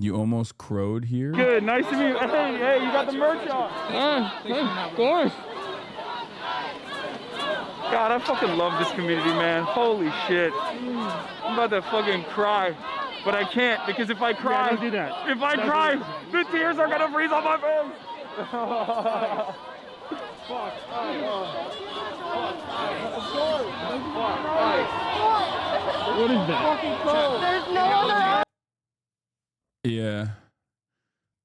You almost crowed here? Good, nice to meet you. Hey, you got the merch on. Of course. God, I fucking love this community, man. Holy shit. I'm about to fucking cry. But I can't, because if I cry, don't do that. If I cry, the tears are gonna freeze on my face. Fuck. What is that? There's no other. Yeah,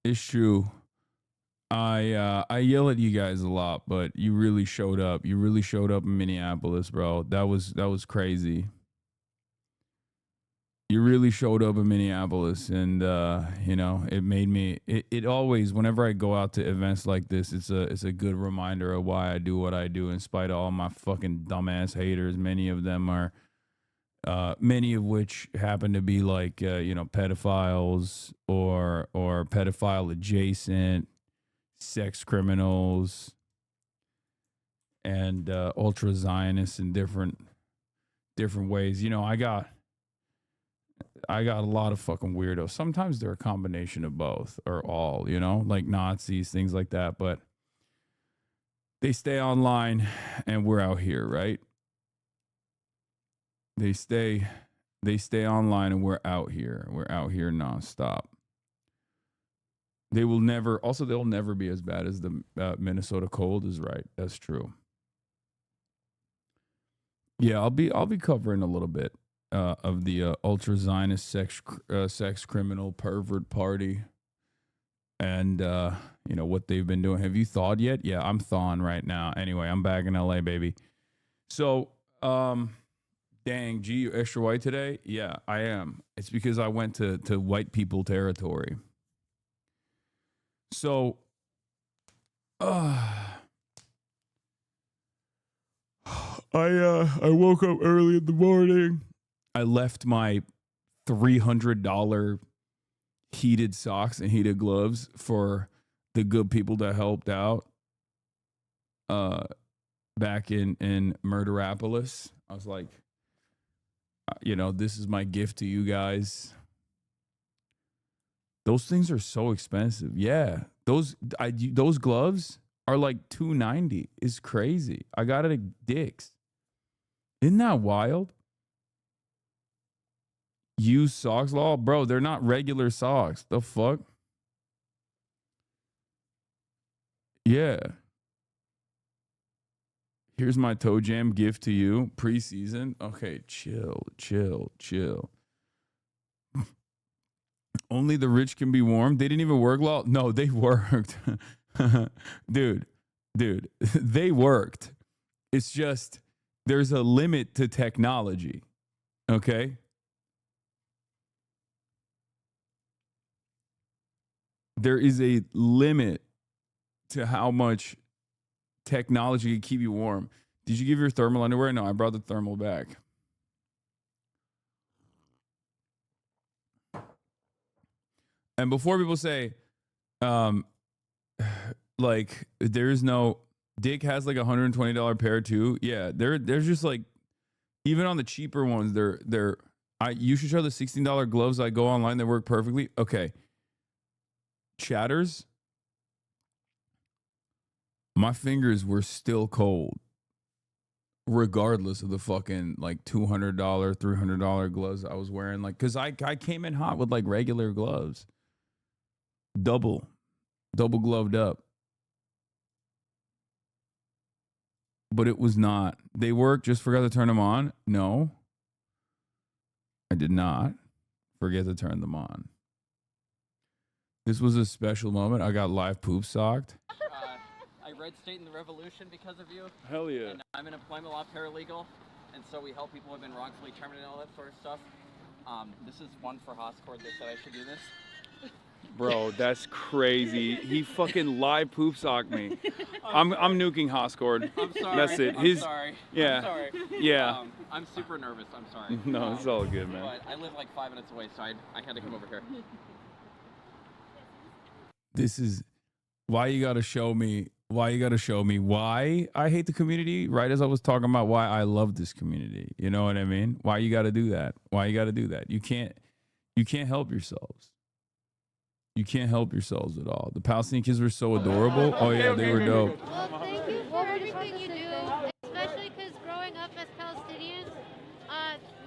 it's true. I yell at you guys a lot, but you really showed up. You really showed up in Minneapolis, bro. That was crazy. You really showed up in Minneapolis, and you know, it made me. It always, whenever I go out to events like this, it's a good reminder of why I do what I do, in spite of all my fucking dumbass haters. Many of them are. Many of which happen to be like you know, pedophiles or pedophile adjacent, sex criminals, and ultra Zionists in different ways. You know, I got a lot of fucking weirdos. Sometimes they're a combination of both or all. You know, like Nazis, things like that. But they stay online, and we're out here, right? They stay online, and we're out here. We're out here nonstop. They'll never be as bad as the Minnesota cold is, right? That's true. Yeah, I'll be covering a little bit of the ultra Zionist sex criminal pervert party, and you know what they've been doing. Have you thawed yet? Yeah, I'm thawing right now. Anyway, I'm back in LA, baby. So, dang, G, you extra white today? Yeah, I am. It's because I went to white people territory. So, I woke up early in the morning. I left my $300 heated socks and heated gloves for the good people that helped out back in Murderapolis. I was like, you know, this is my gift to you guys. Those things are so expensive. Yeah, those gloves are like $290. It's crazy. I got it at Dick's. Isn't that wild? Used socks, law, bro. They're not regular socks. The fuck? Yeah. Here's my Toe Jam gift to you. Preseason. Okay, chill. Only the rich can be warm. They didn't even work, law. No, they worked. dude, they worked. It's just there's a limit to technology. Okay? There is a limit to how much technology can keep you warm. Did you give your thermal underwear? No, I brought the thermal back. And before people say, like, there's no, Dick has like $120 pair too. Yeah, they're just like, even on the cheaper ones, you should show the $16 gloves I go online that work perfectly. Okay. Chatters, my fingers were still cold, regardless of the fucking like $200, $300 gloves I was wearing. Like, cause I came in hot with like regular gloves, double gloved up, but it was not. They work. Just forgot to turn them on. No, I did not forget to turn them on. This was a special moment. I got live poop socked. I read State in the Revolution because of you. Hell yeah. And I'm an employment law paralegal, and so we help people who have been wrongfully terminated and all that sort of stuff. This is one for Hoscord. They said I should do this. Bro, that's crazy. He fucking live poop socked me. I'm nuking Hoscord. I'm sorry. That's it. I'm sorry. Yeah. I'm sorry. Yeah. I'm super nervous. I'm sorry. No, it's all good, man. But I live like 5 minutes away, so I had to come over here. This is why you got to show me why I hate the community, right? As I was talking about why I love this community. You know what I mean? Why you got to do that? You can't help yourselves. You can't help yourselves at all. The Palestinian kids were so adorable. Oh yeah, they were dope. Well, thank you for everything you do, especially because growing up as Palestinians,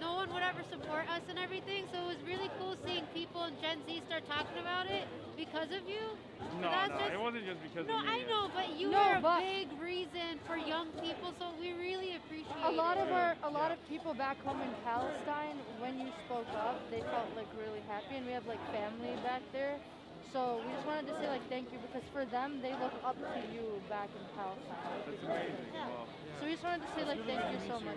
no one would ever support us and everything. So it was really cool seeing people in Gen Z start talking about it because of you. No, That's no, it wasn't just because No, of me. I know, but you No, were a but- big reason for young people, so we really appreciate A lot it. of people back home in Palestine, when you spoke up, they felt like really happy, and we have like family back there. So we just wanted to say like thank you because for them they look up to you back in Palestine. That's amazing. Well, So we just wanted to say like thank you so much.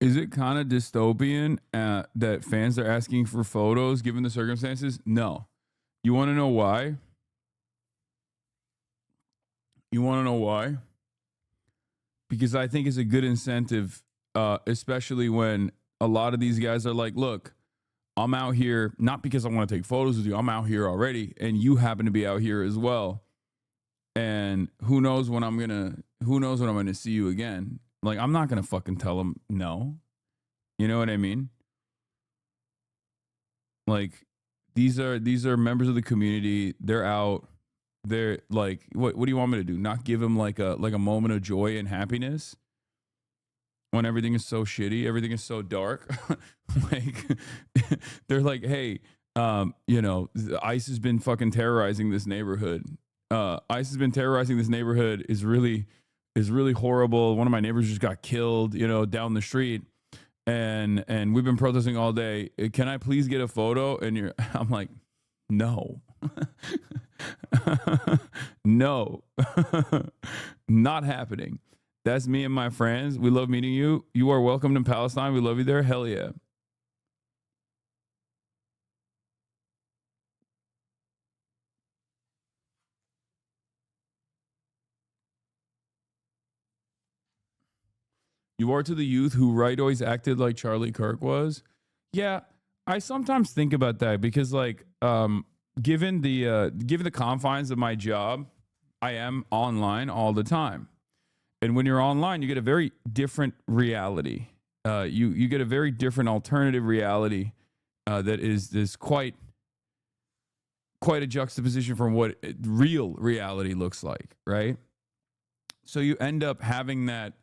Is it kind of dystopian that fans are asking for photos given the circumstances? No. You want to know why? You want to know why? Because I think it's a good incentive, especially when a lot of these guys are like, look, I'm out here, not because I want to take photos with you. I'm out here already, and you happen to be out here as well. And who knows when I'm gonna see you again. Like, I'm not gonna fucking tell them no. You know what I mean? Like, these are members of the community. They're out. They're like, what do you want me to do? Not give them like a moment of joy and happiness when everything is so shitty, everything is so dark. Like, they're like, hey, ICE has been fucking terrorizing this neighborhood. ICE has been terrorizing this neighborhood is really horrible. One of my neighbors just got killed, down the street. And we've been protesting all day. Can I please get a photo? And I'm like, no. No. Not happening. That's me and my friends. We love meeting you. You are welcome to Palestine. We love you there. Hell yeah. You are to the youth who right always acted like Charlie Kirk was. Yeah, I sometimes think about that because, like, given the confines of my job, I am online all the time, and when you're online, you get a very different reality. You get a very different alternative reality that is quite a juxtaposition from what real reality looks like, right? So you end up having that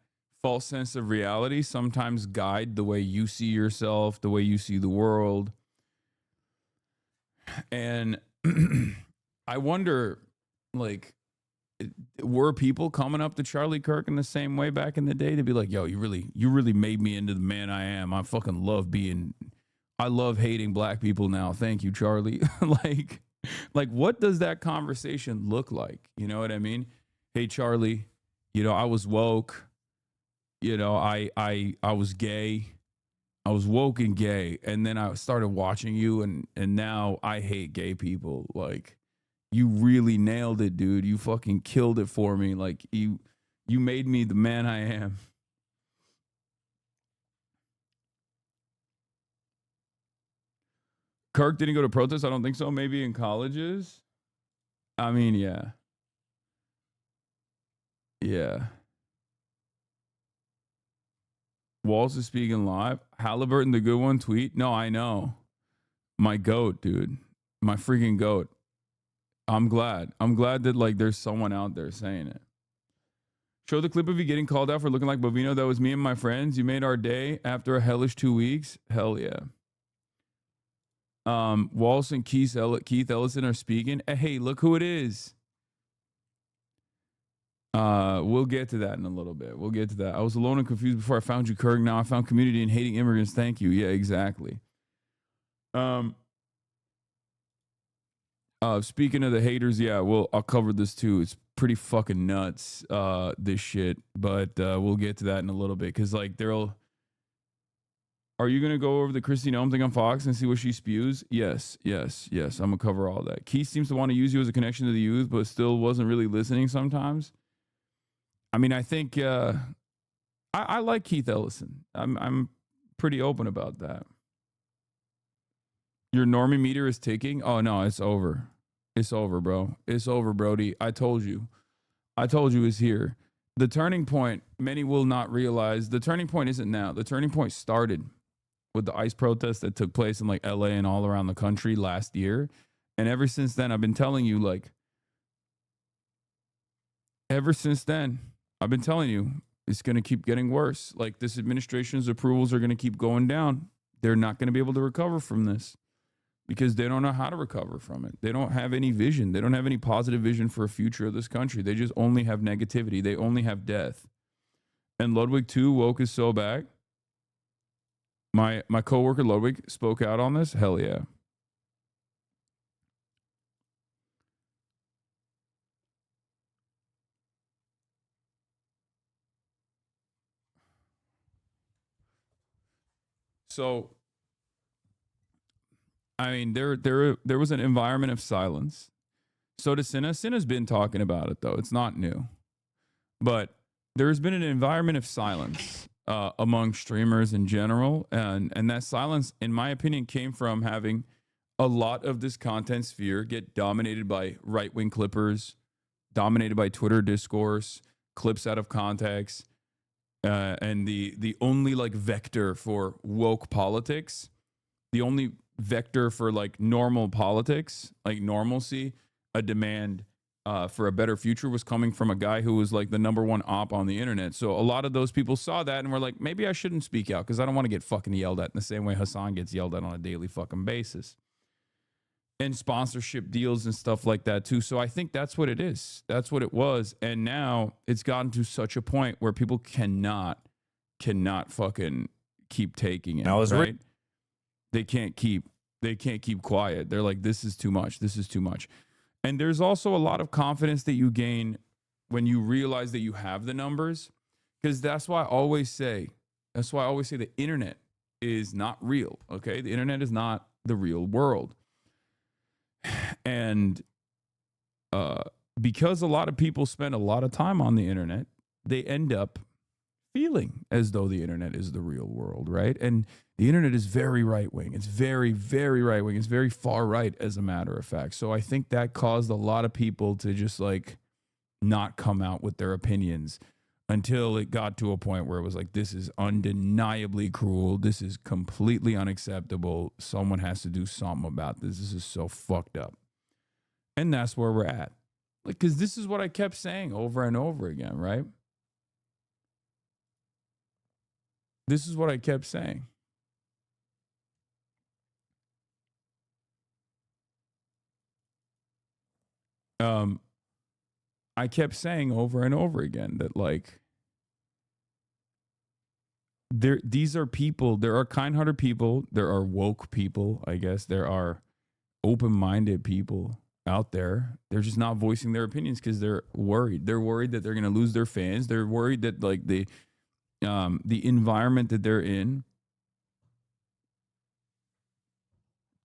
false sense of reality sometimes guide the way you see yourself, the way you see the world. And I wonder, like, were people coming up to Charlie Kirk in the same way back in the day to be like, yo, you really made me into the man I am. I fucking I love hating black people now. Thank you, Charlie. like what does that conversation look like? You know what I mean? Hey, Charlie, I was woke. I was gay. I was woke and gay. And then I started watching you and now I hate gay people. Like, you really nailed it, dude. You fucking killed it for me. Like, you made me the man I am. Kirk didn't go to protest? I don't think so. Maybe in colleges. I mean, yeah. Yeah. Walls is speaking live. Halliburton, the good one, tweet. No, I know. My goat, dude. My freaking goat. I'm glad. I'm glad that, like, there's someone out there saying it. Show the clip of you getting called out for looking like Bovino. That was me and my friends. You made our day after a hellish 2 weeks. Hell yeah. Walsh and Keith Ellison are speaking. Hey, look who it is. We'll get to that in a little bit. We'll get to that. I was alone and confused before I found you, Kirk. Now I found community and hating immigrants. Thank you. Yeah, exactly. Speaking of the haters, yeah, I'll cover this too. It's pretty fucking nuts, this shit. But we'll get to that in a little bit. Cause like are you gonna go over the Christine Ohm thing on Fox and see what she spews? Yes. I'm gonna cover all that. Keith seems to want to use you as a connection to the youth, but still wasn't really listening sometimes. I mean, I think I like Keith Ellison. I'm pretty open about that. Your normie meter is ticking. Oh no, it's over. It's over, bro. It's over, Brody. I told you it's here. The turning point, many will not realize, the turning point isn't now. The turning point started with the ICE protests that took place in like LA and all around the country last year. And ever since then, I've been telling you, like, ever since then, I've been telling you, it's going to keep getting worse. Like, this administration's approvals are going to keep going down. They're not going to be able to recover from this because they don't know how to recover from it. They don't have any vision. They don't have any positive vision for a future of this country. They just only have negativity. They only have death. And Ludwig too, woke is so back. My coworker Ludwig spoke out on this. Hell yeah. So, I mean, there was an environment of silence. So does Cinna. Cinna's been talking about it though. It's not new, but there's been an environment of silence among streamers in general, and that silence, in my opinion, came from having a lot of this content sphere get dominated by right-wing clippers, dominated by Twitter discourse, clips out of context, and the only like vector for woke politics, the only vector for like normal politics, like normalcy, a demand for a better future was coming from a guy who was like the number one op on the internet. So a lot of those people saw that and were like, maybe I shouldn't speak out because I don't want to get fucking yelled at in the same way Hassan gets yelled at on a daily fucking basis. And sponsorship deals and stuff like that too. So I think that's what it is. That's what it was. And now it's gotten to such a point where people cannot fucking keep taking it. Right? They can't keep quiet. They're like, this is too much. This is too much. And there's also a lot of confidence that you gain when you realize that you have the numbers. Because that's why I always say the internet is not real. Okay. The internet is not the real world. And because a lot of people spend a lot of time on the internet, they end up feeling as though the internet is the real world, right? And the internet is very right-wing. It's very, very right-wing. It's very far right, as a matter of fact. So I think that caused a lot of people to just like not come out with their opinions until it got to a point where it was like, this is undeniably cruel. This is completely unacceptable. Someone has to do something about this. This is so fucked up. And that's where we're at. Like, because this is what I kept saying over and over again, right? This is what I kept saying. I kept saying over and over again that like these are people, there are kind-hearted people, there are woke people, I guess, there are open-minded people out there. They're just not voicing their opinions because they're worried. They're worried that they're going to lose their fans. They're worried that like the environment that they're in,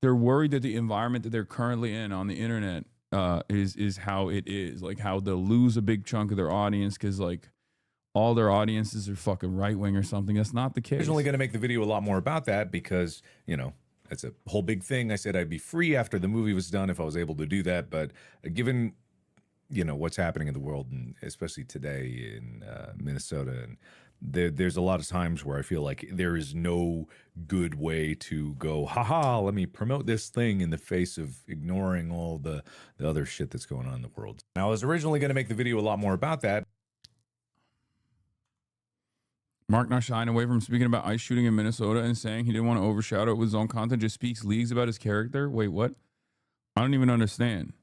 they're worried that the environment that they're currently in on the internet is how it is, like how they'll lose a big chunk of their audience because like all their audiences are fucking right wing or something. That's not the case. I was only going to make the video a lot more about that because, you know, that's a whole big thing. I said I'd be free after the movie was done if I was able to do that. But given, you know, what's happening in the world, and especially today in Minnesota, and there's a lot of times where I feel like there is no good way to go, haha, let me promote this thing in the face of ignoring all the other shit that's going on in the world. Now, I was originally going to make the video a lot more about that. Mark not shying away from speaking about ICE shooting in Minnesota and saying he didn't want to overshadow it with his own content, just speaks leagues about his character. Wait, what? I don't even understand.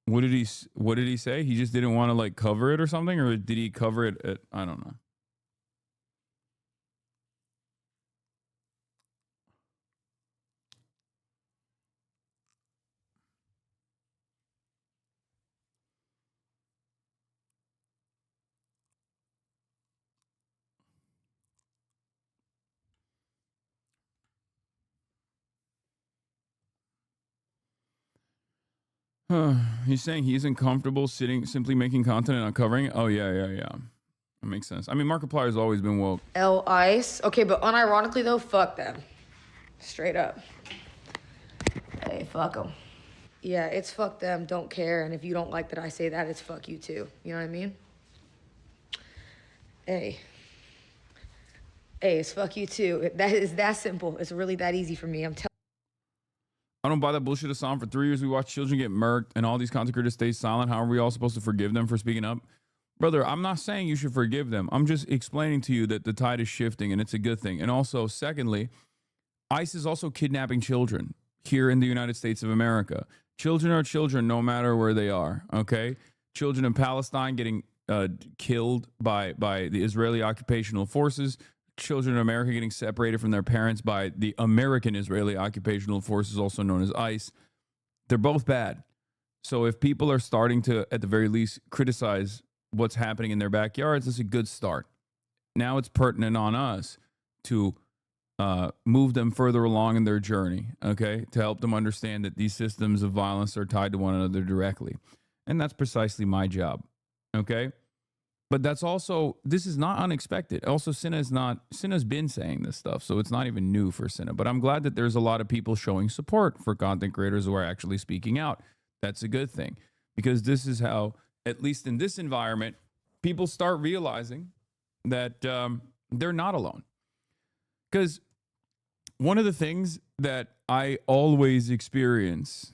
What did he say? He just didn't want to like cover it or something, or did he cover it at, I don't know. He's saying he isn't comfortable simply making content and not covering it. Oh, yeah. That makes sense. I mean, Markiplier's always been woke. Ice. Okay, but unironically, though, fuck them. Straight up. Hey, fuck them. Yeah, it's fuck them, don't care, and if you don't like that I say that, it's fuck you too. You know what I mean? Hey, it's fuck you too. That is that simple. It's really that easy for me. I'm telling. I don't buy that bullshit. Hassan, for 3 years we watched children get murked and all these content creators stay silent. How are we all supposed to forgive them for speaking up? Brother, I'm not saying you should forgive them. I'm just explaining to you that the tide is shifting and it's a good thing. And also, secondly, ICE is also kidnapping children here in the United States of America. Children are children no matter where they are, okay? Children in Palestine getting killed by the Israeli occupational forces. Children in America getting separated from their parents by the American Israeli occupational forces, also known as ICE. They're both bad. So if people are starting to, at the very least, criticize what's happening in their backyards, it's a good start. Now it's pertinent on us to move them further along in their journey, okay, to help them understand that these systems of violence are tied to one another directly. And that's precisely my job, okay? But that's also, this is not unexpected. Also, Cinna's been saying this stuff, so it's not even new for Cinna. But I'm glad that there's a lot of people showing support for content creators who are actually speaking out. That's a good thing, because this is how, at least in this environment, people start realizing that they're not alone. Because one of the things that I always experience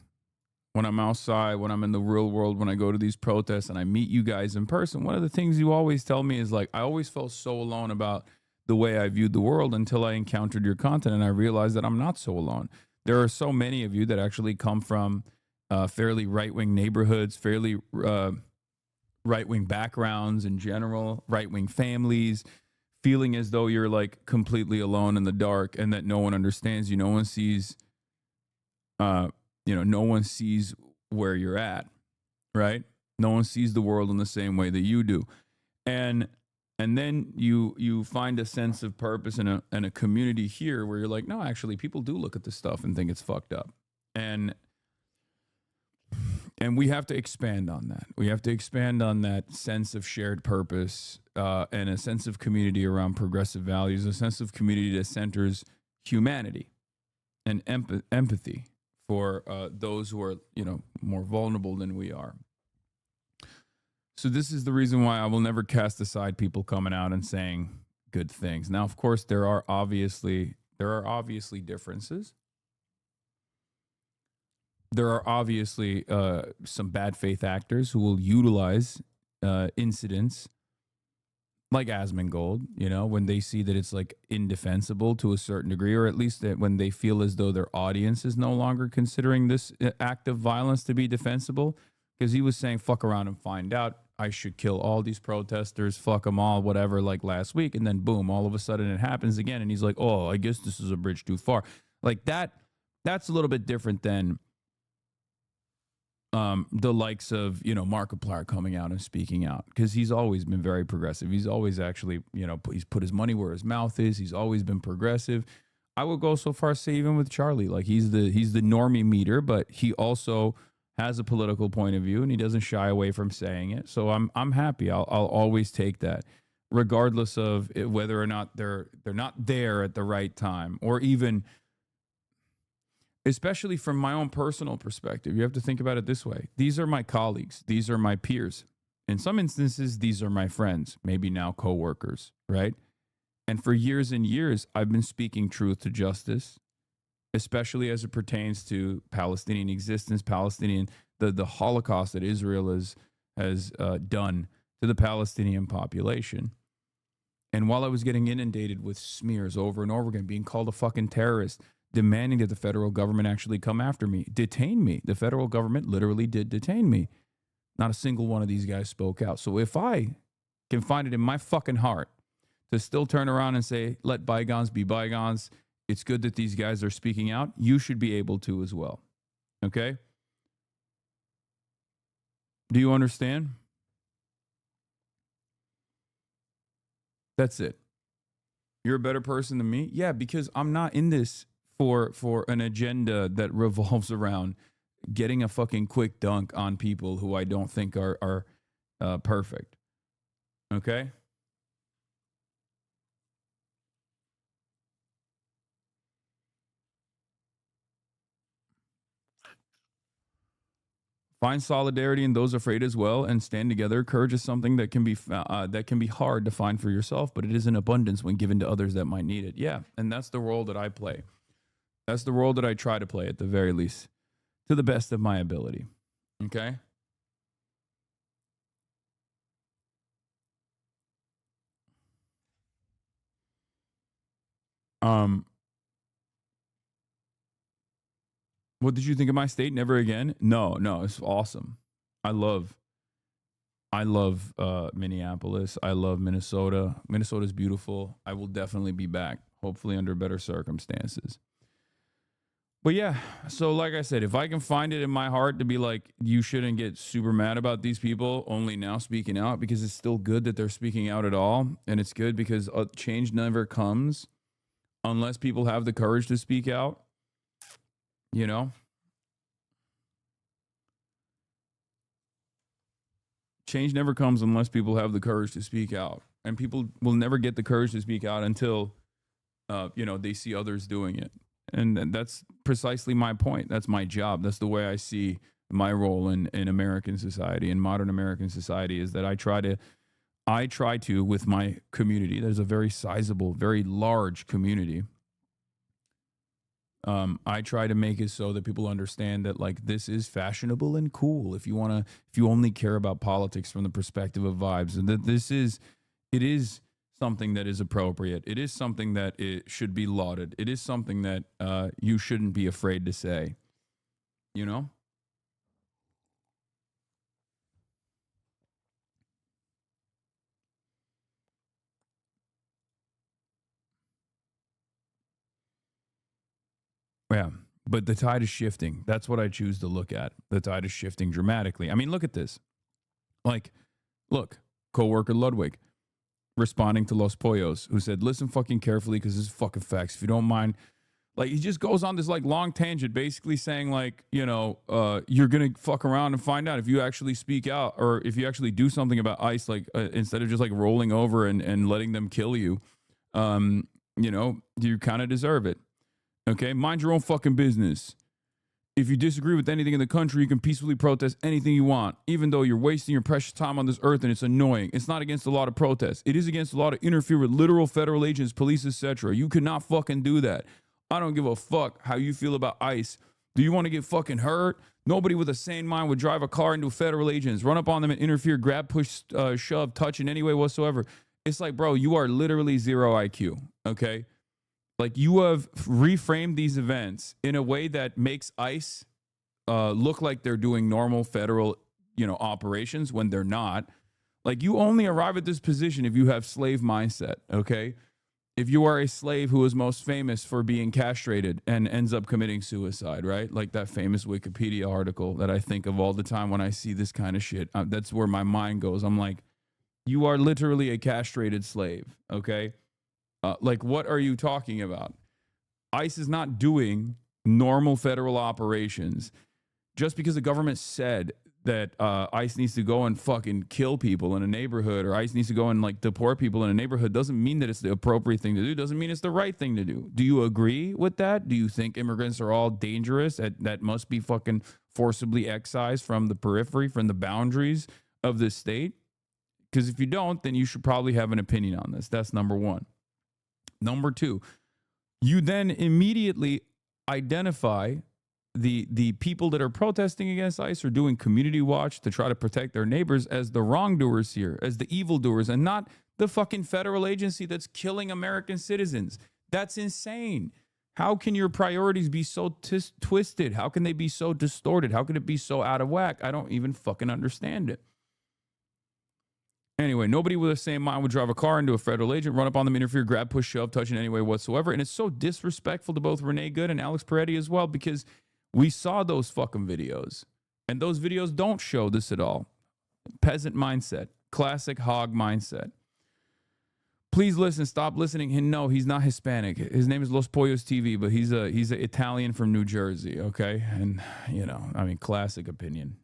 when I'm outside, when I'm in the real world, when I go to these protests and I meet you guys in person, one of the things you always tell me is like, I always felt so alone about the way I viewed the world until I encountered your content and I realized that I'm not so alone. There are so many of you that actually come from fairly right-wing neighborhoods, fairly right-wing backgrounds in general, right-wing families, feeling as though you're like completely alone in the dark and that no one understands you. No one sees, no one sees where you're at, right? No one sees the world in the same way that you do. And then you find a sense of purpose in a community here where you're like, no, actually people do look at this stuff and think it's fucked up. And we have to expand on that. We have to expand on that sense of shared purpose and a sense of community around progressive values, a sense of community that centers humanity and empathy for those who are, more vulnerable than we are. So this is the reason why I will never cast aside people coming out and saying good things. Now, of course, there are obviously differences. There are obviously some bad faith actors who will utilize incidents like Asmongold, when they see that it's like indefensible to a certain degree, or at least that when they feel as though their audience is no longer considering this act of violence to be defensible, because he was saying, fuck around and find out. I should kill all these protesters, fuck them all, whatever, like last week. And then boom, all of a sudden it happens again. And he's like, oh, I guess this is a bridge too far. Like that's a little bit different than the likes of, Markiplier coming out and speaking out, because he's always been very progressive. He's always actually, he's put his money where his mouth is. He's always been progressive. I would go so far as to say even with Charlie, like he's the normie meter, but he also has a political point of view and he doesn't shy away from saying it. So I'm happy. I'll always take that, regardless of whether or not they're not there at the right time, or even, especially from my own personal perspective. You have to think about it this way. These are my colleagues. These are my peers. In some instances, these are my friends, maybe now coworkers, right? And for years and years, I've been speaking truth to justice, especially as it pertains to Palestinian existence, the Holocaust that Israel has done to the Palestinian population. And while I was getting inundated with smears over and over again, being called a fucking terrorist, demanding that the federal government actually come after me, detain me. The federal government literally did detain me. Not a single one of these guys spoke out. So if I can find it in my fucking heart to still turn around and say, let bygones be bygones, it's good that these guys are speaking out, you should be able to as well. Okay? Do you understand? That's it. You're a better person than me? Yeah, because I'm not in this for an agenda that revolves around getting a fucking quick dunk on people who I don't think are perfect. Okay? Find solidarity in those afraid as well, and stand together. Courage is something that can be hard to find for yourself, but it is in abundance when given to others that might need it. Yeah, and that's the role that I play. That's the role that I try to play at the very least, to the best of my ability. Okay? What did you think of my state? Never again? No, it's awesome. I love Minneapolis. I love Minnesota. Minnesota's beautiful. I will definitely be back, hopefully under better circumstances. But yeah, so like I said, if I can find it in my heart to be like, you shouldn't get super mad about these people only now speaking out, because it's still good that they're speaking out at all. And it's good because change never comes unless people have the courage to speak out, you know? Change never comes unless people have the courage to speak out. And people will never get the courage to speak out until, they see others doing it. And that's precisely my point. That's my job. That's the way I see my role in American society, in modern American society, is that I try to, with my community, there's a very sizable, very large community. I try to make it so that people understand that, like, this is fashionable and cool if you only care about politics from the perspective of vibes, and that it is something that is appropriate. It is something that it should be lauded. It is something that you shouldn't be afraid to say, you know? Yeah, but the tide is shifting. That's what I choose to look at. The tide is shifting dramatically. I mean, look at this. Like, look, coworker Ludwig responding to Los Pollos, who said, listen fucking carefully because this is fucking facts. If you don't mind, like, he just goes on this like long tangent, basically saying like, you're going to fuck around and find out if you actually speak out, or if you actually do something about ICE, like instead of just like rolling over and letting them kill you, you kind of deserve it. Okay, mind your own fucking business. If you disagree with anything in the country, you can peacefully protest anything you want, even though you're wasting your precious time on this earth and it's annoying. It's not against the law to protest. It is against the law to interfere with literal federal agents, police, etc. You cannot fucking do that. I don't give a fuck how you feel about ICE. Do you want to get fucking hurt? Nobody with a sane mind would drive a car into federal agents, run up on them and interfere, grab, push, shove, touch in any way whatsoever. It's like, bro, you are literally zero IQ, okay? Like, you have reframed these events in a way that makes ICE look like they're doing normal federal, operations when they're not. Like, you only arrive at this position if you have slave mindset, okay? If you are a slave who is most famous for being castrated and ends up committing suicide, right? Like that famous Wikipedia article that I think of all the time when I see this kind of shit. That's where my mind goes. I'm like, you are literally a castrated slave, okay? Like, what are you talking about? ICE is not doing normal federal operations. Just because the government said that ICE needs to go and fucking kill people in a neighborhood, or ICE needs to go and like deport people in a neighborhood, doesn't mean that it's the appropriate thing to do. Doesn't mean it's the right thing to do. Do you agree with that? Do you think immigrants are all dangerous that must be fucking forcibly excised from the periphery, from the boundaries of this state? Because if you don't, then you should probably have an opinion on this. That's number one. Number two, you then immediately identify the people that are protesting against ICE or doing community watch to try to protect their neighbors as the wrongdoers here, as the evildoers, and not the fucking federal agency that's killing American citizens. That's insane. How can your priorities be so twisted? How can they be so distorted? How can it be so out of whack? I don't even fucking understand it. Anyway, nobody with the same mind would drive a car into a federal agent, run up on them, interfere, grab, push, shove, touch in any way whatsoever. And it's so disrespectful to both Renee Good and Alex Peretti as well, because we saw those fucking videos. And those videos don't show this at all. Peasant mindset. Classic hog mindset. Please listen. Stop listening. No, he's not Hispanic. His name is Los Pollos TV, but he's an Italian from New Jersey, okay? And, classic opinion.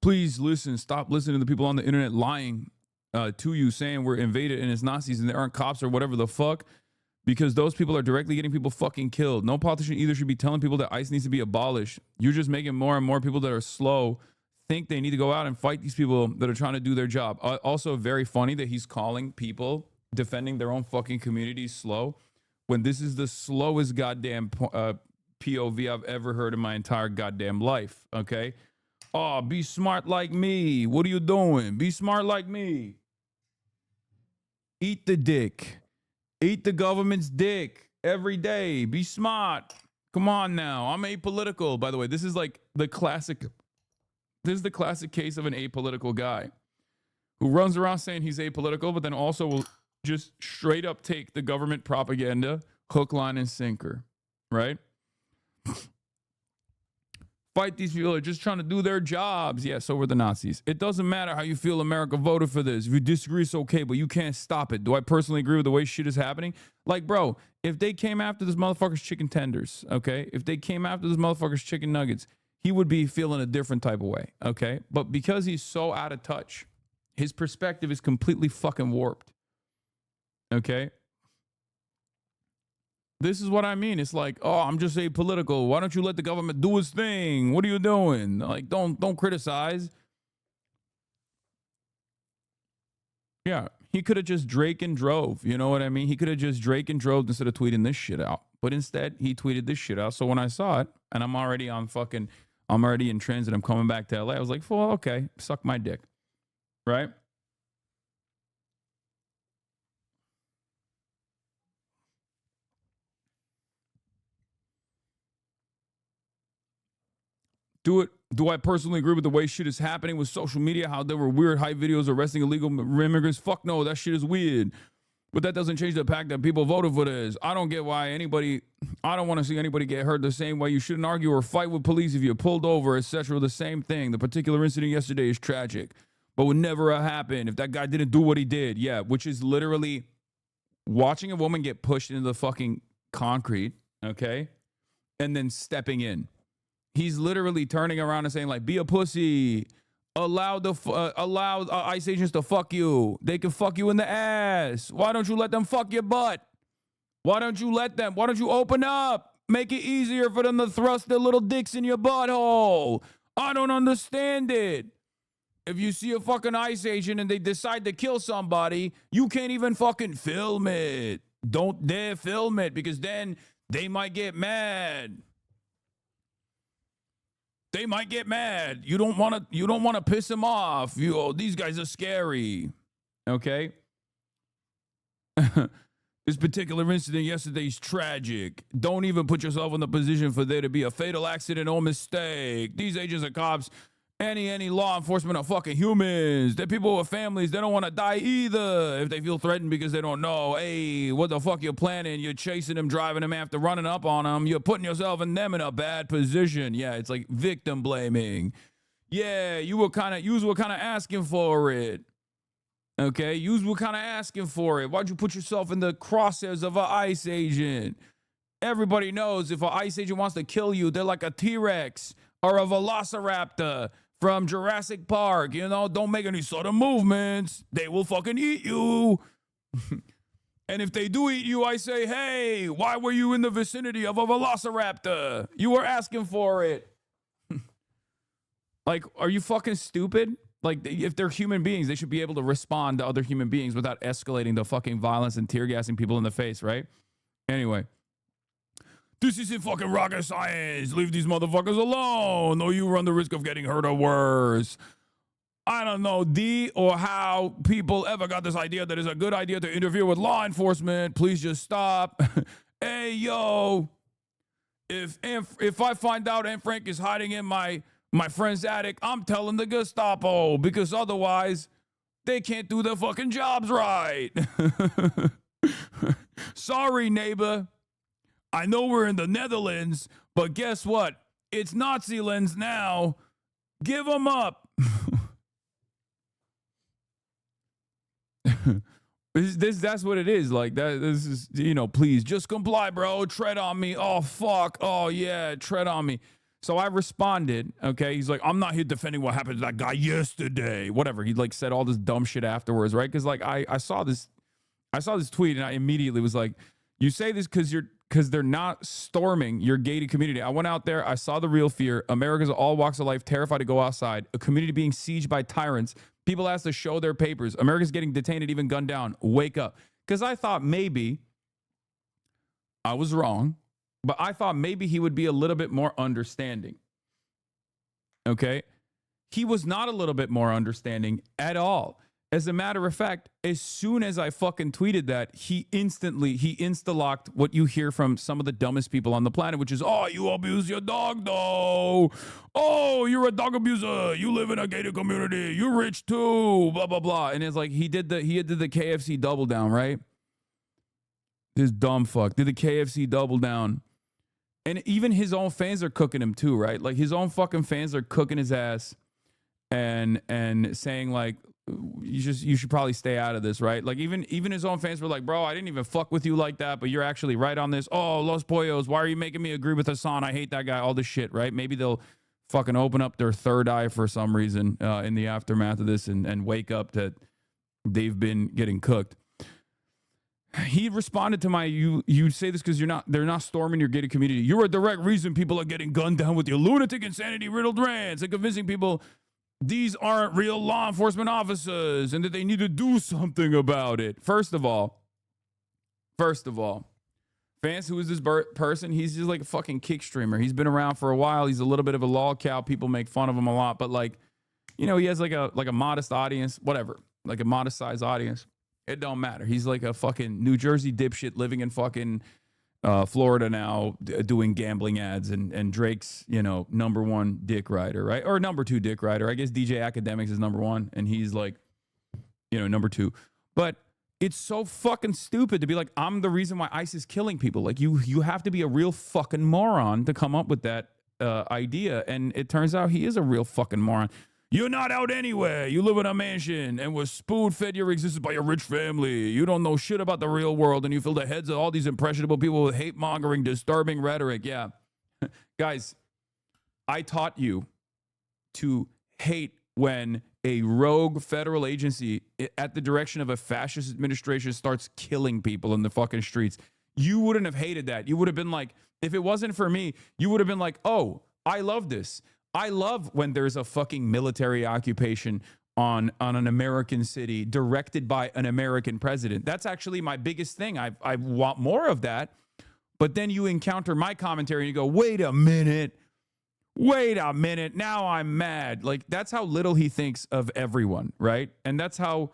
Please listen. Stop listening to the people on the internet lying to you, saying we're invaded and it's Nazis and there aren't cops or whatever the fuck, because those people are directly getting people fucking killed. No politician either should be telling people that ICE needs to be abolished. You're just making more and more people that are slow think they need to go out and fight these people that are trying to do their job. Also, very funny that he's calling people defending their own fucking community slow, when this is the slowest goddamn POV I've ever heard in my entire goddamn life, okay? Oh, be smart like me. What are you doing? Be smart like me. Eat the dick. Eat the government's dick every day. Be smart. Come on now. I'm apolitical. By the way, this is like the classic. This is the classic case of an apolitical guy who runs around saying he's apolitical, but then also will just straight up take the government propaganda, hook, line, and sinker, right? Fight these people who are just trying to do their jobs. Yeah, so were the Nazis. It doesn't matter how you feel America voted for this. If you disagree, it's okay, but you can't stop it. Do I personally agree with the way shit is happening? Like, bro, if they came after this motherfucker's chicken tenders, okay? If they came after this motherfucker's chicken nuggets, he would be feeling a different type of way, okay? But because he's so out of touch, his perspective is completely fucking warped, okay? This is what I mean. It's like, oh, I'm just apolitical. Why don't you let the government do its thing? What are you doing? Like, don't criticize. Yeah, he could have just Drake and drove. You know what I mean? He could have just Drake and drove instead of tweeting this shit out. But instead, he tweeted this shit out. So when I saw it, and I'm already in transit, I'm coming back to LA, I was like, well, okay, suck my dick. Right? Do I personally agree with the way shit is happening with social media? How there were weird hype videos arresting illegal immigrants? Fuck no, that shit is weird. But that doesn't change the fact that people voted for this. I don't get why I don't want to see anybody get hurt the same way. You shouldn't argue or fight with police if you're pulled over, etc. The same thing. The particular incident yesterday is tragic, but would never have happened if that guy didn't do what he did. Yeah, which is literally watching a woman get pushed into the fucking concrete, okay, and then stepping in. He's literally turning around and saying, like, be a pussy. Allow ICE agents to fuck you. They can fuck you in the ass. Why don't you let them fuck your butt? Why don't you let them? Why don't you open up? Make it easier for them to thrust their little dicks in your butthole. I don't understand it. If you see a fucking ICE agent and they decide to kill somebody, you can't even fucking film it. Don't dare film it, because then they might get mad. They might get mad. You don't want to piss them off. These guys are scary. Okay? This particular incident yesterday is tragic. Don't even put yourself in the position for there to be a fatal accident or mistake. These agents are cops. Any law enforcement are fucking humans. They're people with families. They don't want to die either if they feel threatened because they don't know. Hey, what the fuck you're planning? You're chasing them, driving them after, running up on them. You're putting yourself and them in a bad position. Yeah, it's like victim blaming. Yeah, you were kind of asking for it. Okay, you were kind of asking for it. Why'd you put yourself in the crosshairs of an ICE agent? Everybody knows if an ICE agent wants to kill you, they're like a T-Rex or a Velociraptor from Jurassic Park. Don't make any sudden movements. They will fucking eat you. And if they do eat you, I say, hey, why were you in the vicinity of a Velociraptor? You were asking for it. Like, are you fucking stupid? Like, if they're human beings, they should be able to respond to other human beings without escalating the fucking violence and tear gassing people in the face, right? Anyway. This isn't fucking rocket science. Leave these motherfuckers alone, or you run the risk of getting hurt or worse. I don't know or how people ever got this idea that it's a good idea to interfere with law enforcement. Please just stop. Hey, yo. If I find out Aunt Frank is hiding in my friend's attic, I'm telling the Gestapo, because otherwise they can't do their fucking jobs right. Sorry, neighbor. I know we're in the Netherlands, but guess what? It's Nazi-lands now. Give them up. That's what it is. Like that. This is, please just comply, bro. Tread on me. Oh, fuck. Oh, yeah. Tread on me. So I responded. Okay. He's like, I'm not here defending what happened to that guy yesterday. Whatever. He like said all this dumb shit afterwards. Right. Cause like I saw this tweet and I immediately was like, you say this because they're not storming your gated community. I went out there. I saw the real fear. Americans of all walks of life terrified to go outside. A community being sieged by tyrants. People asked to show their papers. Americans getting detained and even gunned down. Wake up. because I thought maybe I was wrong, but I thought maybe he would be a little bit more understanding. Okay? He was not a little bit more understanding at all. As a matter of fact, as soon as I fucking tweeted that, he insta-locked what you hear from some of the dumbest people on the planet, which is, oh, you abuse your dog, though. Oh, you're a dog abuser. You live in a gated community. You're rich, too. Blah, blah, blah. And it's like, he did the KFC double down, right? This dumb fuck did the KFC double down. And even his own fans are cooking him, too, right? Like, his own fucking fans are cooking his ass and saying, like, you should probably stay out of this, right? Like even his own fans were like, bro, I didn't even fuck with you like that, but you're actually right on this. Oh, Los Pollos, why are you making me agree with Hassan? I hate that guy, all this shit, right? Maybe they'll fucking open up their third eye for some reason in the aftermath of this and wake up that they've been getting cooked. He responded to my, you say this because they're not storming your gated community. You're a direct reason people are getting gunned down with your lunatic insanity riddled rants and convincing people these aren't real law enforcement officers and that they need to do something about it. First of all, Vance, who is this person? He's just like a fucking kick streamer. He's been around for a while. He's a little bit of a lol cow. People make fun of him a lot, but like, you know, he has like a modest audience, whatever, like a modest size audience. It don't matter. He's like a fucking New Jersey dipshit living in fucking Florida now, doing gambling ads, and Drake's, you know, number one dick rider, right? Or number two dick rider. I guess DJ Academics is number one, and he's like, you know, number two. But it's so fucking stupid to be like, I'm the reason why ICE is killing people. Like, you have to be a real fucking moron to come up with that idea. And it turns out he is a real fucking moron. You're not out anywhere. You live in a mansion and was spoon-fed your existence by your rich family. You don't know shit about the real world, and you fill the heads of all these impressionable people with hate-mongering, disturbing rhetoric. Yeah. Guys, I taught you to hate when a rogue federal agency at the direction of a fascist administration starts killing people in the fucking streets. You wouldn't have hated that. You would have been like, if it wasn't for me, you would have been like, oh, I love this. I love when there's a fucking military occupation on an American city directed by an American president. That's actually my biggest thing. I want more of that. But then you encounter my commentary and you go, wait a minute. Now I'm mad. Like, that's how little he thinks of everyone, right? And that's how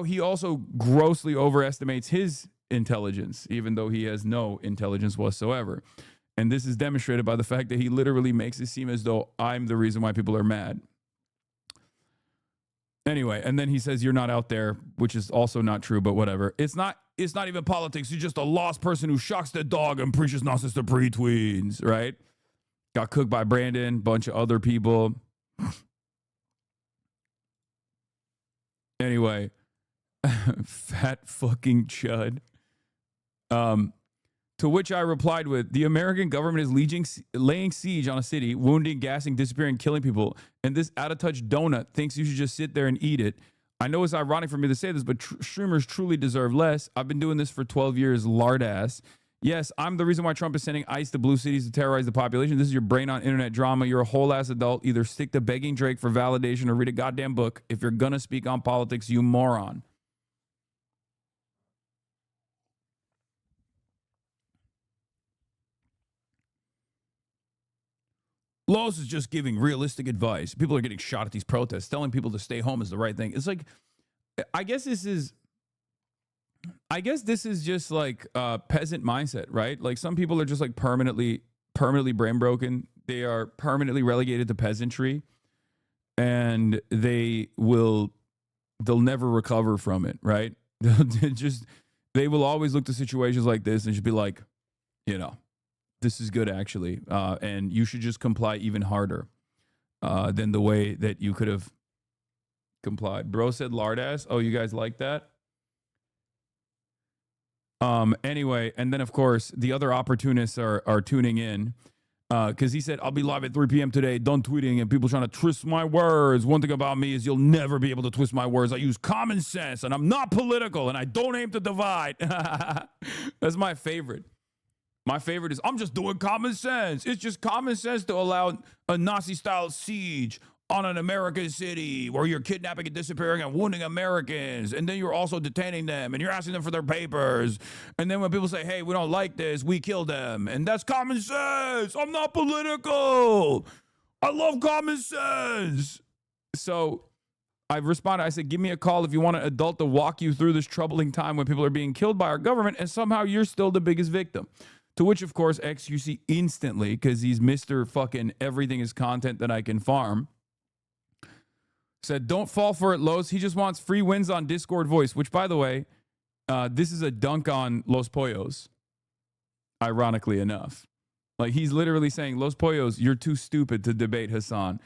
he also grossly overestimates his intelligence, even though he has no intelligence whatsoever. And this is demonstrated by the fact that he literally makes it seem as though I'm the reason why people are mad. Anyway, and then he says you're not out there, which is also not true, but whatever. It's not even politics. You're just a lost person who shocks their dog and preaches nonsense to pre-tweens, right? Got cooked by Brandon, bunch of other people. Anyway, fat fucking chud. To which I replied with, the American government is laying siege on a city, wounding, gassing, disappearing, killing people. And this out-of-touch donut thinks you should just sit there and eat it. I know it's ironic for me to say this, but streamers truly deserve less. I've been doing this for 12 years, lard ass. Yes, I'm the reason why Trump is sending ICE to blue cities to terrorize the population. This is your brain on internet drama. You're a whole ass adult. Either stick to begging Drake for validation or read a goddamn book. If you're gonna speak on politics, you moron. Laws is just giving realistic advice. People are getting shot at these protests. Telling people to stay home is the right thing. It's like, I guess this is just like peasant mindset, right? Like, some people are just like permanently brain broken. They are permanently relegated to peasantry, and they'll never recover from it, right? They will always look to situations like this and just be like, you know, this is good actually, and you should just comply even harder than the way that you could have complied. Bro said lard ass. Oh, you guys like that? Anyway, and then of course the other opportunists are tuning in because he said, I'll be live at 3 p.m. today, done tweeting, and people trying to twist my words. One thing about me is you'll never be able to twist my words. I use common sense, and I'm not political, and I don't aim to divide. That's my favorite. My favorite is, I'm just doing common sense. It's just common sense to allow a Nazi-style siege on an American city where you're kidnapping and disappearing and wounding Americans, and then you're also detaining them and you're asking them for their papers. And then when people say, hey, we don't like this, we kill them. And that's common sense. I'm not political. I love common sense. So I've responded. I said, give me a call if you want an adult to walk you through this troubling time when people are being killed by our government and somehow you're still the biggest victim. To which, of course, XQC instantly, because he's Mr. fucking everything is content that I can farm, said, don't fall for it, Los. He just wants free wins on Discord voice, which, by the way, this is a dunk on Los Pollos, ironically enough. Like, he's literally saying, Los Pollos, you're too stupid to debate Hassan.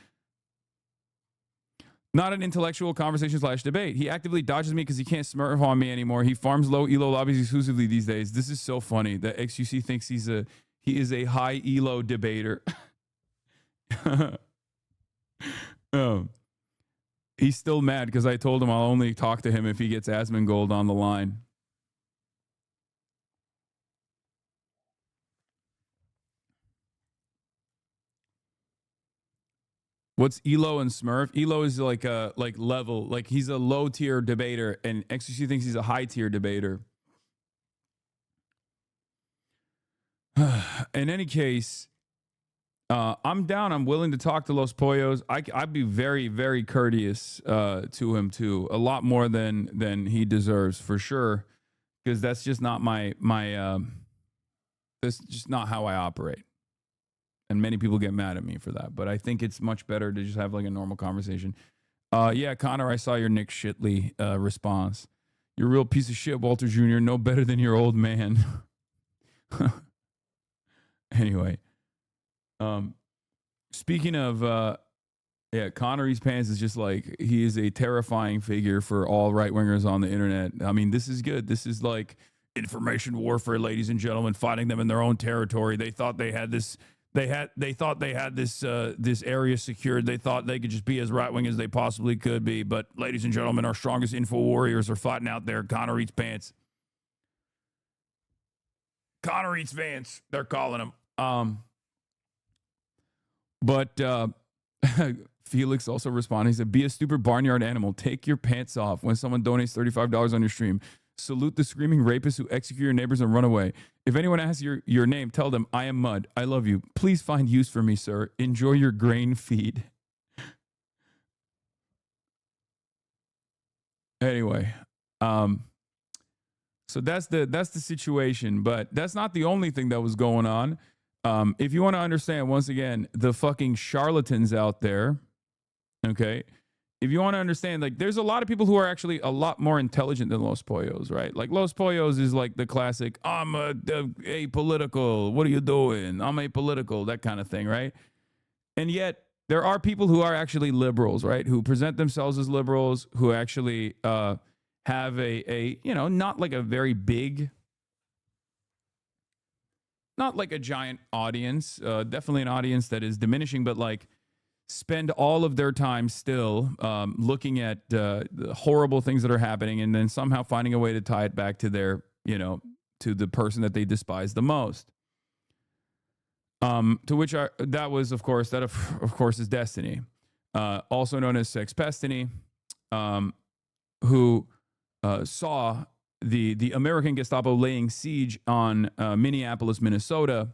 Not an intellectual conversation / debate. He actively dodges me because he can't smurf on me anymore. He farms low elo lobbies exclusively these days. This is so funny that XQC thinks he is a high elo debater. He's still mad because I told him I'll only talk to him if he gets Asmongold on the line. What's Elo and Smurf? Elo is like a level, like he's a low tier debater, and XQC thinks he's a high tier debater. In any case, I'm down. I'm willing to talk to Los Pollos. I'd be very, very courteous to him too. A lot more than he deserves for sure, because that's just not my that's just not how I operate. And many people get mad at me for that, but I think it's much better to just have like a normal conversation. Yeah, Connor, I saw your Nick Shitley response. You're a real piece of shit, Walter Jr. No better than your old man. Anyway. Speaking of, yeah, Connery's pants is just like, he is a terrifying figure for all right-wingers on the internet. I mean, this is good. This is like information warfare, ladies and gentlemen, fighting them in their own territory. They thought they had this, they thought they had this, this area secured. They thought they could just be as right-wing as they possibly could be. But ladies and gentlemen, our strongest info warriors are fighting out there. Connor eats pants. Connor eats Vance, they're calling him. But Felix also responded. He said, be a stupid barnyard animal. Take your pants off when someone donates $35 on your stream. Salute the screaming rapists who execute your neighbors and run away. If anyone asks your name, tell them, I am Mud. I love you. Please find use for me, sir. Enjoy your grain feed. Anyway, so that's the situation, but that's not the only thing that was going on. If you want to understand, once again, the fucking charlatans out there, okay? If you want to understand, like, there's a lot of people who are actually a lot more intelligent than Los Pollos, right? Like, Los Pollos is like the classic, I'm apolitical. What are you doing? I'm apolitical, that kind of thing, right? And yet, there are people who are actually liberals, right? Who present themselves as liberals, who actually have a you know, not like a very big, not like a giant audience, definitely an audience that is diminishing, but like spend all of their time still looking at the horrible things that are happening and then somehow finding a way to tie it back to their, you know, to the person that they despise the most. To which that was, of course, that of course is Destiny, also known as Sex Pestiny, who saw the American Gestapo laying siege on Minneapolis, Minnesota,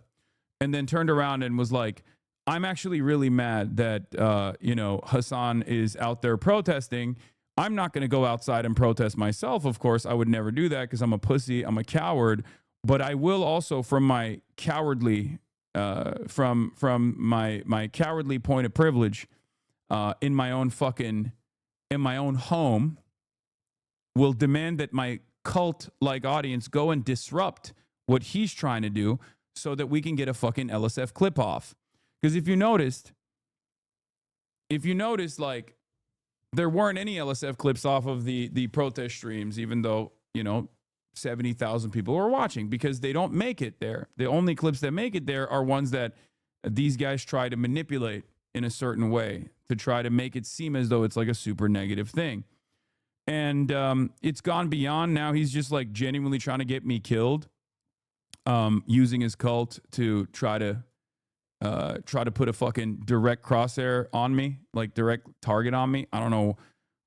and then turned around and was like, I'm actually really mad that, you know, Hassan is out there protesting. I'm not going to go outside and protest myself. Of course, I would never do that because I'm a pussy. I'm a coward. But I will also, from my cowardly, from my cowardly point of privilege, in my own home, will demand that my cult-like audience go and disrupt what he's trying to do so that we can get a fucking LSF clip off. Because if you noticed, like, there weren't any LSF clips off of the protest streams, even though, you know, 70,000 people were watching, because they don't make it there. The only clips that make it there are ones that these guys try to manipulate in a certain way to try to make it seem as though it's like a super negative thing. And it's gone beyond. Now he's just like genuinely trying to get me killed, using his cult to try to try to put a fucking direct crosshair on me, like direct target on me. I don't know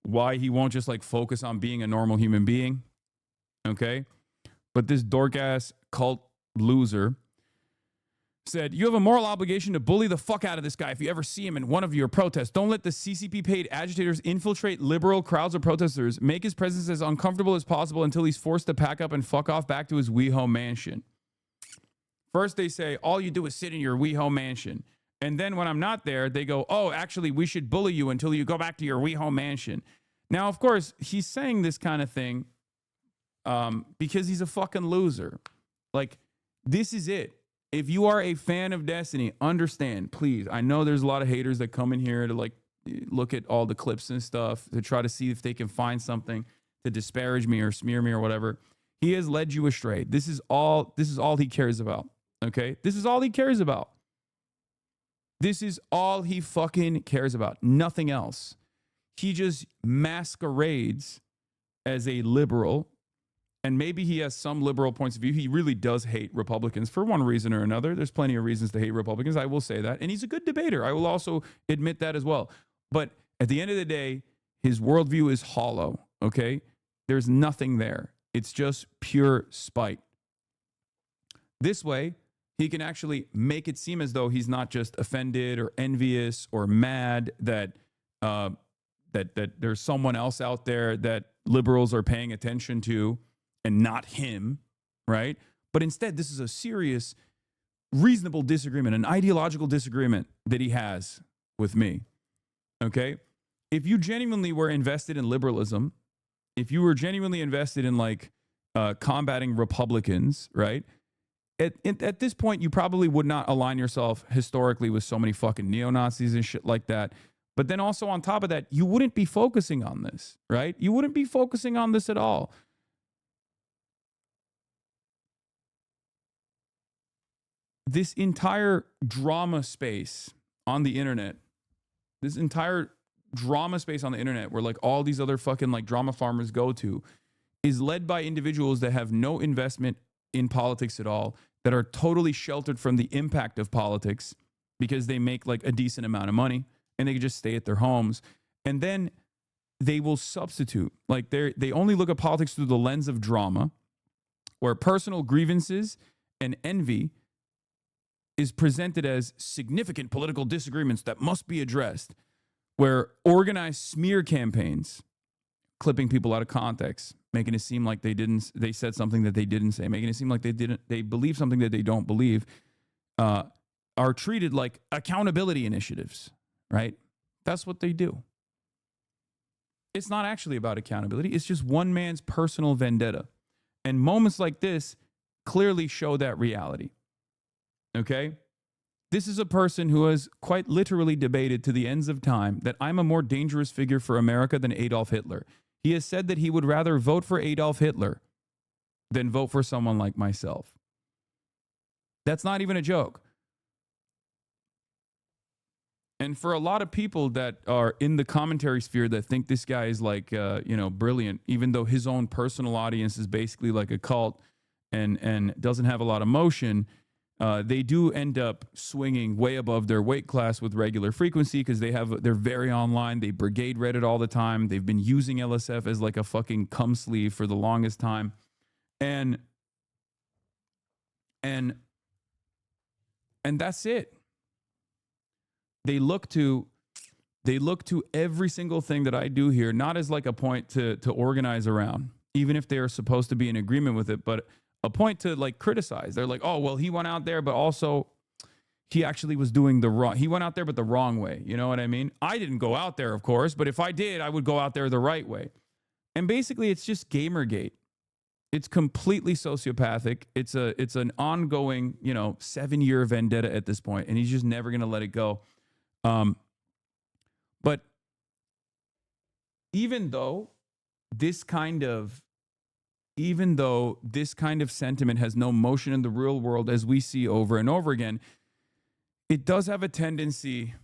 why he won't just like focus on being a normal human being. Okay. But this dork ass cult loser said, you have a moral obligation to bully the fuck out of this guy if you ever see him in one of your protests. Don't let the CCP paid agitators infiltrate liberal crowds of protesters. Make his presence as uncomfortable as possible until he's forced to pack up and fuck off back to his WeHo mansion. First, they say, all you do is sit in your WeHo mansion. And then when I'm not there, they go, oh, actually, we should bully you until you go back to your WeHo mansion. Now, of course, he's saying this kind of thing because he's a fucking loser. Like, this is it. If you are a fan of Destiny, understand, please. I know there's a lot of haters that come in here to like look at all the clips and stuff to try to see if they can find something to disparage me or smear me or whatever. He has led you astray. This is all he cares about. Okay? This is all he cares about. This is all he fucking cares about. Nothing else. He just masquerades as a liberal. And maybe he has some liberal points of view. He really does hate Republicans for one reason or another. There's plenty of reasons to hate Republicans. I will say that. And he's a good debater. I will also admit that as well. But at the end of the day, his worldview is hollow, okay? There's nothing there. It's just pure spite. This way, he can actually make it seem as though he's not just offended or envious or mad that there's someone else out there that liberals are paying attention to, and not him, right? But instead, this is a serious, reasonable disagreement, an ideological disagreement that he has with me, okay? If you genuinely were invested in liberalism, if you were genuinely invested in like combating Republicans, right? At this point, you probably would not align yourself historically with so many fucking neo-Nazis and shit like that. But then also on top of that, you wouldn't be focusing on this, right? You wouldn't be focusing on this at all. This entire drama space on the internet, where like all these other fucking like drama farmers go to, is led by individuals that have no investment in politics at all, that are totally sheltered from the impact of politics because they make like a decent amount of money and they can just stay at their homes. And then they will substitute, like they only look at politics through the lens of drama, where personal grievances and envy is presented as significant political disagreements that must be addressed, where organized smear campaigns, clipping people out of context, making it seem like they said something that they didn't say, making it seem like they believe something that they don't believe, are treated like accountability initiatives, right? That's what they do. It's not actually about accountability. It's just one man's personal vendetta. And moments like this clearly show that reality. Okay? This is a person who has quite literally debated to the ends of time that I'm a more dangerous figure for America than Adolf Hitler. He has said that he would rather vote for Adolf Hitler than vote for someone like myself. That's not even a joke. And for a lot of people that are in the commentary sphere that think this guy is like, brilliant, even though his own personal audience is basically like a cult and doesn't have a lot of motion, they do end up swinging way above their weight class with regular frequency because they're very online. They brigade Reddit all the time. They've been using LSF as like a fucking cum sleeve for the longest time. And that's it. They look to every single thing that I do here, not as like a point to organize around, even if they are supposed to be in agreement with it, but a point to like criticize. They're like, oh, well, he went out there, but also he actually was doing he went out there, but the wrong way. You know what I mean? I didn't go out there, of course, but if I did, I would go out there the right way. And basically it's just Gamergate. It's completely sociopathic. It's an ongoing, 7-year vendetta at this point, and he's just never going to let it go. But even though this kind of sentiment has no motion in the real world, as we see over and over again, it does have a tendency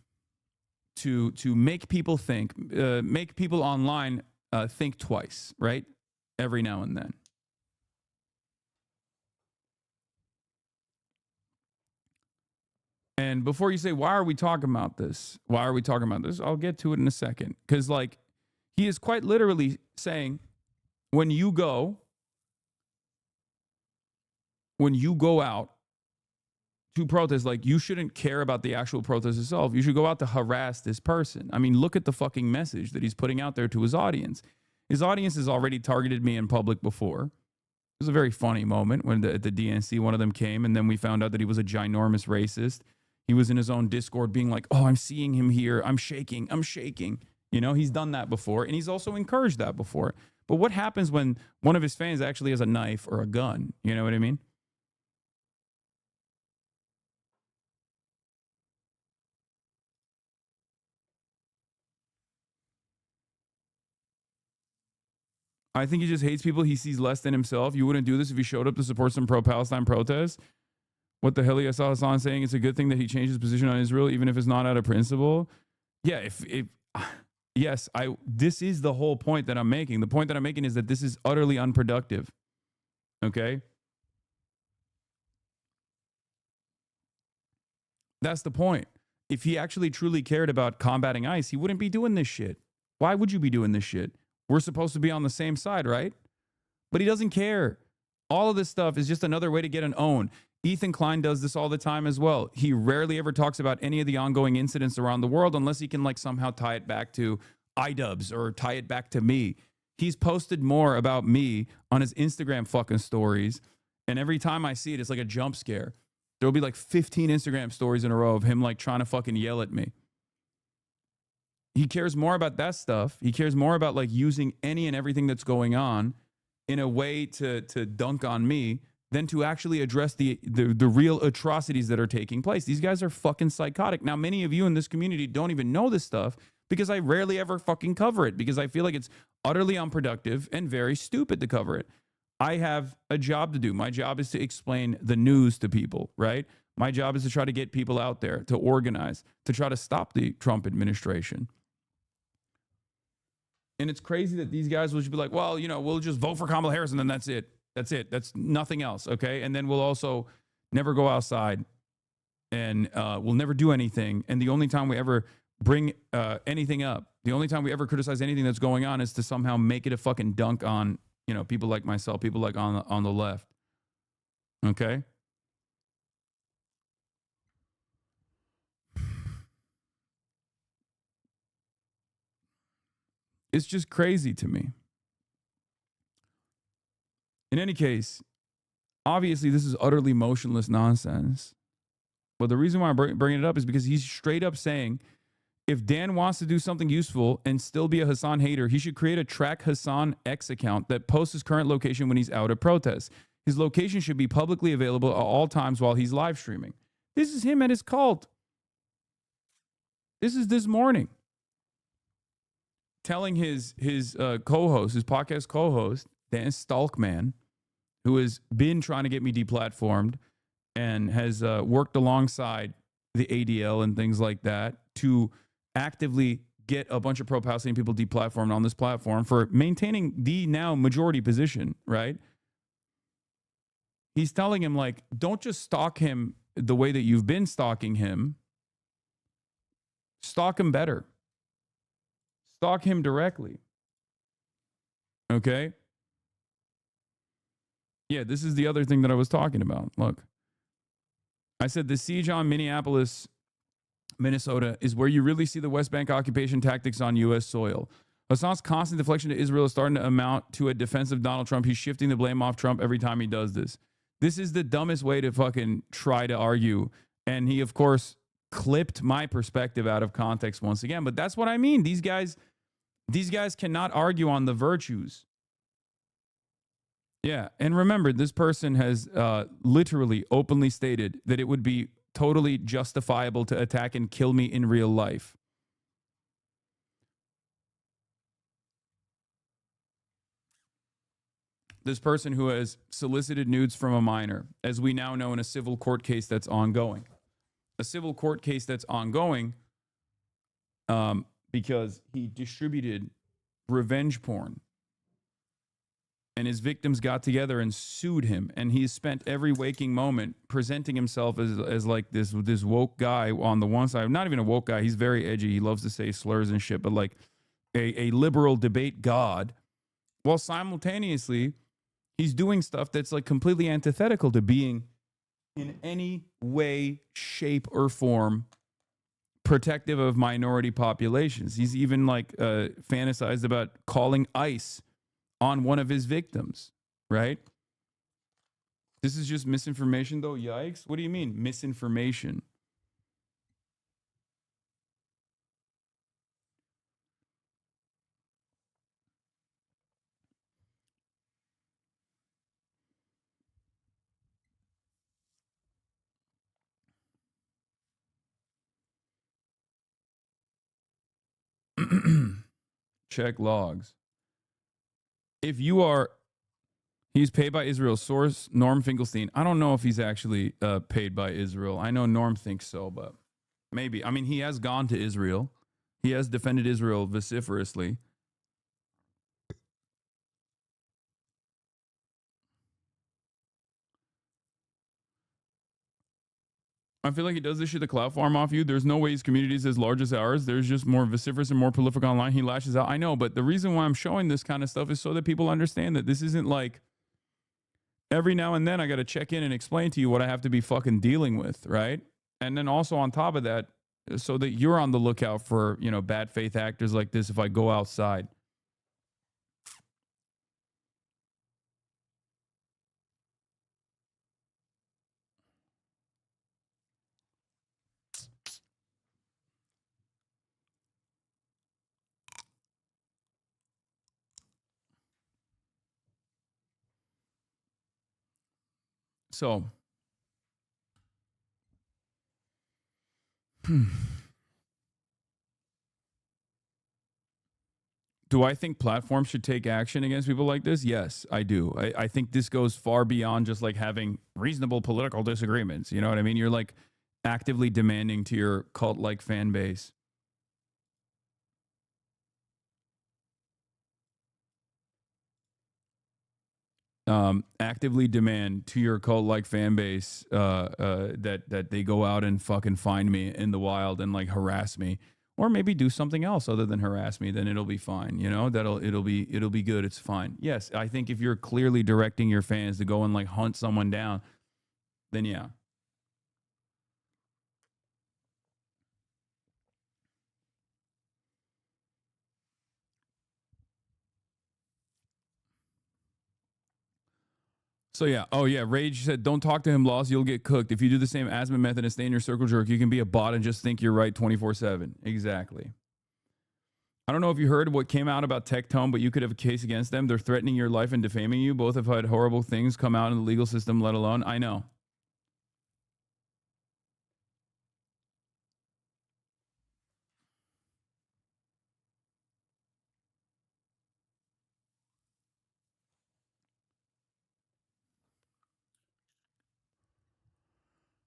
to make people make people online think twice, right? Every now and then. And before you say, why are we talking about this? Why are we talking about this? I'll get to it in a second. Because, like, he is quite literally saying, when you go out to protest, like, you shouldn't care about the actual protest itself. You should go out to harass this person. I mean, look at the fucking message that he's putting out there to his audience. His audience has already targeted me in public before. It was a very funny moment when at the DNC, one of them came, and then we found out that he was a ginormous racist. He was in his own Discord being like, oh, I'm seeing him here. I'm shaking. You know, he's done that before, and he's also encouraged that before. But what happens when one of his fans actually has a knife or a gun? You know what I mean? I think he just hates people he sees less than himself. You wouldn't do this if he showed up to support some pro-Palestine protests. What the hell? I saw Hassan saying it's a good thing that he changed his position on Israel, even if it's not out of principle. Yeah, yes, this is the whole point that I'm making. The point that I'm making is that this is utterly unproductive. Okay? That's the point. If he actually truly cared about combating ICE, he wouldn't be doing this shit. Why would you be doing this shit? We're supposed to be on the same side, right? But he doesn't care. All of this stuff is just another way to get an own. Ethan Klein does this all the time as well. He rarely ever talks about any of the ongoing incidents around the world unless he can like somehow tie it back to iDubbbz or tie it back to me. He's posted more about me on his Instagram fucking stories. And every time I see it, it's like a jump scare. There'll be like 15 Instagram stories in a row of him like trying to fucking yell at me. He cares more about that stuff. He cares more about like using any and everything that's going on in a way to dunk on me than to actually address the real atrocities that are taking place. These guys are fucking psychotic. Now, many of you in this community don't even know this stuff because I rarely ever fucking cover it because I feel like it's utterly unproductive and very stupid to cover it. I have a job to do. My job is to explain the news to people, right? My job is to try to get people out there, to organize, to try to stop the Trump administration. And it's crazy that these guys will just be like, well, you know, we'll just vote for Kamala Harris and then that's it. That's it. That's nothing else. Okay. And then we'll also never go outside and we'll never do anything. And the only time we ever bring anything up, the only time we ever criticize anything that's going on is to somehow make it a fucking dunk on, you know, people like myself, people like on the left. Okay. It's just crazy to me. In any case, obviously this is utterly motionless nonsense. But the reason why I'm bringing it up is because he's straight up saying if Dan wants to do something useful and still be a Hassan hater, he should create a Track Hassan X account that posts his current location when he's out at protests. His location should be publicly available at all times while he's live streaming. This is him at his cult. This is this morning. Telling his co-host, his podcast co-host, Dan Stalkman, who has been trying to get me deplatformed and has worked alongside the ADL and things like that to actively get a bunch of pro-Palestinian people deplatformed on this platform for maintaining the now majority position, right? He's telling him, like, don't just stalk him the way that you've been stalking him. Stalk him better. Stalk him directly. Okay? Yeah, this is the other thing that I was talking about. Look, I said the siege on Minneapolis, Minnesota is where you really see the West Bank occupation tactics on U.S. soil. Hassan's constant deflection to Israel is starting to amount to a defense of Donald Trump. He's shifting the blame off Trump every time he does this. This is the dumbest way to fucking try to argue. And he, of course, clipped my perspective out of context once again. But that's what I mean. These guys cannot argue on the virtues. Yeah. And remember, this person has literally openly stated that it would be totally justifiable to attack and kill me in real life. This person who has solicited nudes from a minor, as we now know, in a civil court case that's ongoing. A civil court case that's ongoing because he distributed revenge porn and his victims got together and sued him, and he's spent every waking moment presenting himself as like this woke guy on the one side. Not even a woke guy. He's very edgy. He loves to say slurs and shit, but like a liberal debate god, while simultaneously he's doing stuff that's like completely antithetical to being in any way, shape, or form protective of minority populations. He's even like fantasized about calling ICE on one of his victims, right? This is just misinformation, though. Yikes. What do you mean, misinformation? Check logs. If you are, he's paid by Israel. Source, Norm Finkelstein. I don't know if he's actually paid by Israel. I know Norm thinks so, but maybe. I mean, he has gone to Israel. He has defended Israel vociferously. I feel like he does this shit to clout farm off you. There's no way his community is as large as ours. There's just more vociferous and more prolific online. He lashes out. I know, but the reason why I'm showing this kind of stuff is so that people understand that this isn't like every now and then I got to check in and explain to you what I have to be fucking dealing with, right? And then also on top of that, so that you're on the lookout for, you know, bad faith actors like this if I go outside. So, do I think platforms should take action against people like this? Yes, I do. I think this goes far beyond just like having reasonable political disagreements. You know what I mean? You're like actively demanding to your cult like fan base. Actively demand to your cult like fan base that they go out and fucking find me in the wild and like harass me, or maybe do something else other than harass me. Then it'll be fine. You know, it'll be good. It's fine. Yes, I think if you're clearly directing your fans to go and like hunt someone down, then yeah. So yeah, oh yeah, Rage said, don't talk to him, Lost, you'll get cooked. If you do the same Asman method and stay in your circle jerk, you can be a bot and just think you're right 24/7. Exactly. I don't know if you heard what came out about Tectone, but you could have a case against them. They're threatening your life and defaming you. Both have had horrible things come out in the legal system, let alone. I know.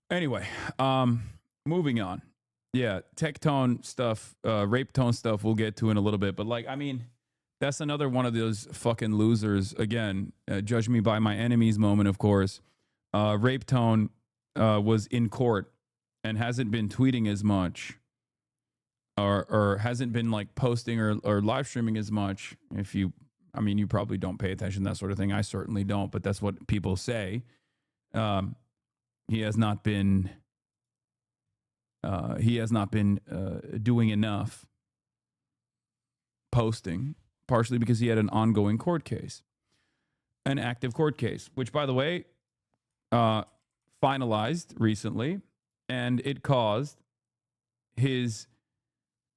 Anyway, moving on. Yeah, Tectone stuff, rape tone stuff we'll get to in a little bit. But like, I mean, that's another one of those fucking losers. Again, judge me by my enemies moment, of course. Rape tone was in court and hasn't been tweeting as much or hasn't been like posting or live streaming as much. If you, I mean, you probably don't pay attention, that sort of thing. I certainly don't, but that's what people say. He has not been doing enough posting, partially because he had an ongoing court case, an active court case, which, by the way, finalized recently, and it caused his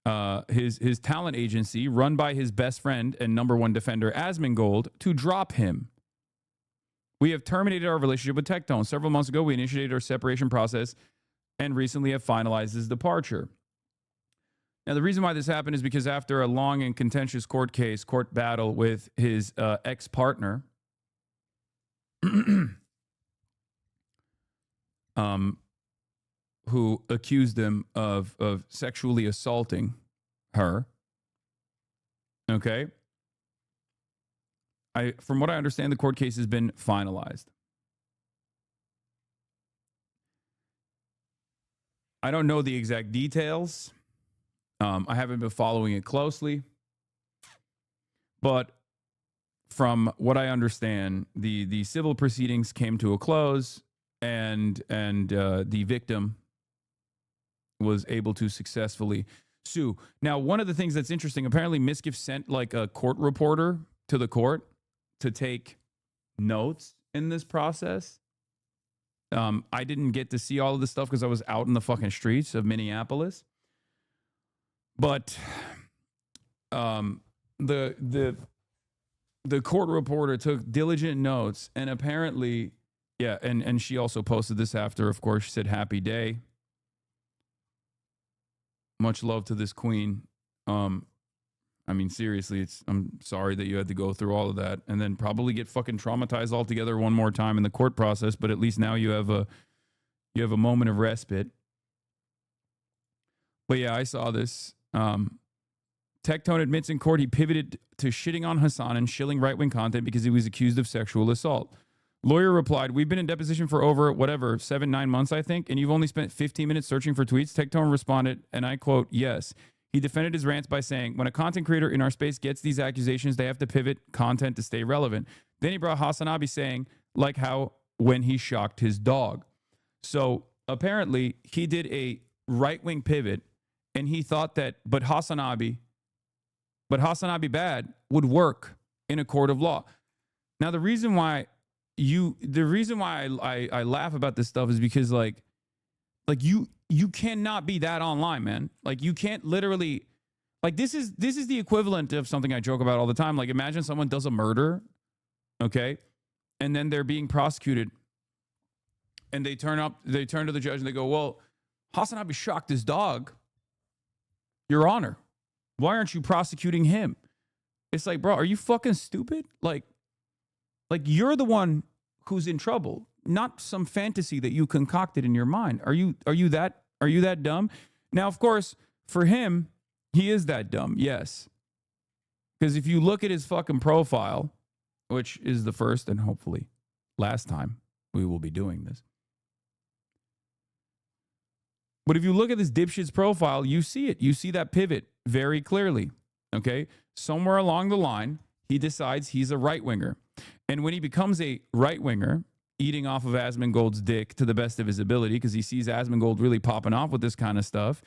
talent agency, run by his best friend and number one defender, Asmongold, to drop him. We have terminated our relationship with Tectone. Several months ago, we initiated our separation process and recently have finalized his departure. Now, the reason why this happened is because after a long and contentious court battle with his ex-partner, who accused him of sexually assaulting her, okay? From what I understand, the court case has been finalized. I don't know the exact details. I haven't been following it closely. But from what I understand, the civil proceedings came to a close, and the victim was able to successfully sue. Now, one of the things that's interesting, apparently Miskiff sent like a court reporter to the court to take notes in this process. I didn't get to see all of this stuff because I was out in the fucking streets of Minneapolis. But the court reporter took diligent notes, and apparently, yeah, and she also posted this after, of course. She said, "Happy day. Much love to this queen." I mean, seriously, I'm sorry that you had to go through all of that and then probably get fucking traumatized altogether one more time in the court process. But at least now you have a moment of respite. But yeah, I saw this. Tectone admits in court he pivoted to shitting on Hassan and shilling right-wing content because he was accused of sexual assault. Lawyer replied, "We've been in deposition for over, 7-9 months, I think, and you've only spent 15 minutes searching for tweets." Tectone responded, and I quote, "Yes." He defended his rants by saying, "When a content creator in our space gets these accusations, they have to pivot content to stay relevant." Then he brought Hasanabi saying, like how when he shocked his dog. So apparently he did a right-wing pivot, and he thought that, but Hasanabi bad would work in a court of law. Now, the reason why I laugh about this stuff is because like you cannot be that online, man. Like you can't literally, like this is the equivalent of something I joke about all the time. Like imagine someone does a murder, okay, and then they're being prosecuted, and they turn to the judge and they go, "Well, Hasanabi shocked his dog, Your Honor. Why aren't you prosecuting him?" It's like, bro, are you fucking stupid? Like you're the one who's in trouble, not some fantasy that you concocted in your mind. Are you that dumb? Now, of course, for him, he is that dumb, yes. Because if you look at his fucking profile, which is the first and hopefully last time we will be doing this. But if you look at this dipshit's profile, you see it. You see that pivot very clearly, okay? Somewhere along the line, he decides he's a right-winger. And when he becomes a right-winger, eating off of Asmongold's dick to the best of his ability, because he sees Asmongold really popping off with this kind of stuff,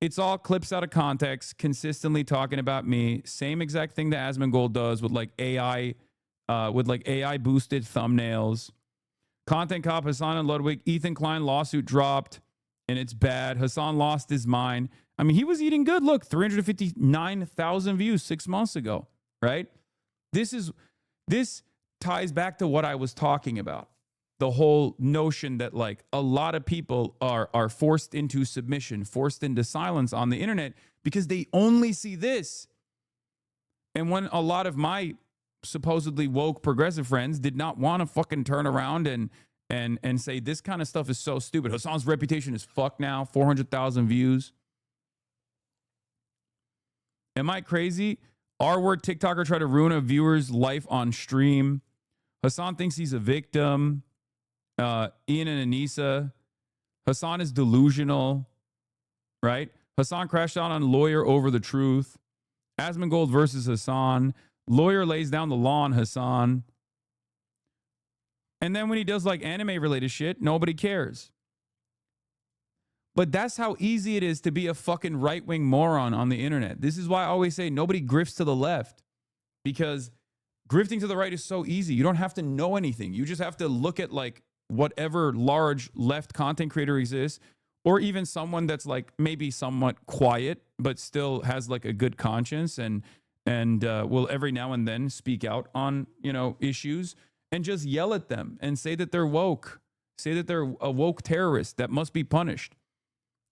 it's all clips out of context, consistently talking about me. Same exact thing that Asmongold does with like AI boosted thumbnails. Content cop Hassan and Ludwig, Ethan Klein lawsuit dropped, and it's bad. Hassan lost his mind. I mean, he was eating good. Look, 359,000 views 6 months ago, right? This ties back to what I was talking about. The whole notion that like a lot of people are forced into submission, forced into silence on the internet because they only see this. And when a lot of my supposedly woke progressive friends did not want to fucking turn around and say this kind of stuff is so stupid. Hassan's reputation is fucked now, 400,000 views. Am I crazy? R-word TikToker tried to ruin a viewer's life on stream. Hassan thinks he's a victim. Ian and Anissa. Hassan is delusional, right? Hassan crashed out on lawyer over the truth. Asmongold versus Hassan. Lawyer lays down the law on Hassan. And then when he does like anime related shit, nobody cares. But that's how easy it is to be a fucking right-wing moron on the internet. This is why I always say nobody grifts to the left, because grifting to the right is so easy. You don't have to know anything. You just have to look at like whatever large left content creator exists, or even someone that's like maybe somewhat quiet, but still has like a good conscience and will every now and then speak out on, issues, and just yell at them and say that they're woke, say that they're a woke terrorist that must be punished.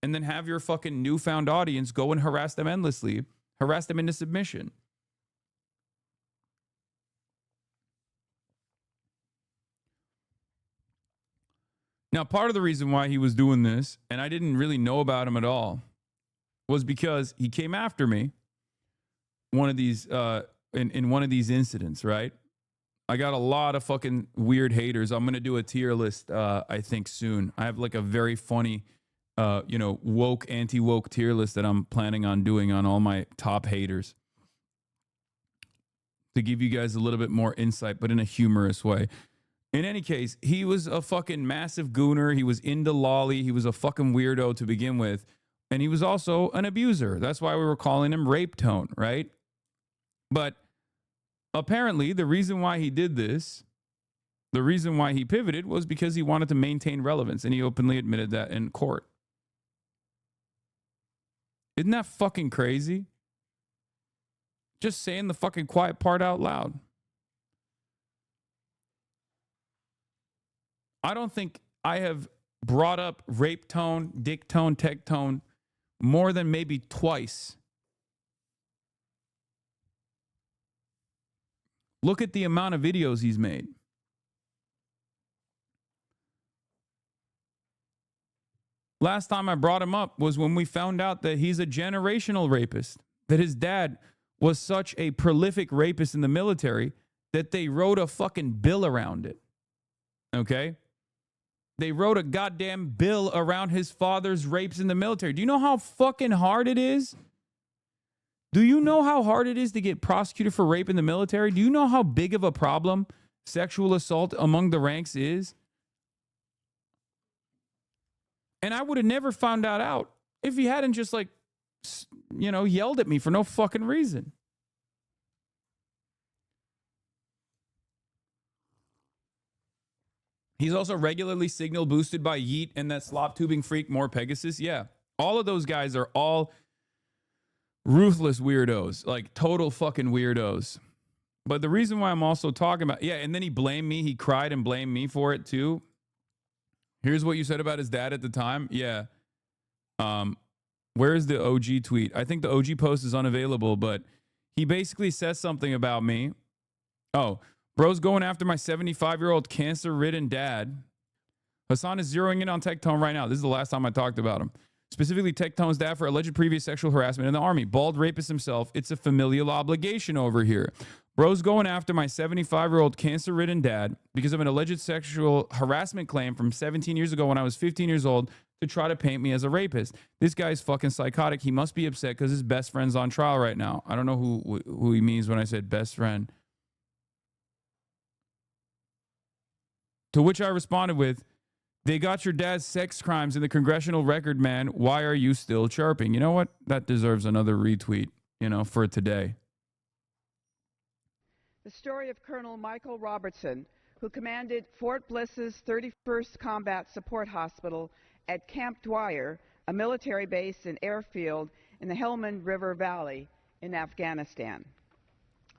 And then have your fucking newfound audience go and harass them endlessly, harass them into submission. Now, part of the reason why he was doing this, and I didn't really know about him at all, was because he came after me in one of these incidents, right? I got a lot of fucking weird haters. I'm gonna do a tier list, I think soon. I have like a very funny, woke, anti-woke tier list that I'm planning on doing on all my top haters to give you guys a little bit more insight, but in a humorous way. In any case, he was a fucking massive gooner. He was into lolly. He was a fucking weirdo to begin with. And he was also an abuser. That's why we were calling him Rape Tone, right? But apparently, the reason why he did this, the reason why he pivoted was because he wanted to maintain relevance. And he openly admitted that in court. Isn't that fucking crazy? Just saying the fucking quiet part out loud. I don't think I have brought up rape tone, dick tone, tech tone more than maybe twice. Look at the amount of videos he's made. Last time I brought him up was when we found out that he's a generational rapist, that his dad was such a prolific rapist in the military that they wrote a fucking bill around it. Okay? They wrote a goddamn bill around his father's rapes in the military. Do you know how fucking hard it is? Do you know how hard it is to get prosecuted for rape in the military? Do you know how big of a problem sexual assault among the ranks is? And I would have never found that out if he hadn't just yelled at me for no fucking reason. He's also regularly signal boosted by Yeet and that slop tubing freak More Pegasus. Yeah. All of those guys are all ruthless weirdos, like total fucking weirdos. But the reason why I'm also talking about, and then he blamed me. He cried and blamed me for it too. Here's what you said about his dad at the time. Yeah. Where is the OG tweet? I think the OG post is unavailable, but he basically says something about me. Oh, bro's going after my 75-year-old cancer-ridden dad. Hassan is zeroing in on Tectone right now. This is the last time I talked about him. Specifically, Tectone's dad for alleged previous sexual harassment in the Army. Bald rapist himself. It's a familial obligation over here. Bro's going after my 75-year-old cancer-ridden dad because of an alleged sexual harassment claim from 17 years ago when I was 15 years old to try to paint me as a rapist. This guy's fucking psychotic. He must be upset because his best friend's on trial right now. I don't know who he means when I said best friend. To which I responded with, they got your dad's sex crimes in the congressional record, man. Why are you still chirping? You know what? That deserves another retweet, for today. The story of Colonel Michael Robertson, who commanded Fort Bliss's 31st Combat Support Hospital at Camp Dwyer, a military base and airfield in the Helmand River Valley in Afghanistan.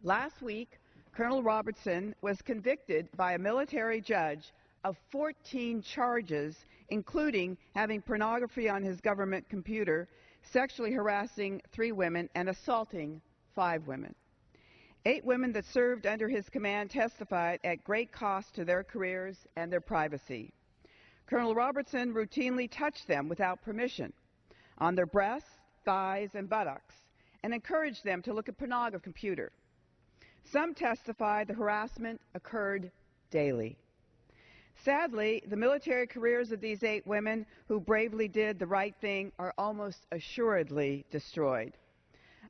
Last week, Colonel Robertson was convicted by a military judge of 14 charges, including having pornography on his government computer, sexually harassing 3 women, and assaulting 5 women. 8 women that served under his command testified at great cost to their careers and their privacy. Colonel Robertson routinely touched them without permission on their breasts, thighs, and buttocks, and encouraged them to look at pornography computer. Some testified the harassment occurred daily. Sadly, the military careers of these 8 women who bravely did the right thing are almost assuredly destroyed.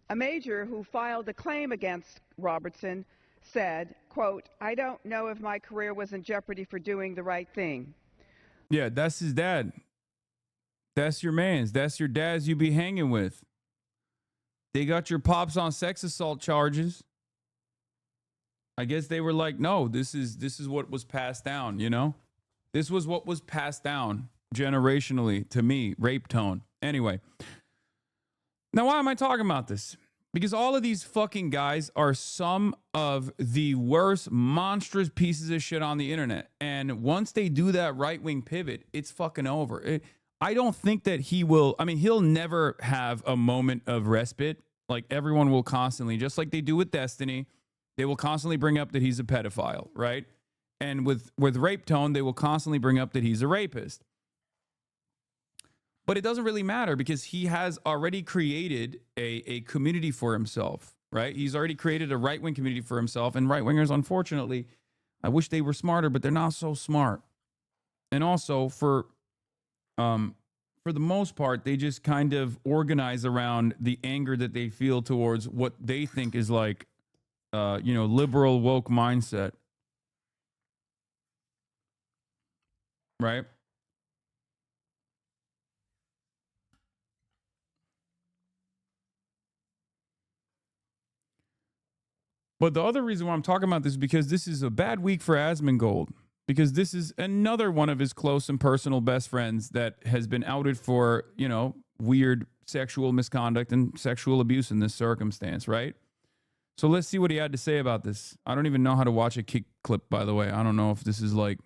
A major who filed a claim against Robertson said, quote, I don't know if my career was in jeopardy for doing the right thing. Yeah, that's his dad. That's your man's. That's your dads you be hanging with. They got your pops on sex assault charges. I guess they were like, no, this is what was passed down, This was what was passed down generationally to me, rape tone. Anyway, now why am I talking about this? Because all of these fucking guys are some of the worst monstrous pieces of shit on the internet. And once they do that right-wing pivot, it's fucking over. I don't think that he'll never have a moment of respite. Like everyone will constantly, just like they do with Destiny, they will constantly bring up that he's a pedophile, right? And with Rape Tone, they will constantly bring up that he's a rapist. But it doesn't really matter because he has already created a community for himself, right? He's already created a right-wing community for himself. And right-wingers, unfortunately, I wish they were smarter, but they're not so smart. And also for the most part, they just kind of organize around the anger that they feel towards what they think is like, liberal woke mindset. Right? But the other reason why I'm talking about this is because this is a bad week for Asmongold. Because this is another one of his close and personal best friends that has been outed for, weird sexual misconduct and sexual abuse in this circumstance, right? So let's see what he had to say about this. I don't even know how to watch a kick clip, by the way. I don't know if this is like...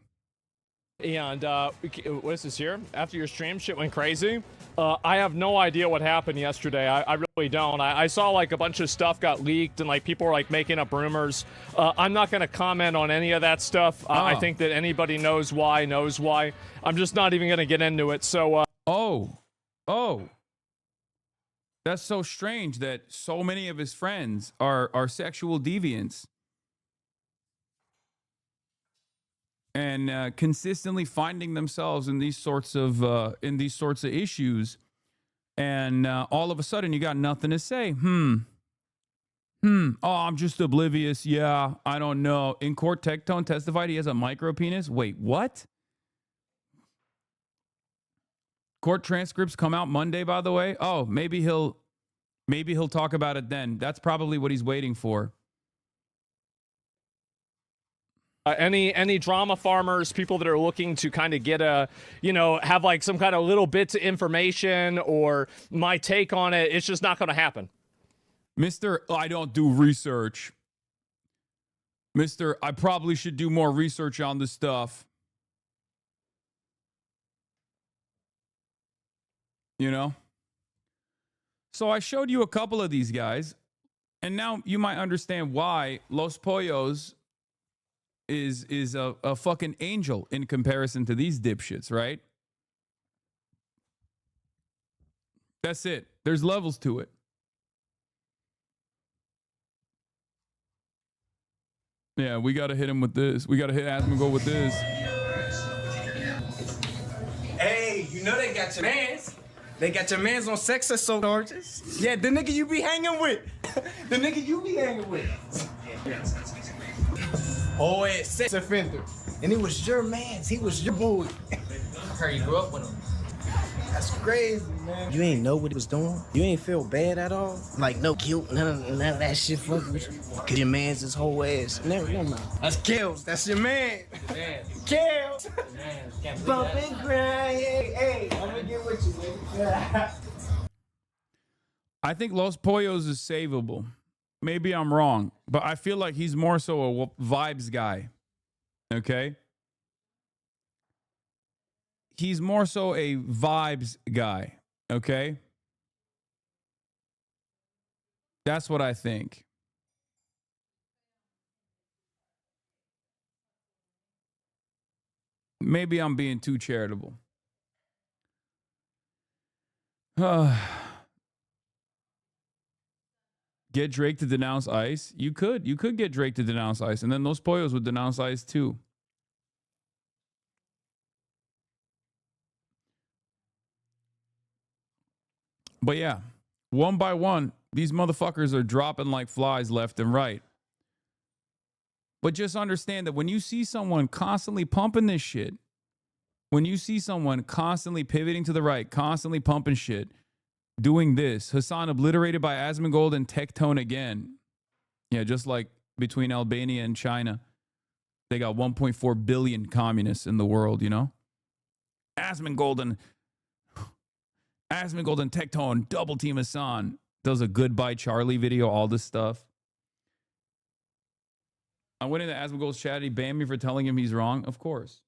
And what is this here? After your stream, shit went crazy. I have no idea what happened yesterday. I really don't. I saw like a bunch of stuff got leaked and like people were like making up rumors. I'm not going to comment on any of that stuff. I think that anybody knows why. I'm just not even going to get into it. So. Oh. That's so strange that so many of his friends are sexual deviants. And consistently finding themselves in these sorts of issues, and all of a sudden you got nothing to say. Oh, I'm just oblivious. Yeah, I don't know. In court, Tectone testified he has a micro penis. Wait, what? Court transcripts come out Monday, by the way. Oh, maybe he'll talk about it then. That's probably what he's waiting for. Any drama farmers, people that are looking to kind of get have like some kind of little bits of information or my take on it, it's just not going to happen. Mr. I don't do research. Mr. I probably should do more research on this stuff. So I showed you a couple of these guys, and now you might understand why Los Pollos is a fucking angel in comparison to these dipshits, right? That's it. There's levels to it. Yeah, we got to hit him with this. We got to hit Asmongold with this. Hey, they got your mans. They got your mans on sex assault charges. Yeah, the nigga you be hanging with. Oh, it's sex offender. And he was your man. He was your boy. I heard you grew up with him. That's crazy, man. You ain't know what he was doing? You ain't feel bad at all? Like, no guilt, none of that shit fucking with you? Cause your man's his whole ass. Never know. That's Kels. That's your man. Kels. Bump and grind. Hey, I'm gonna get with you, baby. I think Los Pollos is savable. Maybe I'm wrong, but I feel like he's more so a vibes guy. Okay? He's more so a vibes guy. Okay? That's what I think. Maybe I'm being too charitable. Get Drake to denounce ICE? You could get Drake to denounce ICE, and then those Pollos would denounce ICE too. But yeah, one by one, these motherfuckers are dropping like flies left and right. But just understand that when you see someone constantly pumping this shit, when you see someone constantly pivoting to the right, constantly pumping shit, doing this, Hassan obliterated by Asmongold and Tectone again. Yeah, just like between Albania and China. They got 1.4 billion communists in the world, Asmongold and Tectone, double team Hassan. Does a Goodbye Charlie video, all this stuff. I went into Asmongold's chat. He banned me for telling him he's wrong. Of course.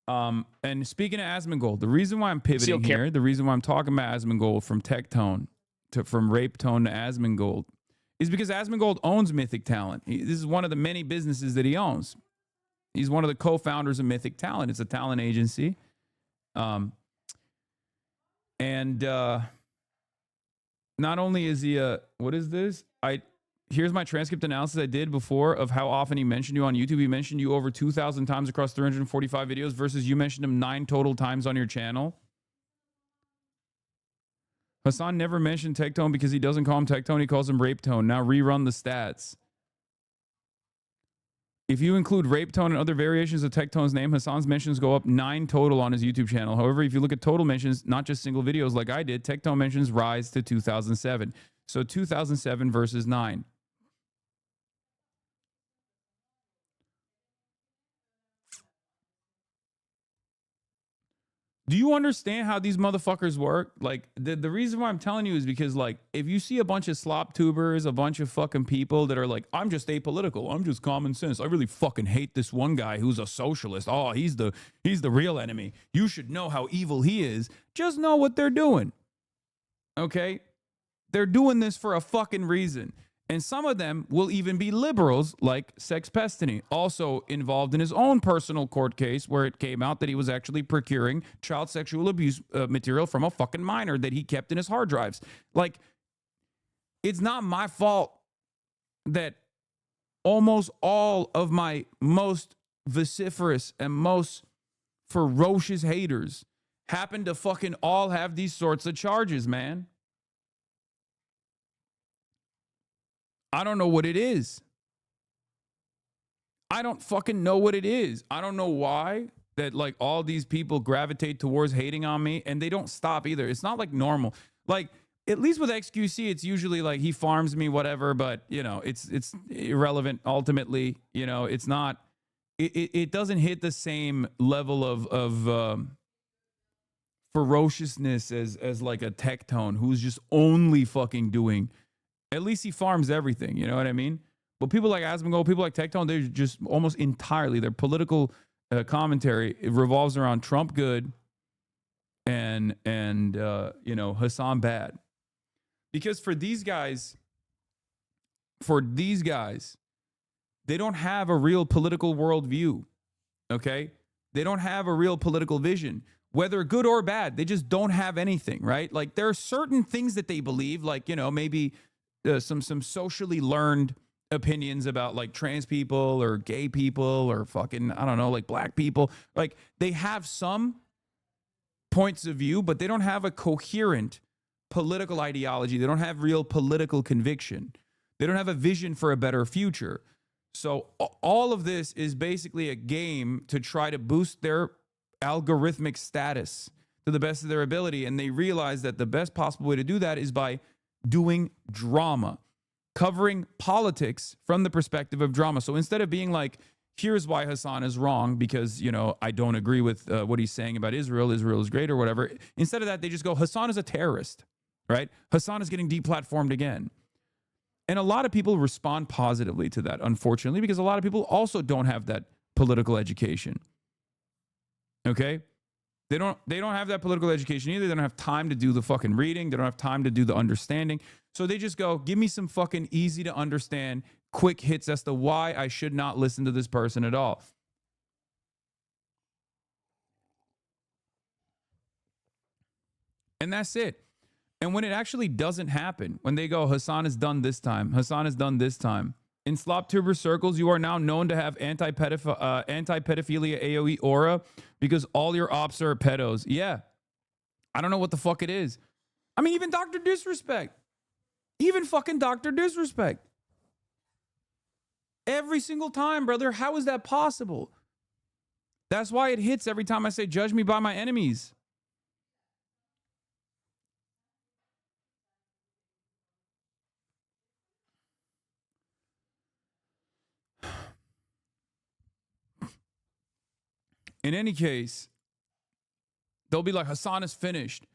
And speaking of Asmongold, the reason why I'm pivoting here, the reason why I'm talking about Asmongold from Tectone from Rape Tone to Asmongold is because Asmongold owns Mythic Talent. This is one of the many businesses that he owns. He's one of the co-founders of Mythic Talent. It's a talent agency. And not only is he what is this? here's my transcript analysis I did before of how often he mentioned you on YouTube. He mentioned you over 2,000 times across 345 videos versus you mentioned him 9 total times on your channel. Hassan never mentioned Tectone because he doesn't call him Tectone. He calls him Rape Tone. Now rerun the stats. If you include Rape Tone and other variations of Tectone's name, Hassan's mentions go up 9 total on his YouTube channel. However, if you look at total mentions, not just single videos like I did, Tectone mentions rise to 2007. So 2007 versus 9. Do you understand how these motherfuckers work? Like, the reason why I'm telling you is because, like, if you see a bunch of slop tubers, a bunch of fucking people that are like, I'm just apolitical, I'm just common sense, I really fucking hate this one guy who's a socialist. Oh, he's the real enemy. You should know how evil he is. Just know what they're doing. Okay? They're doing this for a fucking reason. And some of them will even be liberals like Sex Pestany, also involved in his own personal court case where it came out that he was actually procuring child sexual abuse material from a fucking minor that he kept in his hard drives. Like, it's not my fault that almost all of my most vociferous and most ferocious haters happen to fucking all have these sorts of charges, man. I don't know what it is. I don't fucking know what it is. I don't know why that like all these people gravitate towards hating on me and they don't stop either. It's not like normal. Like at least with XQC, it's usually like he farms me, whatever, but you know, it's irrelevant ultimately. You know, it's not, it doesn't hit the same level of ferociousness as like a Tectone who's just only fucking doing. At least he farms everything, you know what I mean? But people like Asmongold, people like Tectone, they're just almost entirely, their political commentary, it revolves around Trump good and you know, Hassan bad. Because for these guys, they don't have a real political worldview, okay? They don't have a real political vision. Whether good or bad, they just don't have anything, right? Like there are certain things that they believe, like, you know, maybe some socially learned opinions about like trans people or gay people or fucking, I don't know, like black people. Like they have some points of view, but they don't have a coherent political ideology. They don't have real political conviction. They don't have a vision for a better future. So all of this is basically a game to try to boost their algorithmic status to the best of their ability. And they realize that the best possible way to do that is by doing drama, covering politics from the perspective of drama. So instead of being like, here's why Hassan is wrong because, you know, I don't agree with what he's saying about Israel is great or whatever. Instead of that, they just go, Hassan is a terrorist, right? Hassan is getting deplatformed again. And a lot of people respond positively to that, unfortunately, because a lot of people also don't have that political education. Okay? They don't have that political education either. They don't have time to do the fucking reading. They don't have time to do the understanding. So they just go, give me some fucking easy to understand quick hits as to why I should not listen to this person at all. And that's it. And when it actually doesn't happen, when they go, Hassan is done this time, Hassan is done this time. In sloptuber circles, you are now known to have anti-pedophilia AOE aura because all your ops are pedos. Yeah. I don't know what the fuck it is. I mean, even Dr. Disrespect. Even fucking Dr. Disrespect. Every single time, brother. How is that possible? That's why it hits every time I say, judge me by my enemies. In any case, they'll be like, Hassan is finished.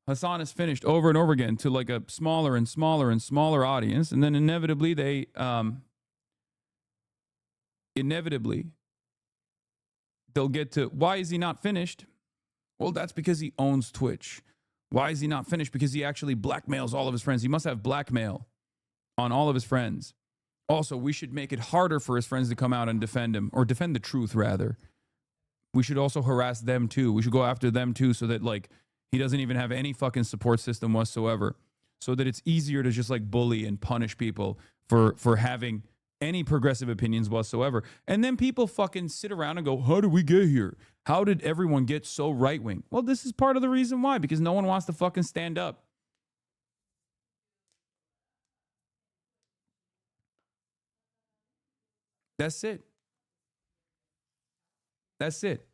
Hassan is finished over and over again to like a smaller and smaller and smaller audience. And then inevitably they'll get to, why is he not finished? Well, that's because he owns Twitch. Why is he not finished? Because he actually blackmails all of his friends. He must have blackmail on all of his friends. Also, we should make it harder for his friends to come out and defend him, or defend the truth, rather. We should also harass them too. We should go after them too, so that like he doesn't even have any fucking support system whatsoever. So that it's easier to just like bully and punish people for having any progressive opinions whatsoever. And then people fucking sit around and go, how did we get here? How did everyone get so right wing? Well, this is part of the reason why, because no one wants to fucking stand up. That's it. That's it.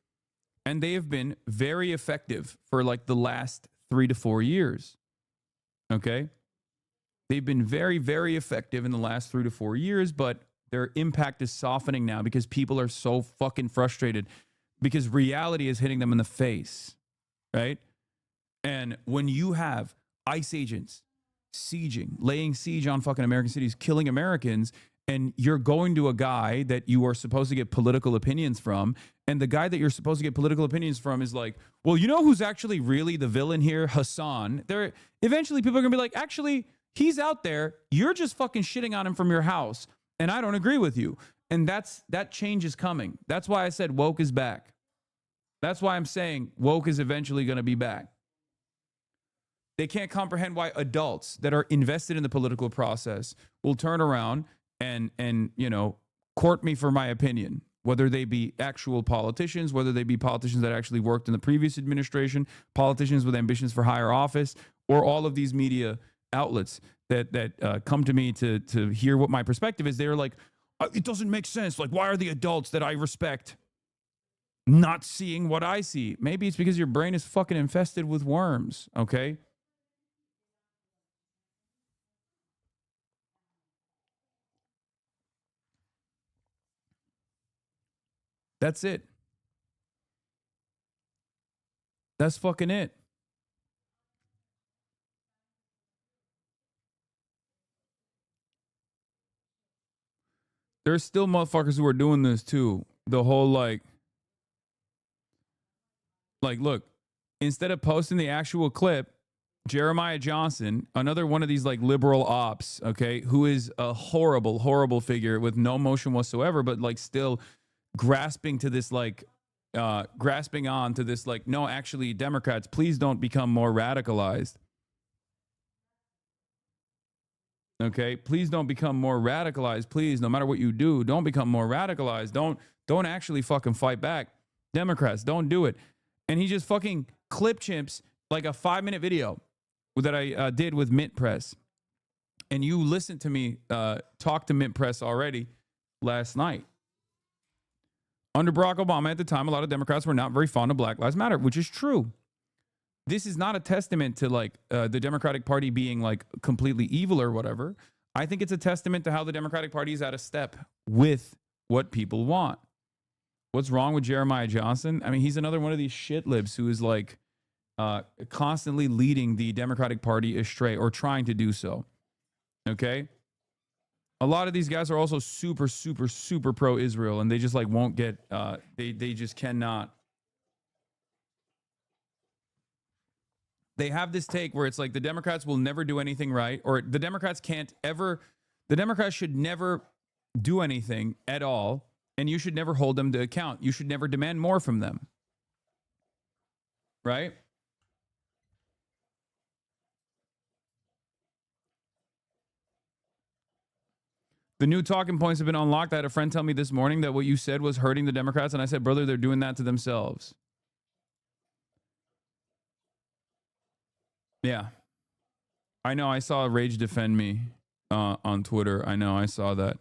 And they have been very effective for like the last 3 to 4 years. Okay? They've been very, very effective in the last 3 to 4 years, but their impact is softening now because people are so fucking frustrated because reality is hitting them in the face, right? And when you have ICE agents sieging, laying siege on fucking American cities, killing Americans, and you're going to a guy that you are supposed to get political opinions from, and the guy that you're supposed to get political opinions from is like, well, you know who's actually really the villain here? Hassan. There, eventually people are gonna be like, actually, he's out there. You're just fucking shitting on him from your house, and I don't agree with you. And that change is coming. That's why I said woke is back. That's why I'm saying woke is eventually gonna be back. They can't comprehend why adults that are invested in the political process will turn around and you know, court me for my opinion, whether they be actual politicians, whether they be politicians that actually worked in the previous administration, politicians with ambitions for higher office, or all of these media outlets that come to me to hear what my perspective is. They're like, it doesn't make sense. Like, why are the adults that I respect not seeing what I see? Maybe it's because your brain is fucking infested with worms, okay? That's it. That's fucking it. There's still motherfuckers who are doing this too. The whole like, look, instead of posting the actual clip, Jeremiah Johnson, another one of these like liberal ops, okay, who is a horrible, horrible figure with no emotion whatsoever, but like still grasping to this like, grasping on to this like, no, actually, Democrats, please don't become more radicalized. Okay, please don't become more radicalized. Please, no matter what you do, don't become more radicalized. Don't actually fucking fight back. Democrats, don't do it. And he just fucking clip chimps like a 5-minute video that I did with Mint Press. And you listened to me talk to Mint Press already last night. Under Barack Obama at the time, a lot of Democrats were not very fond of Black Lives Matter, which is true. This is not a testament to like the Democratic Party being like completely evil or whatever. I think it's a testament to how the Democratic Party is out of step with what people want. What's wrong with Jeremiah Johnson? I mean, he's another one of these shit libs who is like constantly leading the Democratic Party astray or trying to do so. Okay? A lot of these guys are also super, super, super pro-Israel, and they just like won't get, they just cannot. They have this take where it's like the Democrats will never do anything right, or the Democrats should never do anything at all, and you should never hold them to account. You should never demand more from them. Right? The new talking points have been unlocked. I had a friend tell me this morning that what you said was hurting the Democrats, and I said, brother, they're doing that to themselves. Yeah. I know. I saw Rage defend me on Twitter. I know. I saw that.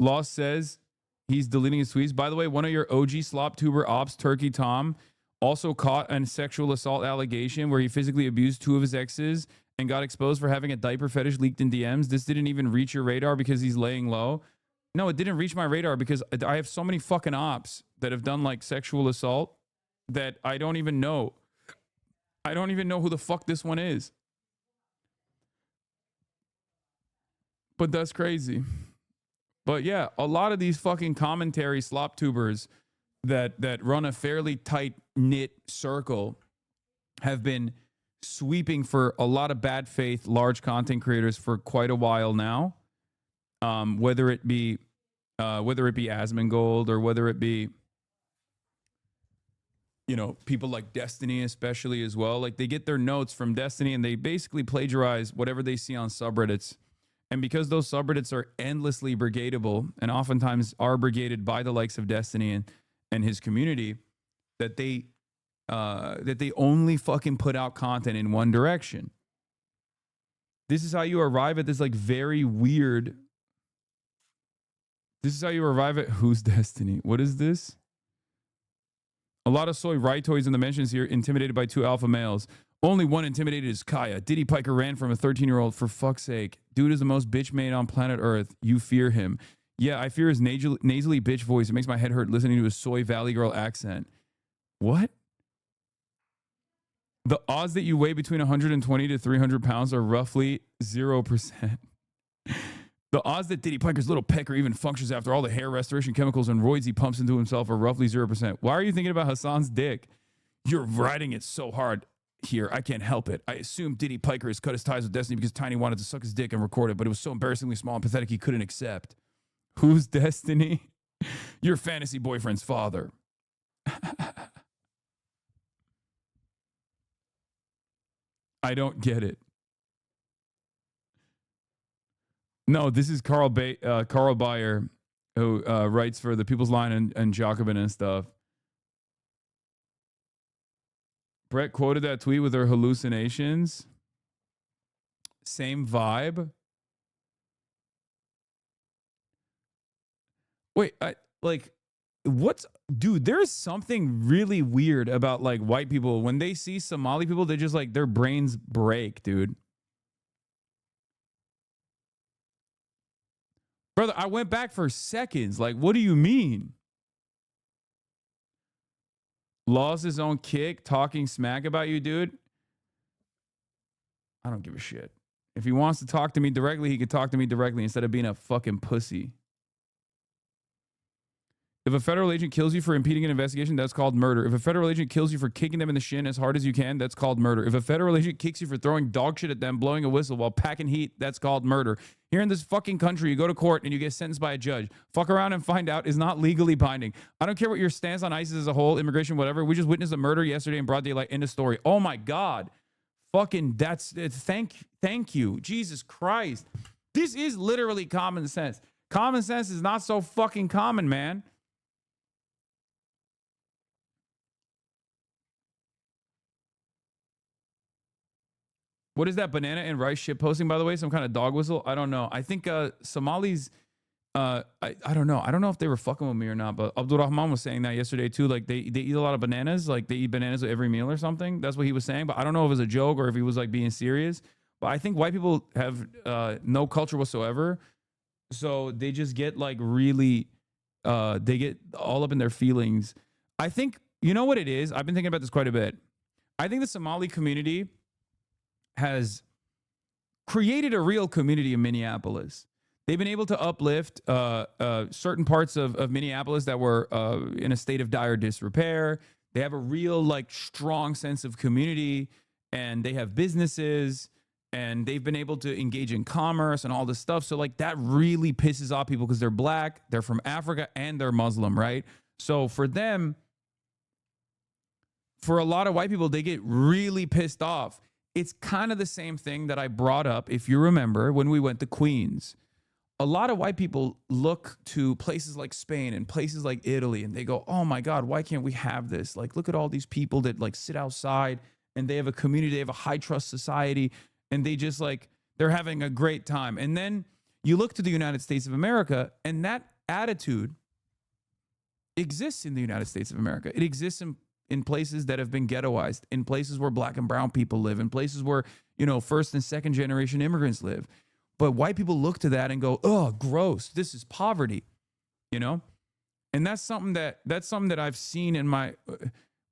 Lost says he's deleting his tweets. By the way, one of your OG slop tuber ops, Turkey Tom, also caught a sexual assault allegation where he physically abused 2 of his exes and got exposed for having a diaper fetish leaked in DMs. This didn't even reach your radar because he's laying low. No, it didn't reach my radar because I have so many fucking ops that have done like sexual assault that I don't even know. I don't even know who the fuck this one is. But that's crazy. But yeah, a lot of these fucking commentary slop tubers that run a fairly tight knit circle have been sweeping for a lot of bad faith large content creators for quite a while now. Whether it be Asmongold or whether it be you know, people like Destiny especially as well. Like they get their notes from Destiny and they basically plagiarize whatever they see on subreddits. And because those subreddits are endlessly brigadeable and oftentimes are brigaded by the likes of Destiny and his community, that they only fucking put out content in one direction. This is how you arrive at this like very weird. This is how you arrive at who's Destiny. What is this? A lot of soy right-toys in the mentions here, intimidated by 2 alpha males. Only one intimidated is Kaya. Diddy Piker ran from a 13-year-old. For fuck's sake. Dude is the most bitch made on planet Earth. You fear him. Yeah, I fear his nasally bitch voice. It makes my head hurt listening to his soy valley girl accent. What? The odds that you weigh between 120 to 300 pounds are roughly 0%. The odds that Diddy Piker's little pecker even functions after all the hair restoration chemicals and roids he pumps into himself are roughly 0%. Why are you thinking about Hassan's dick? You're riding it so hard here. I can't help it. I assume Diddy Piker has cut his ties with Destiny because Tiny wanted to suck his dick and record it, but it was so embarrassingly small and pathetic he couldn't accept. Who's Destiny? Your fantasy boyfriend's father. I don't get it. No, this is Carl Bayer, who writes for the People's Line and Jacobin and stuff. Brett quoted that tweet with her hallucinations. Same vibe. Wait, dude, there's something really weird about like white people. When they see Somali people, they're just like, their brains break, dude. Brother, I went back for seconds. Like, what do you mean? Lost his own kick, talking smack about you, dude. I don't give a shit. If he wants to talk to me directly, he can talk to me directly instead of being a fucking pussy. If a federal agent kills you for impeding an investigation, that's called murder. If a federal agent kills you for kicking them in the shin as hard as you can, that's called murder. If a federal agent kicks you for throwing dog shit at them, blowing a whistle while packing heat, that's called murder. Here in this fucking country, you go to court and you get sentenced by a judge. Fuck around and find out is not legally binding. I don't care what your stance on ISIS as a whole, immigration, whatever. We just witnessed a murder yesterday in broad daylight. End of story. Oh my God. Fucking thank you. Jesus Christ. This is literally common sense. Common sense is not so fucking common, man. What is that banana and rice shit posting, by the way? Some kind of dog whistle? I don't know. I think Somalis, I don't know. I don't know if they were fucking with me or not, but Abdul Rahman was saying that yesterday too. Like they eat a lot of bananas. Like they eat bananas with every meal or something. That's what he was saying. But I don't know if it was a joke or if he was like being serious. But I think white people have no culture whatsoever. So they just get like really, they get all up in their feelings. I think, you know what it is? I've been thinking about this quite a bit. I think the Somali community has created a real community in Minneapolis. They've been able to uplift certain parts of Minneapolis that were in a state of dire disrepair. They have a real, like, strong sense of community, and they have businesses, and they've been able to engage in commerce and all this stuff. So, like, that really pisses off people because they're black, they're from Africa, and they're Muslim, right? So for them, for a lot of white people, they get really pissed off. It's kind of the same thing that I brought up, if you remember, when we went to Queens. A lot of white people look to places like Spain and places like Italy, and they go, oh my God, why can't we have this? Like, look at all these people that like sit outside and they have a community, they have a high trust society, and they just like, they're having a great time. And then you look to the United States of America, and that attitude exists in the United States of America. It exists in places that have been ghettoized, in places where black and brown people live, in places where, you know, first and second generation immigrants live. But white people look to that and go, oh, gross, this is poverty, you know? And that's something that I've seen in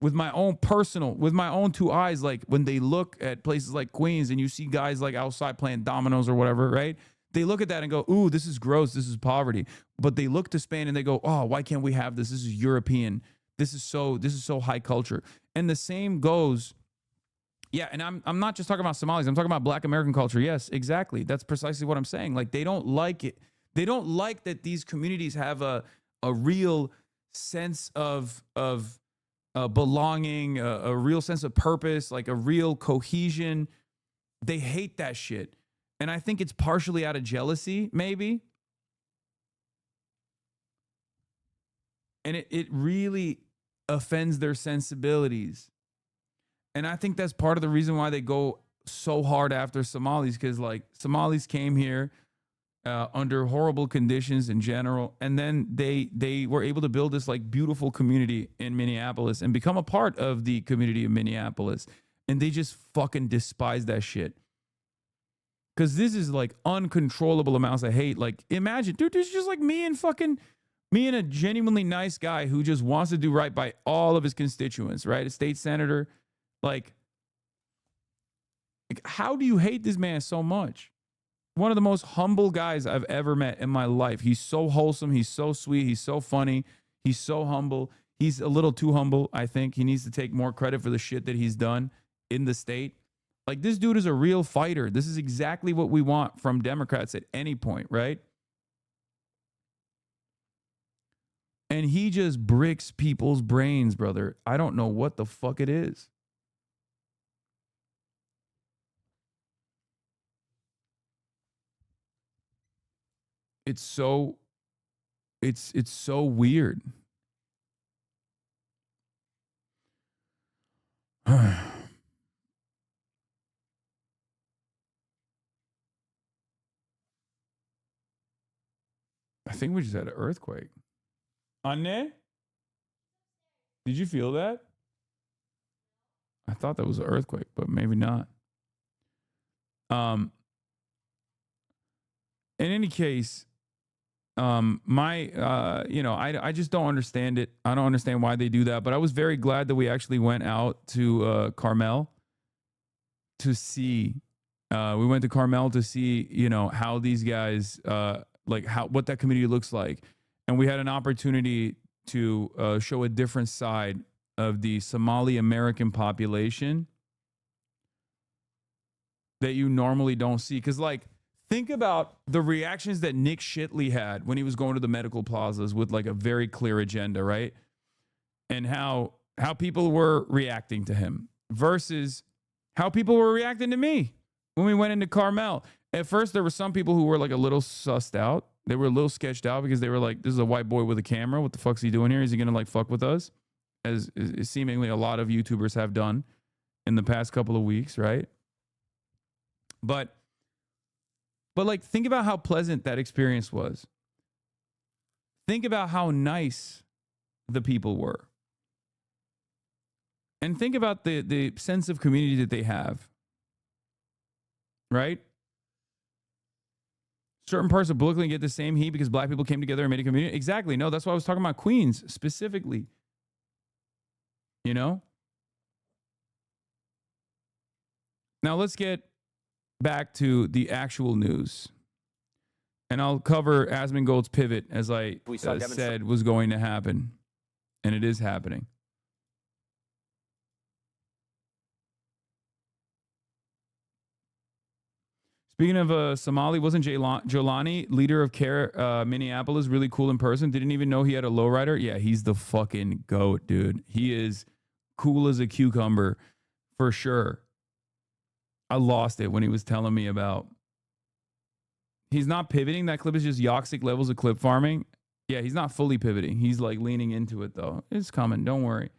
with my own two eyes. Like when they look at places like Queens and you see guys like outside playing dominoes or whatever, right? They look at that and go, ooh, this is gross, this is poverty. But they look to Spain and they go, oh, why can't we have this? This is European. This is so high culture. And the same goes, yeah, and I'm not just talking about Somalis. I'm talking about Black American culture. Yes, exactly. That's precisely what I'm saying. Like, they don't like it. They don't like that these communities have a real sense of belonging, a real sense of purpose, like a real cohesion. They hate that shit. And I think it's partially out of jealousy, maybe. And it really offends their sensibilities. And I think that's part of the reason why they go so hard after Somalis, because like Somalis came here under horrible conditions in general, and then they were able to build this like beautiful community in Minneapolis and become a part of the community of Minneapolis, and they just fucking despise that shit, because this is like uncontrollable amounts of hate. Like imagine, dude, it's just like me and a genuinely nice guy who just wants to do right by all of his constituents, right? A state senator. Like how do you hate this man so much? One of the most humble guys I've ever met in my life. He's so wholesome. He's so sweet. He's so funny. He's so humble. He's a little too humble, I think. He needs to take more credit for the shit that he's done in the state. Like, this dude is a real fighter. This is exactly what we want from Democrats at any point, right? And he just bricks people's brains, brother. I don't know what the fuck it is. It's so weird. I think we just had an earthquake. Anne? Did you feel that? I thought that was an earthquake, but maybe not. In any case, I just don't understand it. I don't understand why they do that, but I was very glad that we actually went out to Carmel to see. We went to Carmel to see, how these guys, what that community looks like. And we had an opportunity to show a different side of the Somali American population that you normally don't see. Because, think about the reactions that Nick Shitley had when he was going to the medical plazas with like a very clear agenda, right? And how people were reacting to him versus how people were reacting to me when we went into Carmel. At first, there were some people who were like a little sussed out. They were a little sketched out because they were like, this is a white boy with a camera. What the fuck's he doing here? Is he going to like fuck with us? As seemingly a lot of YouTubers have done in the past couple of weeks, right? But like, think about how pleasant that experience was. Think about how nice the people were. And think about the sense of community that they have. Right? Certain parts of Brooklyn get the same heat because black people came together and made a community. Exactly. No, that's why I was talking about Queens specifically. Now let's get back to the actual news. And I'll cover Asmongold's pivot, as I said was going to happen. And it is happening. Speaking of Somali, wasn't Jolani, leader of CARE Minneapolis, really cool in person? Didn't even know he had a lowrider? Yeah, he's the fucking GOAT, dude. He is cool as a cucumber, for sure. I lost it when he was telling me about. He's not pivoting. That clip is just Yoxic levels of clip farming. Yeah, he's not fully pivoting. He's like leaning into it, though. It's coming. Don't worry.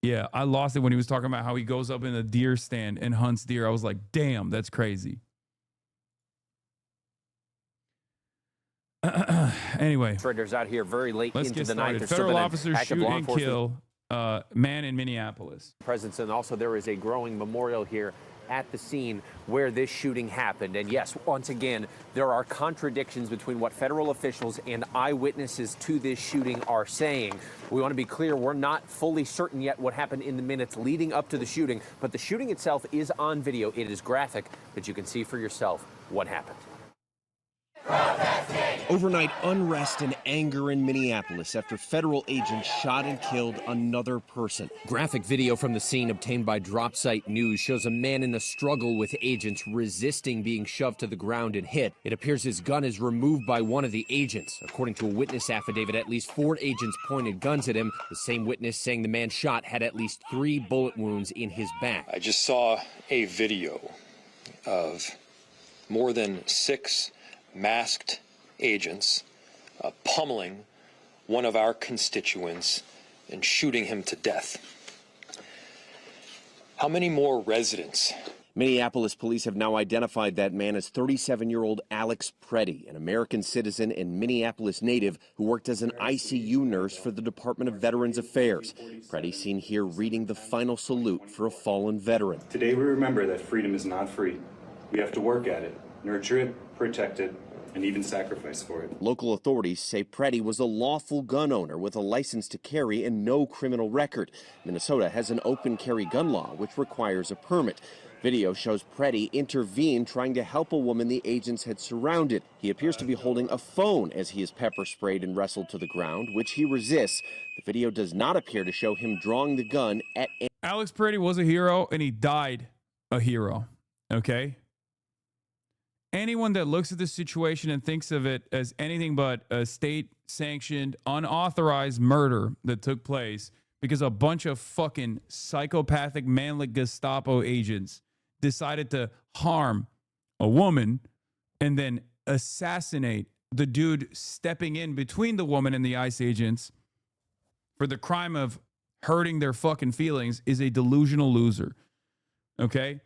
Yeah, I lost it when he was talking about how he goes up in a deer stand and hunts deer. I was like, damn, that's crazy. Anyway. Predators out here very late let's into get the started. night. Federal officers shoot and kill man in Minneapolis. Presence, and also there is a growing memorial here at the scene where this shooting happened. And yes, once again, there are contradictions between what federal officials and eyewitnesses to this shooting are saying. We want to be clear, we're not fully certain yet what happened in the minutes leading up to the shooting, but the shooting itself is on video. It is graphic, but you can see for yourself what happened. Protesting! Overnight unrest and anger in Minneapolis after federal agents shot and killed another person. Graphic video from the scene obtained by Dropsite News shows a man in a struggle with agents resisting being shoved to the ground and hit. It appears his gun is removed by one of the agents. According to a witness affidavit, at least 4 agents pointed guns at him. The same witness saying the man shot had at least 3 bullet wounds in his back. I just saw a video of more than 6 masked agents pummeling one of our constituents and shooting him to death. How many more residents? Minneapolis police have now identified that man as 37-year-old Alex Preddy, an American citizen and Minneapolis native who worked as an ICU nurse for the Department of Veterans Affairs. Preddy seen here reading the final salute for a fallen veteran. Today we remember that freedom is not free. We have to work at it, nurture it, protect it, and even sacrifice for it. Local authorities say Preddy was a lawful gun owner with a license to carry and no criminal record. Minnesota has an open carry gun law which requires a permit. Video shows Preddy intervene trying to help a woman the agents had surrounded. He appears to be holding a phone as he is pepper sprayed and wrestled to the ground, which he resists. The video does not appear to show him drawing the gun at any. Alex Preddy was a hero and he died a hero. Okay? Anyone that looks at this situation and thinks of it as anything but a state-sanctioned, unauthorized murder that took place because a bunch of fucking psychopathic, manly Gestapo agents decided to harm a woman and then assassinate the dude stepping in between the woman and the ICE agents for the crime of hurting their fucking feelings is a delusional loser. Okay?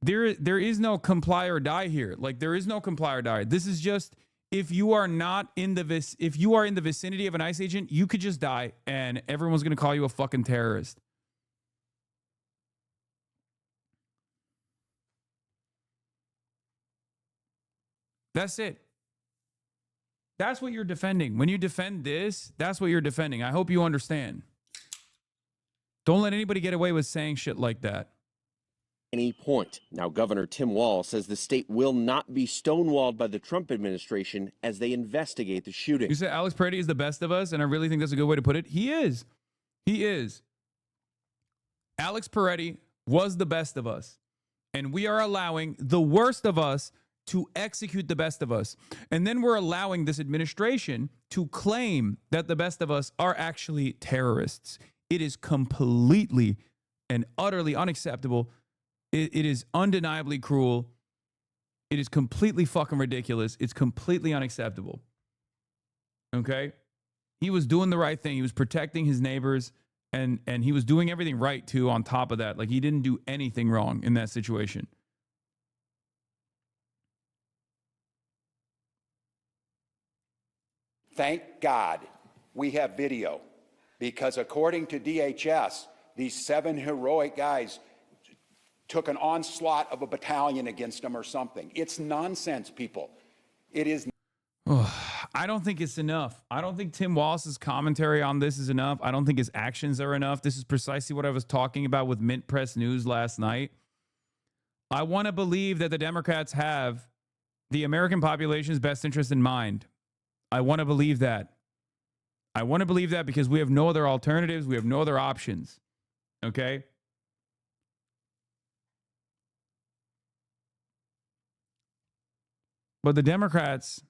There is no comply or die here. Like, there is no comply or die. This is just, if you are not in the if you are in the vicinity of an ICE agent, you could just die and everyone's going to call you a fucking terrorist. That's it. That's what you're defending. When you defend this, that's what you're defending. I hope you understand. Don't let anybody get away with saying shit like that. Any point. Now, Governor Tim Walz says the state will not be stonewalled by the Trump administration as they investigate the shooting. You said Alex Preddy is the best of us, and I really think that's a good way to put it. He is. He is. Alex Preddy was the best of us, and we are allowing the worst of us to execute the best of us. And then we're allowing this administration to claim that the best of us are actually terrorists. It is completely and utterly unacceptable. It is undeniably cruel. It is completely fucking ridiculous. It's completely unacceptable. Okay? He was doing the right thing. He was protecting his neighbors, and he was doing everything right, too, on top of that. Like, he didn't do anything wrong in that situation. Thank God we have video, because according to DHS, these 7 heroic guys took an onslaught of a battalion against them or something. It's nonsense, people. It is. I don't think it's enough. I don't think Tim Walz's commentary on this is enough. I don't think his actions are enough. This is precisely what I was talking about with Mint Press News last night. I want to believe that the Democrats have the American population's best interest in mind. I want to believe that. I want to believe that because we have no other alternatives. We have no other options. Okay? But the Democrats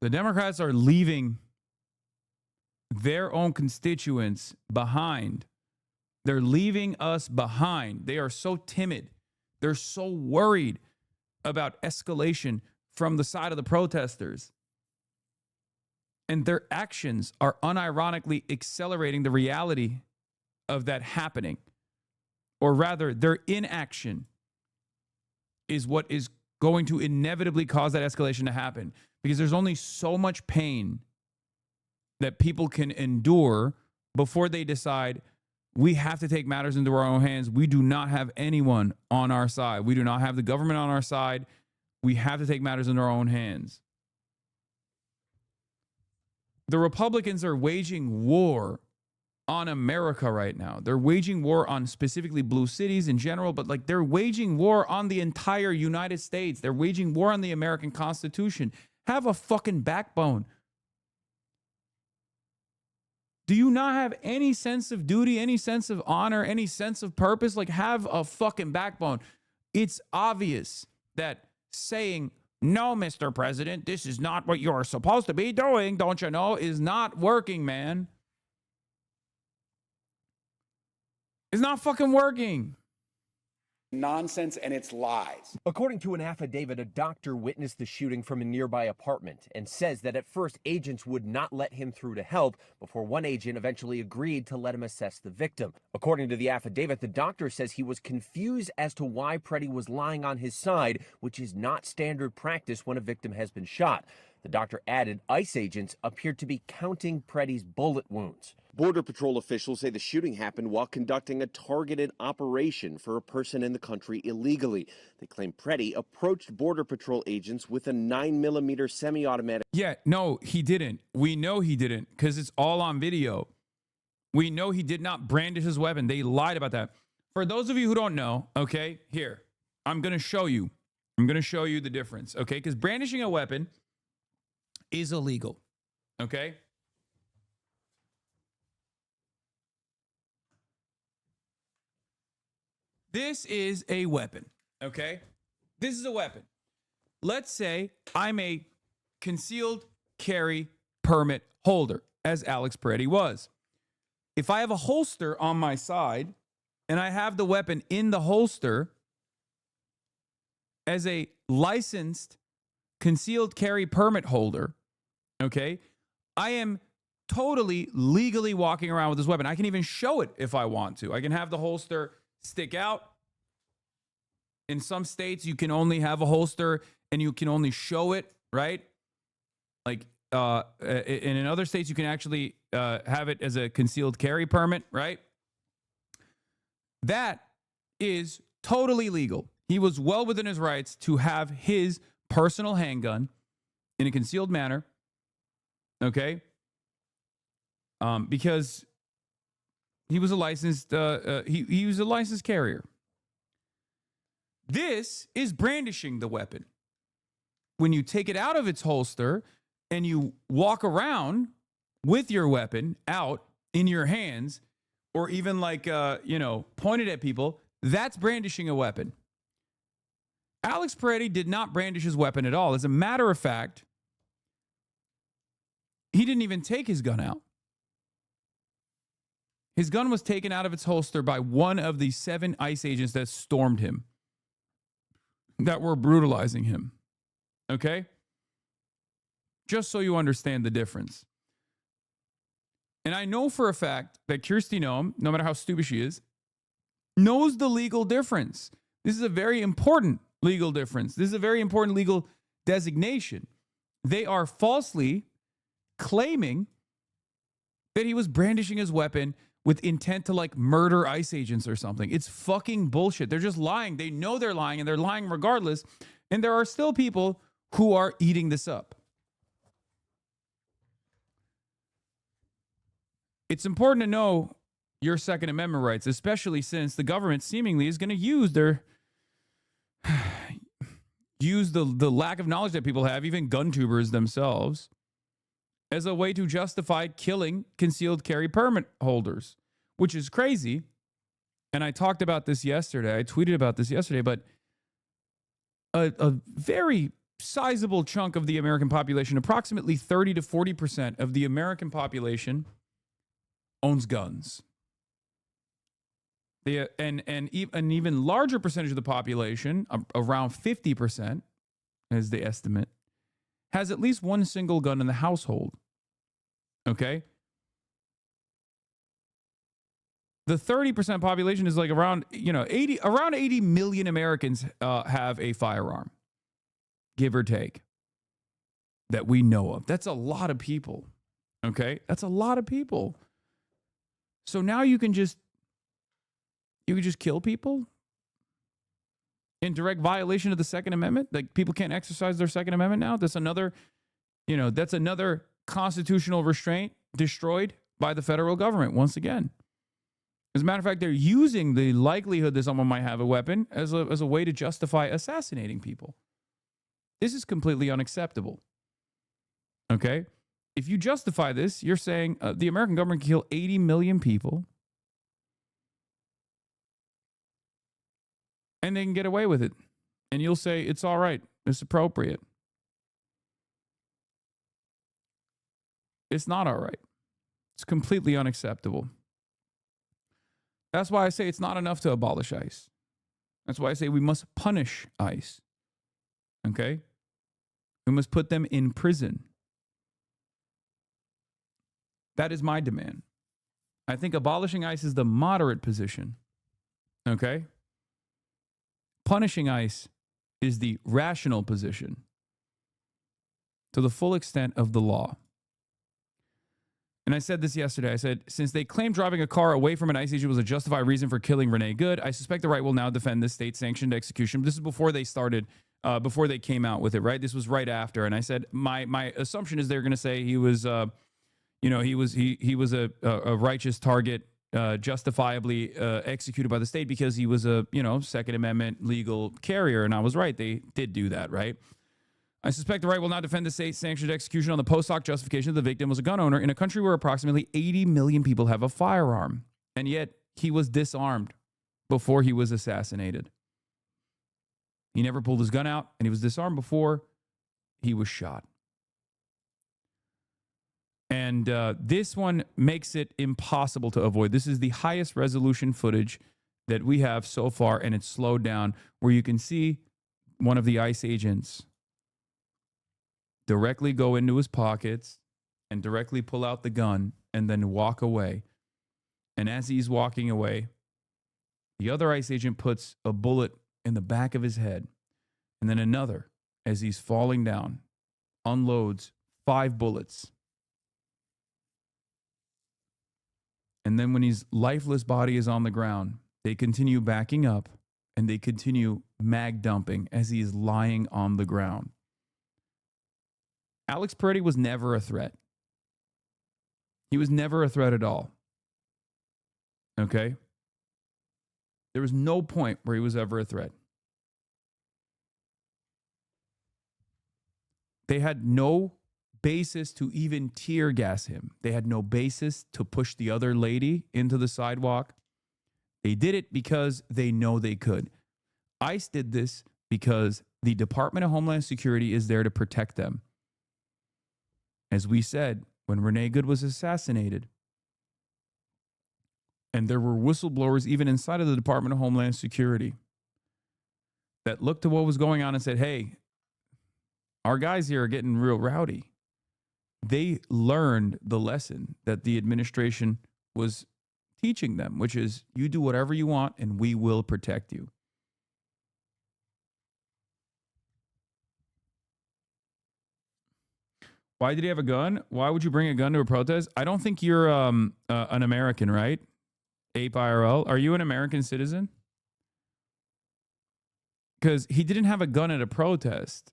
are leaving their own constituents behind. They're leaving us behind. They are so timid. They're so worried about escalation from the side of the protesters. And their actions are unironically accelerating the reality of that happening. Or rather, their inaction is what is going to inevitably cause that escalation to happen, because there's only so much pain that people can endure before they decide we have to take matters into our own hands. We do not have anyone on our side. We do not have the government on our side. We have to take matters into our own hands. The Republicans are waging war on America right now. They're waging war on specifically blue cities in general, but like they're waging war on the entire United States. They're waging war on the American Constitution. Have a fucking backbone. Do you not have any sense of duty, any sense of honor, any sense of purpose? Like, have a fucking backbone. It's obvious that saying, no, Mr. President, this is not what you're supposed to be doing, don't you know, is not working, man. It's not fucking working. Nonsense, and it's lies. According to an affidavit, a doctor witnessed the shooting from a nearby apartment and says that at first agents would not let him through to help before one agent eventually agreed to let him assess the victim. According to the affidavit, the doctor says he was confused as to why Preddy was lying on his side, which is not standard practice when a victim has been shot. The doctor added ICE agents appeared to be counting Preddy's bullet wounds. Border Patrol officials say the shooting happened while conducting a targeted operation for a person in the country illegally. They claim Preddy approached Border Patrol agents with a 9mm semi-automatic. Yeah, no, he didn't. We know he didn't because it's all on video. We know he did not brandish his weapon. They lied about that. For those of you who don't know, okay, here, I'm going to show you. I'm going to show you the difference, okay? Because brandishing a weapon is illegal, okay? This is a weapon, okay? This is a weapon. Let's say I'm a concealed carry permit holder, as Alex Preddy was. If I have a holster on my side and I have the weapon in the holster as a licensed concealed carry permit holder, okay, I am totally legally walking around with this weapon. I can even show it if I want to. I can have the holster stick out. In some states, you can only have a holster and you can only show it, right? Like, and in other states, you can actually have it as a concealed carry permit, right? That is totally legal. He was well within his rights to have his personal handgun in a concealed manner, okay? Because he was a licensed, he was a licensed carrier. This is brandishing the weapon. When you take it out of its holster and you walk around with your weapon out in your hands, or even like, pointed at people, that's brandishing a weapon. Alex Preddy did not brandish his weapon at all. As a matter of fact, he didn't even take his gun out. His gun was taken out of its holster by one of the 7 ICE agents that stormed him, that were brutalizing him. Okay? Just so you understand the difference. And I know for a fact that Kirsty Noem, no matter how stupid she is, knows the legal difference. This is a very important legal difference. This is a very important legal designation. They are falsely claiming that he was brandishing his weapon with intent to like murder ICE agents or something. It's fucking bullshit. They're just lying. They know they're lying and they're lying regardless. And there are still people who are eating this up. It's important to know your Second Amendment rights, especially since the government seemingly is going to use their the lack of knowledge that people have, even gun tubers themselves, as a way to justify killing concealed carry permit holders, which is crazy. And I talked about this yesterday. I tweeted about this yesterday, but a very sizable chunk of the American population, approximately 30 to 40% of the American population, owns guns. And an even larger percentage of the population, around 50% is the estimate, has at least one single gun in the household. Okay? The 30% population is like around 80 million Americans have a firearm, give or take, that we know of. That's a lot of people. Okay? That's a lot of people. So now you can just kill people in direct violation of the Second Amendment. Like, people can't exercise their Second Amendment now. That's another constitutional restraint destroyed by the federal government once again. As a matter of fact, they're using the likelihood that someone might have a weapon as a way to justify assassinating people. This is completely unacceptable. Okay? If you justify this, you're saying the American government can kill 80 million people and they can get away with it. And you'll say it's all right. It's appropriate. It's not all right. It's completely unacceptable. That's why I say it's not enough to abolish ICE. That's why I say we must punish ICE. Okay? We must put them in prison. That is my demand. I think abolishing ICE is the moderate position. Okay? Punishing ICE is the rational position to the full extent of the law. And I said this yesterday. I said, since they claim driving a car away from an ICE agent was a justified reason for killing Renee Good, I suspect the right will now defend this state-sanctioned execution. This is before they started, before they came out with it, right? This was right after. And I said, my assumption is they're going to say he was, he was a righteous target, justifiably executed by the state because he was a, Second Amendment legal carrier. And I was right. They did do that, right? I suspect the right will not defend the state-sanctioned execution on the post hoc justification that the victim was a gun owner in a country where approximately 80 million people have a firearm. And yet he was disarmed before he was assassinated. He never pulled his gun out, and he was disarmed before he was shot. And this one makes it impossible to avoid. This is the highest resolution footage that we have so far, and it's slowed down, where you can see one of the ICE agents directly go into his pockets and directly pull out the gun and then walk away. And as he's walking away, the other ICE agent puts a bullet in the back of his head, and then another, as he's falling down, unloads 5 bullets. And then when his lifeless body is on the ground, they continue backing up and they continue mag dumping as he is lying on the ground. Alex Peretti was never a threat. He was never a threat at all. Okay? There was no point where he was ever a threat. They had no basis to even tear gas him. They had no basis to push the other lady into the sidewalk. They did it because they know they could. ICE did this because the Department of Homeland Security is there to protect them. As we said, when Renee Good was assassinated, and there were whistleblowers even inside of the Department of Homeland Security that looked to what was going on and said, hey, our guys here are getting real rowdy. They learned the lesson that the administration was teaching them, which is you do whatever you want and we will protect you. Why did he have a gun? Why would you bring a gun to a protest? I don't think you're an American, right? Ape IRL. Are you an American citizen? Because he didn't have a gun at a protest.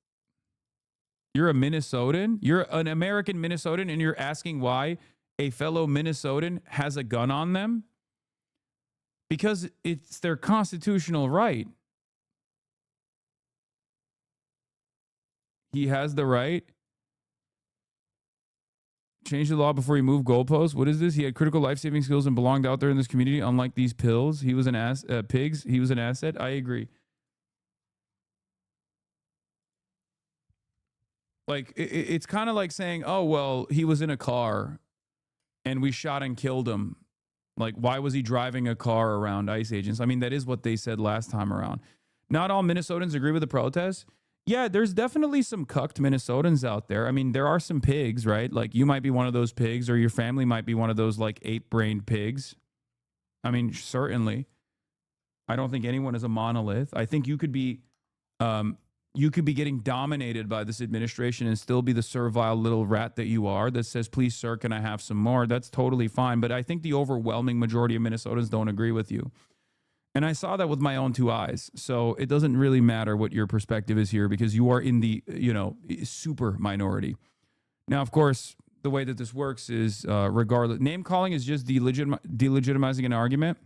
You're a Minnesotan? You're an American Minnesotan and you're asking why a fellow Minnesotan has a gun on them? Because it's their constitutional right. He has the right. Change the law before he moved goalposts. What is this? He had critical life-saving skills and belonged out there in this community. Unlike these pills, he was an pigs. He was an asset. I agree. Like it's kind of like saying, "Oh well, he was in a car, and we shot and killed him." Like, why was he driving a car around ICE agents? I mean, that is what they said last time around. Not all Minnesotans agree with the protest. Yeah, there's definitely some cucked Minnesotans out there. I mean, there are some pigs, right? Like, you might be one of those pigs, or your family might be one of those, like, ape-brained pigs. I mean, certainly. I don't think anyone is a monolith. I think you could be getting dominated by this administration and still be the servile little rat that you are that says, please, sir, can I have some more? That's totally fine. But I think the overwhelming majority of Minnesotans don't agree with you. And I saw that with my own 2 eyes. So it doesn't really matter what your perspective is here because you are in the, super minority. Now, of course, the way that this works is regardless. Name calling is just delegitimizing an argument.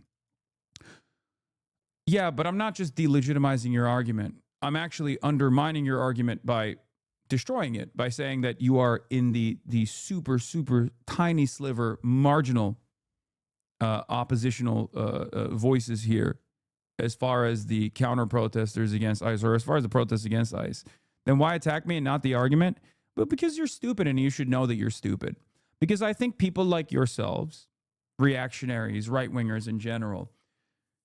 Yeah, but I'm not just delegitimizing your argument. I'm actually undermining your argument by destroying it, by saying that you are in the super, super tiny sliver, marginal oppositional voices here as far as the counter protesters against ICE, or as far as the protests against ICE. Then why attack me and not the argument? But because you're stupid, and you should know that you're stupid. Because I think people like yourselves, reactionaries, right-wingers in general,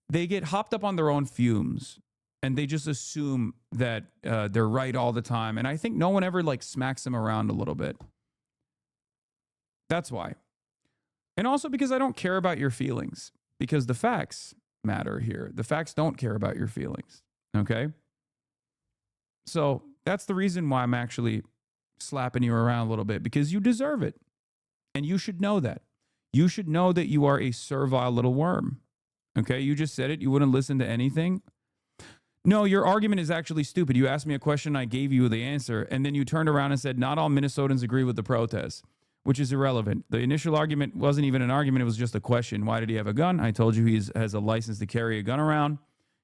they get hopped up on their own fumes, and they just assume that they're right all the time. And I think no one ever like smacks them around a little bit. That's why. And also because I don't care about your feelings, because the facts matter here. The facts don't care about your feelings. Okay? So that's the reason why I'm actually slapping you around a little bit, because you deserve it. And you should know that. You should know that you are a servile little worm. Okay? You just said it. You wouldn't listen to anything. No, your argument is actually stupid. You asked me a question, I gave you the answer, and then you turned around and said, not all Minnesotans agree with the protests, which is irrelevant. The initial argument wasn't even an argument. It was just a question. Why did he have a gun? I told you he has a license to carry a gun around.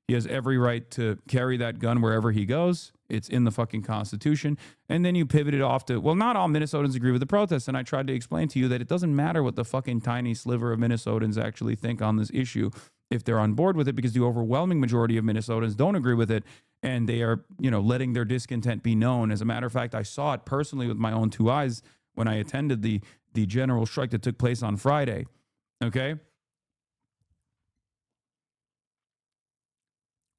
He has every right to carry that gun wherever he goes. It's in the fucking Constitution. And then you pivoted off to, well, not all Minnesotans agree with the protests. And I tried to explain to you that it doesn't matter what the fucking tiny sliver of Minnesotans actually think on this issue if they're on board with it, because the overwhelming majority of Minnesotans don't agree with it, and they are, letting their discontent be known. As a matter of fact, I saw it personally with my own two eyes when I attended the general strike that took place on Friday. Okay?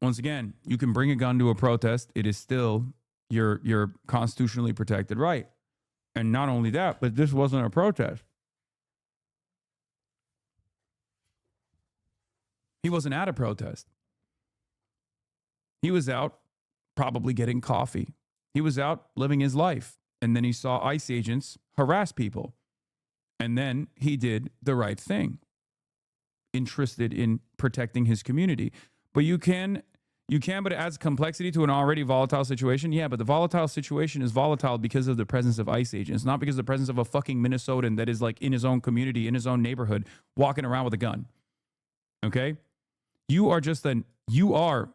Once again, you can bring a gun to a protest. It is still your constitutionally protected right. And not only that, but this wasn't a protest. He wasn't at a protest. He was out probably getting coffee. He was out living his life. And then he saw ICE agents harass people. And then he did the right thing, interested in protecting his community. But but it adds complexity to an already volatile situation. Yeah, but the volatile situation is volatile because of the presence of ICE agents, not because of the presence of a fucking Minnesotan that is like in his own community, in his own neighborhood, walking around with a gun. Okay? You are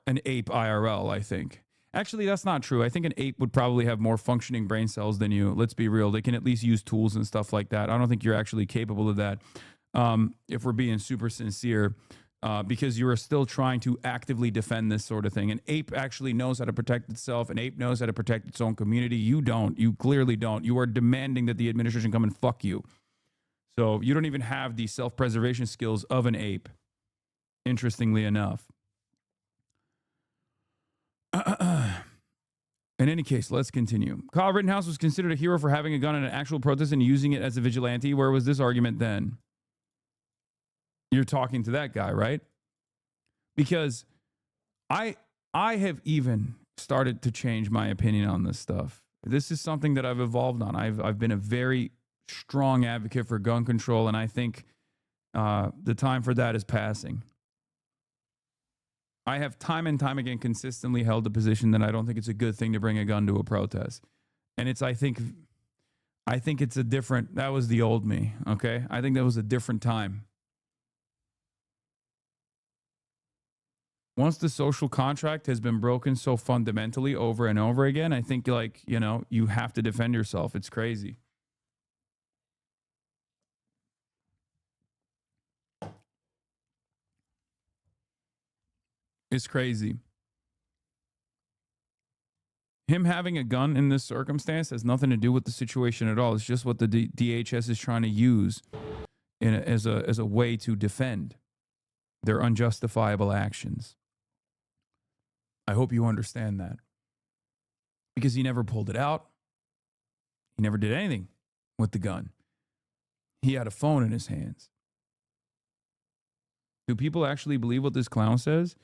an ape IRL, I think. Actually, that's not true. I think an ape would probably have more functioning brain cells than you. Let's be real. They can at least use tools and stuff like that. I don't think you're actually capable of that, if we're being super sincere, because you are still trying to actively defend this sort of thing. An ape actually knows how to protect itself. An ape knows how to protect its own community. You don't. You clearly don't. You are demanding that the administration come and fuck you. So you don't even have the self-preservation skills of an ape. Interestingly enough. In any case, let's continue. Kyle Rittenhouse was considered a hero for having a gun in an actual protest and using it as a vigilante. Where was this argument then? You're talking to that guy, right? Because I have even started to change my opinion on this stuff. This is something that I've evolved on. I've been a very strong advocate for gun control, and I think the time for that is passing. I have time and time again consistently held the position that I don't think it's a good thing to bring a gun to a protest. And I think it's that was the old me, okay? I think that was a different time. Once the social contract has been broken so fundamentally over and over again, I think you have to defend yourself. It's crazy. It's crazy. Him having a gun in this circumstance has nothing to do with the situation at all. It's just what the DHS is trying to use as a way to defend their unjustifiable actions. I hope you understand that. Because he never pulled it out. He never did anything with the gun. He had a phone in his hands. Do people actually believe what this clown says?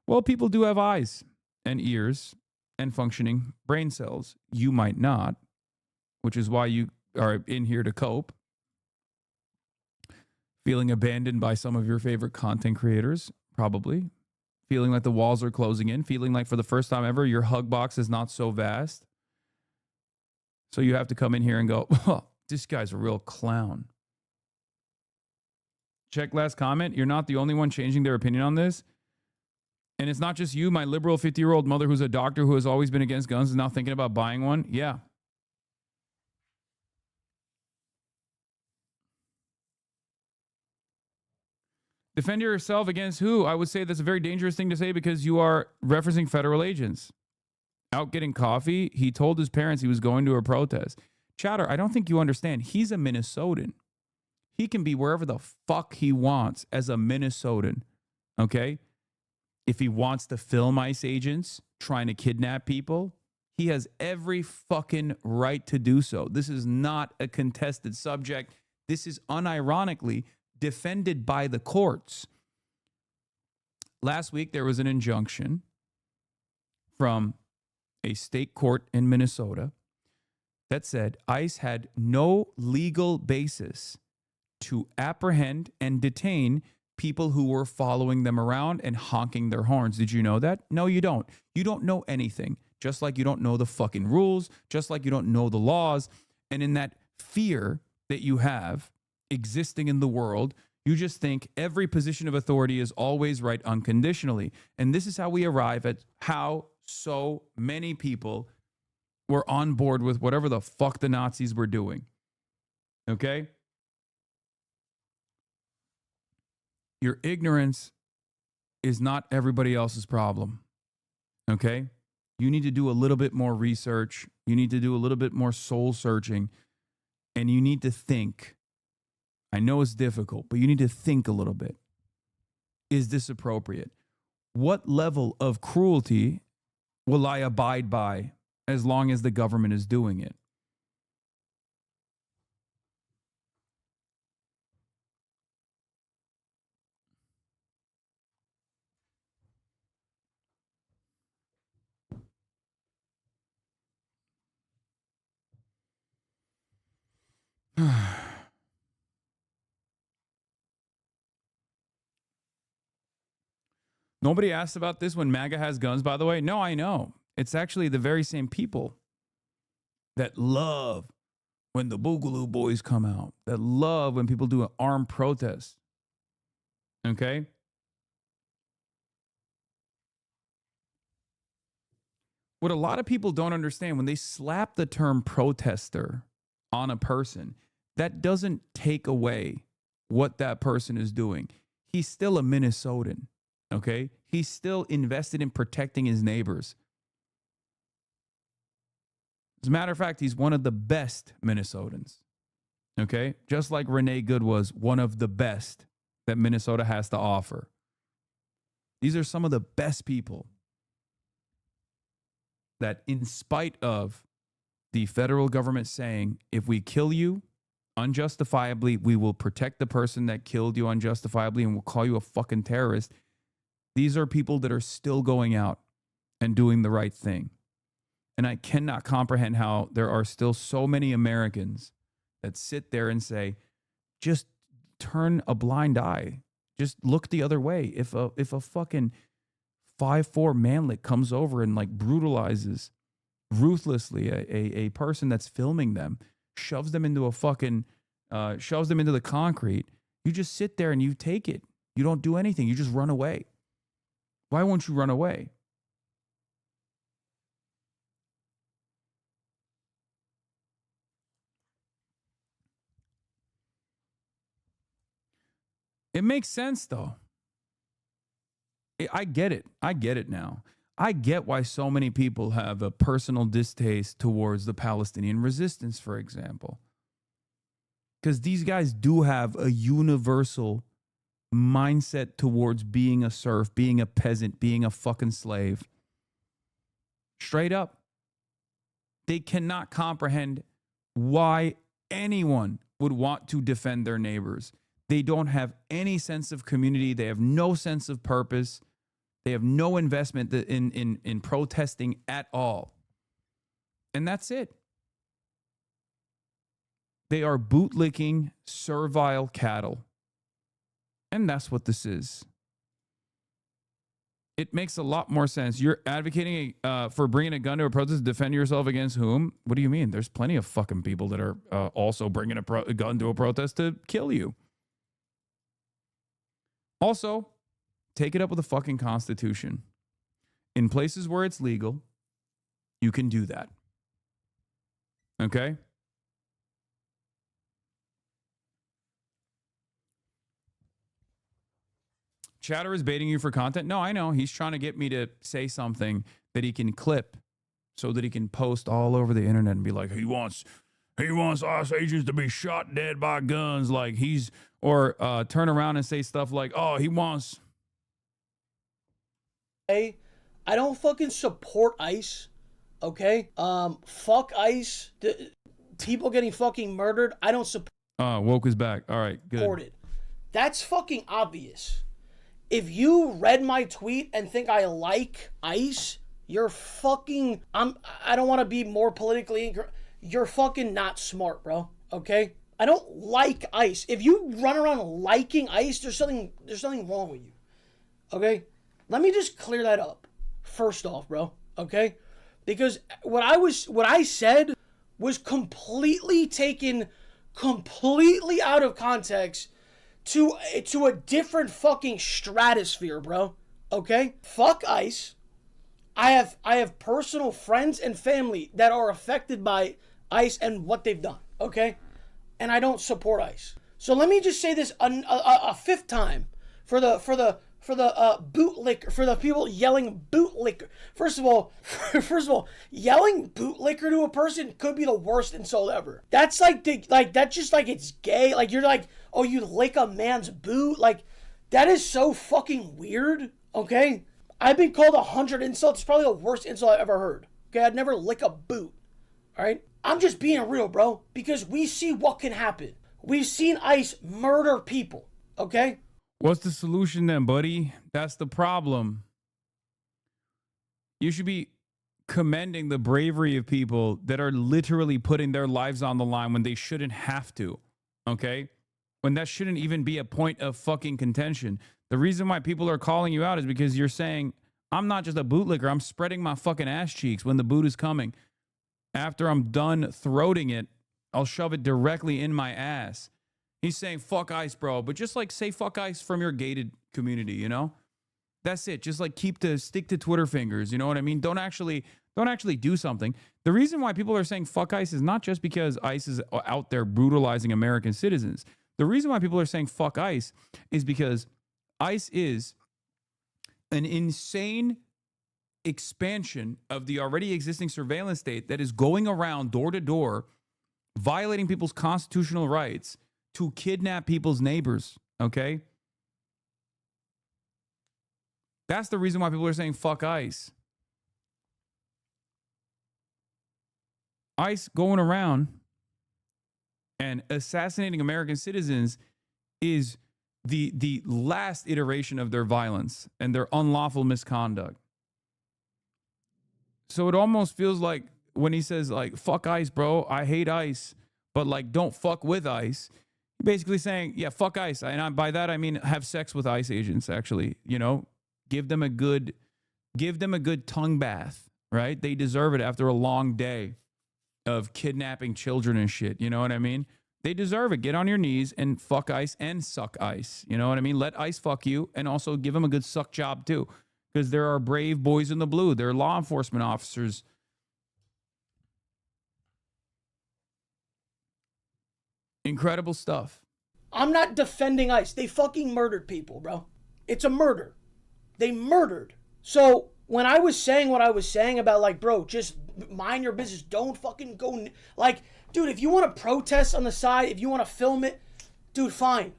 Well, people do have eyes and ears and functioning brain cells. You might not, which is why you are in here to cope. Feeling abandoned by some of your favorite content creators, probably. Feeling like the walls are closing in. Feeling like for the first time ever, your hug box is not so vast. So you have to come in here and go, oh, This guy's a real clown. Check last comment. You're not the only one changing their opinion on this. And it's not just you. My liberal 50-year-old mother who's a doctor who has always been against guns is now thinking about buying one. Yeah. Defend yourself against who? I would say that's a very dangerous thing to say because you are referencing federal agents. Out getting coffee, he told his parents he was going to a protest. Chatter, I don't think you understand. He's a Minnesotan. He can be wherever the fuck he wants as a Minnesotan. Okay? If he wants to film ICE agents trying to kidnap people, he has every fucking right to do so. This is not a contested subject. This is unironically defended by the courts. Last week, there was an injunction from a state court in Minnesota that said ICE had no legal basis to apprehend and detain people who were following them around and honking their horns. Did you know that? No, you don't. You don't know anything. Just like you don't know the fucking rules, just like you don't know the laws. And in that fear that you have existing in the world, you just think every position of authority is always right unconditionally. And this is how we arrive at how so many people were on board with whatever the fuck the Nazis were doing. Okay? Your ignorance is not everybody else's problem. Okay? You need to do a little bit more research. You need to do a little bit more soul searching. And you need to think. I know it's difficult, but you need to think a little bit. Is this appropriate? What level of cruelty will I abide by as long as the government is doing it? Nobody asked about this when MAGA has guns, by the way. No, I know. It's actually the very same people that love when the Boogaloo Boys come out, that love when people do an armed protest. Okay? What a lot of people don't understand, when they slap the term protester on a person, that doesn't take away what that person is doing. He's still a Minnesotan. Okay? He's still invested in protecting his neighbors. As a matter of fact, he's one of the best Minnesotans. Okay? Just like Renee Good was one of the best that Minnesota has to offer. These are some of the best people that, in spite of the federal government saying, if we kill you unjustifiably, we will protect the person that killed you unjustifiably and we'll call you a fucking terrorist. These are people that are still going out and doing the right thing. And I cannot comprehend how there are still so many Americans that sit there and say, just turn a blind eye. Just look the other way. If a fucking 5'4" manlet comes over and like brutalizes ruthlessly a person that's filming them, shoves them into shoves them into the concrete, you just sit there and you take it. You don't do anything. You just run away. Why won't you run away? It makes sense, though. I get it. I get it now. I get why so many people have a personal distaste towards the Palestinian resistance, for example. Because these guys do have a universal mindset towards being a serf, being a peasant, being a fucking slave. Straight up. They cannot comprehend why anyone would want to defend their neighbors. They don't have any sense of community. They have no sense of purpose. They have no investment in protesting at all. And that's it. They are bootlicking servile cattle. And that's what this is. It makes a lot more sense. You're advocating for bringing a gun to a protest to defend yourself against whom? What do you mean? There's plenty of fucking people that are also bringing a gun to a protest to kill you. Also, take it up with the fucking Constitution. In places where it's legal, you can do that. Okay? Chatter is baiting you for content. No, I know. He's trying to get me to say something that he can clip so that he can post all over the internet and be like, he wants ICE agents to be shot dead by guns. Like he's, or turn around and say stuff like, oh, he wants. Hey, I don't fucking support ICE. Okay? Fuck ICE. People getting fucking murdered. I don't support Woke is back. All right, good. it. That's fucking obvious. If you read my tweet and think I like ICE, you're fucking, I don't want to be more politically incorrect. You're fucking not smart, bro. Okay? I don't like ICE. If you run around liking ICE, there's something wrong with you. Okay? Let me just clear that up. First off, bro. Okay? Because what I said was completely taken completely out of context to a different fucking stratosphere, bro. Okay? Fuck ICE. I have personal friends and family that are affected by ICE and what they've done. Okay? And I don't support ICE. So let me just say this a fifth time for the bootlicker, for the people yelling bootlicker. First of all, yelling bootlicker to a person could be the worst insult ever. That's that's just like it's gay. Like you're like, oh, you lick a man's boot. Like that is so fucking weird. Okay, I've been called 100 insults. It's probably the worst insult I've ever heard. Okay, I'd never lick a boot. All right, I'm just being real, bro, because we see what can happen. We've seen ICE murder people. Okay. What's the solution then, buddy? That's the problem. You should be commending the bravery of people that are literally putting their lives on the line when they shouldn't have to, okay? When that shouldn't even be a point of fucking contention. The reason why people are calling you out is because you're saying, I'm not just a bootlicker, I'm spreading my fucking ass cheeks when the boot is coming. After I'm done throating it, I'll shove it directly in my ass. He's saying, fuck ICE, bro. But just like say fuck ICE from your gated community, you know? That's it. Just like stick to Twitter fingers. You know what I mean? Don't actually do something. The reason why people are saying fuck ICE is not just because ICE is out there brutalizing American citizens. The reason why people are saying fuck ICE is because ICE is an insane expansion of the already existing surveillance state that is going around door to door, violating people's constitutional rights to kidnap people's neighbors, okay? That's the reason why people are saying fuck ICE. ICE going around and assassinating American citizens is the last iteration of their violence and their unlawful misconduct. So it almost feels like when he says like, fuck ICE, bro, I hate ICE, but like don't fuck with ICE. Basically saying, yeah, fuck ICE. And by that, I mean have sex with ICE agents, actually. You know, give them a good tongue bath, right? They deserve it after a long day of kidnapping children and shit. You know what I mean? They deserve it. Get on your knees and fuck ICE and suck ICE. You know what I mean? Let ICE fuck you and also give them a good suck job too. Because there are brave boys in the blue. They're law enforcement officers. Incredible stuff. I'm not defending ICE. They fucking murdered people, bro. It's a murder. They murdered. So when I was saying what I was saying about like, bro, just mind your business. Don't fucking go. Like, dude, if you want to protest on the side, if you want to film it, dude, fine.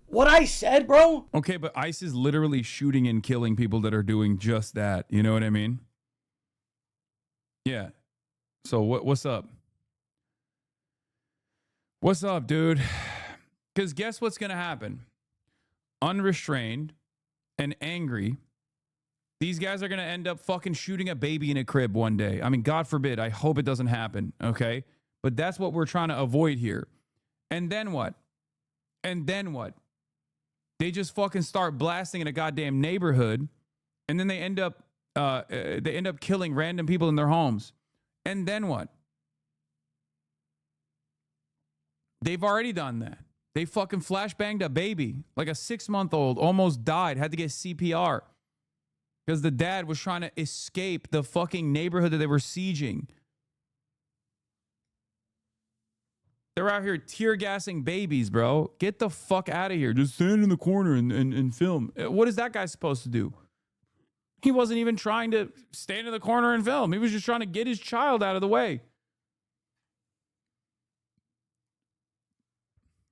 What I said, bro. Okay, but ICE is literally shooting and killing people that are doing just that. You know what I mean? Yeah. So what's up? What's up, dude? Because guess what's going to happen? Unrestrained and angry, these guys are going to end up fucking shooting a baby in a crib one day. I mean, God forbid. I hope it doesn't happen, okay? But that's what we're trying to avoid here. And then what? They just fucking start blasting in a goddamn neighborhood, and then they end up killing random people in their homes. And then what? They've already done that. They fucking flashbanged a baby, like a 6-month-old, almost died, had to get CPR because the dad was trying to escape the fucking neighborhood that they were sieging. They're out here tear gassing babies, bro. Get the fuck out of here. Just stand in the corner and film. What is that guy supposed to do? He wasn't even trying to stand in the corner and film. He was just trying to get his child out of the way.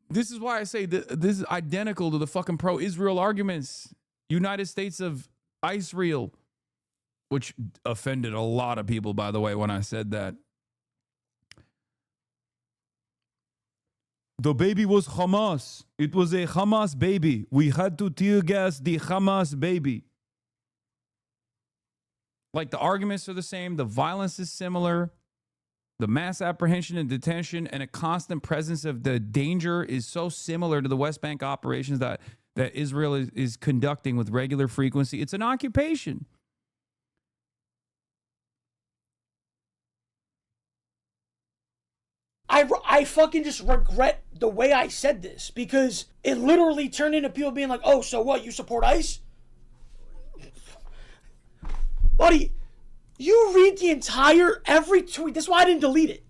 This is why I say this is identical to the fucking pro-Israel arguments. United States of Israel, which offended a lot of people, by the way, when I said that. The baby was Hamas. It was a Hamas baby. We had to tear gas the Hamas baby. Like, the arguments are the same. The violence is similar. The mass apprehension and detention and a constant presence of the danger is so similar to the West Bank operations that Israel is conducting with regular frequency. It's an occupation. I fucking just regret the way I said this because it literally turned into people being like, oh, so what, you support ICE? Buddy, you read the entire, every tweet. That's why I didn't delete it.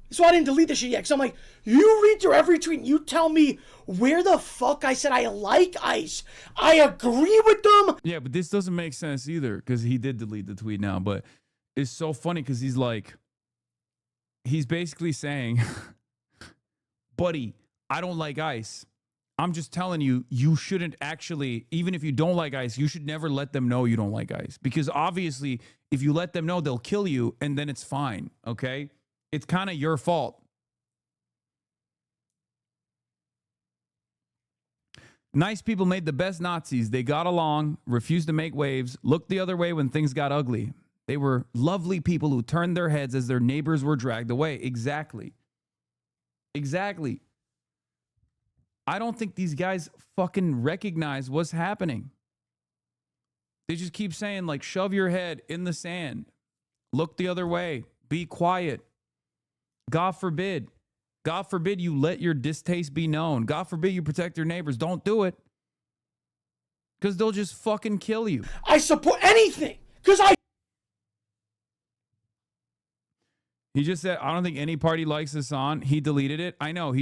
That's why I didn't delete this shit yet. Because I'm like, you read through every tweet and you tell me where the fuck I said I like ICE. I agree with them. Yeah, but this doesn't make sense either because he did delete the tweet now. But it's so funny because he's basically saying, buddy, I don't like ICE. I'm just telling you, you shouldn't actually, even if you don't like ICE, you should never let them know you don't like ICE. Because obviously, if you let them know, they'll kill you, and then it's fine, okay? It's kind of your fault. Nice people made the best Nazis. They got along, refused to make waves, looked the other way when things got ugly. They were lovely people who turned their heads as their neighbors were dragged away. Exactly. Exactly. I don't think these guys fucking recognize what's happening. They just keep saying, like, shove your head in the sand. Look the other way. Be quiet. God forbid. God forbid you let your distaste be known. God forbid you protect your neighbors. Don't do it. Because they'll just fucking kill you. I support anything. Because He just said, I don't think any party likes Hassan. He deleted it. I know.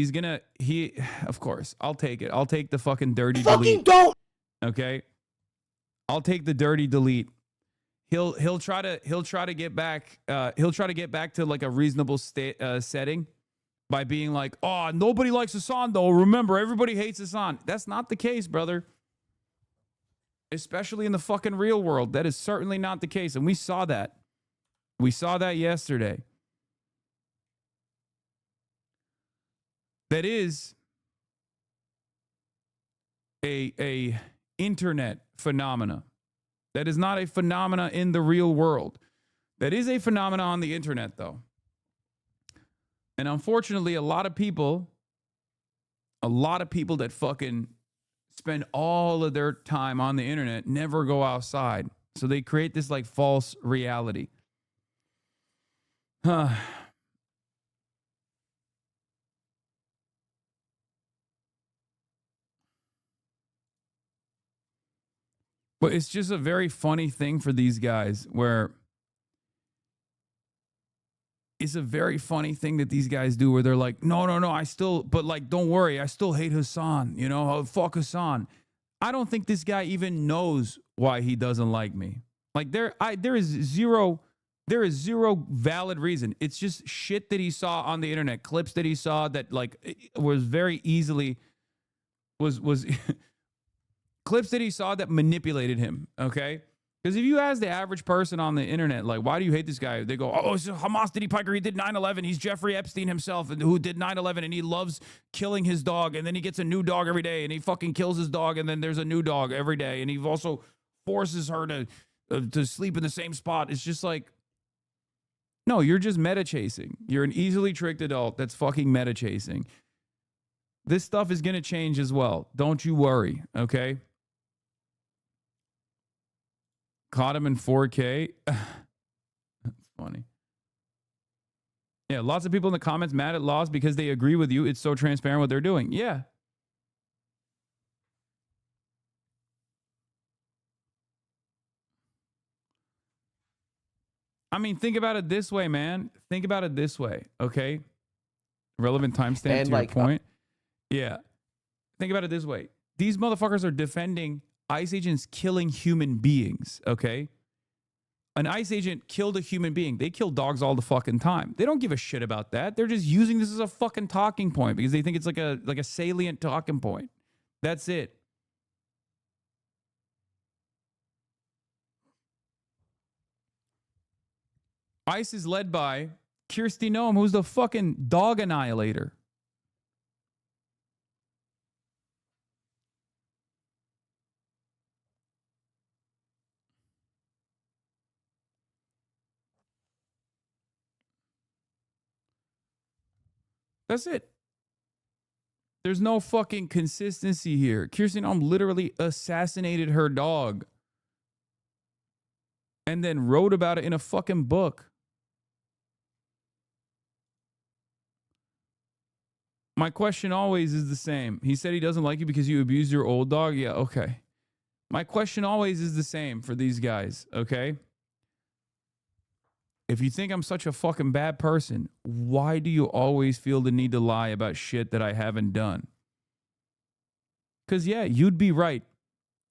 Of course. I'll take it. I'll take the fucking dirty delete. Don't. Okay? I'll take the dirty delete. He'll try to get back to like a reasonable setting by being like, oh, nobody likes Hassan though. Remember, everybody hates Hassan. That's not the case, brother. Especially in the fucking real world. That is certainly not the case. And we saw that. We saw that yesterday. That is a internet phenomena. That is not a phenomena in the real world. That is a phenomena on the internet, though. And unfortunately, a lot of people that fucking spend all of their time on the internet never go outside. So they create this like false reality. But it's just a very funny thing for these guys where it's a very funny thing that these guys do where they're like, no, but like, don't worry, I still hate Hassan, you know, oh, fuck Hassan. I don't think this guy even knows why he doesn't like me. Like there is zero valid reason. It's just shit that he saw on the internet, clips that he saw that like was very easily was clips that he saw that manipulated him, okay? Because if you ask the average person on the internet, like, why do you hate this guy? They go, oh, it's Hamas Diddy Piker. He did 9/11. He's Jeffrey Epstein himself who did 9/11, and he loves killing his dog, and then he gets a new dog every day, and he fucking kills his dog, and then there's a new dog every day, and he also forces her to sleep in the same spot. It's just like, no, you're just meta chasing. You're an easily tricked adult that's fucking meta chasing. This stuff is going to change as well. Don't you worry, okay? Caught him in 4K. That's funny. Yeah, lots of people in the comments mad at laws because they agree with you. It's so transparent what they're doing. Yeah. I mean, think about it this way, man. Think about it this way, okay? Relevant timestamp And to like, your point. Yeah. Think about it this way. These motherfuckers are defending ICE agents killing human beings, okay? An ICE agent killed a human being. They kill dogs all the fucking time. They don't give a shit about that. They're just using this as a fucking talking point because they think it's like a salient talking point. That's it. ICE is led by Kirsty Noem, who's the fucking dog annihilator. That's it. There's no fucking consistency here. Kirsty Noem literally assassinated her dog and then wrote about it in a fucking book. My question always is the same. He said he doesn't like you because you abused your old dog. Yeah, okay. My question always is the same for these guys, okay? If you think I'm such a fucking bad person, why do you always feel the need to lie about shit that I haven't done? Because, yeah, you'd be right.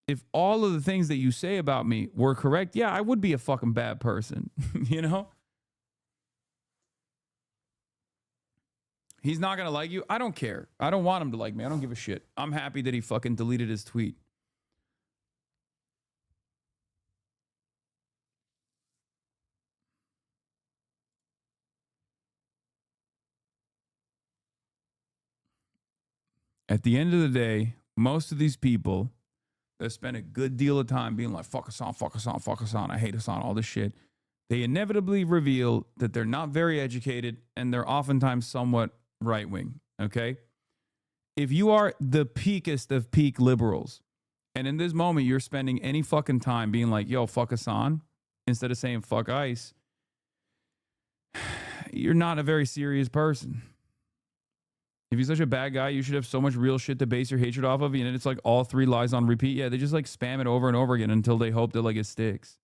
If all of the things that you say about me were correct, yeah, I would be a fucking bad person, you know? He's not going to like you. I don't care. I don't want him to like me. I don't give a shit. I'm happy that he fucking deleted his tweet. At the end of the day, most of these people that spend a good deal of time being like, fuck Hassan, fuck Hassan, fuck Hassan, I hate Hassan, all this shit, they inevitably reveal that they're not very educated and they're oftentimes somewhat right-wing, okay? If you are the peakest of peak liberals, and in this moment you're spending any fucking time being like, yo, fuck Hassan, instead of saying fuck ICE, you're not a very serious person. If you're such a bad guy, you should have so much real shit to base your hatred off of. And it's like all three lies on repeat. Yeah, they just like spam it over and over again until they hope that like it sticks.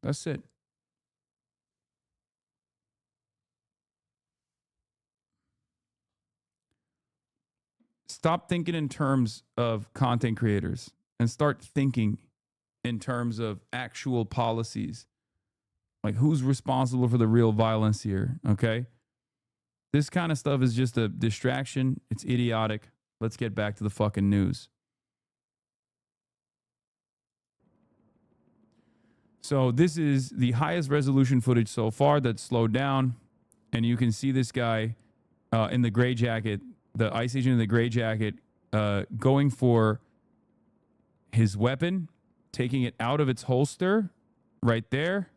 That's it. Stop thinking in terms of content creators and start thinking in terms of actual policies. Like, who's responsible for the real violence here, okay? This kind of stuff is just a distraction. It's idiotic. Let's get back to the fucking news. So this is the highest resolution footage so far that's slowed down. And you can see this guy in the gray jacket, the ICE agent in the gray jacket, going for his weapon, taking it out of its holster right there,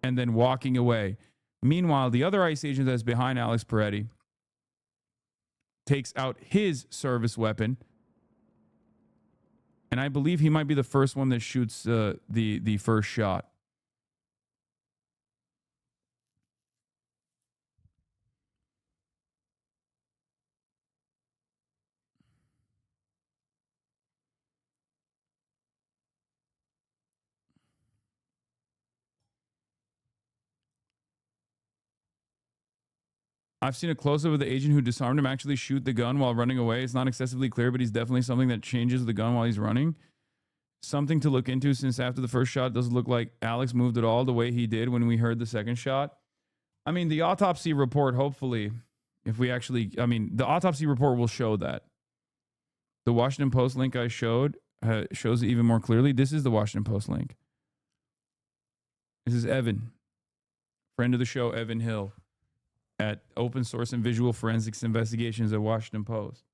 and then walking away. Meanwhile, the other ICE agent that's behind Alex Peretti takes out his service weapon, and I believe he might be the first one that shoots the first shot. I've seen a close-up of the agent who disarmed him actually shoot the gun while running away. It's not excessively clear, but he's definitely something that changes the gun while he's running. Something to look into, since after the first shot, it doesn't look like Alex moved at all the way he did when we heard the second shot. I mean, the autopsy report, hopefully, if we actually, I mean, the autopsy report will show that. The Washington Post link I showed shows it even more clearly. This is the Washington Post link. This is Evan, friend of the show, Evan Hill, at Open Source and Visual Forensics Investigations at Washington Post.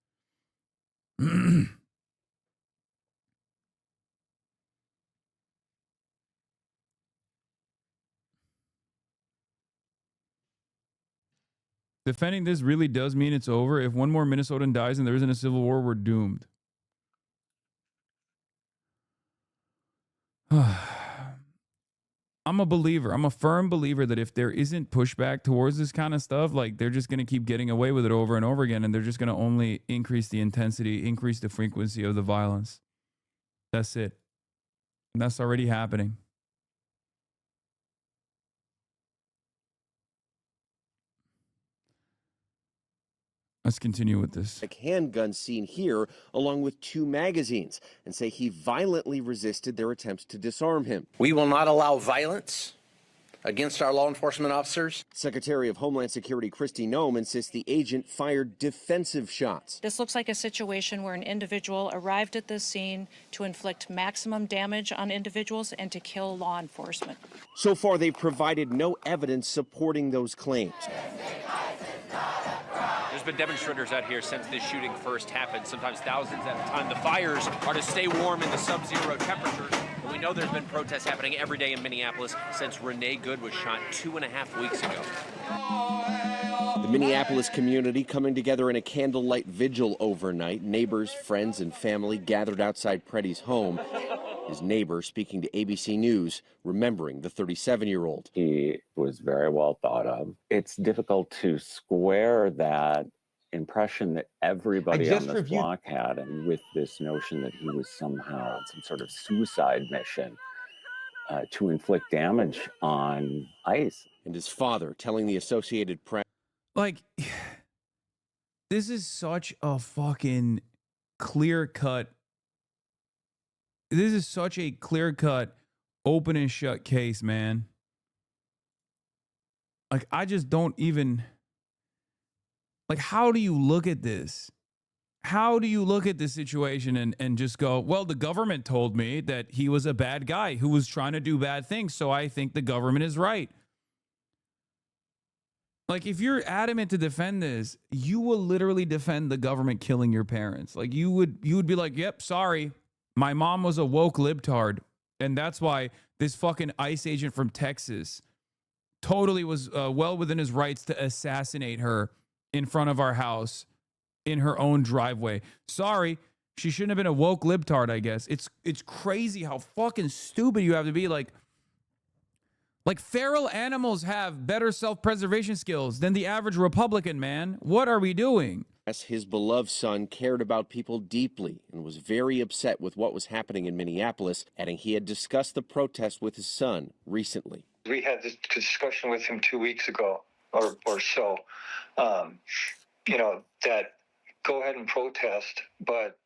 Defending this really does mean it's over. If one more Minnesotan dies and there isn't a civil war, we're doomed. I'm a believer. I'm a firm believer that if there isn't pushback towards this kind of stuff, like they're just going to keep getting away with it over and over again, and they're just going to only increase the intensity, increase the frequency of the violence. That's it. And that's already happening. Let's continue with this. Handgun seen here, along with 2 magazines, and say he violently resisted their attempts to disarm him. We will not allow violence against our law enforcement officers. Secretary of Homeland Security Kristi Noem insists the agent fired defensive shots. This looks like a situation where an individual arrived at this scene to inflict maximum damage on individuals and to kill law enforcement. So far, they've provided no evidence supporting those claims. There's been demonstrators out here since this shooting first happened, sometimes thousands at a time. The fires are to stay warm in the sub-zero temperatures. And we know there's been protests happening every day in Minneapolis since Renee Good was shot 2.5 weeks ago. The Minneapolis community coming together in a candlelight vigil overnight. Neighbors, friends, and family gathered outside Preddy's home. His neighbor speaking to ABC News, remembering the 37-year-old. He was very well thought of. It's difficult to square that impression that everybody on this block had, and with this notion that he was somehow on some sort of suicide mission to inflict damage on ICE. And his father telling the Associated Press. Like, this is such a fucking clear-cut. This is such a clear-cut, open and shut case, man. Like, I just don't even... Like, how do you look at this? How do you look at this situation and just go, well, the government told me that he was a bad guy who was trying to do bad things, so I think the government is right. Like, if you're adamant to defend this, you will literally defend the government killing your parents. Like, you would be like, yep, sorry. My mom was a woke libtard, and that's why this fucking ICE agent from Texas totally was well within his rights to assassinate her in front of our house in her own driveway. Sorry, she shouldn't have been a woke libtard, I guess. It's crazy how fucking stupid you have to be. Like feral animals have better self-preservation skills than the average Republican, man. What are we doing? His beloved son cared about people deeply and was very upset with what was happening in Minneapolis, adding he had discussed the protest with his son recently. We had this discussion with him 2 weeks ago or so, that go ahead and protest, but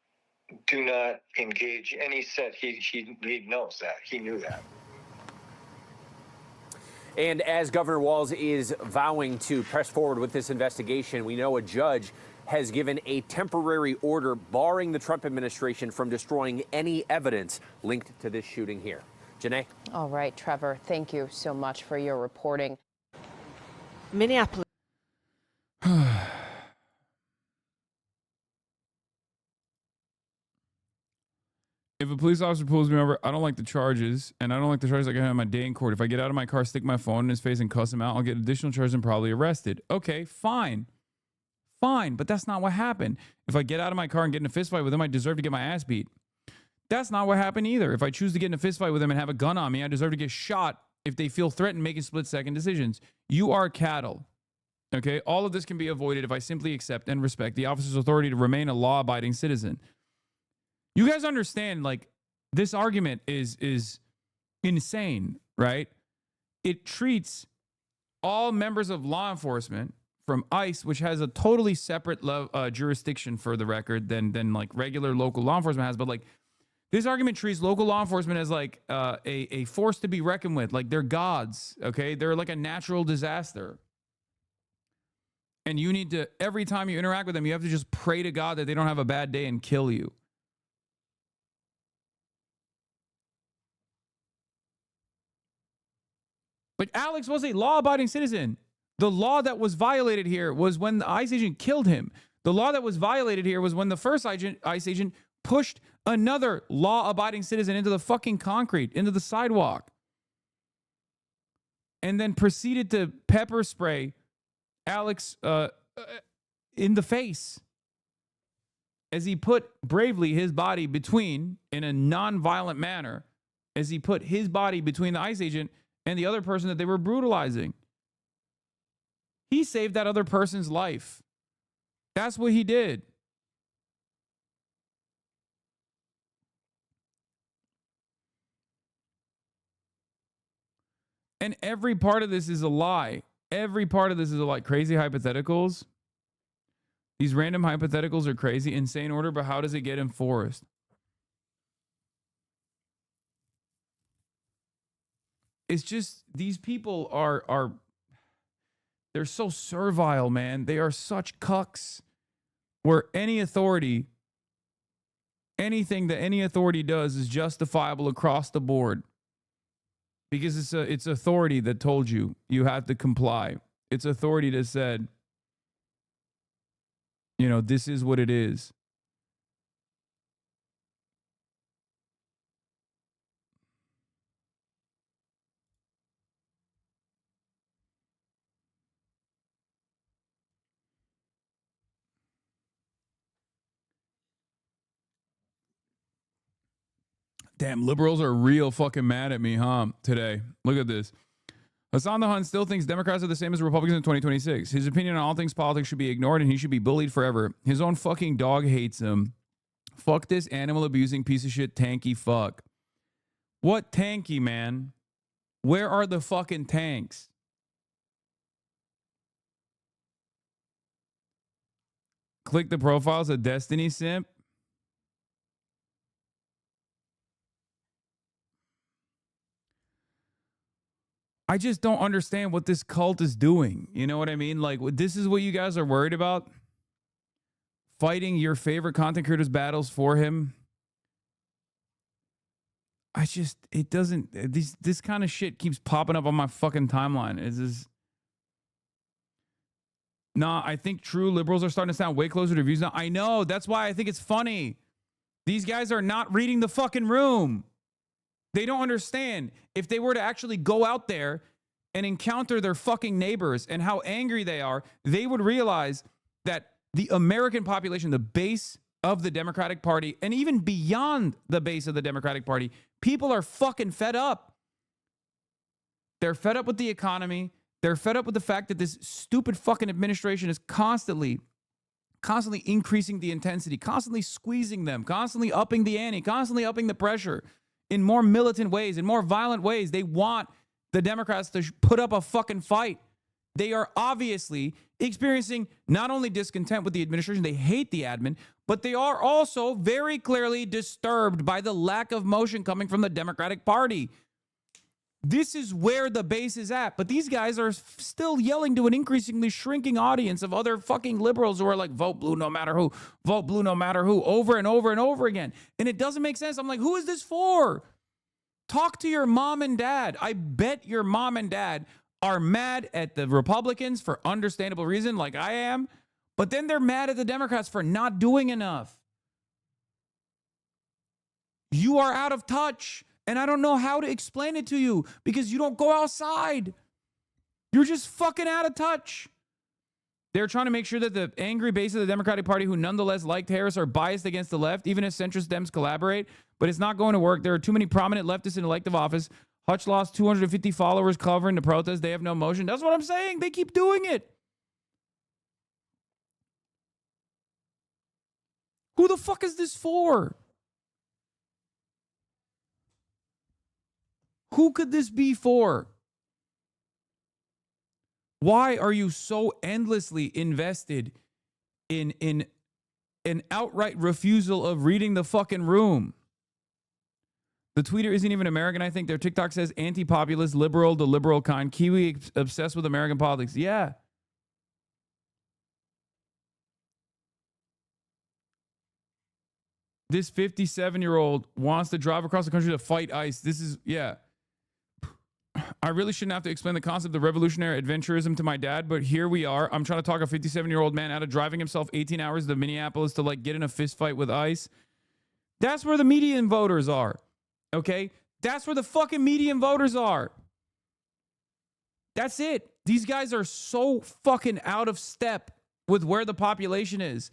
do not engage. And he said he knows that. He knew that. And as Governor Walz is vowing to press forward with this investigation, we know a judge has given a temporary order barring the Trump administration from destroying any evidence linked to this shooting here. Janae? All right, Trevor, thank you so much for your reporting. Minneapolis. If a police officer pulls me over, I don't like the charges, and I don't like the charges like I have my day in court. If I get out of my car, stick my phone in his face and cuss him out, I'll get additional charges and probably arrested. Okay, fine. Fine, but that's not what happened. If I get out of my car and get in a fist fight with him, I deserve to get my ass beat. That's not what happened either. If I choose to get in a fist fight with him and have a gun on me, I deserve to get shot if they feel threatened making split-second decisions. You are cattle. Okay? All of this can be avoided if I simply accept and respect the officer's authority to remain a law-abiding citizen. You guys understand, like, this argument is insane, right? It treats all members of law enforcement from ICE, which has a totally separate jurisdiction for the record than like regular local law enforcement has. But like this argument treats local law enforcement as like a force to be reckoned with. Like they're gods, okay? They're like a natural disaster. And you need to, every time you interact with them, you have to just pray to God that they don't have a bad day and kill you. Like Alex was a law-abiding citizen. The law that was violated here was when the ICE agent killed him. The law that was violated here was when the first ICE agent pushed another law-abiding citizen into the fucking concrete, into the sidewalk, and then proceeded to pepper spray Alex in the face as he put bravely his body between, in a non-violent manner, as he put his body between the ICE agent and the other person that they were brutalizing. He saved that other person's life. That's what he did. And every part of this is a lie. Every part of this is a lie. Crazy hypotheticals. These random hypotheticals are crazy, insane order, but how does it get enforced? It's just, these people are they're so servile, man. They are such cucks where any authority, anything that any authority does is justifiable across the board. Because it's authority that told you have to comply. It's authority that said, you know, this is what it is. Damn, liberals are real fucking mad at me, huh? Today. Look at this. Hassan the Hun still thinks Democrats are the same as Republicans in 2026. His opinion on all things politics should be ignored and he should be bullied forever. His own fucking dog hates him. Fuck this animal abusing piece of shit tanky fuck. What tanky, man? Where are the fucking tanks? Click the profiles of Destiny Simp. I just don't understand what this cult is doing. You know what I mean? Like, this is what you guys are worried about? Fighting your favorite content creators' battles for him? It doesn't, this kind of shit keeps popping up on my fucking timeline. Nah, I think true liberals are starting to sound way closer to views now. I know, that's why I think it's funny. These guys are not reading the fucking room. They don't understand. If they were to actually go out there and encounter their fucking neighbors and how angry they are, they would realize that the American population, the base of the Democratic Party, and even beyond the base of the Democratic Party, people are fucking fed up. They're fed up with the economy. They're fed up with the fact that this stupid fucking administration is constantly increasing the intensity, constantly squeezing them, constantly upping the ante, constantly upping the pressure. In more militant ways, in more violent ways. They want the Democrats to put up a fucking fight. They are obviously experiencing not only discontent with the administration, they hate the admin, but they are also very clearly disturbed by the lack of motion coming from the Democratic Party. This is where the base is at. But these guys are still yelling to an increasingly shrinking audience of other fucking liberals who are like, vote blue no matter who, vote blue no matter who, over and over and over again. And it doesn't make sense. I'm like, who is this for? Talk to your mom and dad. I bet your mom and dad are mad at the Republicans for understandable reason, like I am. But then they're mad at the Democrats for not doing enough. You are out of touch. And I don't know how to explain it to you because you don't go outside. You're just fucking out of touch. They're trying to make sure that the angry base of the Democratic Party who nonetheless liked Harris are biased against the left, even if centrist Dems collaborate. But it's not going to work. There are too many prominent leftists in elective office. Hutch lost 250 followers covering the protest. They have no motion. That's what I'm saying. They keep doing it. Who the fuck is this for? Who could this be for? Why are you so endlessly invested in an outright refusal of reading the fucking room? The tweeter isn't even American, I think. Their TikTok says anti-populist, liberal, the liberal kind, Kiwi obsessed with American politics. Yeah. This 57-year-old wants to drive across the country to fight ICE. This is, yeah. I really shouldn't have to explain the concept of revolutionary adventurism to my dad, but here we are. I'm trying to talk a 57-year-old man out of driving himself 18 hours to Minneapolis to like get in a fist fight with ICE. That's where the median voters are. Okay? That's where the fucking median voters are. That's it. These guys are so fucking out of step with where the population is.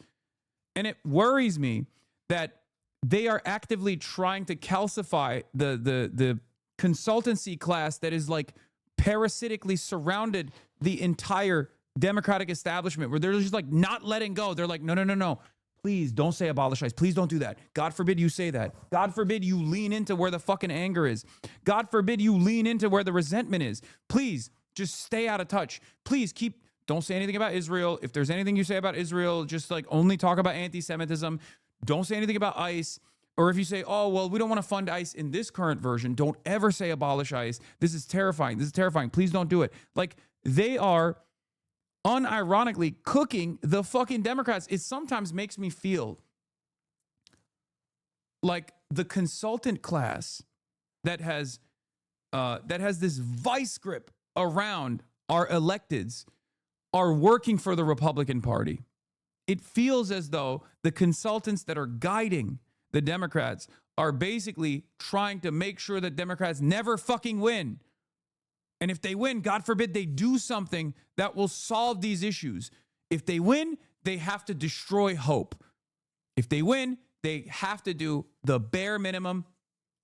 And it worries me that they are actively trying to calcify the consultancy class that is like parasitically surrounded the entire Democratic establishment, where they're just like not letting go. They're like, no, no, no, no. Please don't say abolish ICE. Please don't do that. God forbid you say that. God forbid you lean into where the fucking anger is. God forbid you lean into where the resentment is. Please just stay out of touch. Please don't say anything about Israel. If there's anything you say about Israel, just like only talk about anti-Semitism. Don't say anything about ICE. Or if you say, oh, well, we don't want to fund ICE in this current version, don't ever say abolish ICE. This is terrifying. This is terrifying. Please don't do it. Like, they are unironically cooking the fucking Democrats. It sometimes makes me feel like the consultant class that has this vice grip around our electeds are working for the Republican Party. It feels as though the consultants that are guiding the Democrats are basically trying to make sure that Democrats never fucking win. And if they win, God forbid they do something that will solve these issues. If they win, they have to destroy hope. If they win, they have to do the bare minimum,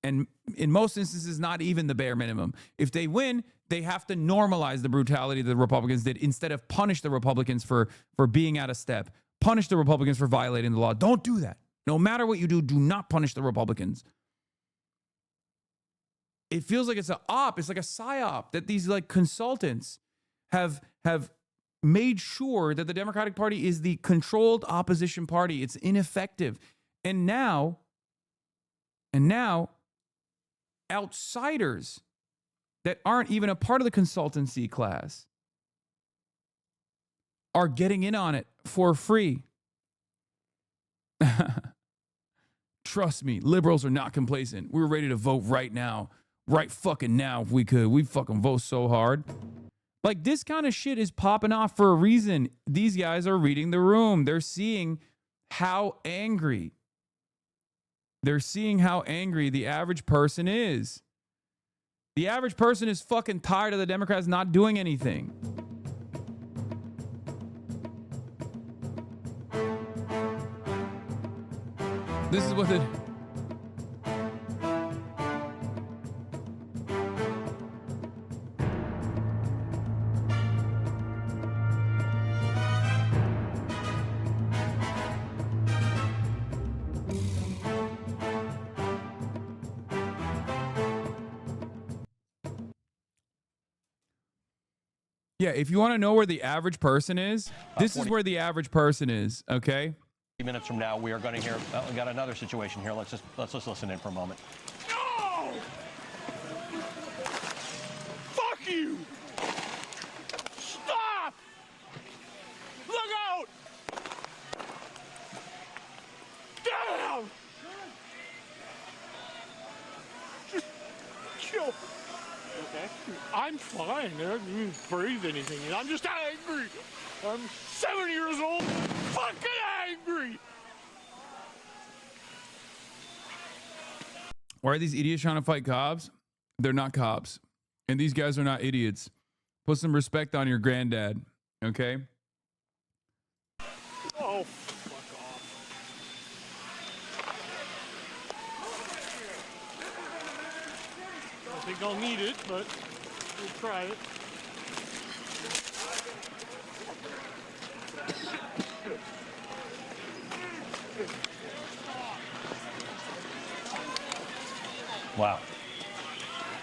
and in most instances, not even the bare minimum. If they win, they have to normalize the brutality the Republicans did instead of punish the Republicans for being out of step. Punish the Republicans for violating the law. Don't do that. No matter what you do, do not punish the Republicans. It feels like it's an op. It's like a psyop that these like consultants have made sure that the Democratic Party is the controlled opposition party. It's ineffective. And now outsiders that aren't even a part of the consultancy class are getting in on it for free. Trust me, liberals are not complacent. We're ready to vote right now. Right fucking now if we could. We'd fucking vote so hard. Like, this kind of shit is popping off for a reason. These guys are reading the room. They're seeing how angry. They're seeing how angry the average person is. The average person is fucking tired of the Democrats not doing anything. This is what the... Yeah, if you want to know where the average person is, this is where the average person is, okay? Minutes from now, we are going to hear. We got another situation here. Let's just listen in for a moment. No! Fuck you! Stop! Look out! Damn! Just chill. Okay. I'm fine. I don't even breathe anything. I'm just angry. I'm 7 years old. Fucking angry. Why are these idiots trying to fight cops? They're not cops. And these guys are not idiots. Put some respect on your granddad, okay? Oh, fuck off. I think I'll need it, but we'll try it. Wow.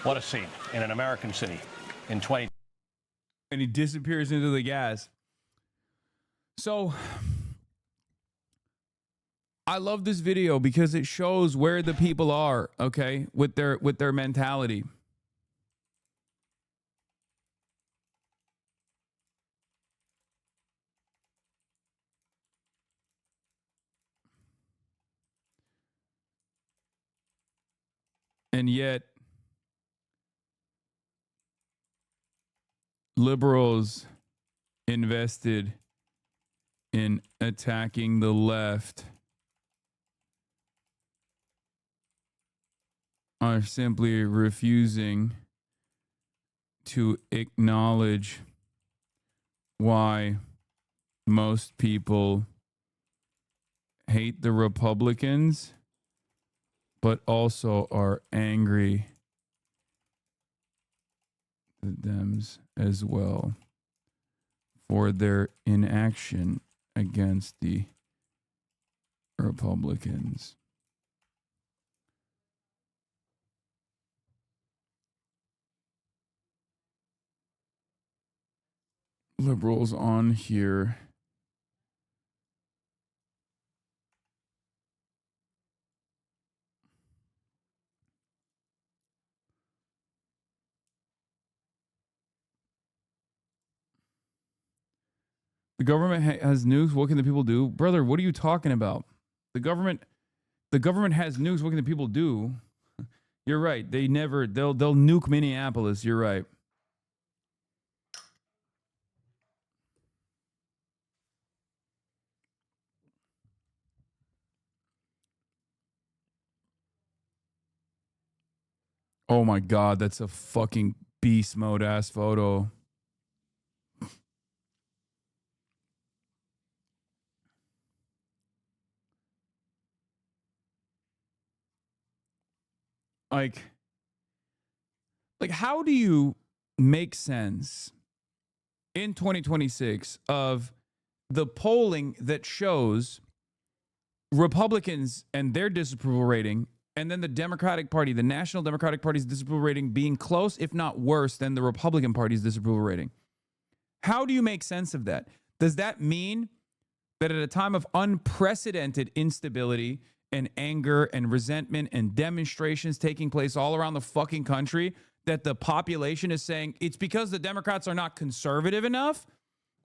What a scene in an American city in 20. And he disappears into the gas. So I love this video because it shows where the people are, okay, with their mentality. And yet, liberals invested in attacking the left are simply refusing to acknowledge why most people hate the Republicans, but also are angry at the Dems as well for their inaction against the Republicans. Liberals on here the government has nukes. What can the people do? Brother, what are you talking about? The government has nukes. What can the people do? You're right. They'll nuke Minneapolis. You're right. Oh my God, that's a fucking beast mode ass photo. Like how do you make sense in 2026 of the polling that shows Republicans and their disapproval rating, and then the Democratic Party, the National Democratic Party's disapproval rating being close, if not worse, than the Republican Party's disapproval rating? How do you make sense of that? Does that mean that at a time of unprecedented instability and anger and resentment and demonstrations taking place all around the fucking country, that the population is saying it's because the Democrats are not conservative enough?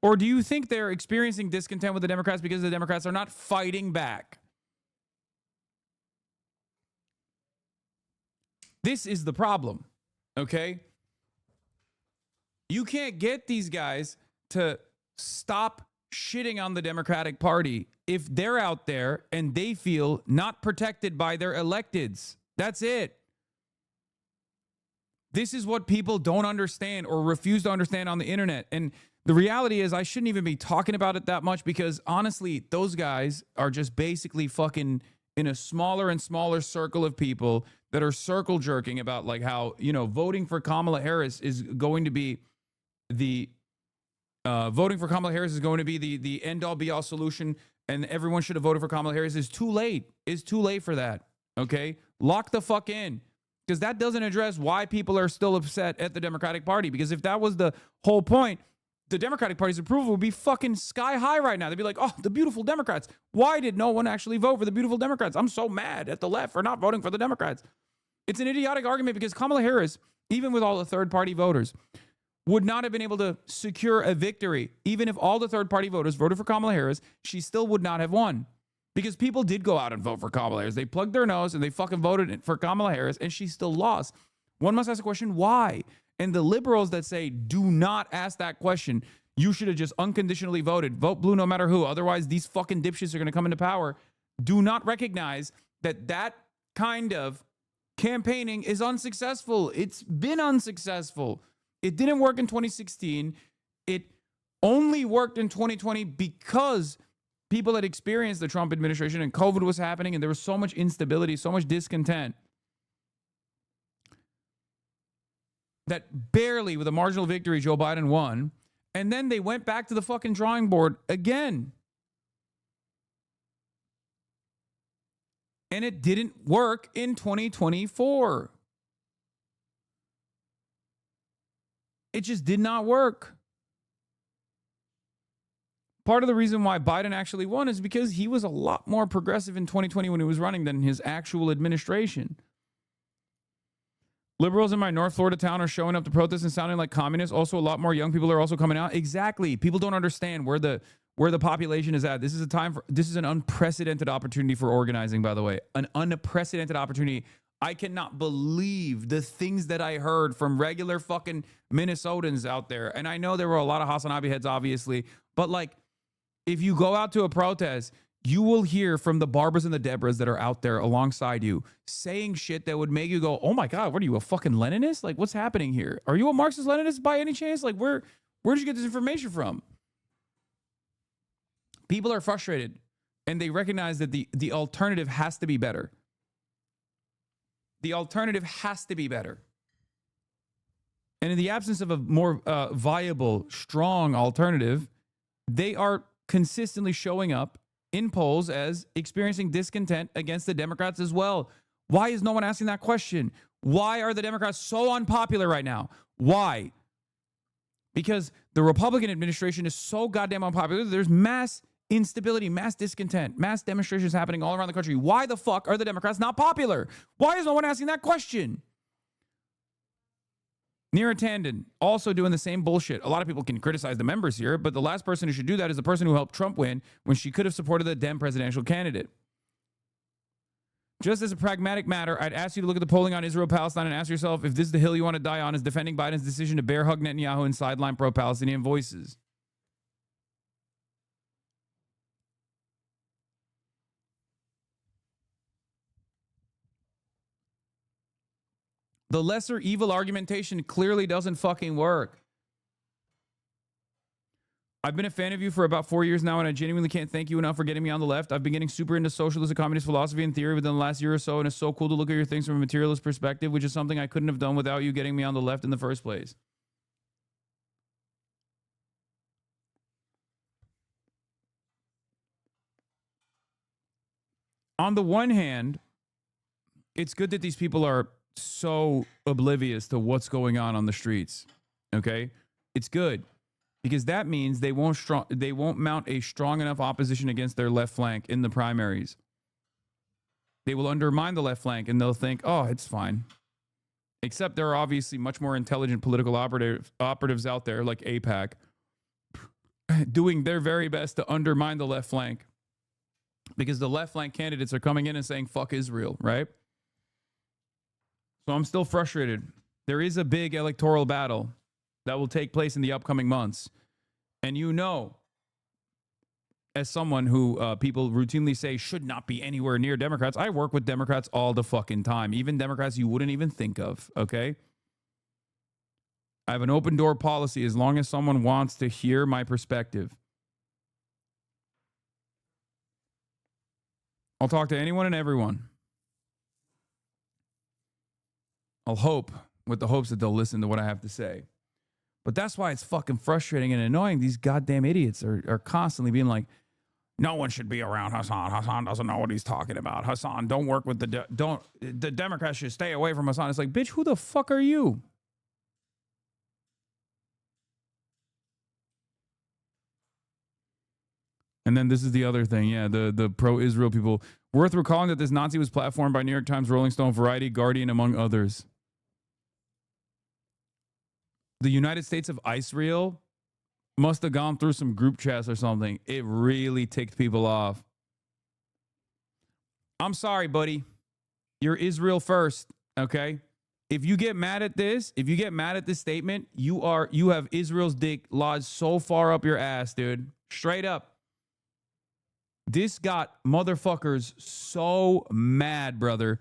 Or do you think they're experiencing discontent with the Democrats because the Democrats are not fighting back? This is the problem, okay? You can't get these guys to stop shitting on the Democratic Party if they're out there and they feel not protected by their electeds. That's it. This is what people don't understand or refuse to understand on the internet. And the reality is I shouldn't even be talking about it that much because honestly, those guys are just basically fucking in a smaller and smaller circle of people that are circle jerking about like how, you know, voting for Kamala Harris is going to be the end all be all solution and everyone should have voted for Kamala Harris. Is too late. It's too late for that. Okay? Lock the fuck in. Because that doesn't address why people are still upset at the Democratic Party. Because if that was the whole point, the Democratic Party's approval would be fucking sky high right now. They'd be like, oh, the beautiful Democrats. Why did no one actually vote for the beautiful Democrats? I'm so mad at the left for not voting for the Democrats. It's an idiotic argument because Kamala Harris, even with all the third-party voters, would not have been able to secure a victory. Even if all the third-party voters voted for Kamala Harris, she still would not have won. Because people did go out and vote for Kamala Harris. They plugged their nose and they fucking voted for Kamala Harris and she still lost. One must ask the question, why? And the liberals that say, do not ask that question. You should have just unconditionally voted. Vote blue no matter who. Otherwise, these fucking dipshits are going to come into power. Do not recognize that that kind of campaigning is unsuccessful. It's been unsuccessful. It didn't work in 2016. It only worked in 2020 because people had experienced the Trump administration and COVID was happening and there was so much instability, so much discontent that barely with a marginal victory, Joe Biden won. And then they went back to the fucking drawing board again. And it didn't work in 2024. It just did not work. Part of the reason why Biden actually won is because he was a lot more progressive in 2020 when he was running than his actual administration. Liberals in my North Florida town are showing up to protest and sounding like communists. Also, a lot more young people are also coming out. Exactly. People don't understand where the population is at. This is an unprecedented opportunity for organizing, by the way. An unprecedented opportunity. I cannot believe the things that I heard from regular fucking Minnesotans out there. And I know there were a lot of Hasanabi heads, obviously, but like, if you go out to a protest, you will hear from the Barbaras and the Debras that are out there alongside you saying shit that would make you go, oh my God, what are you, a fucking Leninist? Like, what's happening here? Are you a Marxist-Leninist by any chance? Like, where did you get this information from? People are frustrated, and they recognize that the alternative has to be better. The alternative has to be better. And in the absence of a more viable, strong alternative, they are consistently showing up in polls as experiencing discontent against the Democrats as well. Why is no one asking that question? Why are the Democrats so unpopular right now? Why? Because the Republican administration is so goddamn unpopular. There's mass instability, mass discontent, mass demonstrations happening all around the country. Why the fuck are the Democrats not popular? Why is no one asking that question? Neera Tanden also doing the same bullshit. A lot of people can criticize the members here, but the last person who should do that is the person who helped Trump win when she could have supported the Dem presidential candidate. Just as a pragmatic matter, I'd ask you to look at the polling on Israel-Palestine and ask yourself if this is the hill you want to die on, is defending Biden's decision to bear hug Netanyahu and sideline pro-Palestinian voices. The lesser evil argumentation clearly doesn't fucking work. I've been a fan of you for about 4 years now, and I genuinely can't thank you enough for getting me on the left. I've been getting super into socialist and communist philosophy and theory within the last year or so, and it's so cool to look at your things from a materialist perspective, which is something I couldn't have done without you getting me on the left in the first place. On the one hand, it's good that these people are so oblivious to what's going on the streets. Okay? It's good because that means they won't mount a strong enough opposition against their left flank in the primaries. They will undermine the left flank and they'll think, "Oh, it's fine." Except there are obviously much more intelligent political operatives out there like AIPAC doing their very best to undermine the left flank because the left flank candidates are coming in and saying fuck Israel, right? So I'm still frustrated. There is a big electoral battle that will take place in the upcoming months. And you know, as someone who people routinely say should not be anywhere near Democrats, I work with Democrats all the fucking time. Even Democrats you wouldn't even think of, okay? I have an open door policy as long as someone wants to hear my perspective. I'll talk to anyone and everyone. I'll hope with the hopes that they'll listen to what I have to say. But that's why it's fucking frustrating and annoying. These goddamn idiots are constantly being like, no one should be around Hassan. Hassan doesn't know what he's talking about. Hassan, don't work with the Democrats should stay away from Hassan. It's like, bitch, who the fuck are you? And then this is the other thing. Yeah, the pro-Israel people. Worth recalling that this Nazi was platformed by New York Times, Rolling Stone, Variety, Guardian, among others. The United States of Israel must have gone through some group chats or something. It really ticked people off. I'm sorry, buddy. You're Israel first, okay? If you get mad at this, statement, you have Israel's dick lodged so far up your ass, dude. Straight up. This got motherfuckers so mad, brother.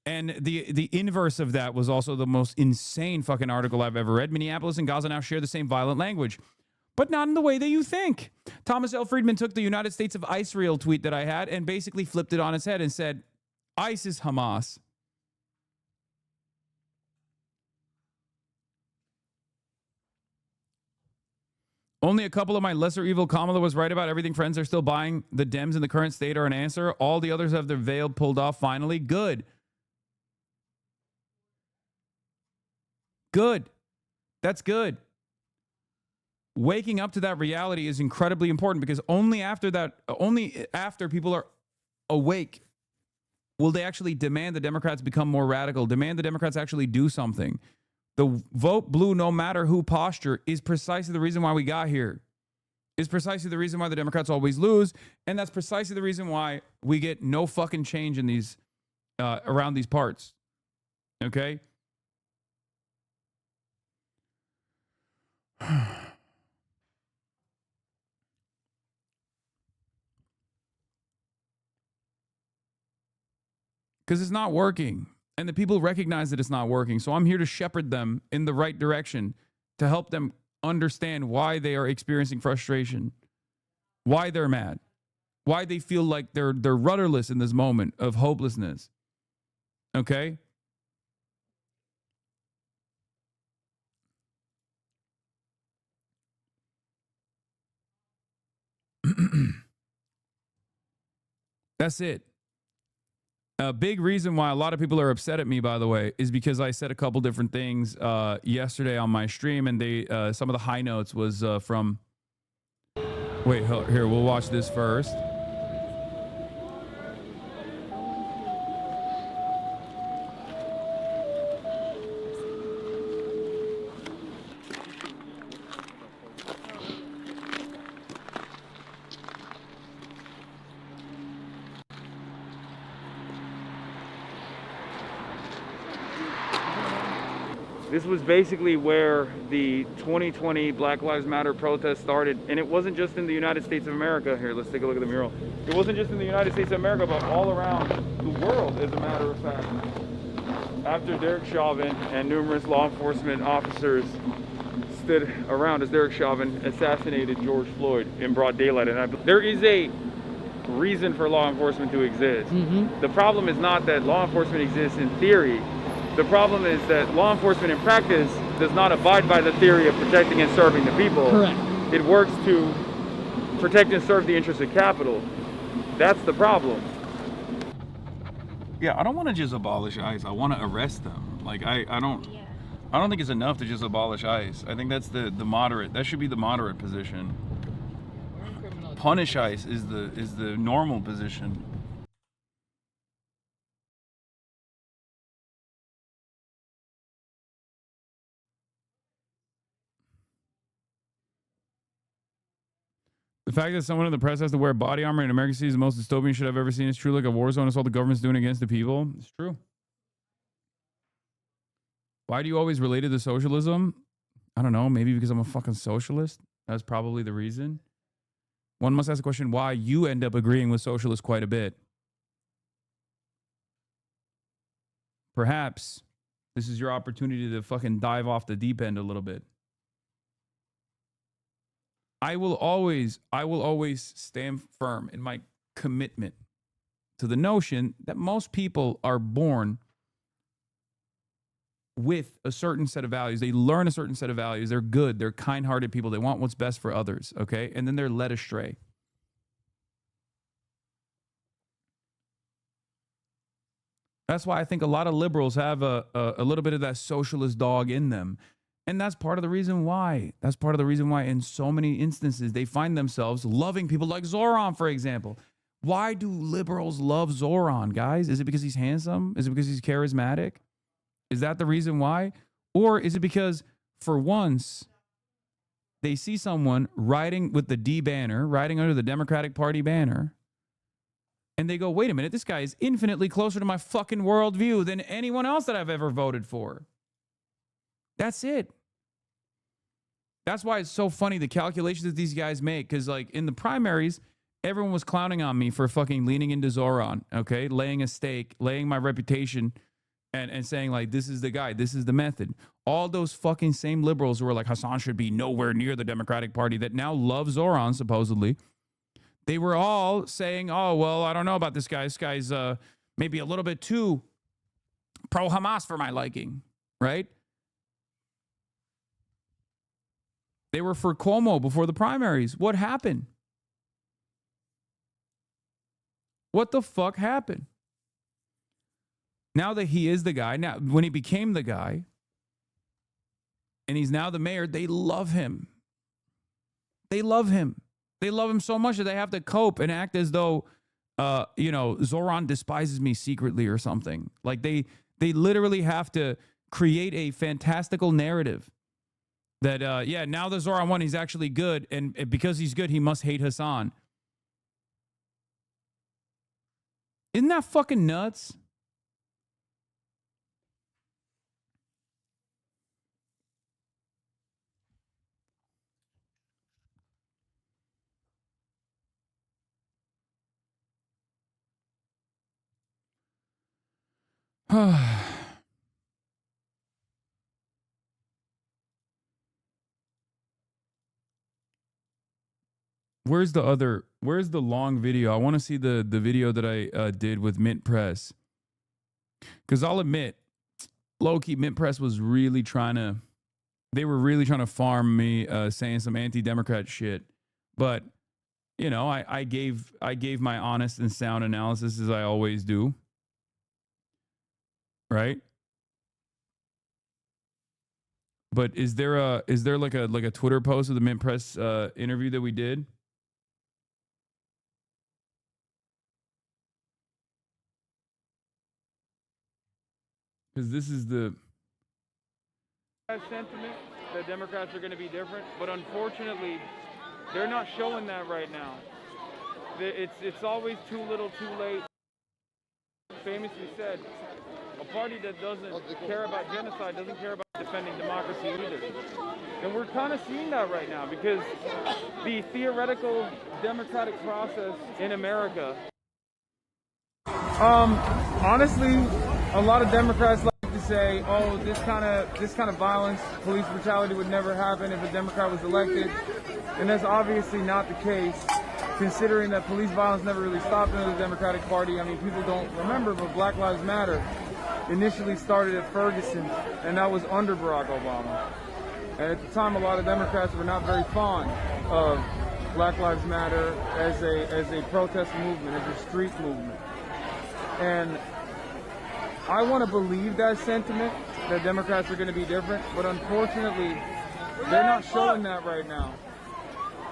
And the inverse of that was also the most insane fucking article I've ever read. Minneapolis and Gaza now share the same violent language, but not in the way that you think. Thomas L. Friedman took the United States of Israel tweet that I had and basically flipped it on its head and said, ISIS Hamas. Only a couple of my lesser evil Kamala was right about everything. Friends are still buying. The Dems in the current state are an answer. All the others have their veil pulled off finally. Good. Good. That's good. Waking up to that reality is incredibly important because only after people are awake will they actually demand the Democrats become more radical, demand the Democrats actually do something. The vote blue no matter who posture is precisely the reason why we got here. Is precisely the reason why the Democrats always lose, and that's precisely the reason why we get no fucking change in these around these parts. Okay? Because it's not working. And the people recognize that it's not working. So I'm here to shepherd them in the right direction to help them understand why they are experiencing frustration. Why they're mad. Why they feel like they're rudderless in this moment of hopelessness. Okay? That's it. A big reason why a lot of people are upset at me, by the way, is because I said a couple different things yesterday on my stream, and they some of the high notes was from. Wait, here, we'll watch this first. This was basically where the 2020 Black Lives Matter protest started. And it wasn't just in the United States of America. Here, let's take a look at the mural. It wasn't just in the United States of America, but all around the world, as a matter of fact. After Derek Chauvin and numerous law enforcement officers stood around as Derek Chauvin assassinated George Floyd in broad daylight. And there is a reason for law enforcement to exist. The problem is not that law enforcement exists in theory. The problem is that law enforcement in practice does not abide by the theory of protecting and serving the people. Correct. It works to protect and serve the interests of capital. That's the problem. Yeah, I don't want to just abolish ICE. I want to arrest them. Like I don't think it's enough to just abolish ICE. I think that's the moderate. That should be the moderate position. Punish ICE is the normal position. The fact that someone in the press has to wear body armor in American cities is the most dystopian shit I've ever seen. It's true, like a war zone. It's all the government's doing against the people. It's true. Why do you always relate it to socialism? I don't know. Maybe because I'm a fucking socialist. That's probably the reason. One must ask the question why you end up agreeing with socialists quite a bit. Perhaps this is your opportunity to fucking dive off the deep end a little bit. I will always stand firm in my commitment to the notion that most people are born with a certain set of values. They learn a certain set of values. They're good. They're kind-hearted people. They want what's best for others, okay? And then they're led astray. That's why I think a lot of liberals have a little bit of that socialist dog in them. And that's part of the reason why. That's part of the reason why in so many instances they find themselves loving people like Zoran, for example. Why do liberals love Zoran, guys? Is it because he's handsome? Is it because he's charismatic? Is that the reason why? Or is it because for once they see someone riding with the D banner, riding under the Democratic Party banner, and they go, wait a minute, this guy is infinitely closer to my fucking worldview than anyone else that I've ever voted for. That's it. That's why it's so funny, the calculations that these guys make. Because, like, in the primaries, everyone was clowning on me for fucking leaning into Zoran, okay? Laying a stake, laying my reputation, and saying, like, this is the guy, this is the method. All those fucking same liberals who were like, Hassan should be nowhere near the Democratic Party, that now love Zoran, supposedly. They were all saying, oh, well, I don't know about this guy. This guy's maybe a little bit too pro-Hamas for my liking, right? They were for Cuomo before the primaries. What happened? What the fuck happened? Now that he is the guy, now when he became the guy, and he's now the mayor, they love him. They love him. They love him so much that they have to cope and act as though, Zoran despises me secretly or something. Like they literally have to create a fantastical narrative that, now the Zoran one, he's actually good. And because he's good, he must hate Hassan. Isn't that fucking nuts? Where's the long video? I want to see the video that I did with Mint Press. Because I'll admit, low-key, Mint Press was really they were really trying to farm me saying some anti-Democrat shit. But, you know, I gave my honest and sound analysis as I always do. Right? But is there like a Twitter post of the Mint Press interview that we did? Because this is the sentiment that Democrats are going to be different, but unfortunately, they're not showing that right now. It's always too little, too late. Famously said, a party that doesn't care about genocide doesn't care about defending democracy either. And we're kind of seeing that right now because the theoretical democratic process in America. Honestly, a lot of Democrats like to say, "Oh, this kind of violence, police brutality would never happen if a Democrat was elected," and that's obviously not the case. Considering that police violence never really stopped under the Democratic Party. I mean, people don't remember, but Black Lives Matter initially started at Ferguson, and that was under Barack Obama. And at the time, a lot of Democrats were not very fond of Black Lives Matter as a protest movement, as a street movement. And I want to believe that sentiment, that Democrats are going to be different, but unfortunately, they're not showing that right now.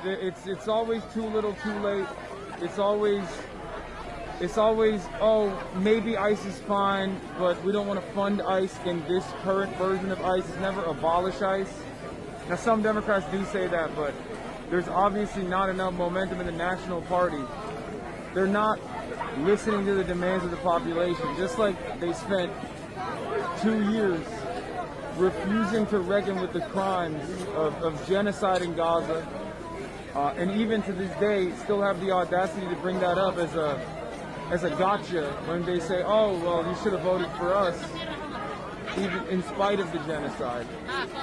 It's always too little, too late. It's always, oh, maybe ICE is fine, but we don't want to fund ICE in this current version of ICE. It's never abolish ICE. Now, some Democrats do say that, but there's obviously not enough momentum in the National Party. They're not listening to the demands of the population, just like they spent 2 years refusing to reckon with the crimes of genocide in Gaza. And even to this day, still have the audacity to bring that up as a gotcha when they say, "Oh, well, you should have voted for us," even in spite of the genocide.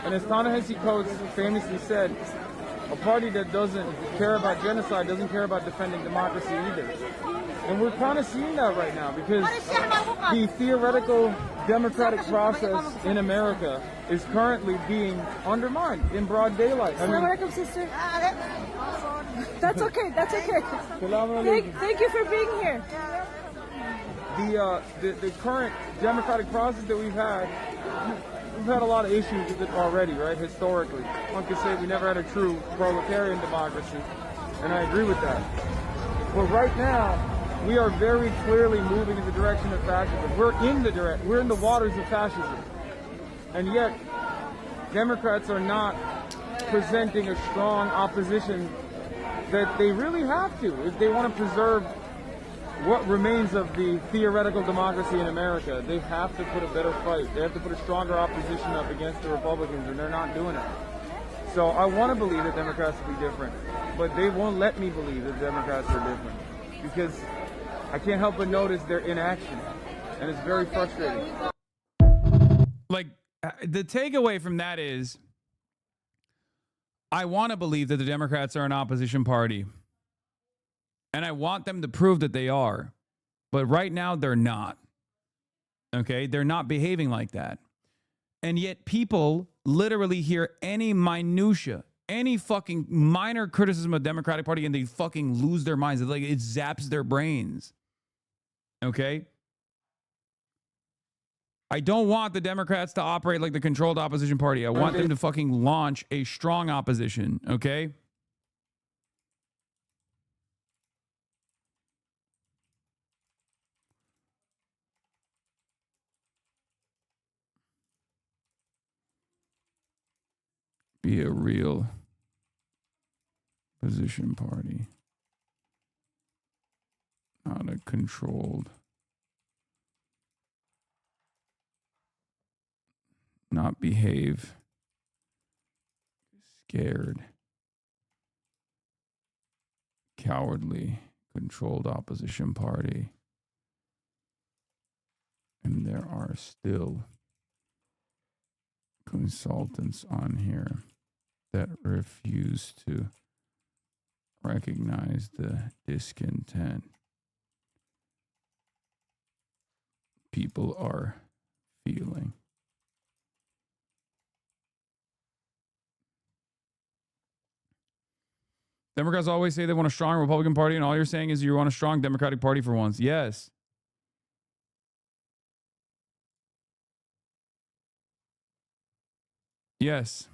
And as Ta-Nehisi Coates famously said, a party that doesn't care about genocide doesn't care about defending democracy either. And we're kind of seeing that right now because the theoretical democratic process in America is currently being undermined in broad daylight. I mean, welcome, sister. That's okay. That's okay. Thank you for being here. The current democratic process that we've had a lot of issues with it already, right? Historically, one could say we never had a true proletarian democracy, and I agree with that. But right now, we are very clearly moving in the direction of fascism. We're in the waters of fascism, and yet Democrats are not presenting a strong opposition that they really have to if they want to preserve what remains of the theoretical democracy in America. They have to put a better fight. They have to put a stronger opposition up against the Republicans, and they're not doing it. So I want to believe that Democrats will be different, but they won't let me believe that Democrats are different because I can't help but notice their inaction, and it's very frustrating. Like, the takeaway from that is, I want to believe that the Democrats are an opposition party. And I want them to prove that they are. But right now, they're not. Okay? They're not behaving like that. And yet people literally hear any minutia, any fucking minor criticism of the Democratic Party, and they fucking lose their minds. It's like it zaps their brains. Okay? I don't want the Democrats to operate like the controlled opposition party. I want them to fucking launch a strong opposition. Okay? Be a real opposition party. Not a controlled. Not behave. Scared. Cowardly. Controlled opposition party. And there are still consultants on here that refuse to recognize the discontent people are feeling. Democrats always say they want a strong Republican Party, and all you're saying is you want a strong Democratic Party for once. Yes. Yes.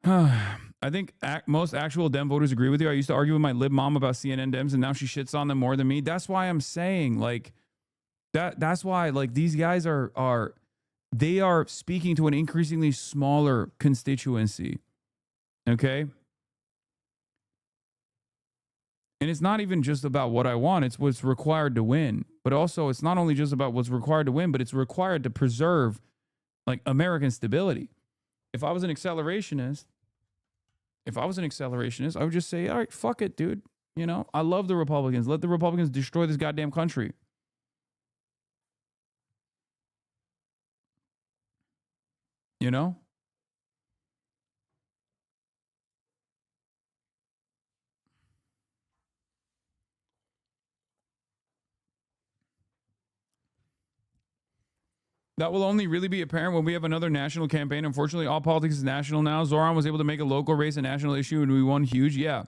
I think most actual Dem voters agree with you. I used to argue with my lib mom about CNN Dems, and now she shits on them more than me. That's why I'm saying, like, that's why, like, these guys are speaking to an increasingly smaller constituency. Okay? And it's not even just about what I want, it's what's required to win. But also, it's not only just about what's required to win, but it's required to preserve, like, American stability. If I was an accelerationist, I would just say, all right, fuck it, dude. You know, I love the Republicans. Let the Republicans destroy this goddamn country. You know? That will only really be apparent when we have another national campaign. Unfortunately, all politics is national now. Zoran was able to make a local race a national issue, and we won huge. Yeah.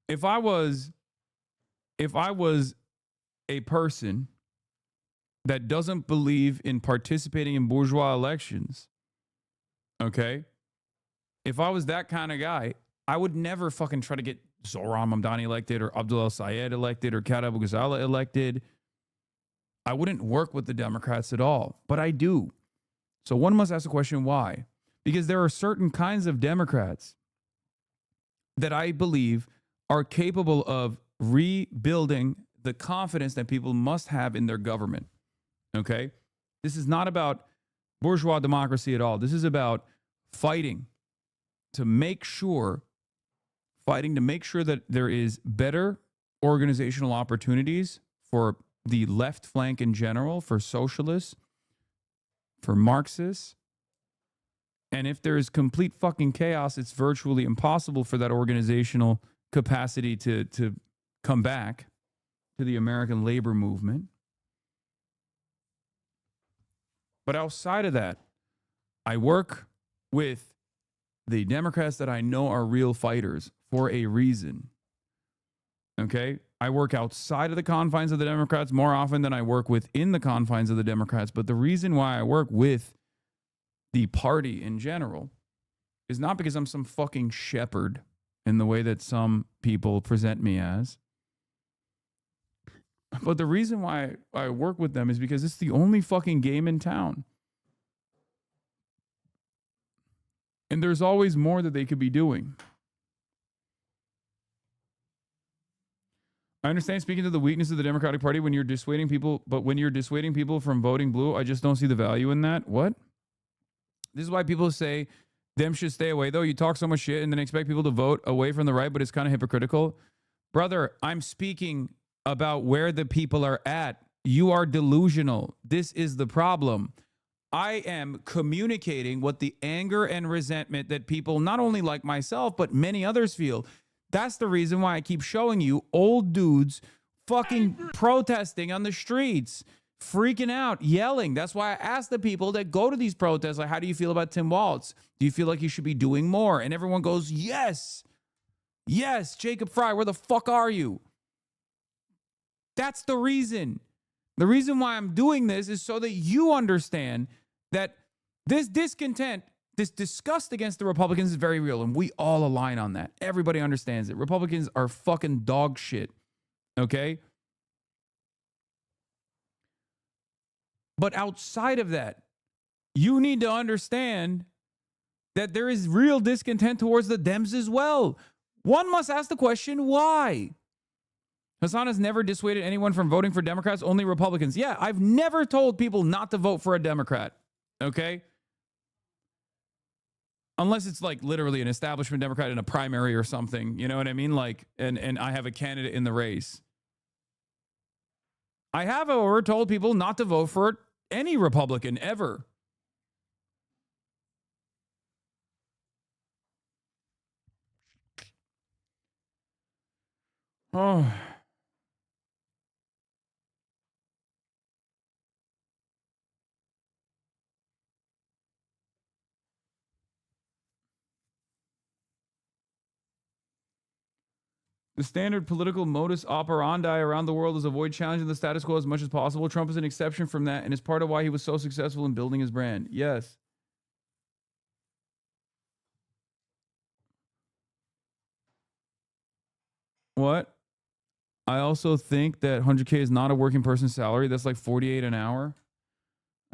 If I was a person that doesn't believe in participating in bourgeois elections, okay? If I was that kind of guy, I would never fucking try to get Zoran Mamdani elected or Abdul El-Sayed elected or Kat Abu Ghazala elected. I wouldn't work with the Democrats at all, but I do. So one must ask the question, why? Because there are certain kinds of Democrats that I believe are capable of rebuilding the confidence that people must have in their government. Okay? This is not about bourgeois democracy at all. This is about fighting to make sure that there is better organizational opportunities for the left flank in general, for socialists, for Marxists. And if there is complete fucking chaos, it's virtually impossible for that organizational capacity to come back to the American labor movement. But outside of that, I work with the Democrats that I know are real fighters for a reason. Okay? I work outside of the confines of the Democrats more often than I work within the confines of the Democrats. But the reason why I work with the party in general is not because I'm some fucking shepherd in the way that some people present me as. But the reason why I work with them is because it's the only fucking game in town. And there's always more that they could be doing. I understand speaking to the weakness of the Democratic Party when you're dissuading people, but when you're dissuading people from voting blue, I just don't see the value in that. What? This is why people say them should stay away, though. You talk so much shit and then expect people to vote away from the right, but it's kind of hypocritical. Brother, I'm speaking about where the people are at. You are delusional. This is the problem. I am communicating what the anger and resentment that people, not only like myself, but many others feel. That's the reason why I keep showing you old dudes fucking protesting on the streets, freaking out, yelling. That's why I ask the people that go to these protests, like, how do you feel about Tim Walz? Do you feel like you should be doing more? And everyone goes, yes. Yes, Jacob Fry, where the fuck are you? That's the reason. The reason why I'm doing this is so that you understand that this discontent, this disgust against the Republicans is very real, and we all align on that. Everybody understands it. Republicans are fucking dog shit, okay? But outside of that, you need to understand that there is real discontent towards the Dems as well. One must ask the question, why? Hassan has never dissuaded anyone from voting for Democrats, only Republicans. Yeah, I've never told people not to vote for a Democrat, okay? Unless it's like literally an establishment Democrat in a primary or something, you know what I mean? Like, and I have a candidate in the race. I have, however, told people not to vote for any Republican ever. Oh. The standard political modus operandi around the world is avoid challenging the status quo as much as possible. Trump is an exception from that and is part of why he was so successful in building his brand. Yes. What? I also think that 100K is not a working person's salary. That's like 48 an hour.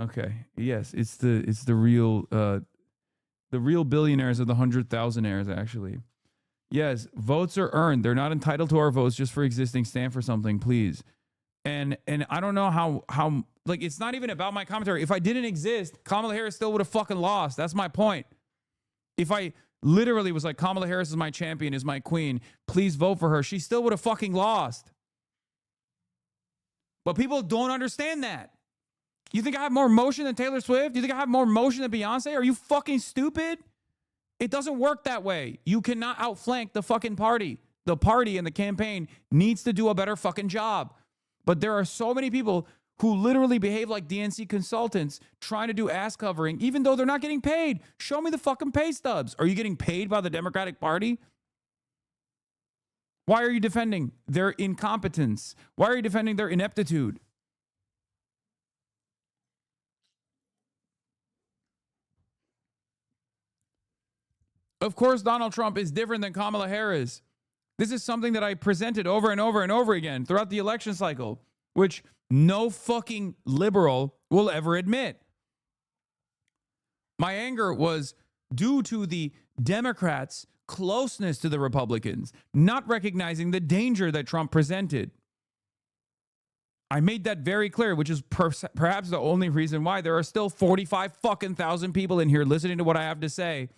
Okay. Yes, it's the real billionaires are the 100,000aires actually. Yes, votes are earned. They're not entitled to our votes just for existing. Stand for something, please. And I don't know how like it's not even about my commentary. If I didn't exist, Kamala Harris still would have fucking lost. That's my point. If I literally was like, Kamala Harris is my champion, is my queen, please vote for her, she still would have fucking lost. But people don't understand that. You think I have more motion than Taylor Swift? You think I have more motion than Beyonce? Are you fucking stupid? It doesn't work that way. You cannot outflank the fucking party. The party and the campaign needs to do a better fucking job. But there are so many people who literally behave like DNC consultants trying to do ass covering, even though they're not getting paid. Show me the fucking pay stubs. Are you getting paid by the Democratic Party? Why are you defending their incompetence? Why are you defending their ineptitude? Of course, Donald Trump is different than Kamala Harris. This is something that I presented over and over and over again throughout the election cycle, which no fucking liberal will ever admit. My anger was due to the Democrats' closeness to the Republicans, not recognizing the danger that Trump presented. I made that very clear, which is perhaps the only reason why there are still 45 fucking thousand people in here listening to what I have to say.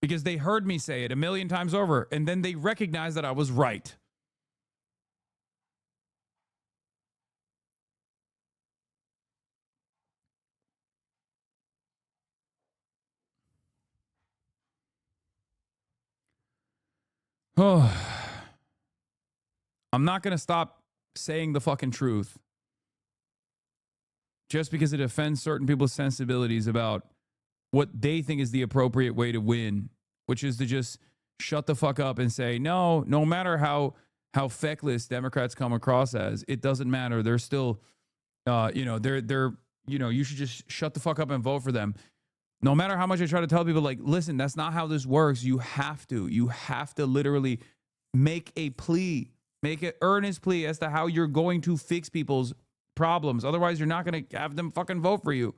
Because they heard me say it a million times over, and then they recognized that I was right. Oh, I'm not going to stop saying the fucking truth just because it offends certain people's sensibilities about what they think is the appropriate way to win, which is to just shut the fuck up and say, no matter how feckless Democrats come across as, it doesn't matter. They're still, you should just shut the fuck up and vote for them. No matter how much I try to tell people, like, listen, that's not how this works. You have to literally make a plea, make an earnest plea as to how you're going to fix people's problems. Otherwise, you're not going to have them fucking vote for you.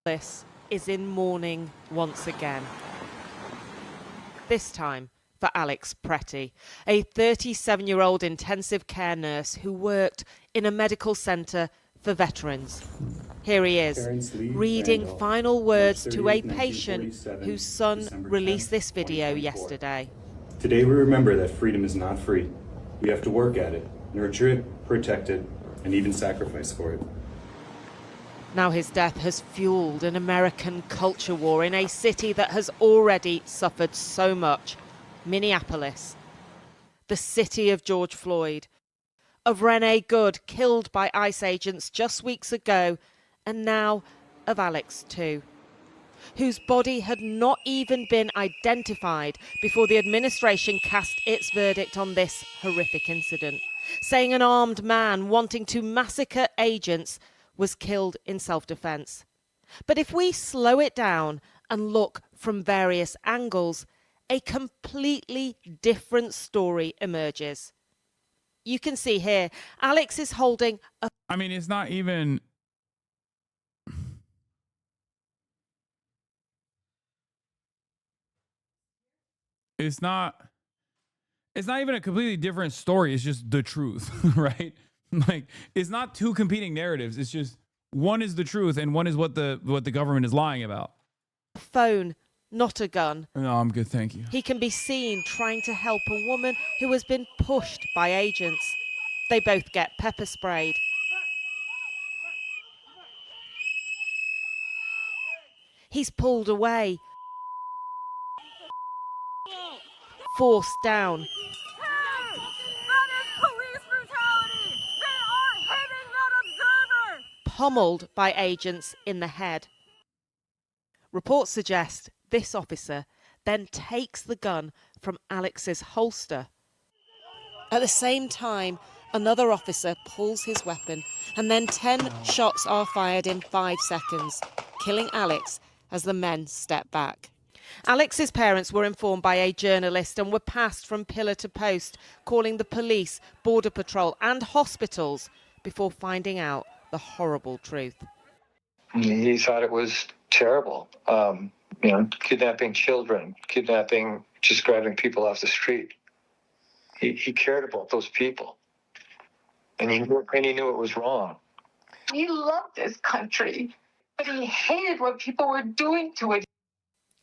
This is in mourning once again. This time for Alex Pretty, a 37-year-old intensive care nurse who worked in a medical centre for veterans. Here he is, reading final words to a patient whose son released this video yesterday. Today we remember that freedom is not free. We have to work at it, nurture it, protect it, and even sacrifice for it. Now his death has fueled an American culture war in a city that has already suffered so much. Minneapolis, the city of George Floyd, of Renee Good, killed by ICE agents just weeks ago, and now of Alex too, whose body had not even been identified before the administration cast its verdict on this horrific incident, saying an armed man wanting to massacre agents was killed in self-defense. But if we slow it down and look from various angles, a completely different story emerges. You can see here, Alex is holding a... I mean, it's not even... It's not even a completely different story. It's just the truth, right? Like, it's not two competing narratives. It's just one is the truth and one is what the government is lying about. Phone not a gun. No, I'm good, thank you. He can be seen trying to help a woman who has been pushed by agents. They both get pepper sprayed. He's pulled away, forced down. Pummeled by agents in the head. Reports suggest this officer then takes the gun from Alex's holster. At the same time, another officer pulls his weapon, and then 10 shots are fired in 5 seconds, killing Alex as the men step back. Alex's parents were informed by a journalist and were passed from pillar to post, calling the police, border patrol and hospitals before finding out the horrible truth. He thought it was terrible. Kidnapping children, just grabbing people off the street. He cared about those people. And he knew it was wrong. He loved this country, but he hated what people were doing to it.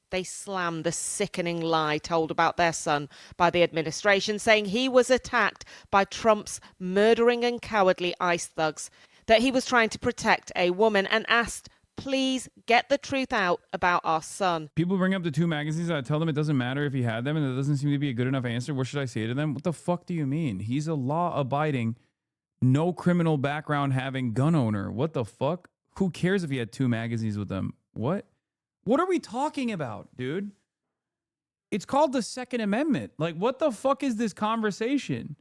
They slammed the sickening lie told about their son by the administration, saying he was attacked by Trump's murdering and cowardly ICE thugs, that he was trying to protect a woman, and asked, please get the truth out about our son. People bring up the 2 magazines. I tell them it doesn't matter if he had them, and that doesn't seem to be a good enough answer. What should I say to them? What the fuck do you mean? He's a law-abiding, no criminal background having gun owner. What the fuck? Who cares if he had 2 magazines with them? What? What are we talking about, dude? It's called the Second Amendment. Like, what the fuck is this conversation?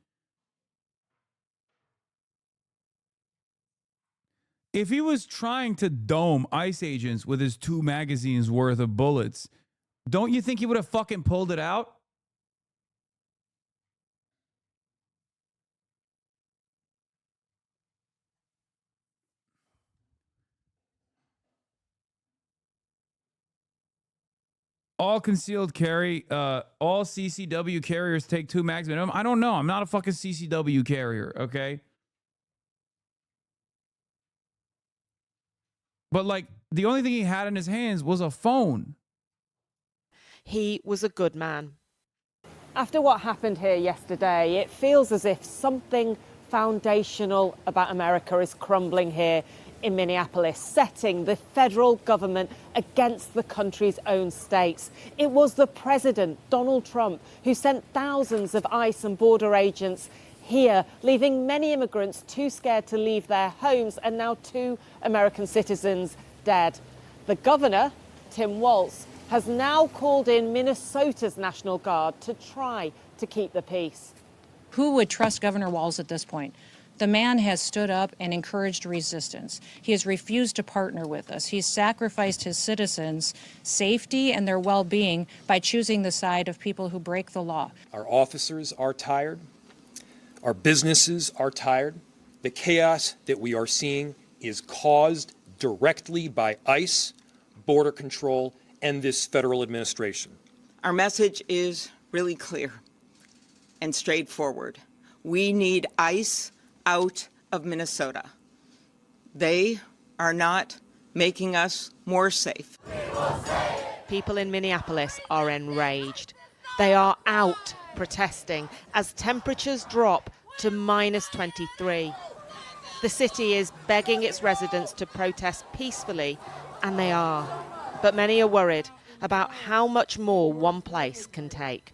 If he was trying to dome ICE agents with his 2 magazines worth of bullets, don't you think he would have fucking pulled it out? All concealed carry, all CCW carriers take 2 mags minimum. I don't know. I'm not a fucking CCW carrier, okay? But, like, the only thing he had in his hands was a phone. He was a good man. After what happened here yesterday, it feels as if something foundational about America is crumbling here in Minneapolis, setting the federal government against the country's own states. It was the president, Donald Trump, who sent thousands of ICE and border agents here, leaving many immigrants too scared to leave their homes, and now 2 American citizens dead. The governor, Tim Walz, has now called in Minnesota's National Guard to try to keep the peace. Who would trust Governor Walz at this point? The man has stood up and encouraged resistance. He has refused to partner with us. He's sacrificed his citizens' safety and their well-being by choosing the side of people who break the law. Our officers are tired. Our businesses are tired. The chaos that we are seeing is caused directly by ICE, Border Control, and this federal administration. Our message is really clear and straightforward. We need ICE out of Minnesota. They are not making us more safe. People in Minneapolis are enraged. They are out protesting as temperatures drop to -23. The city is begging its residents to protest peacefully, and they are. But many are worried about how much more one place can take.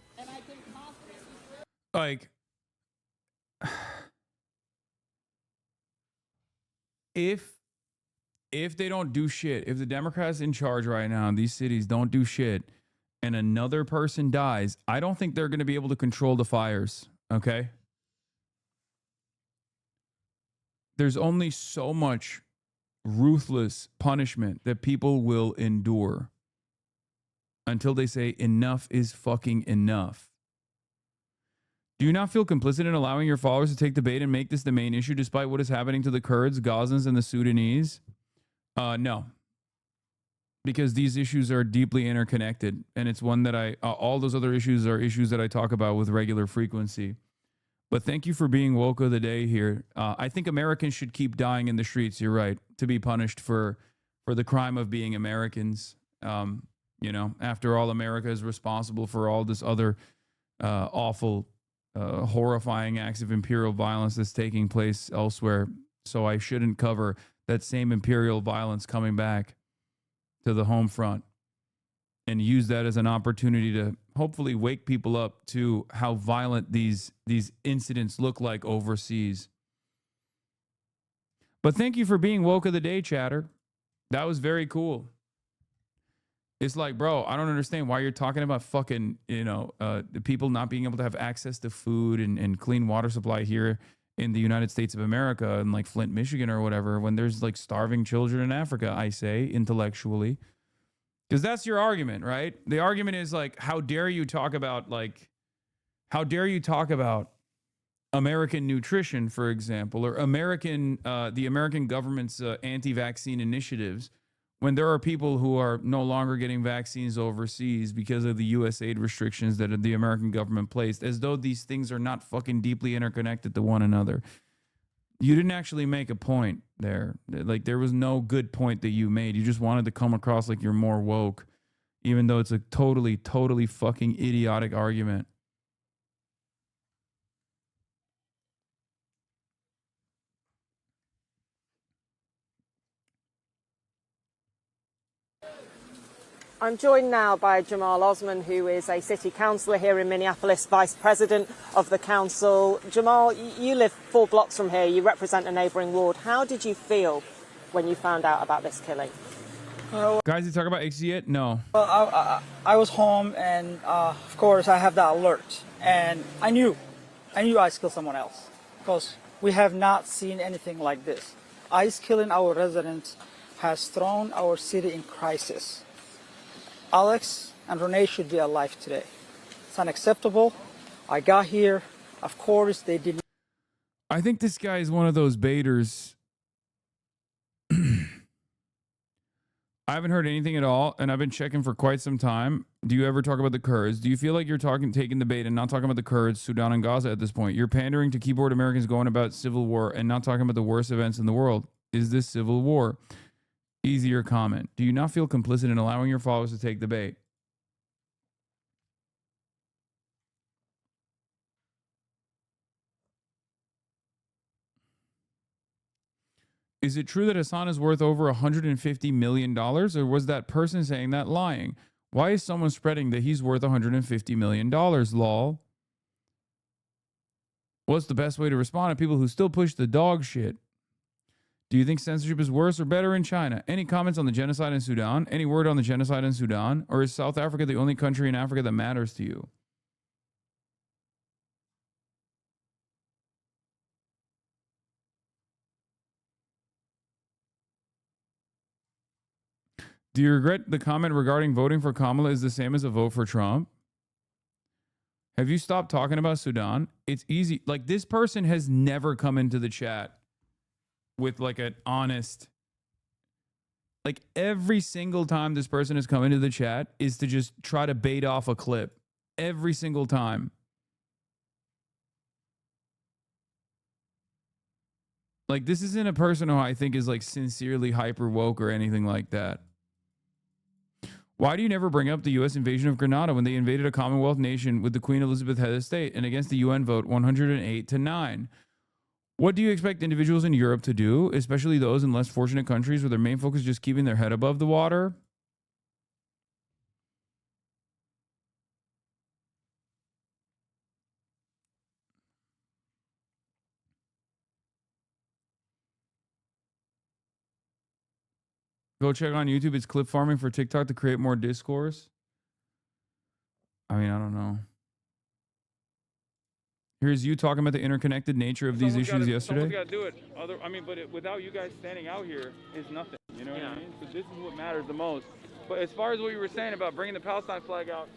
Like, if they don't do shit, if the Democrats in charge right now in these cities don't do shit and another person dies, I don't think they're going to be able to control the fires, okay? There's only so much ruthless punishment that people will endure until they say enough is fucking enough. Do you not feel complicit in allowing your followers to take the bait and make this the main issue despite what is happening to the Kurds, Gazans, and the Sudanese? No. Because these issues are deeply interconnected, and it's one that all those other issues are issues that I talk about with regular frequency. But thank you for being woke of the day here. I think Americans should keep dying in the streets, you're right, to be punished for the crime of being Americans. You know, after all, America is responsible for all this other awful, horrifying acts of imperial violence that's taking place elsewhere. So I shouldn't cover that same imperial violence coming back to the home front and use that as an opportunity to hopefully wake people up to how violent these incidents look like overseas. But thank you for being woke of the day, chatter. That was very cool. It's like, bro, I don't understand why you're talking about fucking, the people not being able to have access to food and clean water supply here in the United States of America and like Flint, Michigan or whatever, when there's like starving children in Africa, I say intellectually. Because that's your argument, right? The argument is like, how dare you talk about American nutrition, for example, or the American government's anti-vaccine initiatives, when there are people who are no longer getting vaccines overseas because of the U.S. aid restrictions that the American government placed, as though these things are not fucking deeply interconnected to one another. You didn't actually make a point there. Like, there was no good point that you made. You just wanted to come across like you're more woke, even though it's a totally, totally fucking idiotic argument. I'm joined now by Jamal Osman, who is a city councillor here in Minneapolis, vice president of the council. Jamal, you live 4 blocks from here. You represent a neighbouring ward. How did you feel when you found out about this killing? Guys, you talk about ICSI yet? No. Well, I was home, and of course, I have that alert. And I knew ICE killed someone else, because we have not seen anything like this. ICE killing our residents has thrown our city in crisis. Alex and Renee should be alive today. It's unacceptable. I got here. Of course, they didn't. I think this guy is one of those baiters. I haven't heard anything at all, and I've been checking for quite some time. Do you ever talk about the Kurds? Do you feel like you're taking the bait and not talking about the Kurds, Sudan, and Gaza at this point? You're pandering to keyboard Americans going about civil war and not talking about the worst events in the world. Is this civil war? Easier comment. Do you not feel complicit in allowing your followers to take the bait? Is it true that Hassan is worth over $150 million, or was that person saying that lying? Why is someone spreading that he's worth $150 million, lol? What's the best way to respond to people who still push the dog shit? Do you think censorship is worse or better in China? Any comments on the genocide in Sudan? Any word on the genocide in Sudan? Or is South Africa the only country in Africa that matters to you? Do you regret the comment regarding voting for Kamala is the same as a vote for Trump? Have you stopped talking about Sudan? It's easy. Like, this person has never come into the chat with like an honest, like every single time this person has come into the chat is to just try to bait off a clip. Every single time. Like, this isn't a person who I think is like sincerely hyper woke or anything like that. Why do you never bring up the U.S. invasion of Grenada when they invaded a Commonwealth nation with the Queen Elizabeth head of state and against the UN vote 108-9? What do you expect individuals in Europe to do, especially those in less fortunate countries where their main focus is just keeping their head above the water? Go check on YouTube. It's clip farming for TikTok to create more discourse. I mean, I don't know. Here's you talking about the interconnected nature of these issues yesterday. Someone's got to do it. Without you guys standing out here, it's nothing. You know what I mean? So this is what matters the most. But as far as what you were saying about bringing the Palestine flag out,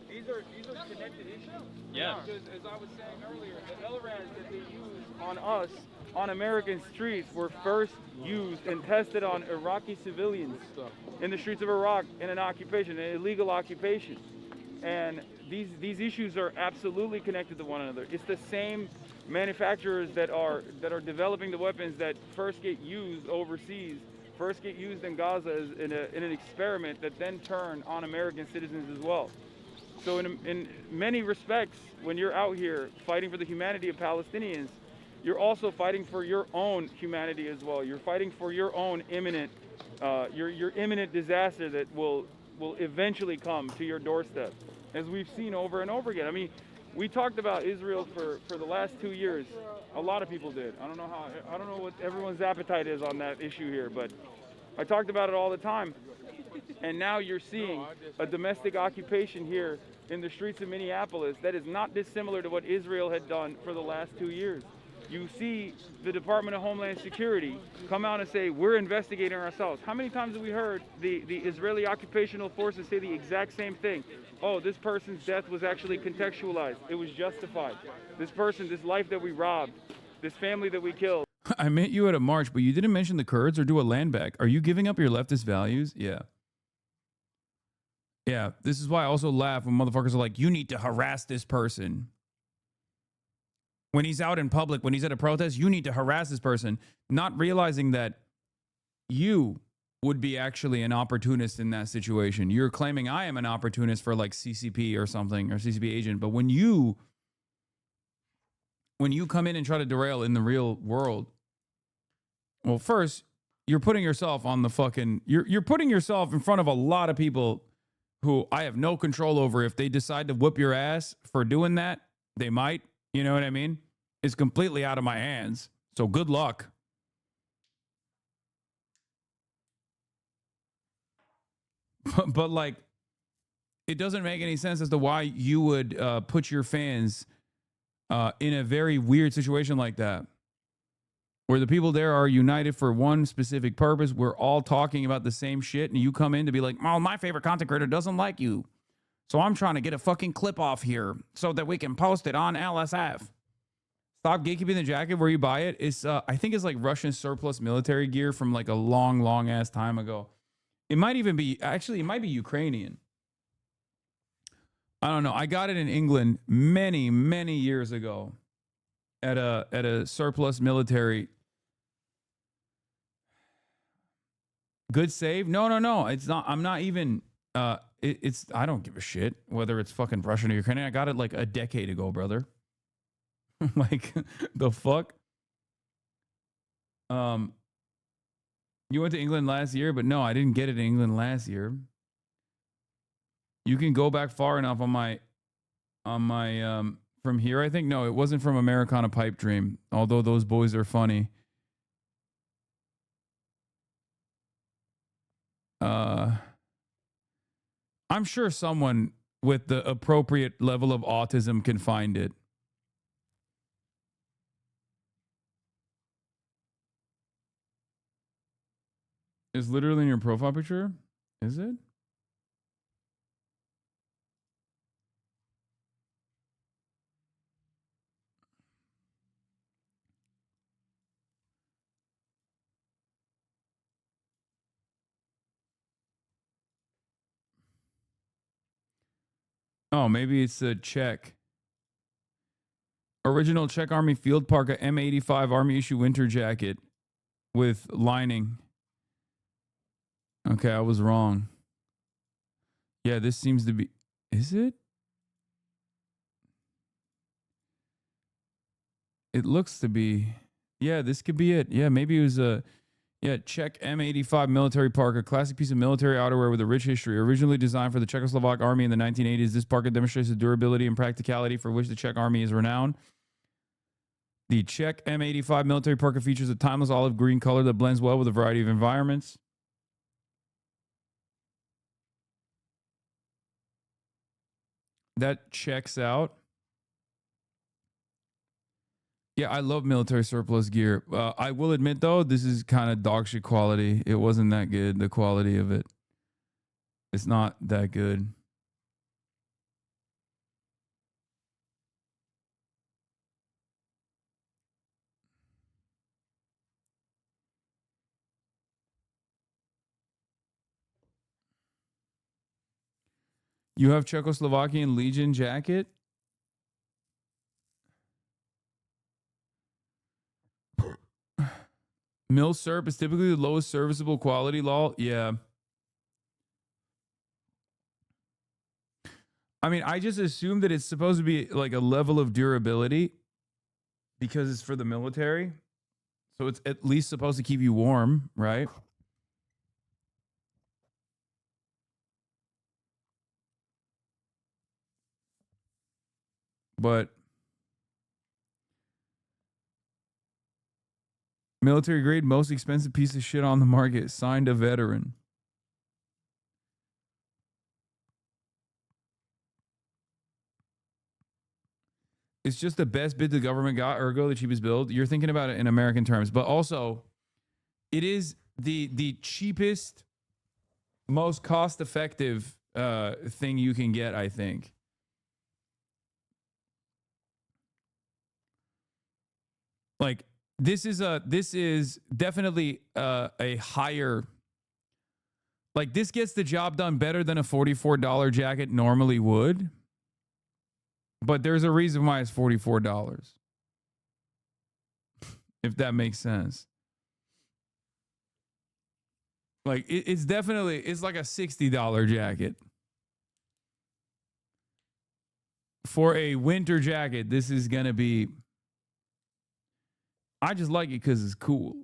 these are connected issues. Yeah. Because as I was saying earlier, the LRADs that they use on us, on American streets, were first used and tested on Iraqi civilians in the streets of Iraq in an occupation, an illegal occupation. And these issues are absolutely connected to one another. It's the same manufacturers that are developing the weapons that first get used overseas first get used in Gaza as in an experiment that then turn on American citizens as well. So in many respects, when you're out here fighting for the humanity of Palestinians, you're also fighting for your own humanity as well. You're fighting for your own imminent, your imminent disaster that will eventually come to your doorstep, as we've seen over and over again. I mean, we talked about Israel for the last 2 years. A lot of people did. I don't know what everyone's appetite is on that issue here, but I talked about it all the time. And now you're seeing a domestic occupation here in the streets of Minneapolis that is not dissimilar to what Israel had done for the last 2 years. You see the Department of Homeland Security come out and say, we're investigating ourselves. How many times have we heard the Israeli occupational forces say the exact same thing? Oh, this person's death was actually contextualized. It was justified. This person, this life that we robbed, this family that we killed. I met you at a march, but you didn't mention the Kurds or do a land back. Are you giving up your leftist values? Yeah. Yeah, this is why I also laugh when motherfuckers are like, you need to harass this person. When he's out in public, when he's at a protest, you need to harass this person, not realizing that you would be actually an opportunist in that situation. You're claiming I am an opportunist for like CCP or something, or CCP agent. But when you come in and try to derail in the real world, well, first, you're putting yourself on the fucking, you're putting yourself in front of a lot of people who I have no control over. If they decide to whoop your ass for doing that, they might. You know what I mean? It's completely out of my hands. So good luck. But like, it doesn't make any sense as to why you would put your fans in a very weird situation like that, where the people there are united for one specific purpose. We're all talking about the same shit, and you come in to be like, oh, my favorite content creator doesn't like you, so I'm trying to get a fucking clip off here so that we can post it on LSF. Stop gatekeeping the jacket where you buy it. It's I think it's like Russian surplus military gear from like a long ass time ago. It might even be, actually, it might be Ukrainian. I don't know. I got it in England many years ago at a surplus military. Good save? No. It's not. I'm not even. It's. I don't give a shit whether it's fucking Russian or Ukrainian. I got it like a decade ago, brother. Like the fuck. You went to England last year, but no, I didn't get it in England last year. You can go back far enough on my from here, I think. No, it wasn't from Americana Pipe Dream, although those boys are funny. I'm sure someone with the appropriate level of autism can find it. It's literally in your profile picture? Is it? Oh, maybe it's a Czech. Original Czech Army Field Parka M85 Army issue winter jacket with lining. Okay, I was wrong. Yeah, this seems to be... Is it? It looks to be... Yeah, this could be it. Yeah, maybe it was a... Yeah, Czech M85 military parka, classic piece of military outerwear with a rich history. Originally designed for the Czechoslovak army in the 1980s, this parka demonstrates the durability and practicality for which the Czech army is renowned. The Czech M85 military parka features a timeless olive green color that blends well with a variety of environments. That checks out. Yeah, I love military surplus gear. I will admit, though, this is kind of dog shit quality. It wasn't that good, the quality of it. It's not that good. You have Czechoslovakian Legion jacket? Mil-Serp is typically the lowest serviceable quality, lol. Yeah. I mean, I just assume that it's supposed to be like a level of durability because it's for the military. So it's at least supposed to keep you warm, right? But military grade, most expensive piece of shit on the market, signed a veteran. It's just the best bid the government got, ergo the cheapest build. You're thinking about it in American terms, but also it is the cheapest, most cost-effective thing you can get, I think. Like this is definitely a higher, like this gets the job done better than a $44 jacket normally would. But there's a reason why it's $44. If that makes sense. Like it's definitely, it's like a $60 jacket. For a winter jacket, this is going to be, I just like it because it's cool.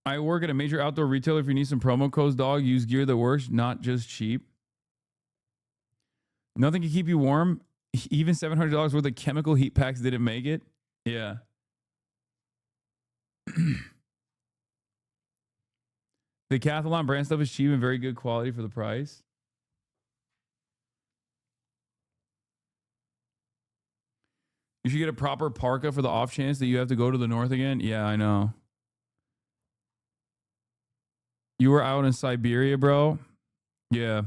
I work at a major outdoor retailer. If you need some promo codes, dog, use gear that works, not just cheap. Nothing can keep you warm. Even $700 worth of chemical heat packs didn't make it. Yeah. The Decathlon brand stuff is cheap and very good quality for the price. You should get a proper parka for the off chance that you have to go to the north again. Yeah, I know. You were out in Siberia, bro? Yeah.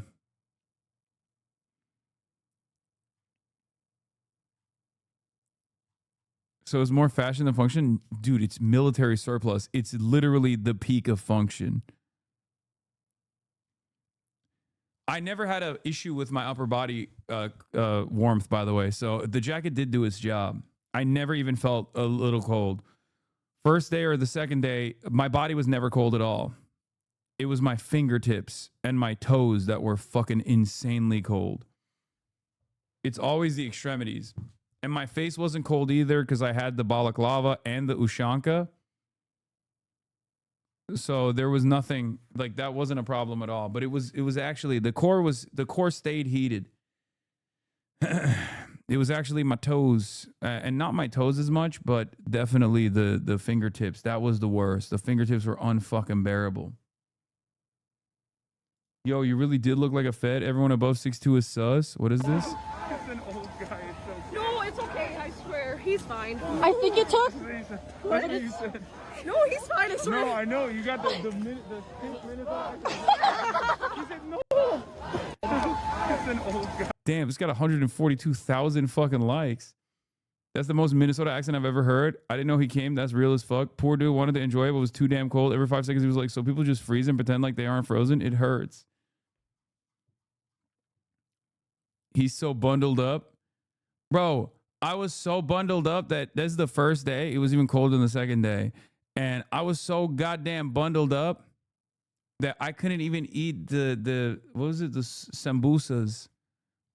So it's more fashion than function? Dude, it's military surplus. It's literally the peak of function. I never had an issue with my upper body warmth, by the way. So the jacket did do its job. I never even felt a little cold. First day or the second day, my body was never cold at all. It was my fingertips and my toes that were fucking insanely cold. It's always the extremities. And my face wasn't cold either because I had the balaclava and the ushanka. So there was nothing, like that wasn't a problem at all. But it was actually, the core stayed heated. It was actually my toes, and not my toes as much, but definitely the fingertips. That was the worst. The fingertips were unfucking bearable. Yo, you really did look like a Fed. Everyone above 6'2" is sus. What is this? It's an old guy. It's okay. No, it's okay. I swear. He's fine. I think you took. That's what you said. No, he's fine. I swear. No, I know. You got the 6 minutes on. He said no. It's an old guy. Damn, it's got 142,000 fucking likes. That's the most Minnesota accent I've ever heard. I didn't know he came. That's real as fuck. Poor dude wanted to enjoy it, but it was too damn cold. Every 5 seconds, he was like, so people just freeze and pretend like they aren't frozen? It hurts. He's so bundled up. Bro, I was so bundled up that this is the first day. It was even colder than the second day. And I was so goddamn bundled up that I couldn't even eat the what was it? The sambusas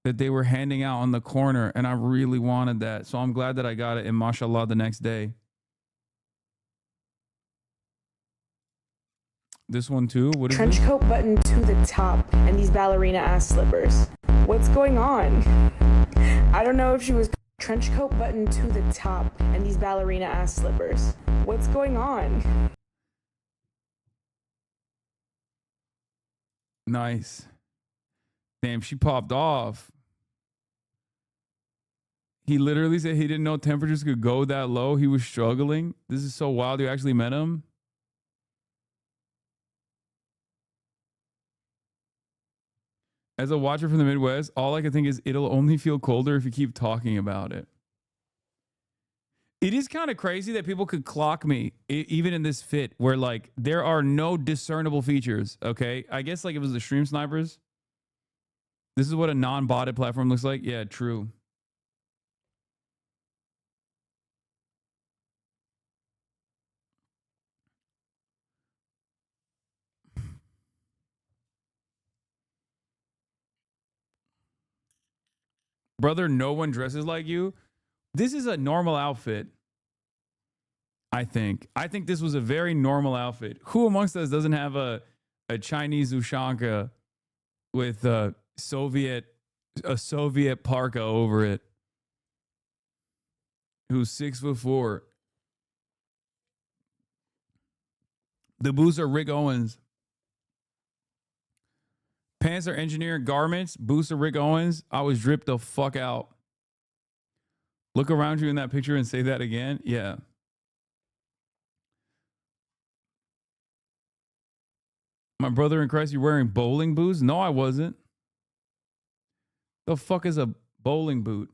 that they were handing out on the corner. And I really wanted that. So I'm glad that I got it. And mashallah, the next day. This one too? What is Trench this? coat button to the top and these ballerina ass slippers. What's going on? I don't know if she was trench coat button to the top and these ballerina ass slippers. What's going on? Nice. Damn, she popped off. He literally said he didn't know temperatures could go that low. He was struggling. This is so wild. You actually met him? As a watcher from the Midwest, all I can think is it'll only feel colder if you keep talking about it. It is kind of crazy that people could clock me, even in this fit, where like there are no discernible features, okay? I guess like it was the stream snipers. This is what a non-botted platform looks like. Yeah, true. Brother, no one dresses like you. This is a normal outfit. I think this was a very normal outfit. Who amongst us doesn't have a Chinese Ushanka with a Soviet parka over it? Who's 6'4". The boots are Rick Owens. Pants are engineering garments. Boots are Rick Owens. I was dripped the fuck out. Look around you in that picture and say that again. Yeah. My brother in Christ, you're wearing bowling boots? No, I wasn't. The fuck is a bowling boot?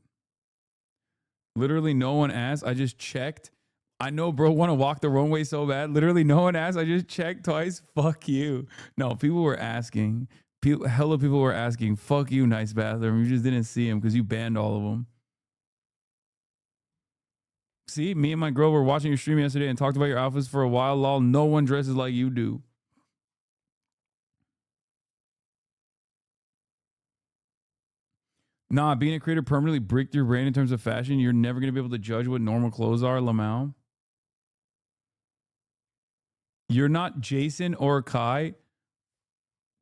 Literally no one asked. I just checked. I know bro want to walk the wrong way so bad. Literally no one asked. I just checked twice. Fuck you. No, people were asking. Hella people were asking. Fuck you, nice bathroom. You just didn't see them because you banned all of them. See, me and my girl were watching your stream yesterday and talked about your outfits for a while. Lol, no one dresses like you do. Nah, being a creator permanently bricked your brain in terms of fashion. You're never going to be able to judge what normal clothes are, Lamau. You're not Jason or Kai.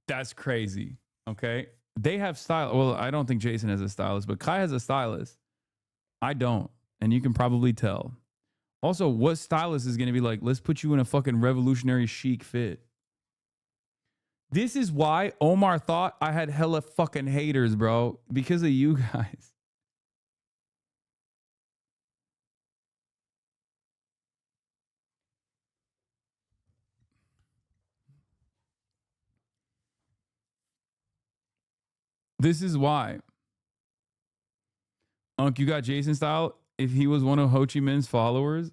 That's crazy. Okay. They have style. Well, I don't think Jason has a stylist, but Kai has a stylist. I don't. And you can probably tell. Also, what stylist is going to be like, let's put you in a fucking revolutionary chic fit? This is why Omar thought I had hella fucking haters, bro. Because of you guys. This is why. Unc, you got Jason style? If he was one of Ho Chi Minh's followers?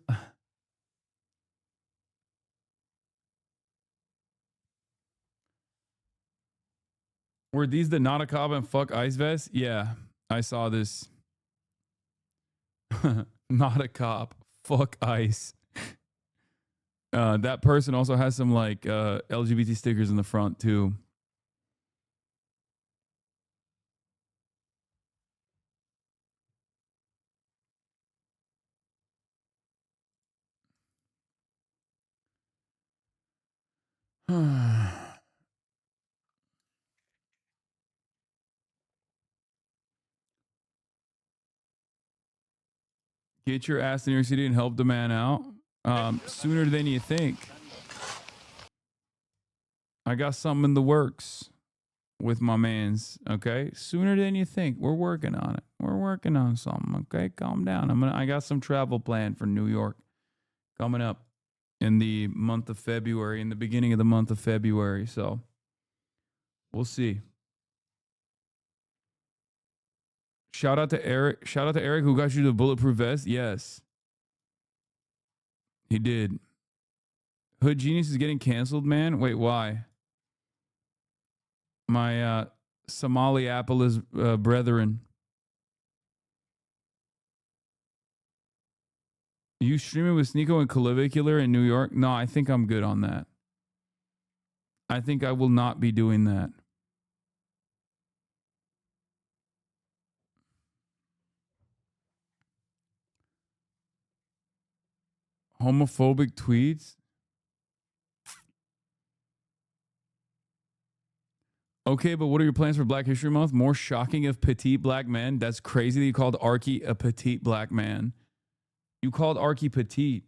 Were these the not a cop and fuck ice vest? Yeah, I saw this. Not a cop, fuck ice. That person also has some like LGBT stickers in the front too. Get your ass to New York City and help the man out sooner than you think. I got something in the works with my mans, okay? Sooner than you think. We're working on it. We're working on something, okay? Calm down. I got some travel planned for New York coming up in the month of February, in the beginning of the month of February. So we'll see. Shout out to Eric. Shout out to Eric who got you the bulletproof vest. Yes. He did. Hood Genius is getting canceled, man. Wait, why? My Somaliapolis brethren. You streaming with Sneeko and Clavicular in New York? No, I think I'm good on that. I think I will not be doing that. Homophobic tweets? Okay, but what are your plans for Black History Month? More shocking of petite black men? That's crazy that you called Arky a petite black man. You called Arky petite.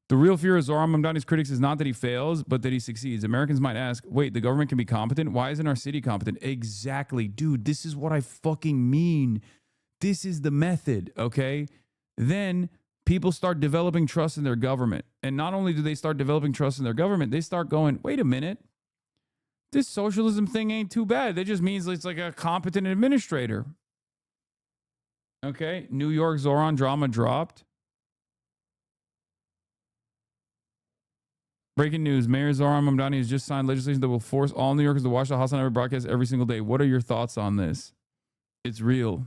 The real fear of Zohran Mamdani's critics is not that he fails, but that he succeeds. Americans might ask, wait, the government can be competent? Why isn't our city competent? Exactly. Dude, this is what I fucking mean. This is the method, okay? Then people start developing trust in their government. And not only do they start developing trust in their government, they start going, wait a minute. This socialism thing ain't too bad. That just means it's like a competent administrator. Okay? New York Zohran drama dropped. Breaking news. Mayor Zohran Mamdani has just signed legislation that will force all New Yorkers to watch the Hasanabi broadcast every single day. What are your thoughts on this? It's real.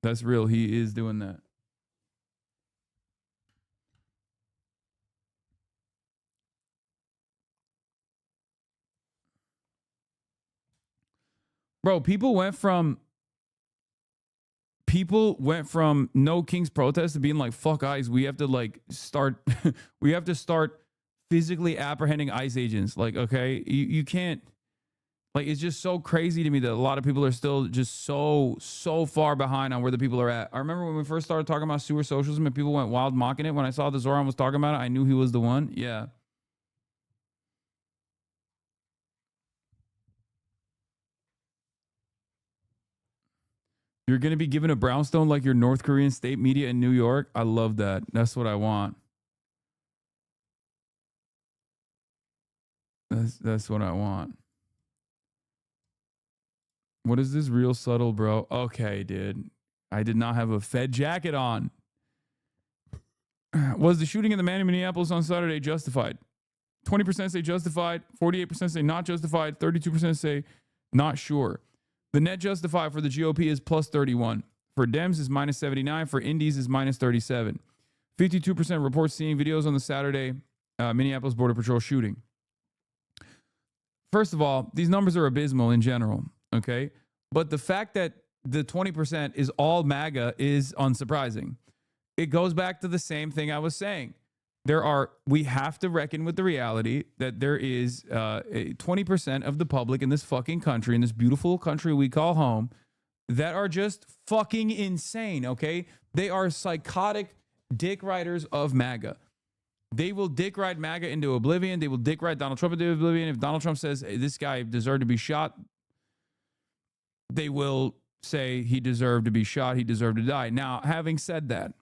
That's real. He is doing that. Bro, people went from no King's protest to being like, fuck ICE. We have to like start we have to start physically apprehending ICE agents. Like, okay, you can't, like, it's just so crazy to me that a lot of people are still just so far behind on where the people are at. I remember when we first started talking about sewer socialism and people went wild mocking it. When I saw that Zoran was talking about it, I knew he was the one. Yeah. You're going to be given a brownstone like your North Korean state media in New York. I love that. That's what I want. That's what I want. What is this? Real subtle, bro. Okay, dude. I did not have a Fed jacket on. Was the shooting of the man in Minneapolis on Saturday justified? 20% say justified, 48% say not justified, 32% say not sure. The net justified for the GOP is plus 31. For Dems is minus 79. For Indies is minus 37. 52% report seeing videos on the Saturday Minneapolis Border Patrol shooting. First of all, these numbers are abysmal in general, okay? But the fact that the 20% is all MAGA is unsurprising. It goes back to the same thing I was saying. We have to reckon with the reality that there is 20% of the public in this fucking country, in this beautiful country we call home, that are just fucking insane, okay? They are psychotic dick riders of MAGA. They will dick ride MAGA into oblivion. They will dick ride Donald Trump into oblivion. If Donald Trump says, hey, this guy deserved to be shot, they will say he deserved to be shot. He deserved to die. Now, having said that,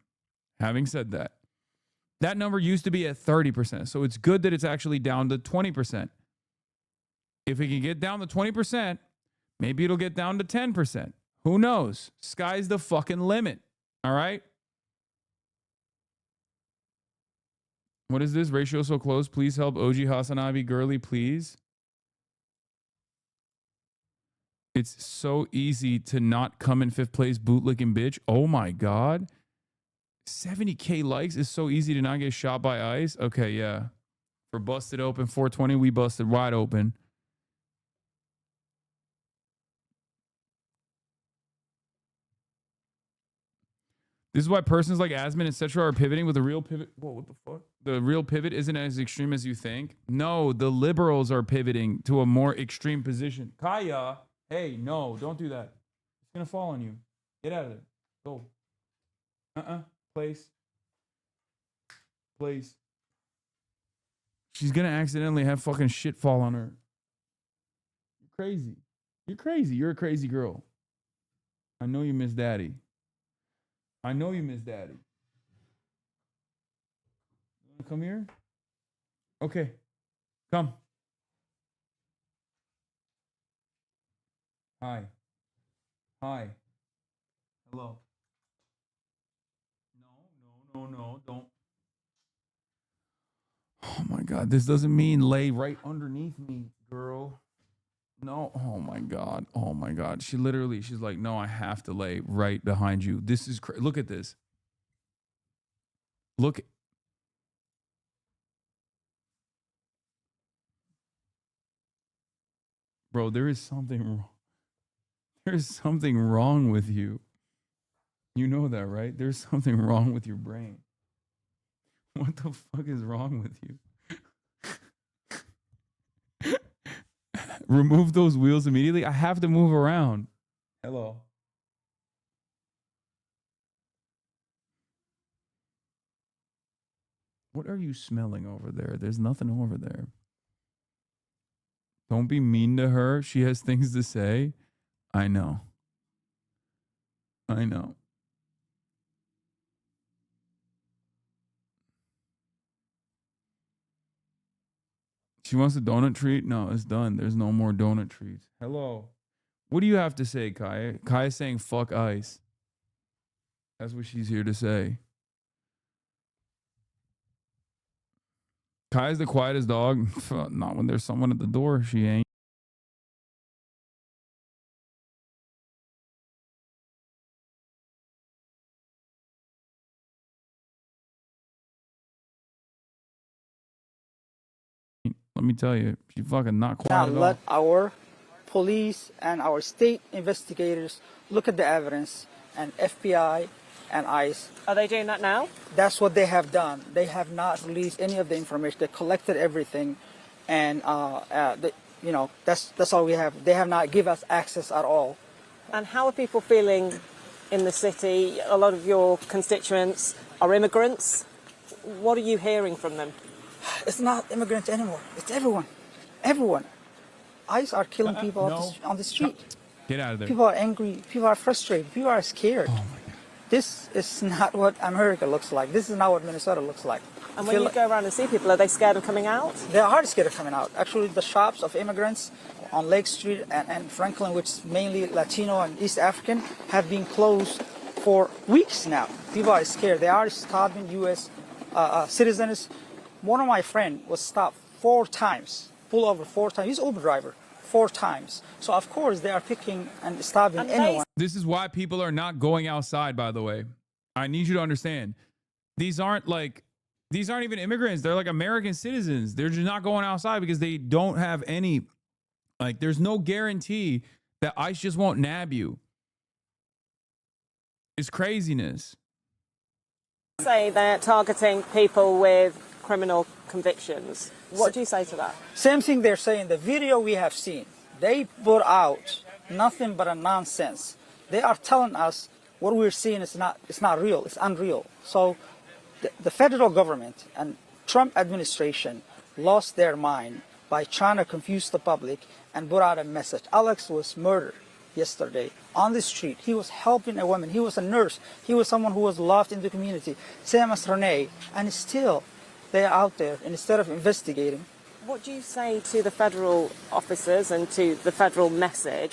that number used to be at 30%. So it's good that it's actually down to 20%. If we can get down to 20%, maybe it'll get down to 10%. Who knows? Sky's the fucking limit. All right? What is this? Ratio so close. Please help OG Hasanabi Girly, please. It's so easy to not come in fifth place, bootlicking bitch. Oh my God. 70K likes is so easy to not get shot by ICE. Okay, yeah. For busted open 420, we busted wide open. This is why persons like Asman, etc. are pivoting with a real pivot. Whoa, what the fuck? The real pivot isn't as extreme as you think. No, the liberals are pivoting to a more extreme position. Kaya, hey, no, don't do that. It's going to fall on you. Get out of there. Go. Place. She's going to accidentally have fucking shit fall on her. You're crazy. You're crazy. You're a crazy girl. I know you miss daddy. You want to come here? Okay. Come. Hi. Hello. No, don't. Oh my God. This doesn't mean lay right underneath me, girl. No. Oh my God. She's like, no, I have to lay right behind you. This is crazy. Look at this. Look. Bro, there is something wrong. There's something wrong with you. You know that, right? There's something wrong with your brain. What the fuck is wrong with you? Remove those wheels immediately. I have to move around. Hello. What are you smelling over there? There's nothing over there. Don't be mean to her. She has things to say. I know. She wants a donut treat? No, it's done. There's no more donut treats. Hello. What do you have to say, Kaya? Kaya's saying fuck ICE. That's what she's here to say. Kai's the quietest dog. Not when there's someone at the door. She ain't. Let me tell you, she fucking not quiet Now at all. let our police and our state investigators look at the evidence, and FBI and ICE. Are they doing that now? That's what they have done. They have not released any of the information. They collected everything, and you know, that's all we have. They have not given us access at all. And how are people feeling in the city? A lot of your constituents are immigrants. What are you hearing from them? It's not immigrants anymore. It's everyone. Everyone. ICE are killing people on the street. Get out of there. People are angry. People are frustrated. People are scared. Oh my God. This is not what America looks like. This is not what Minnesota looks like. And when you go around and see people, are they scared of coming out? They are scared of coming out. Actually, the shops of immigrants on Lake Street and Franklin, which is mainly Latino and East African, have been closed for weeks now. People are scared. They are stopping U.S. Citizens. One of my friends was stopped 4 times, pulled over 4 times. He's an Uber driver, 4 times. So, of course, they are picking and stopping anyone. This is why people are not going outside, by the way. I need you to understand. These aren't even immigrants. They're like American citizens. They're just not going outside because they don't have any, like, there's no guarantee that ICE just won't nab you. It's craziness. Say they're targeting people with criminal convictions. What do you say to that? Same thing they're saying. The video we have seen, they put out nothing but a nonsense. They are telling us what we're seeing is not real. It's unreal. So the federal government and Trump administration lost their mind by trying to confuse the public and put out a message. Alex was murdered yesterday on the street. He was helping a woman. He was a nurse. He was someone who was loved in the community. Same as Renee. And still, they are out there, and instead of investigating. What do you say to the federal officers and to the federal message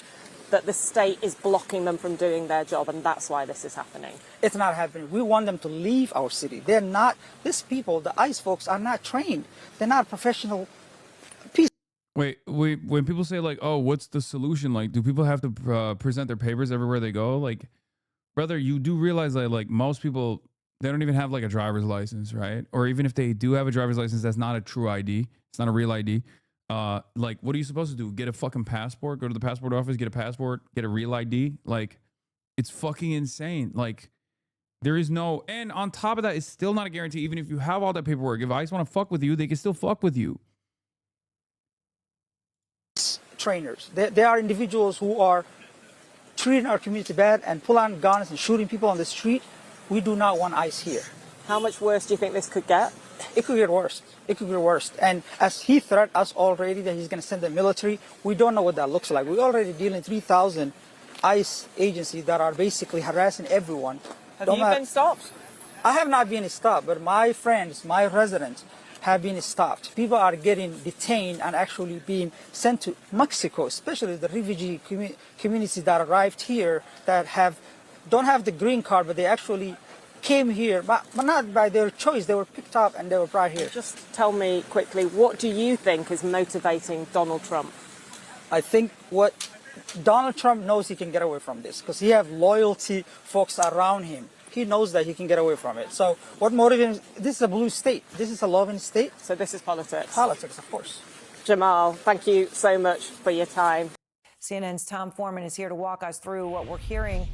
that the state is blocking them from doing their job, and that's why this is happening? It's not happening. We want them to leave our city. They're not, these people, the ICE folks, are not trained. They're not professional people. Wait, when people say, like, oh, what's the solution? Like, do people have to present their papers everywhere they go? Like, brother, you do realize that, like, most people, they don't even have, like, a driver's license, right? Or even if they do have a driver's license, that's not a true ID. It's not a real ID. Like, what are you supposed to do? Get a fucking passport? Go to the passport office, get a passport, get a real ID? Like, it's fucking insane. Like, there is no... And on top of that, it's still not a guarantee. Even if you have all that paperwork, if ICE want to fuck with you, they can still fuck with you. Trainers. They are individuals who are treating our community bad and pull on guns and shooting people on the street. We do not want ICE here. How much worse do you think this could get? It could get worse. It could get worse. And as he threatened us already that he's going to send the military, we don't know what that looks like. We're already dealing 3,000 ICE agencies that are basically harassing everyone. Have you been stopped? I have not been stopped, but my friends, my residents have been stopped. People are getting detained and actually being sent to Mexico, especially the refugee communities that arrived here that don't have the green card, but they actually came here, but not by their choice. They were picked up and they were brought here. Just tell me quickly, what do you think is motivating Donald Trump? I think what Donald Trump knows he can get away from this because he have loyalty folks around him. He knows that he can get away from it. So what motivates him? This is a blue state. This is a loving state. So this is politics. Politics, of course. Jamal, thank you so much for your time. CNN's Tom Foreman is here to walk us through what we're hearing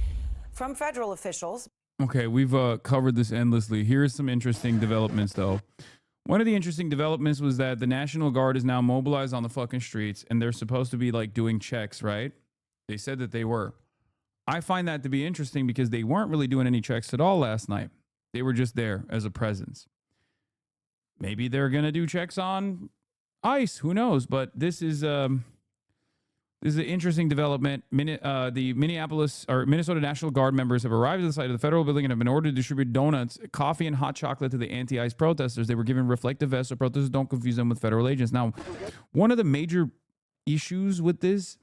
from federal officials. Okay, we've covered this endlessly. Here's some interesting developments, though. One of the interesting developments was that the National Guard is now mobilized on the fucking streets, and they're supposed to be, like, doing checks, right? They said that they were. I find that to be interesting because they weren't really doing any checks at all last night. They were just there as a presence. Maybe they're going to do checks on ICE. Who knows? But this is an interesting development. The Minnesota National Guard members have arrived at the site of the federal building and have been ordered to distribute donuts, coffee, and hot chocolate to the anti-ICE protesters. They were given reflective vests so protesters don't confuse them with federal agents. Now, one of the major issues with this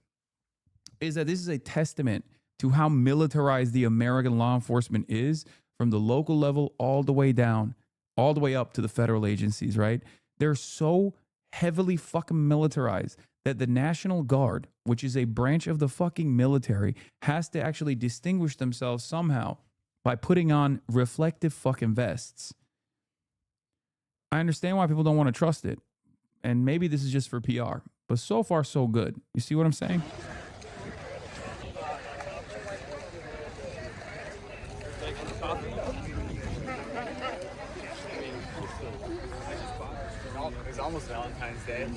is that this is a testament to how militarized the American law enforcement is from the local level all the way down, all the way up to the federal agencies, right? They're so heavily fucking militarized that the National Guard, which is a branch of the fucking military, has to actually distinguish themselves somehow by putting on reflective fucking vests. I understand why people don't want to trust it. And maybe this is just for PR, but so far so good. You see what I'm saying? It's almost Valentine's Day.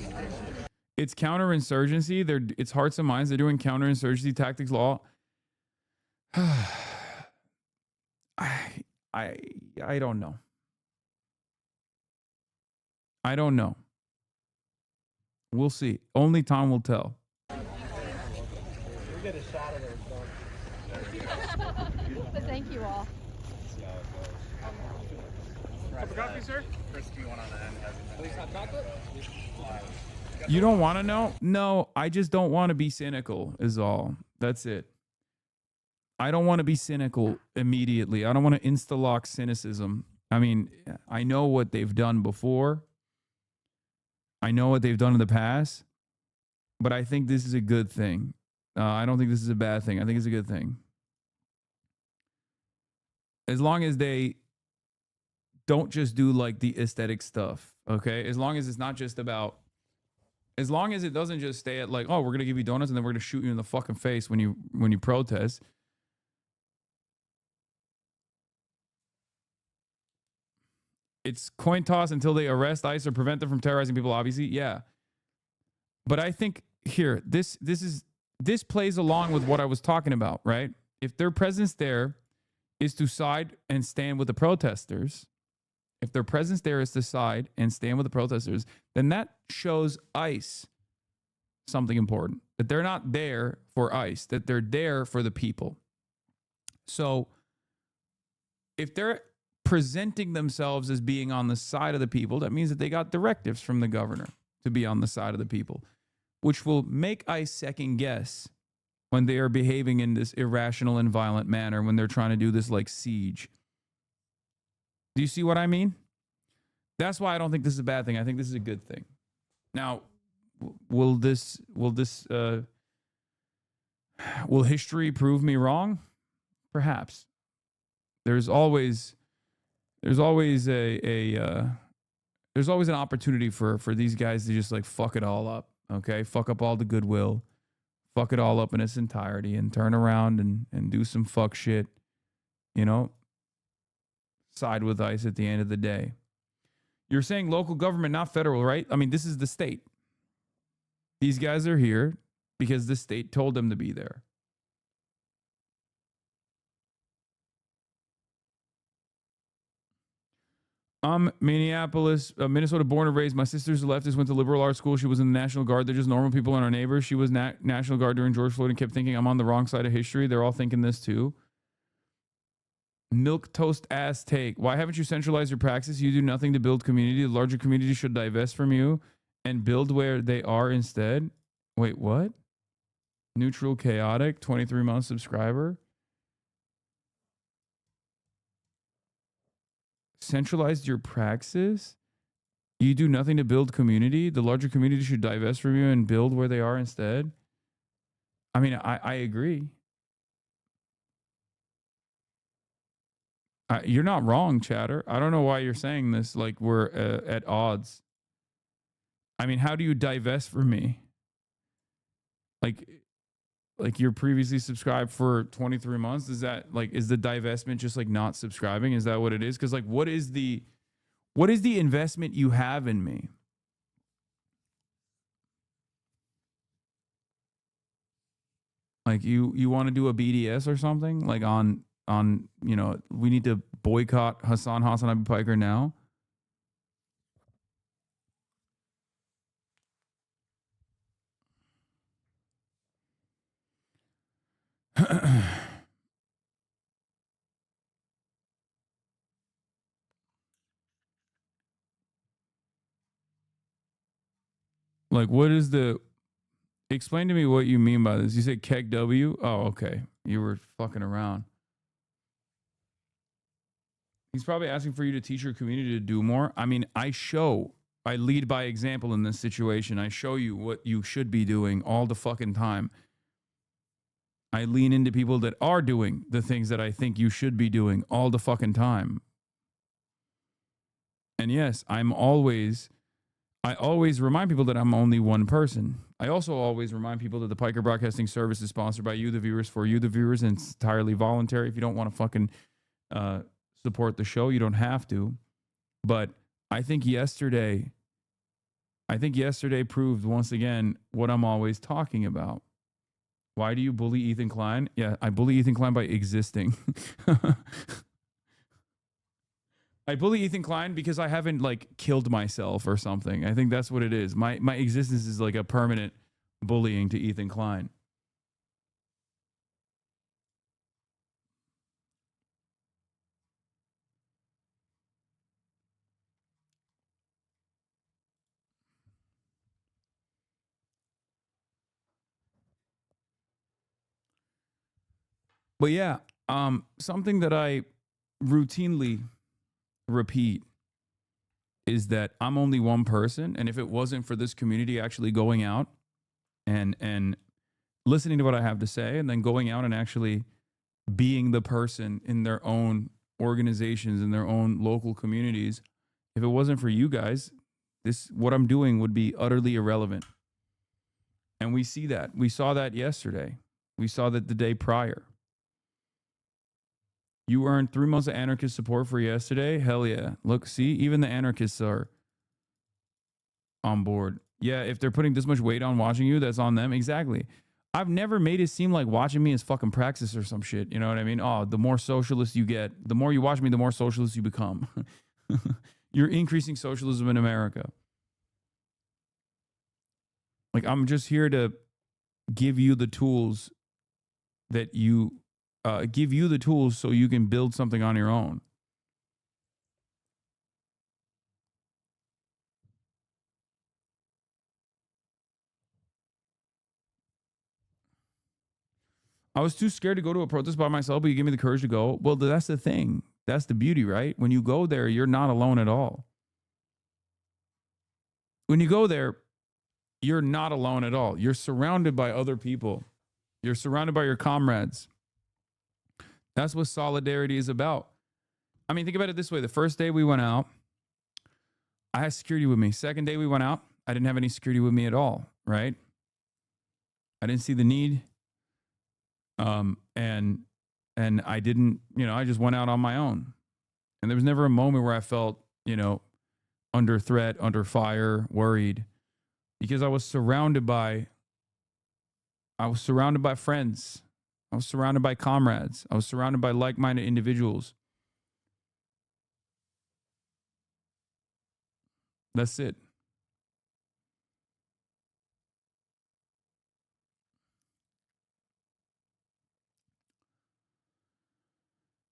It's counterinsurgency. It's hearts and minds. They're doing counterinsurgency tactics law. I don't know. I don't know. We'll see. Only time will tell. We'll get a shot of it. But thank you all. Cup of coffee, sir? Chris, do you want on the end? Please hot chocolate? You don't want to know? No, I just don't want to be cynical is all. That's it. I don't want to be cynical immediately. I don't want to insta-lock cynicism. I mean, I know what they've done before. I know what they've done in the past. But I think this is a good thing. I don't think this is a bad thing. I think it's a good thing. As long as they don't just do like the aesthetic stuff, okay? As long as it's not just about, as long as it doesn't just stay at like, oh, we're gonna give you donuts and then we're gonna shoot you in the fucking face when you protest. It's coin toss until they arrest ICE or prevent them from terrorizing people, obviously. Yeah. But I think here, this plays along with what I was talking about, right? If their presence there is to side and stand with the protesters, if their presence there is to side and stand with the protesters, then that shows ICE something important. That they're not there for ICE, that they're there for the people. So if they're presenting themselves as being on the side of the people, that means that they got directives from the governor to be on the side of the people, which will make ICE second guess when they are behaving in this irrational and violent manner, when they're trying to do this like siege. Do you see what I mean? That's why I don't think this is a bad thing. I think this is a good thing. Now, will history prove me wrong? Perhaps. There's always an opportunity for these guys to just like fuck it all up. Okay, fuck up all the goodwill, fuck it all up in its entirety, and turn around and do some fuck shit. You know, side with ICE at the end of the day. You're saying local government, not federal, right? I mean, this is the state. These guys are here because the state told them to be there. I'm Minnesota born and raised. My sister's a leftist, went to liberal arts school. She was in the National Guard. They're just normal people and our neighbors. She was National Guard during George Floyd and kept thinking I'm on the wrong side of history. They're all thinking this too. Milk toast ass take. Why haven't you centralized your praxis? You do nothing to build community. The larger community should divest from you and build where they are instead. Wait, what? Neutral chaotic, 23-month subscriber. Centralized your praxis? You do nothing to build community. The larger community should divest from you and build where they are instead. I mean, I agree. You're not wrong, chatter. I don't know why you're saying this like we're at odds. I mean, how do you divest from me? Like you're previously subscribed for 23 months? Is that like, is the divestment just like not subscribing? Is that what it is? Because like, what is the investment you have in me? Like you want to do a BDS or something? Like on, you know, we need to boycott Hasanabi Piker now. Like, what is the... Explain to me what you mean by this. You said Keg W? Oh, okay. You were fucking around. He's probably asking for you to teach your community to do more. I mean, I show I lead by example in this situation. I show you what you should be doing all the fucking time. I lean into people that are doing the things that I think you should be doing all the fucking time. And yes, I always remind people that I'm only one person. I also always remind people that the Piker Broadcasting Service is sponsored by you, the viewers, for you, the viewers, and it's entirely voluntary. If you don't want to fucking support the show, you don't have to. But I think yesterday proved once again what I'm always talking about. Why do you bully Ethan Klein? Yeah, I bully Ethan Klein by existing. I bully Ethan Klein because I haven't like killed myself or something. I think that's what it is. My existence is like a permanent bullying to Ethan Klein. But yeah, something that I routinely repeat is that I'm only one person, and if it wasn't for this community actually going out and listening to what I have to say, and then going out and actually being the person in their own organizations, in their own local communities, if it wasn't for you guys, what I'm doing would be utterly irrelevant. And we see that. We saw that yesterday. We saw that the day prior. You earned 3 months of anarchist support for yesterday? Hell yeah. Look, see, even the anarchists are on board. Yeah, if they're putting this much weight on watching you, that's on them. Exactly. I've never made it seem like watching me is fucking praxis or some shit. You know what I mean? Oh, the more socialist you get, the more you watch me, the more socialist you become. You're increasing socialism in America. Like, I'm just here to give you the tools that give you the tools so you can build something on your own. I was too scared to go to a protest by myself, but you gave me the courage to go. Well, that's the thing. That's the beauty, right? When you go there, you're not alone at all. When you go there, you're not alone at all. You're surrounded by other people. You're surrounded by your comrades. That's what solidarity is about. I mean, think about it this way. The first day we went out, I had security with me. Second day we went out, I didn't have any security with me at all, right? I didn't see the need. And I didn't, I just went out on my own. And there was never a moment where I felt, under threat, under fire, worried, because I was surrounded by friends. I was surrounded by comrades. I was surrounded by like-minded individuals. That's it.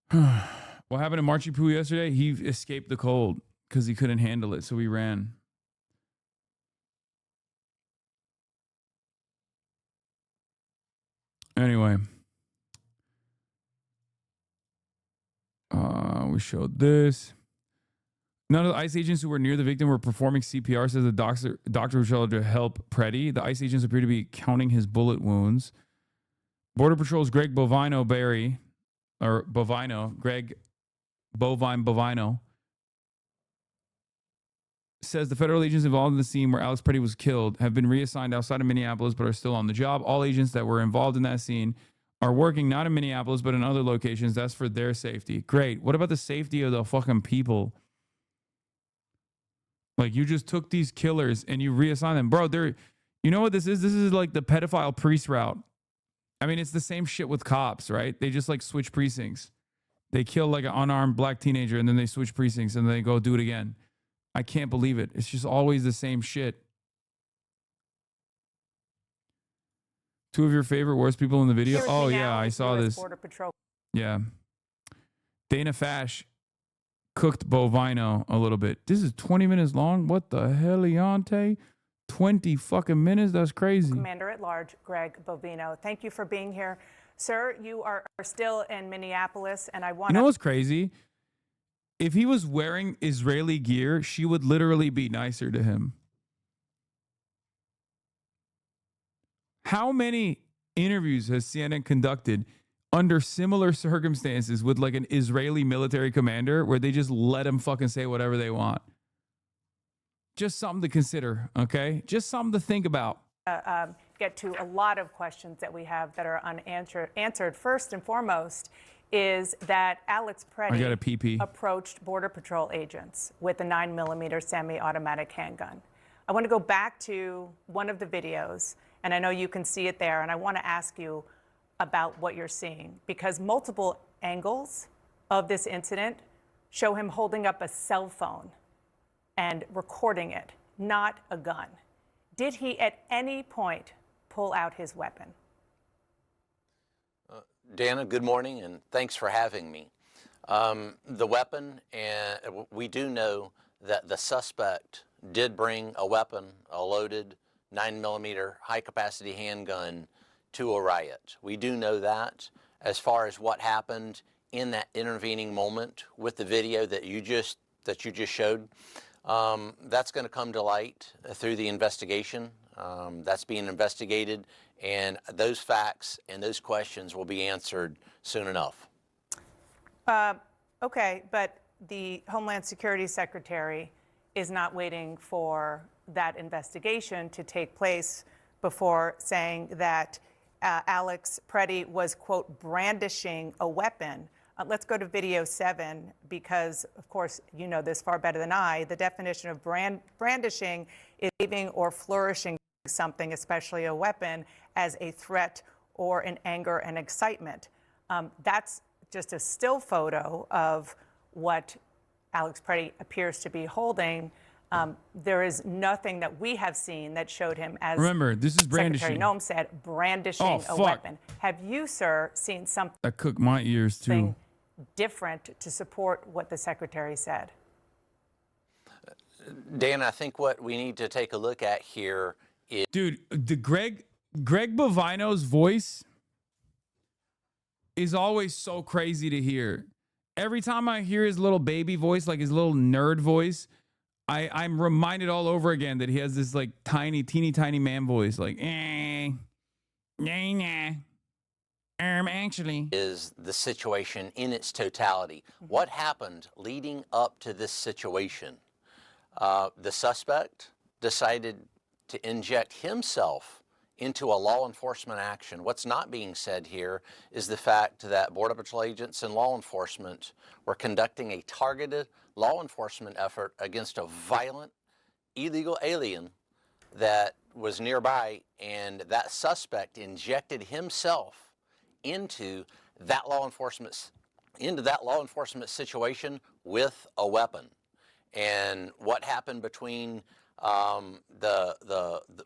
What happened to Marchie Poo yesterday? He escaped the cold because he couldn't handle it, so he ran. Anyway, we showed this. None of the ICE agents who were near the victim were performing CPR, says the doctor who showed to help Preddy. The ICE agents appear to be counting his bullet wounds. Border Patrol's Greg Bovino says the federal agents involved in the scene where Alex Preddy was killed have been reassigned outside of Minneapolis but are still on the job. All agents that were involved in that scene are working not in Minneapolis but in other locations. That's for their safety. Great. What about the safety of the fucking people? Like, you just took these killers and you reassigned them. Bro, you know what this is? This is like the pedophile priest route. I mean, it's the same shit with cops, right? They just like switch precincts. They kill like an unarmed black teenager and then they switch precincts and then they go do it again. I can't believe it. It's just always the same shit. Two of your favorite worst people in the video? Oh, yeah, I saw this. Border Patrol. Yeah. Dana Fash cooked Bovino a little bit. This is 20 minutes long. What the heliante? 20 fucking minutes? That's crazy. Commander at Large, Greg Bovino. Thank you for being here. Sir, you are still in Minneapolis, and I want to... You know what's crazy? if he was wearing Israeli gear, she would literally be nicer to him. How many interviews has CNN conducted under similar circumstances with like an Israeli military commander where they just let him fucking say whatever they want? Just something to consider, okay? Just something to think about. Get to a lot of questions that we have that are unanswered. First and foremost is that Alex I got a Preddy PP. approached Border Patrol agents with a 9mm semi-automatic handgun. I want to go back to one of the videos, and I know you can see it there, and I want to ask you about what you're seeing, because multiple angles of this incident show him holding up a cell phone and recording it, not a gun. Did he at any point pull out his weapon? Dana, good morning, and thanks for having me. The weapon, and we do know that the suspect did bring a weapon, a loaded 9mm high-capacity handgun, to a riot. We do know that. As far as what happened in that intervening moment with the video that you just showed, that's going to come to light through the investigation. That's being investigated, and those facts and those questions will be answered soon enough. Okay, but the Homeland Security Secretary is not waiting for that investigation to take place before saying that Alex Preddy was, quote, brandishing a weapon. Let's go to video 7, because, of course, you know this far better than I. The definition of brandishing is waving or flourishing something, especially a weapon, as a threat or an anger and excitement. That's just a still photo of what Alex Preddy appears to be holding. There is nothing that we have seen that showed him, as Remember, this is brandishing. Secretary Noem said, brandishing a weapon. Have you, sir, seen something That cooked my ears too. different to support what the Secretary said? Dan, I think what we need to take a look at here is... Dude, the Greg Bovino's voice is always so crazy to hear. Every time I hear his little baby voice, like his little nerd voice, I'm reminded all over again that he has this like teeny tiny man voice, like actually is the situation in its totality. What happened leading up to this situation? The suspect decided to inject himself into a law enforcement action. What's not being said here is the fact that Border Patrol agents and law enforcement were conducting a targeted law enforcement effort against a violent, illegal alien that was nearby, and that suspect injected himself into that law enforcement situation with a weapon. And what happened between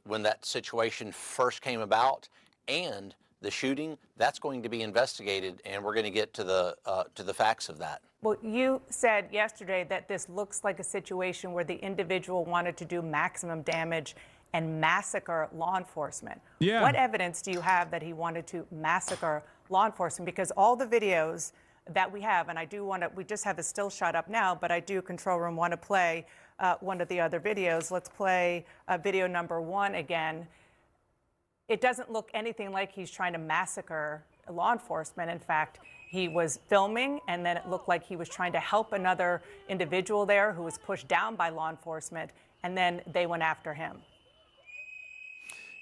when that situation first came about and the shooting, that's going to be investigated, and we're going to get to the facts of that. Well, you said yesterday that this looks like a situation where the individual wanted to do maximum damage and massacre law enforcement. Yeah. What evidence do you have that he wanted to massacre law enforcement? Because all the videos that we have, and I do want to, we just have a still shot up now, but I do, control room, want to play one of the other videos. Let's play video number 1 again. It doesn't look anything like he's trying to massacre law enforcement. In fact, he was filming, and then it looked like he was trying to help another individual there who was pushed down by law enforcement, and then they went after him.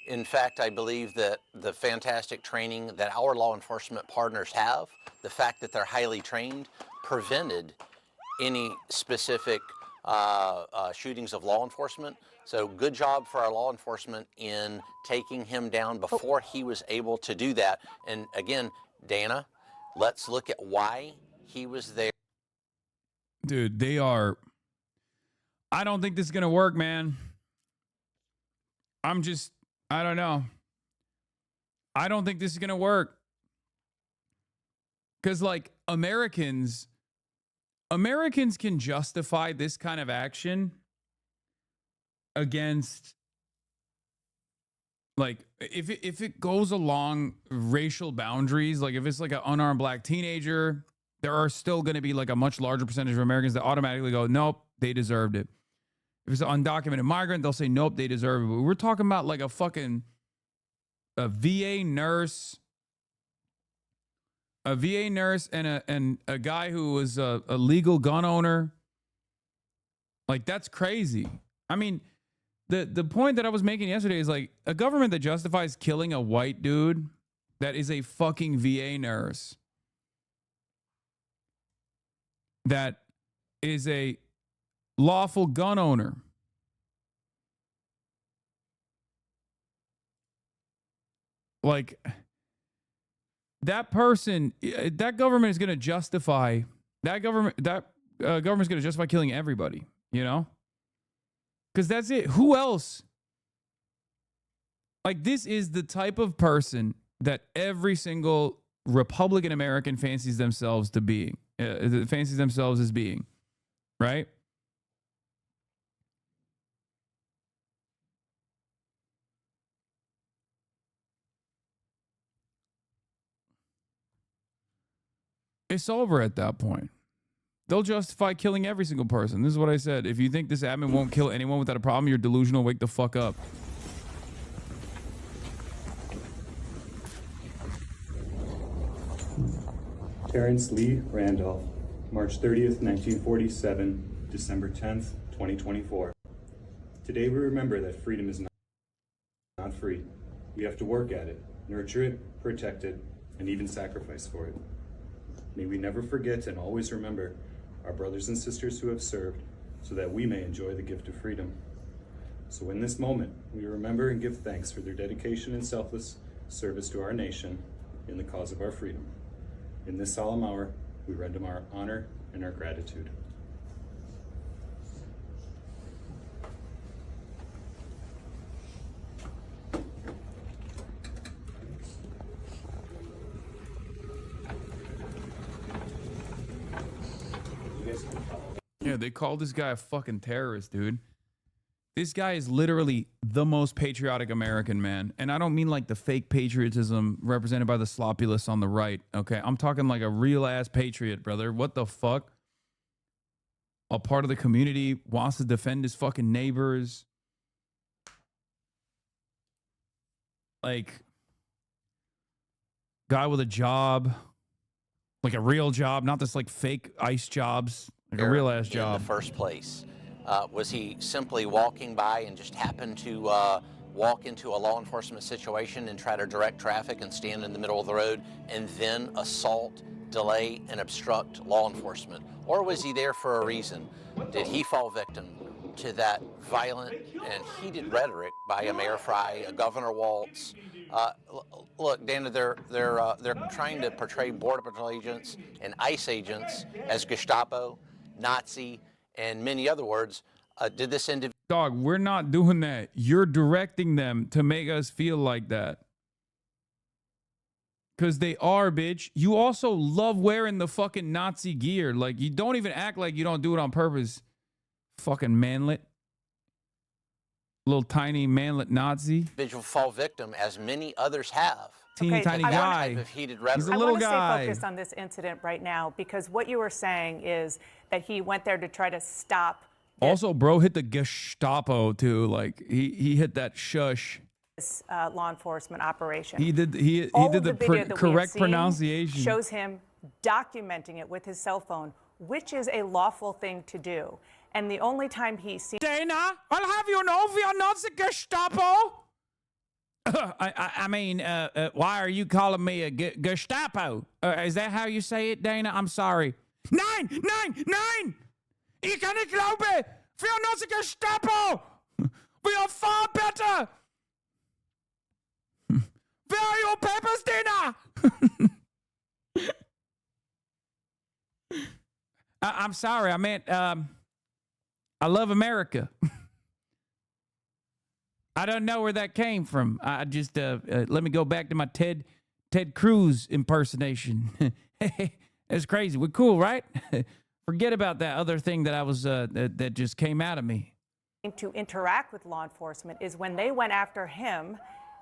In fact, I believe that the fantastic training that our law enforcement partners have, the fact that they're highly trained, prevented any specific shootings of law enforcement. So good job for our law enforcement in taking him down before he was able to do that. And again, Dana, let's look at why he was there. Dude, I don't think this is going to work, man. I don't know. I don't think this is going to work. Because, like, Americans can justify this kind of action against, like, if it goes along racial boundaries, like if it's like an unarmed black teenager there are still going to be like a much larger percentage of Americans that automatically go, nope, they deserved it. If it's an undocumented migrant, they'll say, nope, they deserve it. But we're talking about like a VA nurse, and a guy who was a legal gun owner. Like, that's crazy. I mean, the point that I was making yesterday is like a government that justifies killing a white dude that is a fucking VA nurse, that is a lawful gun owner. Like, that person, that government is going to justify, government's going to justify killing everybody, you know? Because that's it. Who else? Like, this is the type of person that every single Republican American fancies themselves to being, fancies themselves as being, right? It's over at that point. They'll justify killing every single person. This is what I said. If you think this admin won't kill anyone without a problem, you're delusional. Wake the fuck up. Terrence Lee Randolph, March 30th, 1947, December 10th, 2024. Today we remember that freedom is not free. We have to work at it, nurture it, protect it, and even sacrifice for it. May we never forget and always remember our brothers and sisters who have served so that we may enjoy the gift of freedom. So in this moment, we remember and give thanks for their dedication and selfless service to our nation in the cause of our freedom. In this solemn hour, we render them our honor and our gratitude. Yeah, they called this guy a fucking terrorist, dude. This guy is literally the most patriotic American man. And I don't mean like the fake patriotism represented by the sloppiness on the right, okay? I'm talking like a real-ass patriot, brother. What the fuck? A part of the community, wants to defend his fucking neighbors. Like, guy with a job. Like a real job, not this like fake ICE jobs. Like a real-ass job. In the first place. Was he simply walking by and just happened to walk into a law enforcement situation and try to direct traffic and stand in the middle of the road and then assault, delay, and obstruct law enforcement? Or was he there for a reason? Did he fall victim to that violent and heated rhetoric by a Mayor Fry, a Governor Waltz? Look, Dana, they're trying to portray Border Patrol agents and ICE agents as Gestapo, Nazi, and many other words. Did this individual... Dog, we're not doing that. You're directing them to make us feel like that. Because they are, bitch. You also love wearing the fucking Nazi gear. Like, you don't even act like you don't do it on purpose. Fucking manlet. Little tiny manlet Nazi. Individual fall victim, as many others have. Teeny tiny guy. He's a little guy. I want to stay focused on this incident right now because what you were saying is that he went there to try to stop. Also, bro hit the Gestapo too. Like he hit that shush. This law enforcement operation. He did the correct pronunciation. Shows him documenting it with his cell phone, which is a lawful thing to do. And the only time he's seen... Dana, I'll have you know we are not the Gestapo. I mean, why are you calling me a Gestapo? Is that how you say it, Dana? I'm sorry. Nein! Ich kann nicht glauben! Wir are not the Gestapo! We are far better! Where are your papers, Dana? I'm sorry. I meant, I love America. I don't know where that came from. I just, let me go back to my Ted Cruz impersonation. It's crazy. We're cool, right? Forget about that other thing that I was, that just came out of me. To interact with law enforcement is when they went after him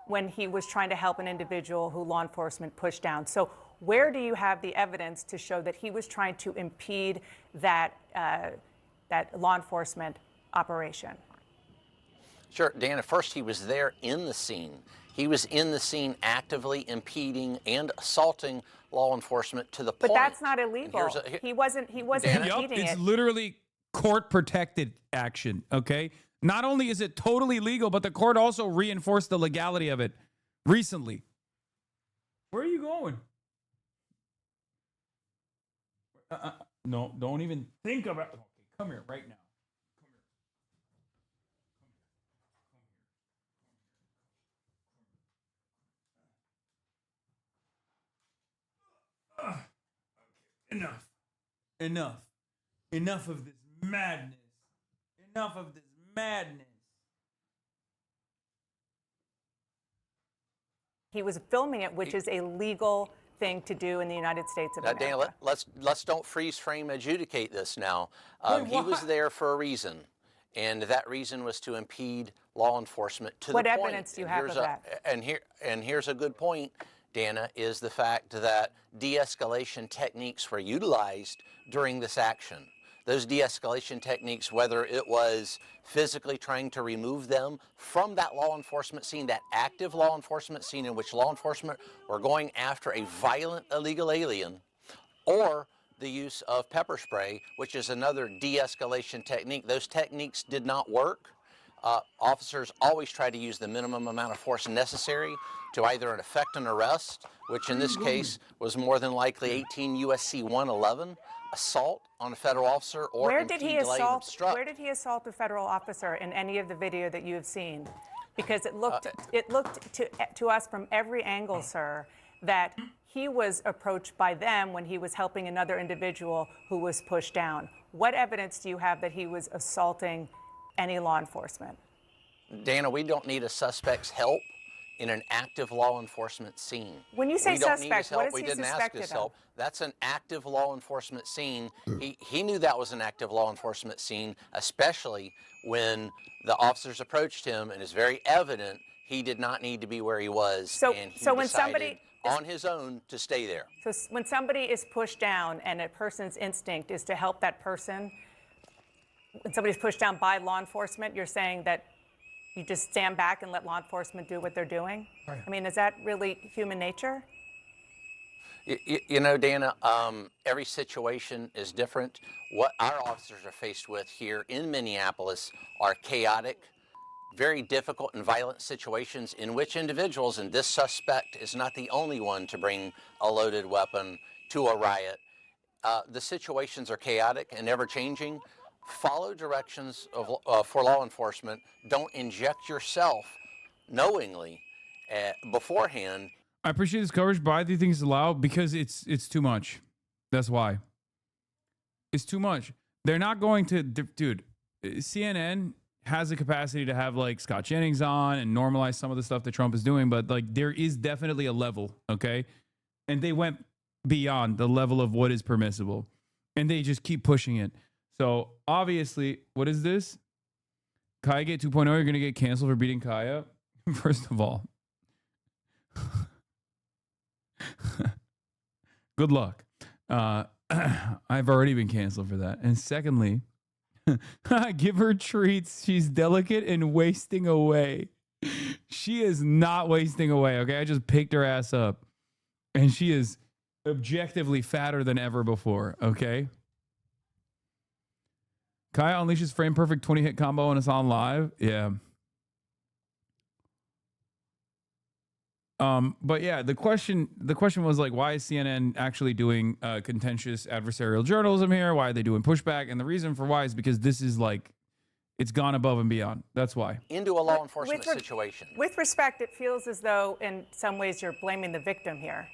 when he was trying to help an individual who law enforcement pushed down. So Where do you have the evidence to show that he was trying to impede that that law enforcement operation? Sure, Dan, at first he was there in the scene. He was in the scene actively impeding and assaulting law enforcement to the point. But that's not illegal. He wasn't impeding It's it. literally court protected action. Okay. Not only is it totally legal, but the court also reinforced the legality of it recently. Where are you going? No, don't even think about it. Okay, come here right now. Enough of this madness. Enough of this madness. He was filming it, which is a legal thing to do in the United States of America. Dan, let's don't freeze frame adjudicate this now. He was there for a reason, and that reason was to impede law enforcement to the point. What evidence do you have of that? And here's a good point, Dana, is the fact that de-escalation techniques were utilized during this action. Those de-escalation techniques, whether it was physically trying to remove them from that law enforcement scene, that active law enforcement scene in which law enforcement were going after a violent illegal alien, or the use of pepper spray, which is another de-escalation technique. Those techniques did not work. Officers always try to use the minimum amount of force necessary to either effect an arrest, which in this case was more than likely 18 U.S.C. 111, assault on a federal officer, or Where did he obstruct. Where did he assault a federal officer in any of the video that you have seen? Because it looked to us from every angle, sir, that he was approached by them when he was helping another individual who was pushed down. What evidence do you have that he was assaulting any law enforcement? Dana, we don't need a suspect's help in an active law enforcement scene. When you say we don't need suspect, his help. what is We he didn't ask suspected his of? help. That's an active law enforcement scene. He knew that was an active law enforcement scene, especially when the officers approached him, and it's very evident he did not need to be where he was, and he when decided somebody on his own to stay there. So when somebody is pushed down and a person's instinct is to help that person, when somebody's pushed down by law enforcement, you're saying that you just stand back and let law enforcement do what they're doing? Right. I mean, is that really human nature? You know, Dana, every situation is different. What our officers are faced with here in Minneapolis are chaotic, very difficult and violent situations in which individuals, and this suspect is not the only one to bring a loaded weapon to a riot. The situations are chaotic and ever-changing. Follow directions for law enforcement. Don't inject yourself knowingly beforehand. I appreciate this coverage, but I do think it's allowed because it's too much. That's why. It's too much. They're not going to, dude, CNN has the capacity to have like Scott Jennings on and normalize some of the stuff that Trump is doing, but like there is definitely a level, okay? And they went beyond the level of what is permissible, and they just keep pushing it. So obviously, what is this? Kaya Gate 2.0, you're going to get canceled for beating Kaya? First of all, good luck. I've already been canceled for that. And secondly, give her treats. She's delicate and wasting away. She is not wasting away, okay? I just picked her ass up. And she is objectively fatter than ever before, okay? Kaya unleashes frame perfect 20-hit combo and it's on live. Yeah. But yeah, the question was like, why is CNN actually doing contentious adversarial journalism here? Why are they doing pushback? And the reason for why is because this is like, it's gone above and beyond. That's why. Into a law enforcement situation. With respect, it feels as though in some ways you're blaming the victim here.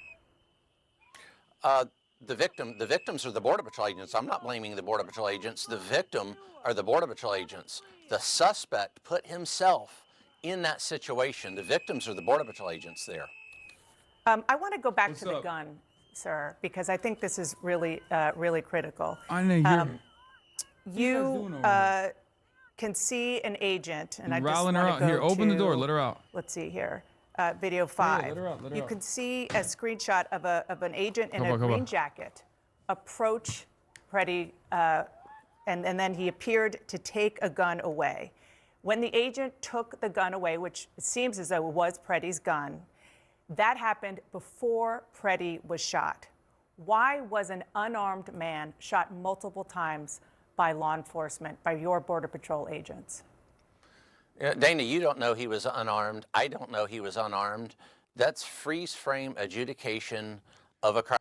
The victims are the Border Patrol agents. I'm not blaming the Border Patrol agents. The victim are the Border Patrol agents. The suspect put himself in that situation. The victims are the Border Patrol agents there. I want to go back to the gun, sir, because I think this is really, really critical. I know you can see an agent, and I just rallying her want out. to go Here, open the door. to- Let her out. Let's see here. video 5. let her out, let her you out. can see a screenshot of an agent in a green jacket approach Preddy, and then he appeared to take a gun away. When the agent took the gun away, which it seems as though it was Preddy's gun, that happened before Preddy was shot. Why was an unarmed man shot multiple times by law enforcement, by your Border Patrol agents? Dana, you don't know he was unarmed. I don't know he was unarmed. That's freeze frame adjudication of a crime.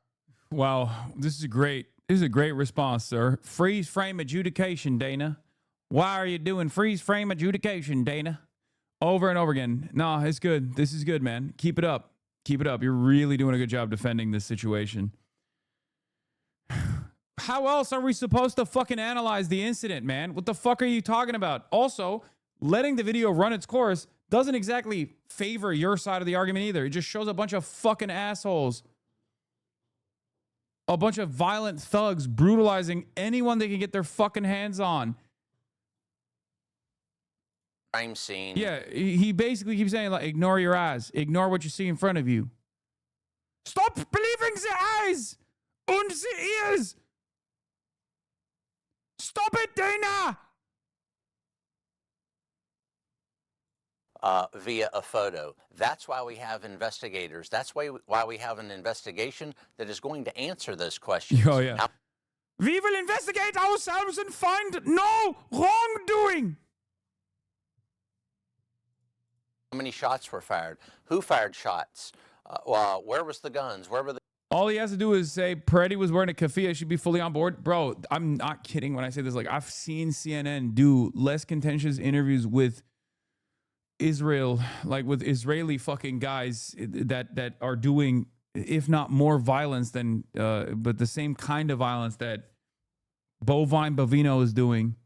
Wow, this is great. This is a great response, sir. Freeze frame adjudication, Dana. Why are you doing freeze frame adjudication, Dana? Over and over again. No, it's good. This is good, man. Keep it up. Keep it up. You're really doing a good job defending this situation. How else are we supposed to fucking analyze the incident, man? What the fuck are you talking about? Also, letting the video run its course doesn't exactly favor your side of the argument either. It just shows a bunch of fucking assholes. A bunch of violent thugs brutalizing anyone they can get their fucking hands on. Crime scene. Yeah, he basically keeps saying, like, ignore your eyes. Ignore what you see in front of you. Stop believing the eyes and the ears. Stop it, Dana. Via a photo. That's why we have investigators. That's why we have an investigation that is going to answer those questions. Oh, yeah. Now, we will investigate ourselves and find no wrongdoing. How many shots were fired? Who fired shots? Where was the guns? Where were the... All he has to do is say Preddy was wearing a keffiyeh, should be fully on board. Bro, I'm not kidding when I say this. Like, I've seen CNN do less contentious interviews with Israel, like with Israeli fucking guys that are doing, if not more violence than, but the same kind of violence that Bovine Bovino is doing,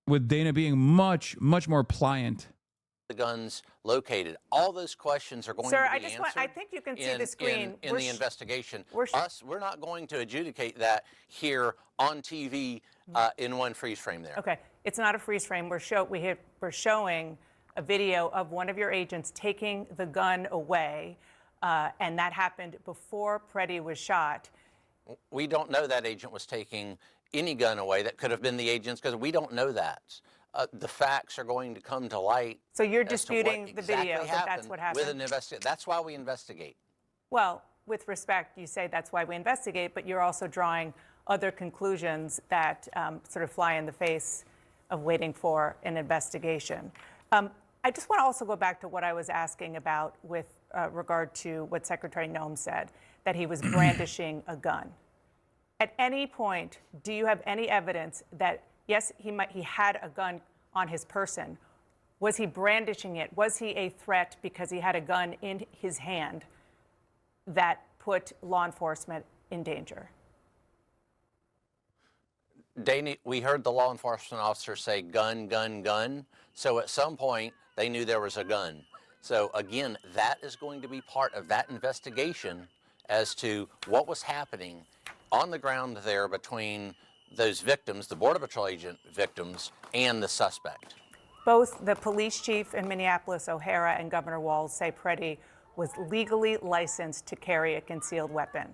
with Dana being much, much more pliant. The guns located. All those questions are going to be answered. I think you can see the screen. In the investigation. We're not going to adjudicate that here on TV in one freeze frame there. Okay, it's not a freeze frame. We're showing a video of one of your agents taking the gun away, and that happened before Preddy was shot. We don't know that agent was taking any gun away. That could have been the agents, because we don't know that. The facts are going to come to light. So you're disputing the video, that that's what happened? With an investigation. That's why we investigate. Well, with respect, you say that's why we investigate, but you're also drawing other conclusions that sort of fly in the face of waiting for an investigation. I just want to also go back to what I was asking about with regard to what Secretary Noem said, that he was brandishing a gun. At any point, do you have any evidence that, yes, he had a gun on his person? Was he brandishing it? Was he a threat because he had a gun in his hand that put law enforcement in danger? Dana, we heard the law enforcement officer say gun, gun, gun. So at some point, they knew there was a gun. So again, that is going to be part of that investigation as to what was happening on the ground there between those victims, the Border Patrol agent victims, and the suspect. Both the police chief in Minneapolis, O'Hara, and Governor Walz say Preddy was legally licensed to carry a concealed weapon.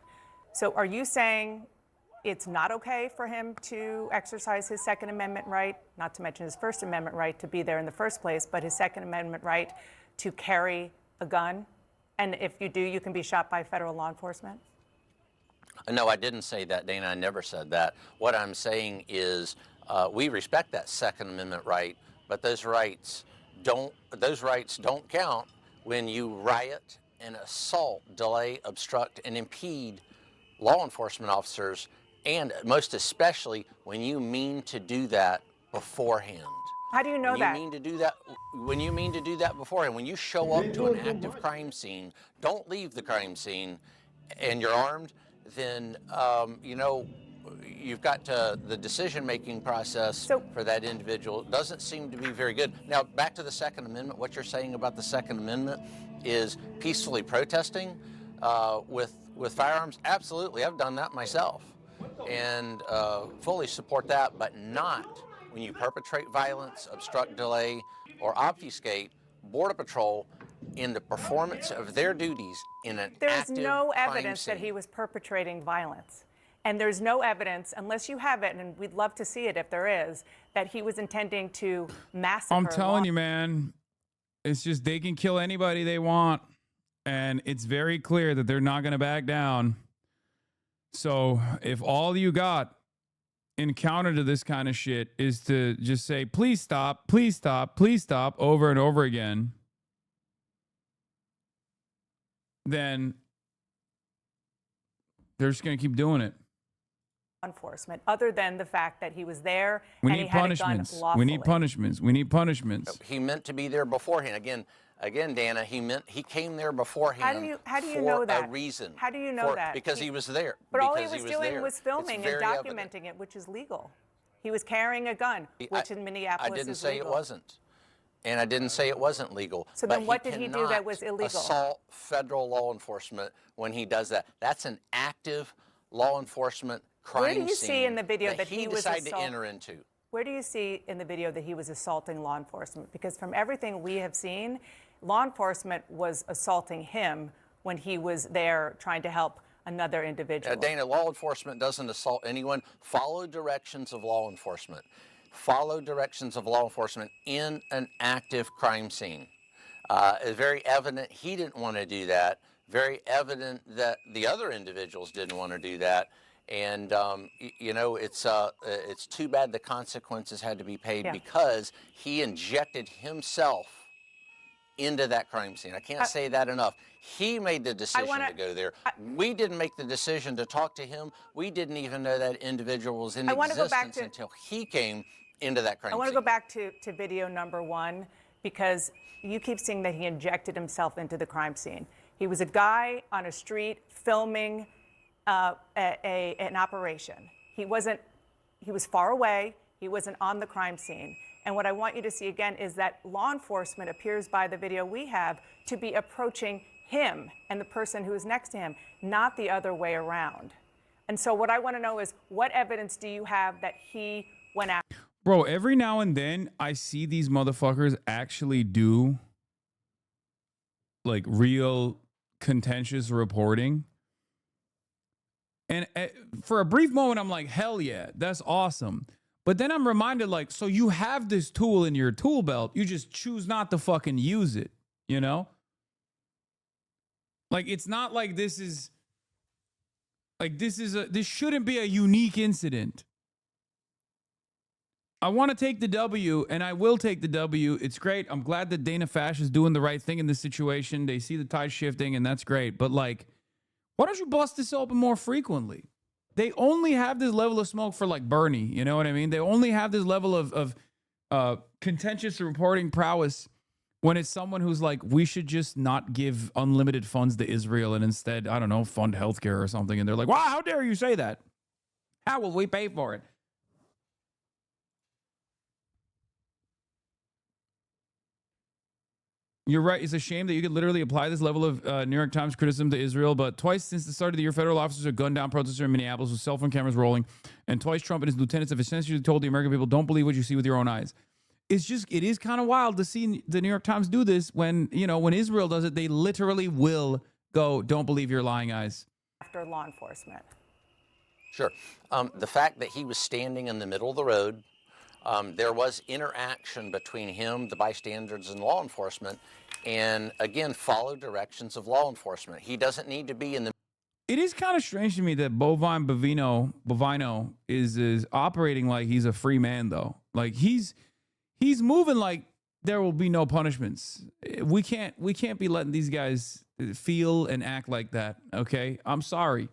So are you saying it's not okay for him to exercise his Second Amendment right, not to mention his First Amendment right to be there in the first place, but his Second Amendment right to carry a gun? And if you do, you can be shot by federal law enforcement? No, I didn't say that, Dana. I never said that. What I'm saying is we respect that Second Amendment right, but those rights don't count when you riot and assault, delay, obstruct, and impede law enforcement officers, and most especially when you mean to do that beforehand. How do you know that? When you mean to do that beforehand, when you show up to an active crime scene, don't leave the crime scene, and you're armed, then you've got the decision-making process for that individual doesn't seem to be very good. Now, back to the Second Amendment. What you're saying about the Second Amendment is peacefully protesting with firearms. Absolutely, I've done that myself, and fully support that, but not when you perpetrate violence, obstruct, delay, or obfuscate. Border Patrol in the performance of their duties in an There is active no crime evidence that scene. he was perpetrating violence. And there's no evidence, unless you have it, and we'd love to see it if there is, that he was intending to massacre. I'm telling you, man, it's just they can kill anybody they want. And it's very clear that they're not going to back down. So if all you got in counter to this kind of shit is to just say, please stop, please stop, please stop over and over again, then they're just going to keep doing it. Enforcement, other than the fact that he was there We and need he had punishments. a gun lawfully. We need punishments. We need punishments. He meant to be there beforehand. Again, Dana, he came there beforehand. How do you for know that? A reason. How do you know that? Because he was there. But all he Because was doing there. was filming It's and very documenting evident. it, which is legal. He was carrying a gun, which in Minneapolis I didn't is say legal. it wasn't. And I didn't say it wasn't legal. So then But what did he do that cannot was illegal? Assault federal law enforcement when he does that. That's an active law enforcement crime Where do you scene see in the video that he was decided to enter into? Where do you see in the video that he was assaulting law enforcement? Because from everything we have seen, law enforcement was assaulting him when he was there trying to help another individual. Dana, law enforcement doesn't assault anyone. Follow directions of law enforcement. Follow directions of law enforcement in an active crime scene. It's very evident he didn't want to do that. Very evident that the other individuals didn't want to do that. And, you know, it's too bad the consequences had to be paid because he injected himself into that crime scene. I can't say that enough. He made the decision to go there. We didn't make the decision to talk to him. We didn't even know that individual was in existence until he came into that crime scene. I want to go back to video number 1 because you keep saying that he injected himself into the crime scene. He was a guy on a street filming an operation. He was far away. He wasn't on the crime scene. And what I want you to see again is that law enforcement appears by the video we have to be approaching him and the person who is next to him, not the other way around. And so what I want to know is what evidence do you have that he went after? Bro, every now and then I see these motherfuckers actually do like real contentious reporting. And for a brief moment, I'm like, hell yeah, that's awesome. But then I'm reminded, like, so you have this tool in your tool belt. You just choose not to fucking use it, you know? Like, it's not like this shouldn't be a unique incident. I want to take the W, and I will take the W. It's great. I'm glad that Dana Fash is doing the right thing in this situation. They see the tide shifting, and that's great. But, like, why don't you bust this open more frequently? They only have this level of smoke for, like, Bernie. You know what I mean? They only have this level of contentious reporting prowess when it's someone who's like, we should just not give unlimited funds to Israel and instead, I don't know, fund healthcare or something. And they're like, wow, how dare you say that? How will we pay for it? You're right. It's a shame that you could literally apply this level of New York Times criticism to Israel, but twice since the start of the year, federal officers have gunned down protesters in Minneapolis with cell phone cameras rolling, and twice Trump and his lieutenants have essentially told the American people, don't believe what you see with your own eyes. It is kind of wild to see the New York Times do this when, you know, when Israel does it, they literally will go, don't believe your lying eyes. After law enforcement. Sure. The fact that he was standing in the middle of the road, there was interaction between him, the bystanders, and law enforcement, and again, follow directions of law enforcement. He doesn't need to be in the... It is kind of strange to me that Bovino is operating like he's a free man, though. Like he's moving like there will be no punishments. We can't be letting these guys feel and act like that. Okay, I'm sorry.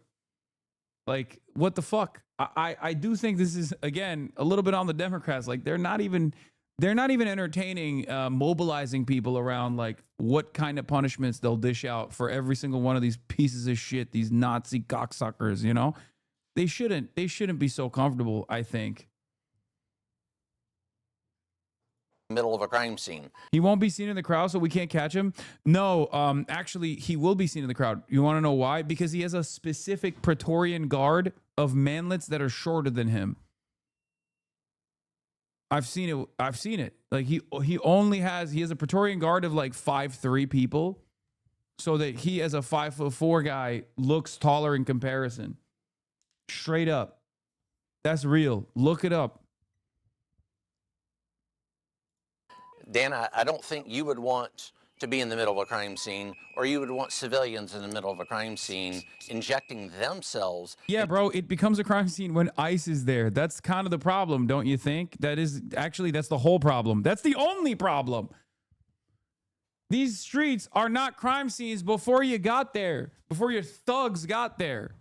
Like, what the fuck? I do think this is, again, a little bit on the Democrats. Like, they're not even entertaining mobilizing people around like what kind of punishments they'll dish out for every single one of these pieces of shit, these Nazi cocksuckers. You know, they shouldn't be so comfortable, I think. Middle of a crime scene. He won't be seen in the crowd, so we can't catch him. No, actually, he will be seen in the crowd. You want to know why? Because he has a specific Praetorian guard of manlets that are shorter than him. I've seen it. I've seen it. Like he has a Praetorian Guard of like 5'3" people, so that he as a 5'4" guy looks taller in comparison. Straight up. That's real. Look it up. Dan, I don't think you would want to be in the middle of a crime scene, or you would want civilians in the middle of a crime scene injecting themselves. Yeah, bro, it becomes a crime scene when ICE is there. That's kind of the problem, don't you think? That's the whole problem. That's the only problem. These streets are not crime scenes before you got there, before your thugs got there.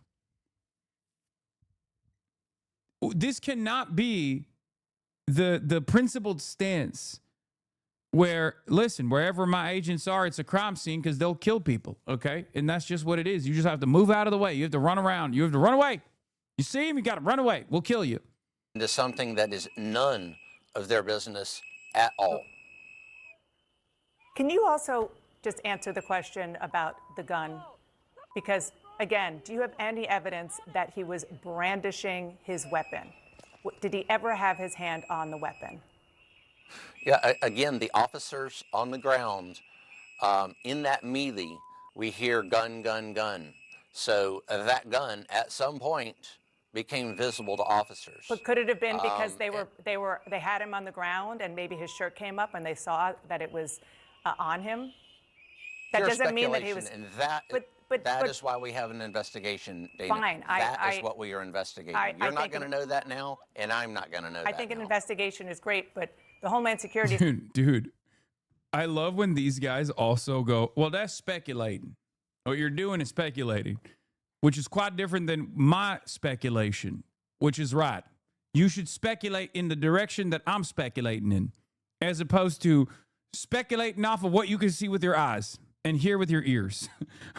This cannot be the principled stance where, listen, wherever my agents are, it's a crime scene because they'll kill people, okay? And that's just what it is. You just have to move out of the way. You have to run around. You have to run away. You see him, you got to run away. We'll kill you. Into something that is none of their business at all. Can you also just answer the question about the gun? Because, again, do you have any evidence that he was brandishing his weapon? Did he ever have his hand on the weapon? Yeah, again, the officers on the ground, in that melee, we hear gun, gun, gun. So that gun, at some point, became visible to officers. But could it have been because they had him on the ground and maybe his shirt came up and they saw that it was on him? That doesn't mean that he was. And that is why we have an investigation, Dana. Fine. That is what we are investigating. You're not going to know that now, and I'm not going to know that. I think an investigation is great, but the Homeland Security. Dude, I love when these guys also go, well, that's speculating. What you're doing is speculating, which is quite different than my speculation, which is right. You should speculate in the direction that I'm speculating in, as opposed to speculating off of what you can see with your eyes and hear with your ears.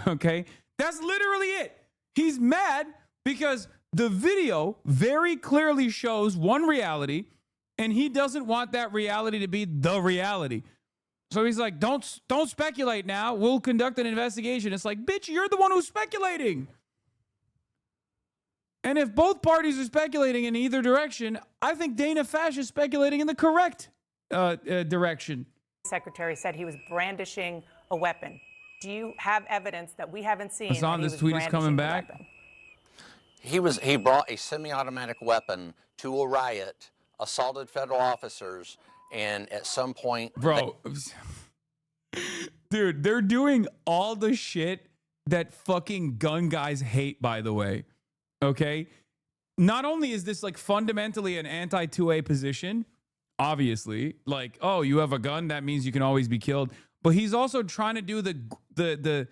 Okay? That's literally it. He's mad because the video very clearly shows one reality, and he doesn't want that reality to be the reality. So he's like, don't speculate now. We'll conduct an investigation. It's like, bitch, you're the one who's speculating. And if both parties are speculating in either direction, I think Dana Fash is speculating in the correct direction. Secretary said he was brandishing a weapon. Do you have evidence that we haven't seen? Hassan, this tweet is coming back. He brought a semi-automatic weapon to a riot, assaulted federal officers, and at some point, bro, dude, they're doing all the shit that fucking gun guys hate, by the way. Okay? Not only is this like fundamentally an anti-2A position, obviously, like, oh, you have a gun, that means you can always be killed. But he's also trying to do the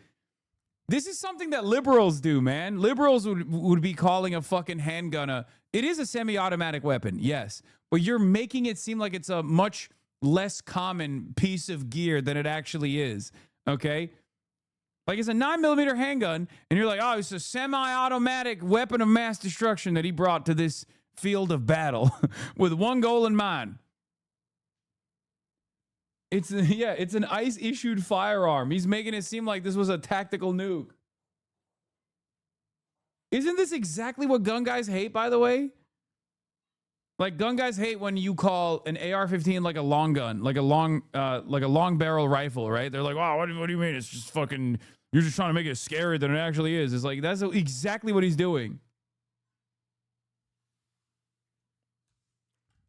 this is something that liberals do, man. Liberals would be calling a fucking handgun it is a semi-automatic weapon, yes. But you're making it seem like it's a much less common piece of gear than it actually is, okay? Like it's a 9mm handgun, and you're like, oh, it's a semi-automatic weapon of mass destruction that he brought to this field of battle with one goal in mind. It's an ICE-issued firearm. He's making it seem like this was a tactical nuke. Isn't this exactly what gun guys hate, by the way? Like, gun guys hate when you call an AR-15 like a long gun, like a long barrel rifle, right? They're like, wow, what do you mean? It's just fucking, you're just trying to make it scarier than it actually is. It's like, that's exactly what he's doing.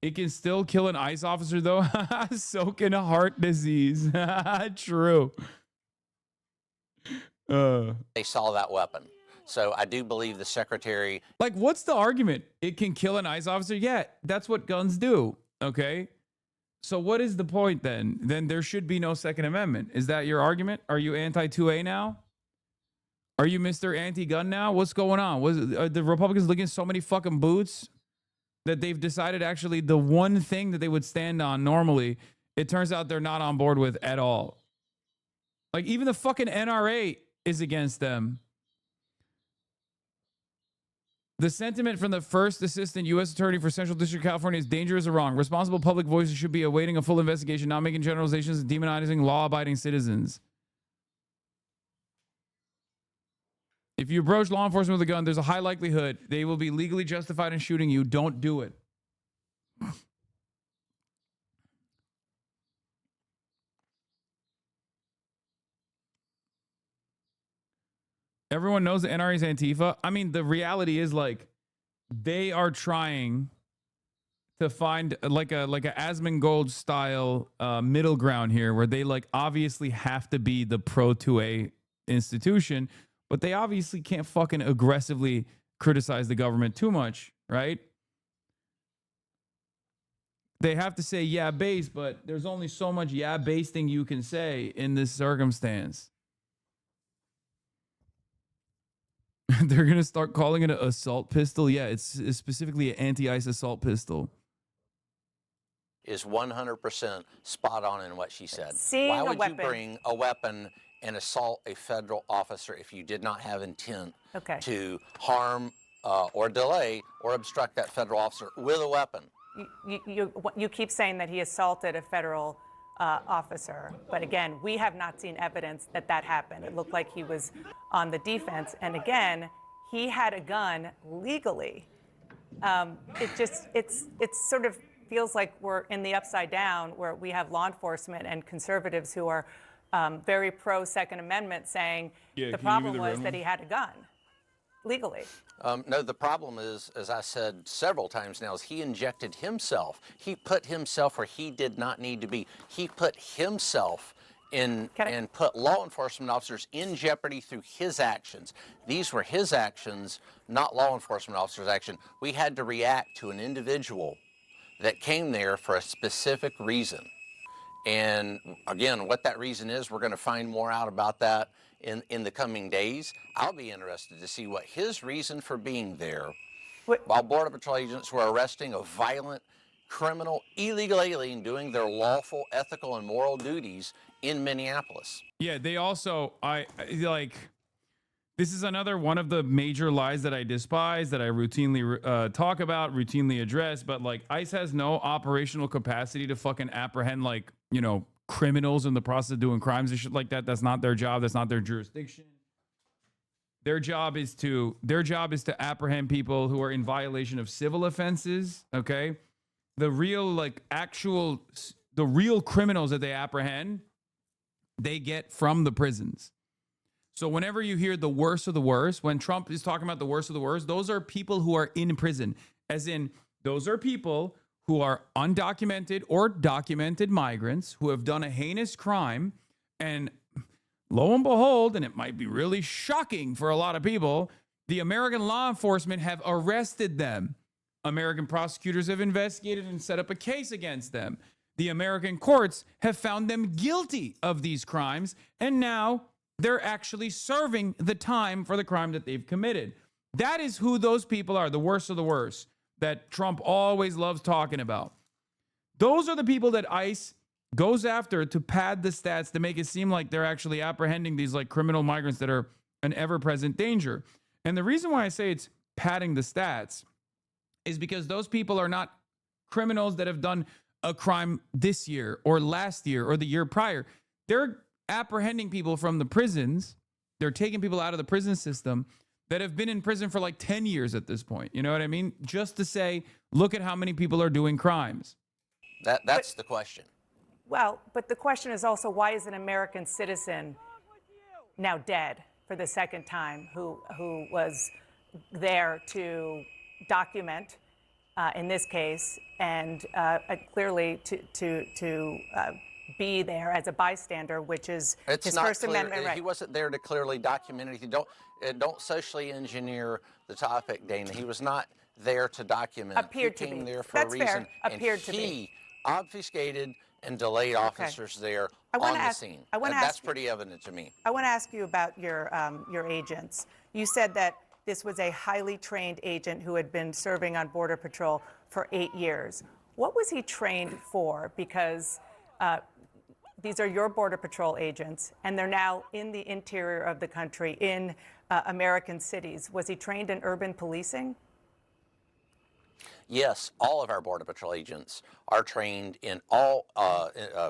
It can still kill an ICE officer, though. So can a heart disease. True. they saw that weapon. So I do believe the secretary. Like, what's the argument? It can kill an ICE officer? Yeah, that's what guns do. Okay. So what is the point then? Then there should be no Second Amendment. Is that your argument? Are you anti-2A now? Are you Mr. Anti-Gun now? What's going on? Are the Republicans looking at so many fucking boots that they've decided actually the one thing that they would stand on normally, it turns out they're not on board with at all. Like, even the fucking NRA is against them. The sentiment from the first assistant U.S. attorney for Central District of California is dangerous or wrong. Responsible public voices should be awaiting a full investigation, not making generalizations and demonizing law-abiding citizens. If you approach law enforcement with a gun, there's a high likelihood they will be legally justified in shooting you. Don't do it. Everyone knows the NRA is Antifa. I mean, the reality is like they are trying to find like a Asmongold style middle ground here, where they like obviously have to be the pro 2A institution, but they obviously can't fucking aggressively criticize the government too much, right? They have to say yeah base, but there's only so much yeah base thing you can say in this circumstance. They're gonna start calling it an assault pistol. Yeah, it's specifically an anti-ICE assault pistol. Is 100% spot on in what she said. Seeing Why a would weapon. you bring a weapon and assault a federal officer if you did not have intent to harm or delay or obstruct that federal officer with a weapon? You keep saying that he assaulted a federal officer, but again, we have not seen evidence that that happened. It looked like he was on the defense, and again, he had a gun legally. It's sort of feels like we're in the upside down, where we have law enforcement and conservatives who are very pro Second Amendment saying the problem was that he had a gun legally. No, the problem is, as I said several times now, is he injected himself. He put himself where he did not need to be. He put himself in and put law enforcement officers in jeopardy through his actions. These were his actions, not law enforcement officers' action. We had to react to an individual that came there for a specific reason. And again, what that reason is, we're going to find more out about that in the coming days. I'll be interested to see what his reason for being there, while Border Patrol agents were arresting a violent, criminal, illegal alien doing their lawful, ethical, and moral duties in Minneapolis. Yeah, they also, this is another one of the major lies that I despise, that I routinely talk about, routinely address, but like ICE has no operational capacity to fucking apprehend like, you know, criminals in the process of doing crimes and shit like that. That's not their job. That's not their jurisdiction. Their job is to apprehend people who are in violation of civil offenses, okay? The real criminals that they apprehend, they get from the prisons. So whenever you hear the worst of the worst, when Trump is talking about the worst of the worst, those are people who are in prison. As in, those are people who are undocumented or documented migrants who have done a heinous crime. And lo and behold, and it might be really shocking for a lot of people, the American law enforcement have arrested them. American prosecutors have investigated and set up a case against them. The American courts have found them guilty of these crimes, and now they're actually serving the time for the crime that they've committed. That is who those people are, the worst of the worst, that Trump always loves talking about. Those are the people that ICE goes after to pad the stats to make it seem like they're actually apprehending these like criminal migrants that are an ever-present danger. And the reason why I say it's padding the stats is because those people are not criminals that have done a crime this year or last year or the year prior. They're apprehending people from the prisons. They're taking people out of the prison system that have been in prison for like 10 years at this point. You know what I mean? Just to say, look at how many people are doing crimes. That's the question. Well, but the question is also, why is an American citizen now dead for the second time who was there to document, in this case, and clearly to be there as a bystander, which is his First Amendment right. He wasn't there to clearly document anything. Don't socially engineer the topic, Dana. He was not there to document. Appeared he to came be. there for That's a reason. fair. Appeared and to he be. obfuscated and delayed officers there on the scene. That's pretty evident to me. I want to ask you about your agents. You said that this was a highly trained agent who had been serving on Border Patrol for 8 years. What was he trained for? Because these are your Border Patrol agents, and they're now in the interior of the country, in American cities. Was he trained in urban policing? Yes, all of our Border Patrol agents are trained in all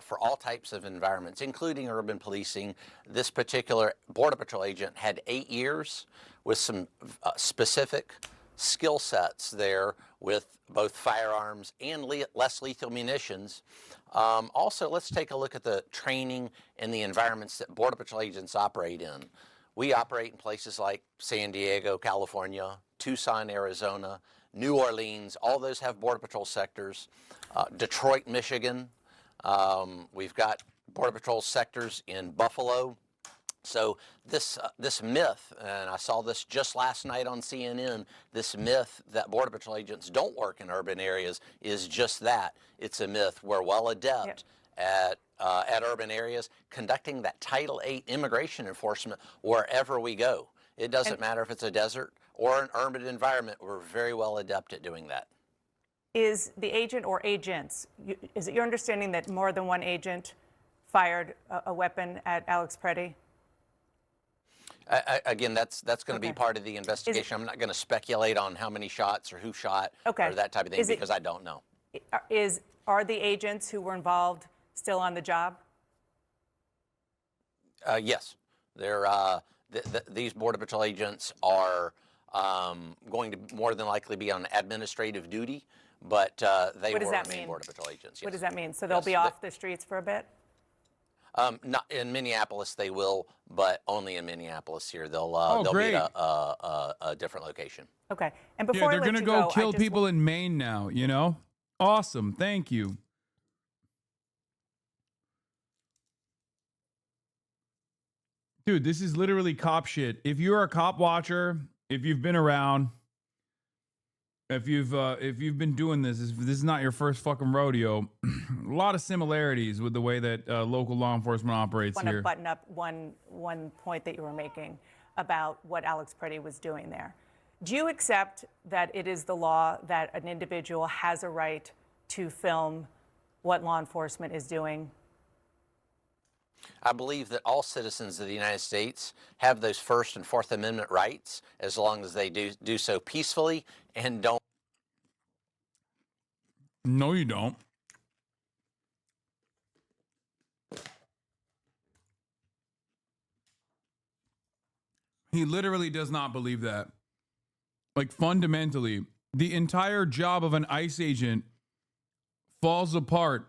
for all types of environments, including urban policing. This particular Border Patrol agent had 8 years with some specific skill sets there with both firearms and less lethal munitions. Also, let's take a look at the training and the environments that Border Patrol agents operate in. We operate in places like San Diego, California, Tucson, Arizona, New Orleans. All those have Border Patrol sectors. Detroit, Michigan. We've got Border Patrol sectors in Buffalo. So this myth, and I saw this just last night on CNN, this myth that Border Patrol agents don't work in urban areas is just that. It's a myth. We're well adept at urban areas, conducting that Title VIII immigration enforcement wherever we go. It doesn't matter if it's a desert or an urban environment. We're very well adept at doing that. Is the agent or agents, is it your understanding that more than one agent fired a weapon at Alex Preddy? Again, that's going to be part of the investigation. I'm not going to speculate on how many shots or who shot or that type of thing because I don't know. Are the agents who were involved still on the job? Yes, they're these Border Patrol agents are going to more than likely be on administrative duty, but they will remain Border Patrol agents. Yes. What does that mean? So they'll be off the streets for a bit? Not in Minneapolis, they will, but only in Minneapolis. Here, they'll be at a different location. Okay. And before they're I let gonna you go go, kill people in Maine now. You know, awesome. Thank you. Dude, this is literally cop shit. If you're a cop watcher, if you've been around, if you've been doing this is not your first fucking rodeo, a lot of similarities with the way that local law enforcement operates I want to here. button up one point that you were making about what Alex Preddy was doing there. Do you accept that it is the law that an individual has a right to film what law enforcement is doing? I believe that all citizens of the United States have those First and Fourth Amendment rights as long as they do so peacefully and don't. No, you don't. He literally does not believe that. Like, fundamentally, the entire job of an ICE agent falls apart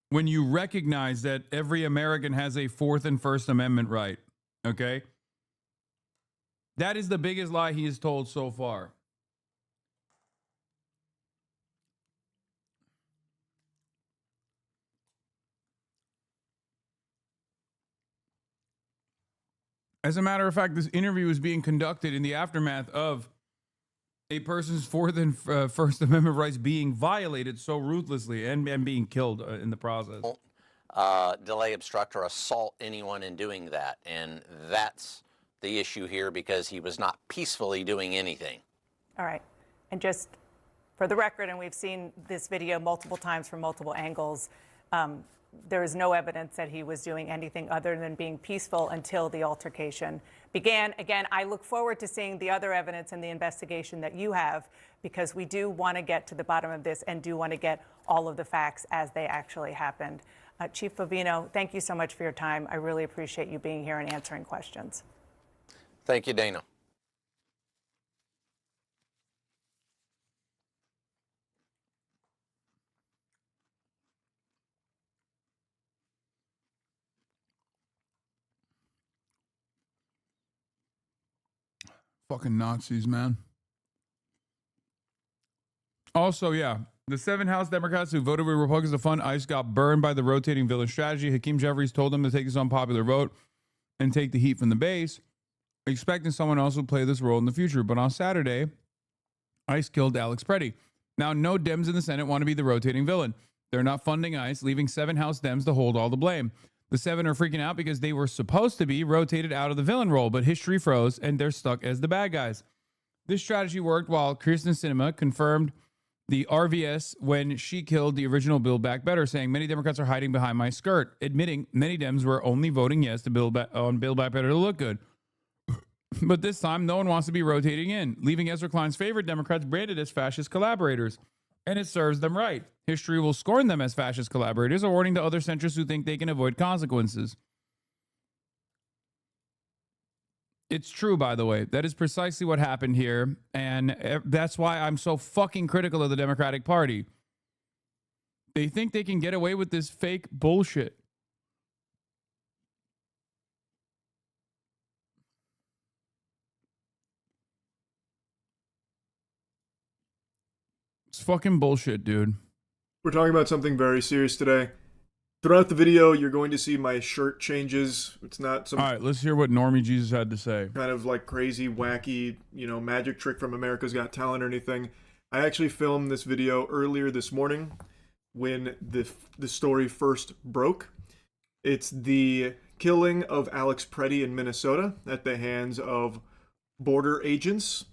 when you recognize that every American has a Fourth and First Amendment right. Okay? That is the biggest lie he has told so far. As a matter of fact, this interview is being conducted in the aftermath of a person's Fourth and First Amendment rights being violated so ruthlessly and being killed in the process. Delay, obstruct, or assault anyone in doing that. And that's the issue here because he was not peacefully doing anything. All right. And just for the record, and we've seen this video multiple times from multiple angles, there is no evidence that he was doing anything other than being peaceful until the altercation began. Again, I look forward to seeing the other evidence in the investigation that you have, because we do want to get to the bottom of this and do want to get all of the facts as they actually happened. Chief Bovino, thank you so much for your time. I really appreciate you being here and answering questions. Thank you, Dana. Fucking Nazis, man. Also, yeah, the 7 House Democrats who voted with Republicans to fund ICE got burned by the rotating villain strategy. Hakeem Jeffries told them to take this unpopular vote and take the heat from the base, expecting someone else would play this role in the future. But on Saturday, ICE killed Alex Preddy. Now, no Dems in the Senate want to be the rotating villain. They're not funding ICE, leaving 7 House Dems to hold all the blame. The 7 are freaking out because they were supposed to be rotated out of the villain role, but history froze and they're stuck as the bad guys. This strategy worked while Kyrsten Sinema confirmed the RVS when she killed the original Build Back Better, saying many Democrats are hiding behind my skirt, admitting many Dems were only voting yes to Build Back Better to look good. But this time, no one wants to be rotating in, leaving Ezra Klein's favorite Democrats branded as fascist collaborators. And it serves them right. History will scorn them as fascist collaborators, awarding to other centrists who think they can avoid consequences. It's true, by the way. That is precisely what happened here. And that's why I'm so fucking critical of the Democratic Party. They think they can get away with this fake bullshit. fucking bullshit, dude. We're talking about something very serious today. Throughout the video, you're going to see my shirt changes. It's not some All right, let's hear what Normie Jesus had to say. kind of like crazy, wacky, magic trick from America's Got Talent or anything. I actually filmed this video earlier this morning when the story first broke. It's the killing of Alex Preddy in Minnesota at the hands of border agents.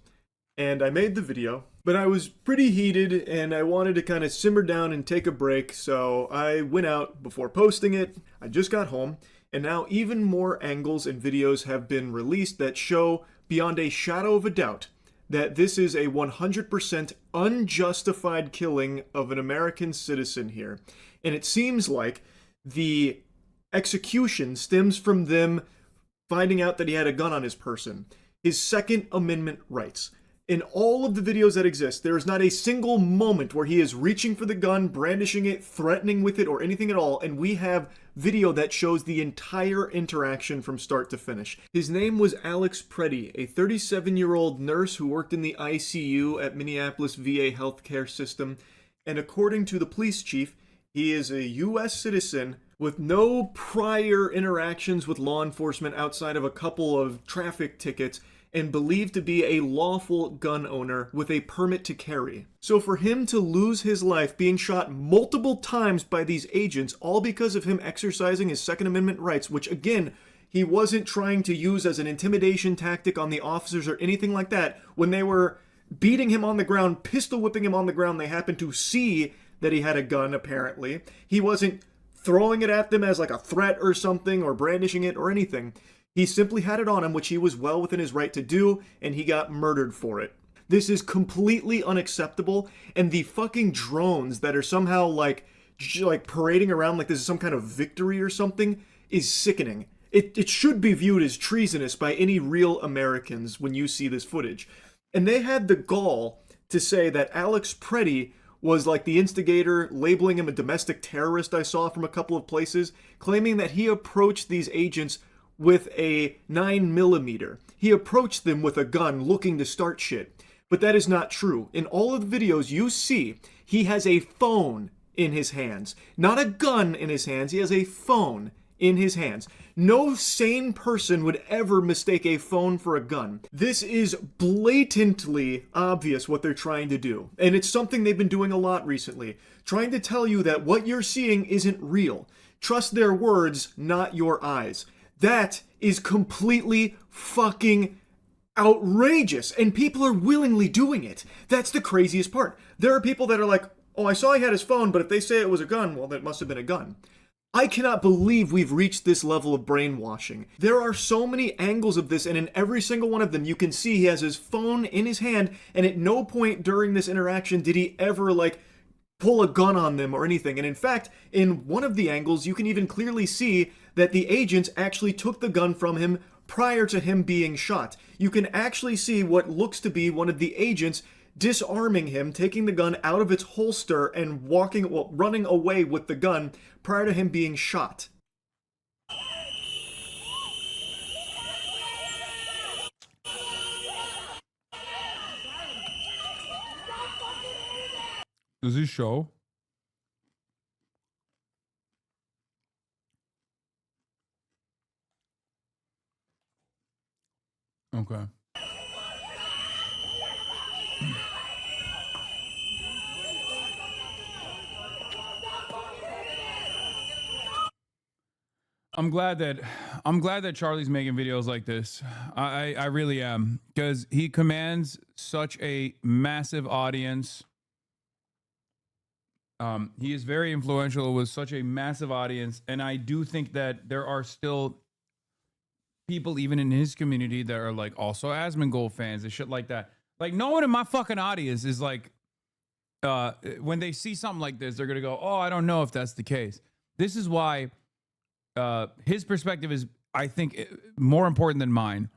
And I made the video, but I was pretty heated and I wanted to kind of simmer down and take a break, so I went out before posting it. I just got home, and now even more angles and videos have been released that show beyond a shadow of a doubt that this is a 100% unjustified killing of an American citizen here. And it seems like the execution stems from them finding out that he had a gun on his person. His Second Amendment rights. In all of the videos that exist, there is not a single moment where he is reaching for the gun, brandishing it, threatening with it, or anything at all, and we have video that shows the entire interaction from start to finish. His name was Alex Preddy, a 37-year-old nurse who worked in the ICU at Minneapolis VA healthcare system, and according to the police chief, he is a U.S. citizen with no prior interactions with law enforcement outside of a couple of traffic tickets, and believed to be a lawful gun owner with a permit to carry. So for him to lose his life being shot multiple times by these agents, all because of him exercising his Second Amendment rights, which again, he wasn't trying to use as an intimidation tactic on the officers or anything like that. When they were beating him on the ground, pistol whipping him on the ground, they happened to see that he had a gun, apparently. He wasn't throwing it at them as like a threat or something, or brandishing it or anything. He simply had it on him, which he was well within his right to do, and he got murdered for it. This is completely unacceptable, and the fucking drones that are somehow like parading around like this is some kind of victory or something is sickening. It should be viewed as treasonous by any real Americans when you see this footage. And they had the gall to say that Alex Preddy was like the instigator, labeling him a domestic terrorist I saw from a couple of places, claiming that he approached these agents with a 9mm. He approached them with a gun looking to start shit. But that is not true. In all of the videos you see, he has a phone in his hands. Not a gun in his hands, he has a phone in his hands. No sane person would ever mistake a phone for a gun. This is blatantly obvious what they're trying to do. And it's something they've been doing a lot recently. Trying to tell you that what you're seeing isn't real. Trust their words, not your eyes. That is completely fucking outrageous, and people are willingly doing it. That's the craziest part. There are people that are like, oh, I saw he had his phone, but if they say it was a gun, well, that must have been a gun. I cannot believe we've reached this level of brainwashing. There are so many angles of this, and in every single one of them, you can see he has his phone in his hand, and at no point during this interaction did he ever, pull a gun on them or anything. And in fact, in one of the angles, you can even clearly see that the agents actually took the gun from him prior to him being shot. You can actually see what looks to be one of the agents disarming him, taking the gun out of its holster and running away with the gun prior to him being shot. Does he show? Okay. I'm glad that Charlie's making videos like this. I really am, because he commands such a massive audience. He is very influential with such a massive audience, and I do think that there are still people even in his community that are like also Asmongold fans and shit like that. Like, no one in my fucking audience is like, when they see something like this, they're gonna go, oh, I don't know if that's the case. This is why his perspective is, I think, more important than mine.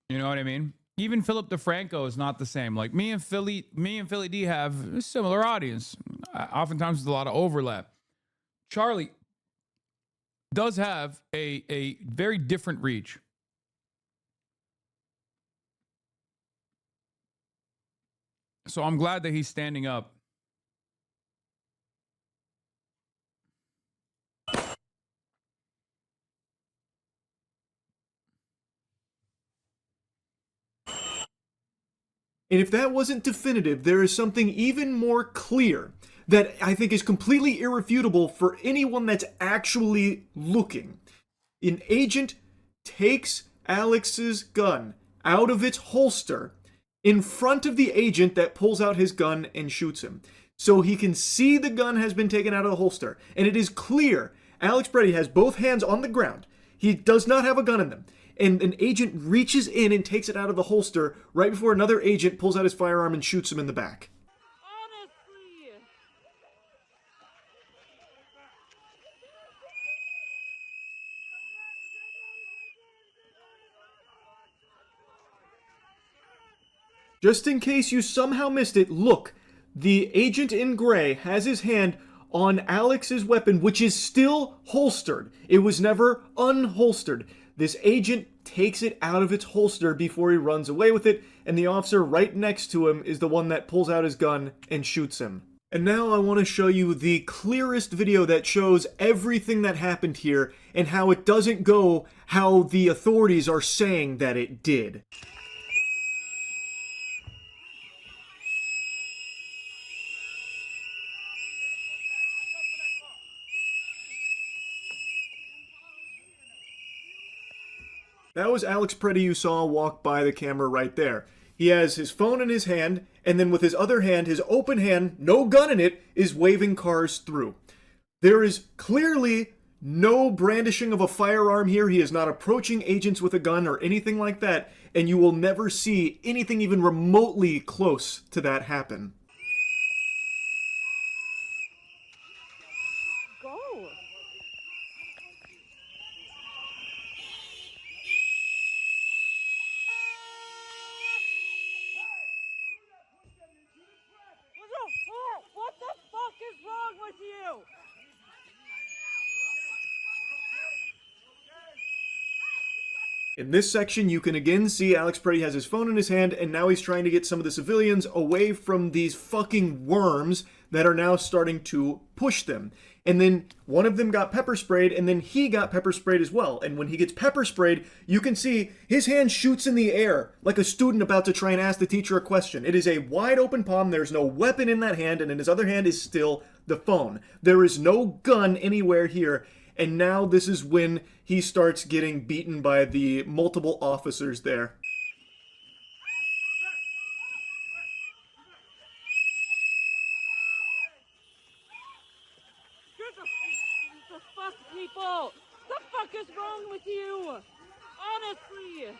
You know what I mean? Even Philip DeFranco is not the same. Like me and Philly D have a similar audience. Oftentimes there's a lot of overlap. Charlie does have a very different reach. So I'm glad that he's standing up. And if that wasn't definitive, there is something even more clear that I think is completely irrefutable for anyone that's actually looking. An agent takes Alex's gun out of its holster in front of the agent that pulls out his gun and shoots him. So he can see the gun has been taken out of the holster. And it is clear Alex Preddy has both hands on the ground. He does not have a gun in them. And an agent reaches in and takes it out of the holster right before another agent pulls out his firearm and shoots him in the back. Just in case you somehow missed it, look, the agent in gray has his hand on Alex's weapon, which is still holstered. It was never unholstered. This agent takes it out of its holster before he runs away with it, and the officer right next to him is the one that pulls out his gun and shoots him. And now I want to show you the clearest video that shows everything that happened here and how it doesn't go how the authorities are saying that it did. That was Alex Preddy you saw walk by the camera right there. He has his phone in his hand, and then with his other hand, his open hand, no gun in it, is waving cars through. There is clearly no brandishing of a firearm here. He is not approaching agents with a gun or anything like that, and you will never see anything even remotely close to that happen. Go. What the fuck is wrong with you? In this section, you can again see Alex Preddy has his phone in his hand, and now he's trying to get some of the civilians away from these fucking worms that are now starting to push them. And then one of them got pepper sprayed, and then he got pepper sprayed as well. And when he gets pepper sprayed, you can see his hand shoots in the air like a student about to try and ask the teacher a question. It is a wide open palm. There's no weapon in that hand, and in his other hand is still the phone. There is no gun anywhere here. And now this is when he starts getting beaten by the multiple officers there. The fuck, people? The fuck is wrong with you? Honestly.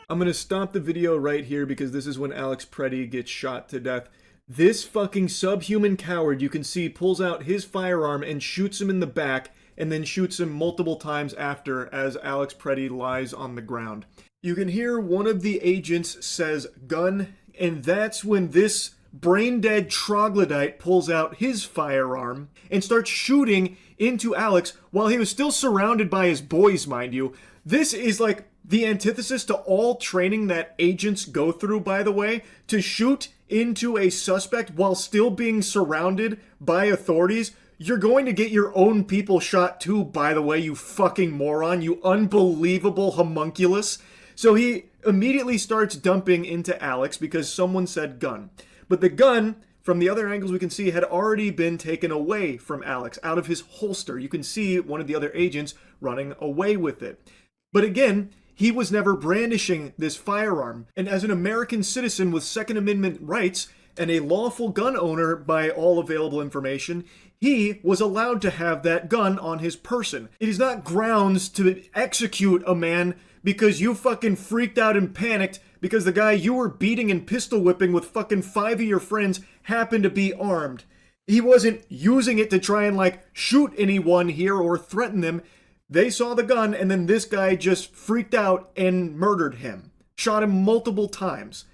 I'm gonna stop the video right here because this is when Alex Preddy gets shot to death. This fucking subhuman coward, you can see, pulls out his firearm and shoots him in the back, and then shoots him multiple times after as Alex Preddy lies on the ground. You can hear one of the agents says gun, and that's when this brain-dead troglodyte pulls out his firearm and starts shooting into Alex while he was still surrounded by his boys, mind you. This is like the antithesis to all training that agents go through, by the way, to shoot into a suspect while still being surrounded by authorities. You're going to get your own people shot too, by the way, you fucking moron, you unbelievable homunculus. So he immediately starts dumping into Alex because someone said gun. But the gun, from the other angles we can see, had already been taken away from Alex, out of his holster. You can see one of the other agents running away with it. But again, he was never brandishing this firearm. And as an American citizen with Second Amendment rights and a lawful gun owner by all available information, he was allowed to have that gun on his person. It is not grounds to execute a man because you fucking freaked out and panicked because the guy you were beating and pistol whipping with fucking 5 of your friends happened to be armed. He wasn't using it to try and like shoot anyone here or threaten them. They saw the gun, and then this guy just freaked out and murdered him. Shot him multiple times.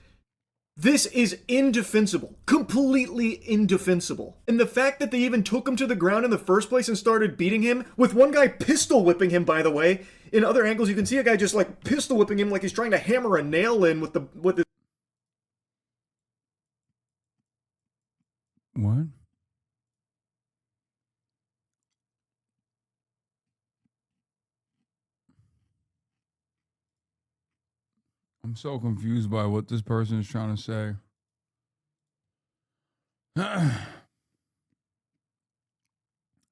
This is indefensible. Completely indefensible. And the fact that they even took him to the ground in the first place and started beating him, with one guy pistol whipping him, by the way. In other angles, you can see a guy just like pistol whipping him like he's trying to hammer a nail in with the What? I'm so confused by what this person is trying to say.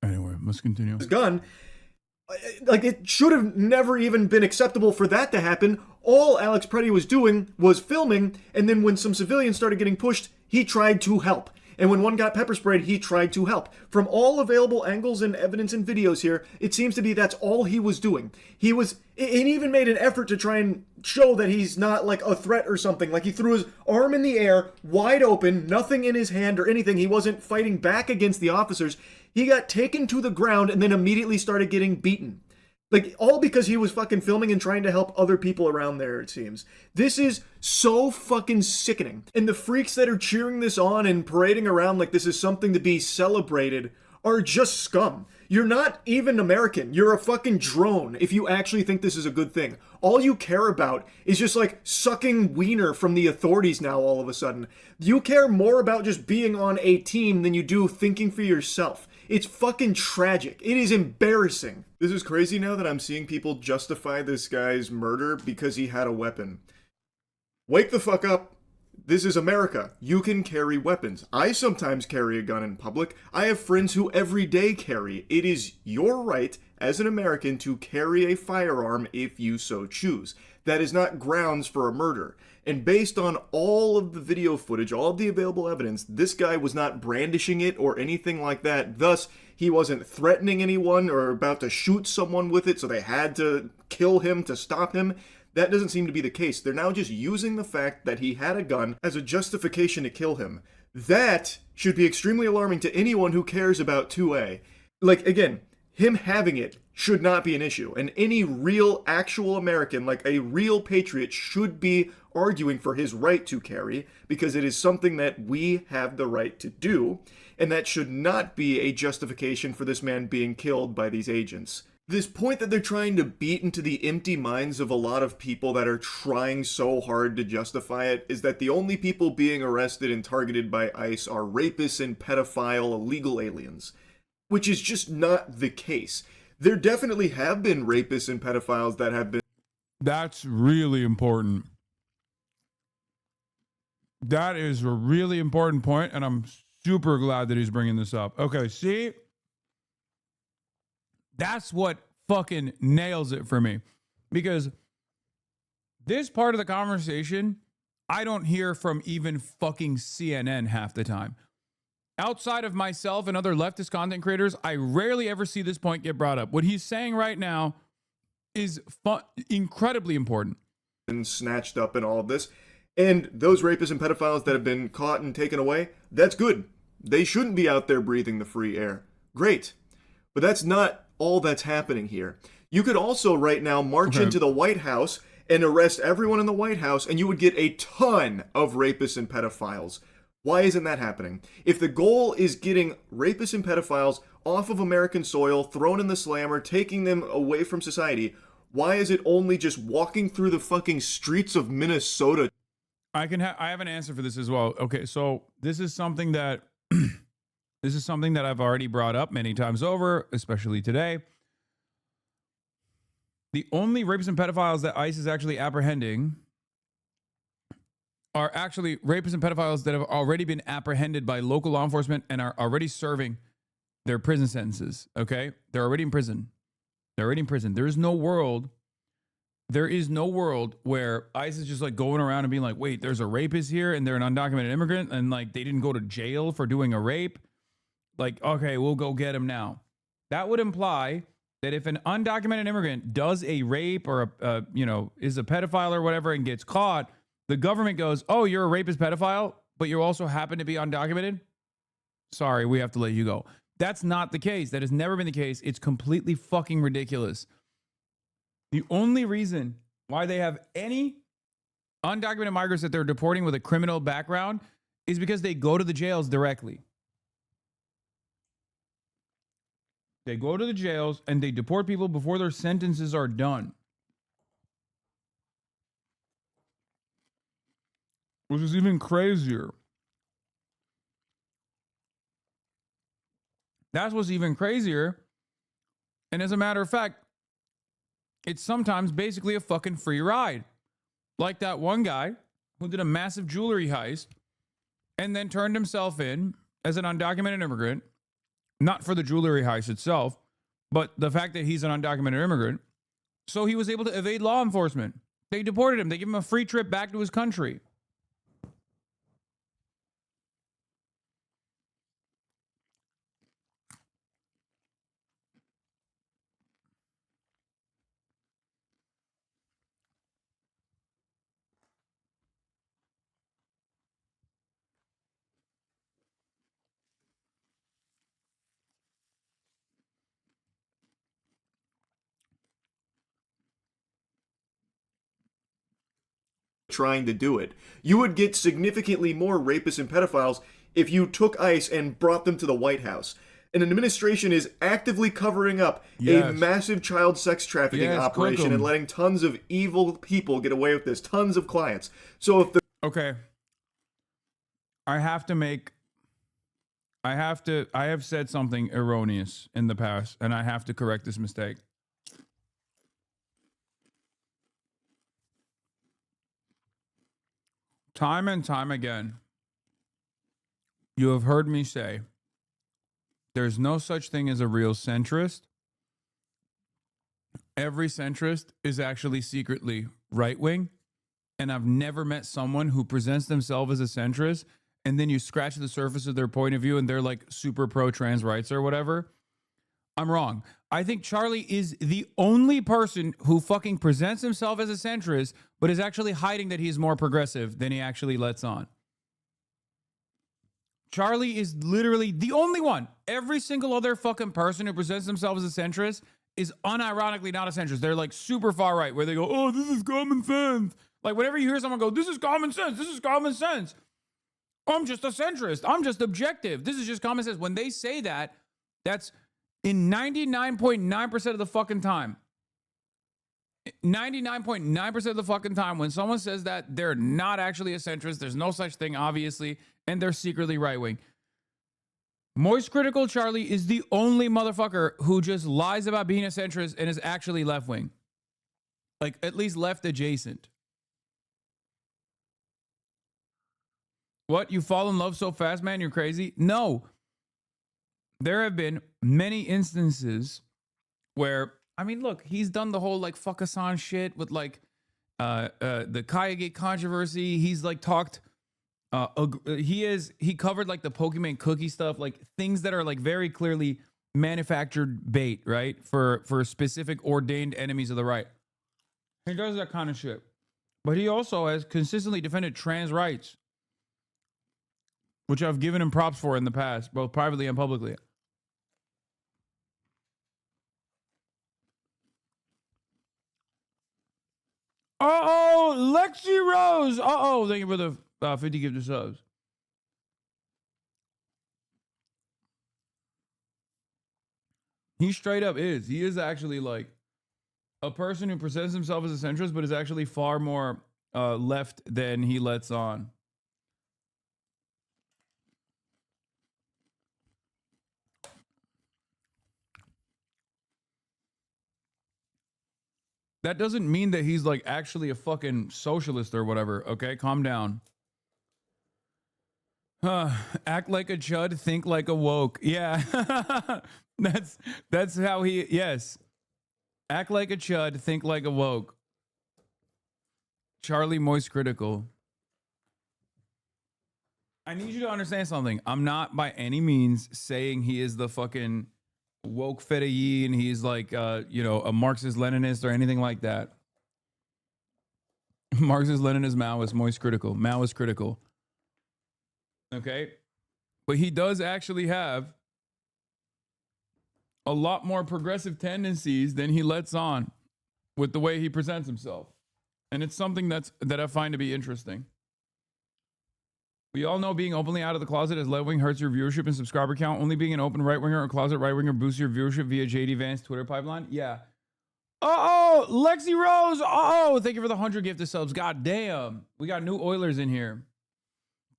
Anyway, let's continue. gun. Like, it should have never even been acceptable for that to happen. All Alex Preddy was doing was filming, and then when some civilians started getting pushed, he tried to help. And when one got pepper sprayed, he tried to help. From all available angles and evidence and videos here, it seems to be that's all he was doing. He even made an effort to try and show that he's not like a threat or something. Like, he threw his arm in the air, wide open, nothing in his hand or anything. He wasn't fighting back against the officers. He got taken to the ground and then immediately started getting beaten. Like, all because he was fucking filming and trying to help other people around there, it seems. This is so fucking sickening. And the freaks that are cheering this on and parading around like this is something to be celebrated are just scum. You're not even American. You're a fucking drone if you actually think this is a good thing. All you care about is just like sucking wiener from the authorities now all of a sudden. You care more about just being on a team than you do thinking for yourself. It's fucking tragic. It is embarrassing. This is crazy now that I'm seeing people justify this guy's murder because he had a weapon. Wake the fuck up. This is America. You can carry weapons. I sometimes carry a gun in public. I have friends who every day carry. It is your right as an American to carry a firearm if you so choose. That is not grounds for a murder. And based on all of the video footage, all of the available evidence, this guy was not brandishing it or anything like that. Thus, he wasn't threatening anyone or about to shoot someone with it, so they had to kill him to stop him. That doesn't seem to be the case. They're now just using the fact that he had a gun as a justification to kill him. That should be extremely alarming to anyone who cares about 2A. Like, again, him having it should not be an issue. And any real, actual American, like a real patriot, should be arguing for his right to carry, because it is something that we have the right to do, and that should not be a justification for this man being killed by these agents. This point that they're trying to beat into the empty minds of a lot of people that are trying so hard to justify it is that the only people being arrested and targeted by ICE are rapists and pedophile illegal aliens, which is just not the case. There definitely have been rapists and pedophiles that have been... That's really important. That is a really important point, and I'm super glad that he's bringing this up. Okay, see? That's what fucking nails it for me. Because this part of the conversation, I don't hear from even fucking CNN half the time. Outside of myself and other leftist content creators, I rarely ever see this point get brought up. What he's saying right now is incredibly important. And snatched up in all of this. And those rapists and pedophiles that have been caught and taken away, that's good. They shouldn't be out there breathing the free air. Great. But that's not all that's happening here. You could also right now march into the White House and arrest everyone in the White House, and you would get a ton of rapists and pedophiles. Why isn't that happening? If the goal is getting rapists and pedophiles off of American soil, thrown in the slammer, taking them away from society, why is it only just walking through the fucking streets of Minnesota? I have an answer for this as well. Okay, so this is something that I've already brought up many times over, especially today. The only rapists and pedophiles that ICE is actually apprehending are actually rapists and pedophiles that have already been apprehended by local law enforcement and are already serving their prison sentences. Okay, they're already in prison. There is no world where ICE is just like going around and being like, wait, there's a rapist here and they're an undocumented immigrant and like they didn't go to jail for doing a rape. Like, okay, we'll go get him now. That would imply that if an undocumented immigrant does a rape or is a pedophile or whatever and gets caught, the government goes, oh, you're a rapist pedophile, but you also happen to be undocumented? Sorry, we have to let you go. That's not the case. That has never been the case. It's completely fucking ridiculous. The only reason why they have any undocumented migrants that they're deporting with a criminal background is because they go to the jails directly. They go to the jails and they deport people before their sentences are done. Which is even crazier. That's what's even crazier. And as a matter of fact, it's sometimes basically a fucking free ride. Like that one guy who did a massive jewelry heist and then turned himself in as an undocumented immigrant, not for the jewelry heist itself, but the fact that he's an undocumented immigrant. So he was able to evade law enforcement. They deported him. They gave him a free trip back to his country. Trying to do it. You would get significantly more rapists and pedophiles if you took ICE and brought them to the White House. And an administration is actively covering up a massive child sex trafficking operation and letting tons of evil people get away with this, tons of clients. So if the Okay. I have said something erroneous in the past, and I have to correct this mistake. Time and time again, you have heard me say, there's no such thing as a real centrist. Every centrist is actually secretly right-wing, and I've never met someone who presents themselves as a centrist, and then you scratch the surface of their point of view, and they're like super pro-trans rights or whatever. I'm wrong. I think Charlie is the only person who fucking presents himself as a centrist, but is actually hiding that he's more progressive than he actually lets on. Charlie is literally the only one. Every single other fucking person who presents themselves as a centrist is unironically not a centrist. They're like super far right, where they go, oh, this is common sense. Like whenever you hear someone go, this is common sense, this is common sense. I'm just a centrist. I'm just objective. This is just common sense. When they say that, that's in 99.9% of the fucking time. 99.9% of the fucking time, when someone says that, they're not actually a centrist. There's no such thing, obviously, and they're secretly right-wing. Moist Critical Charlie is the only motherfucker who just lies about being a centrist and is actually left-wing. Like, at least left adjacent. What? You fall in love so fast, man? You're crazy? No. There have been many instances where, I mean, look, he's done the whole like fuck Assange shit with like the Kayagate controversy. He's like talked, he covered like the Pokemon cookie stuff, like things that are like very clearly manufactured bait, right? For specific ordained enemies of the right. He does that kind of shit. But he also has consistently defended trans rights, which I've given him props for in the past, both privately and publicly. Uh-oh, Lexi Rose. Uh-oh, thank you for the 50 gifted subs. He straight up is. He is actually like a person who presents himself as a centrist, but is actually far more left than he lets on. That doesn't mean that he's like actually a fucking socialist or whatever. Okay, calm down. Act like a chud, think like a woke. Yeah, that's how he. Yes, act like a chud, think like a woke. Charlie Moist Critical. I need you to understand something. I'm not by any means saying he is the fucking woke fedayeen, and he's like you know, a Marxist Leninist or anything like that. Marxist Leninist, Maoist, Moist Critical, Maoist Critical. Okay, but he does actually have a lot more progressive tendencies than he lets on with the way he presents himself. And it's something that I find to be interesting. We all know being openly out of the closet as left-wing hurts your viewership and subscriber count. Only being an open right-winger or closet right-winger boosts your viewership via JD Vance Twitter pipeline. Yeah. Uh-oh, Lexi Rose. Uh-oh, thank you for the 100 gifted subs. God damn. We got new Oilers in here.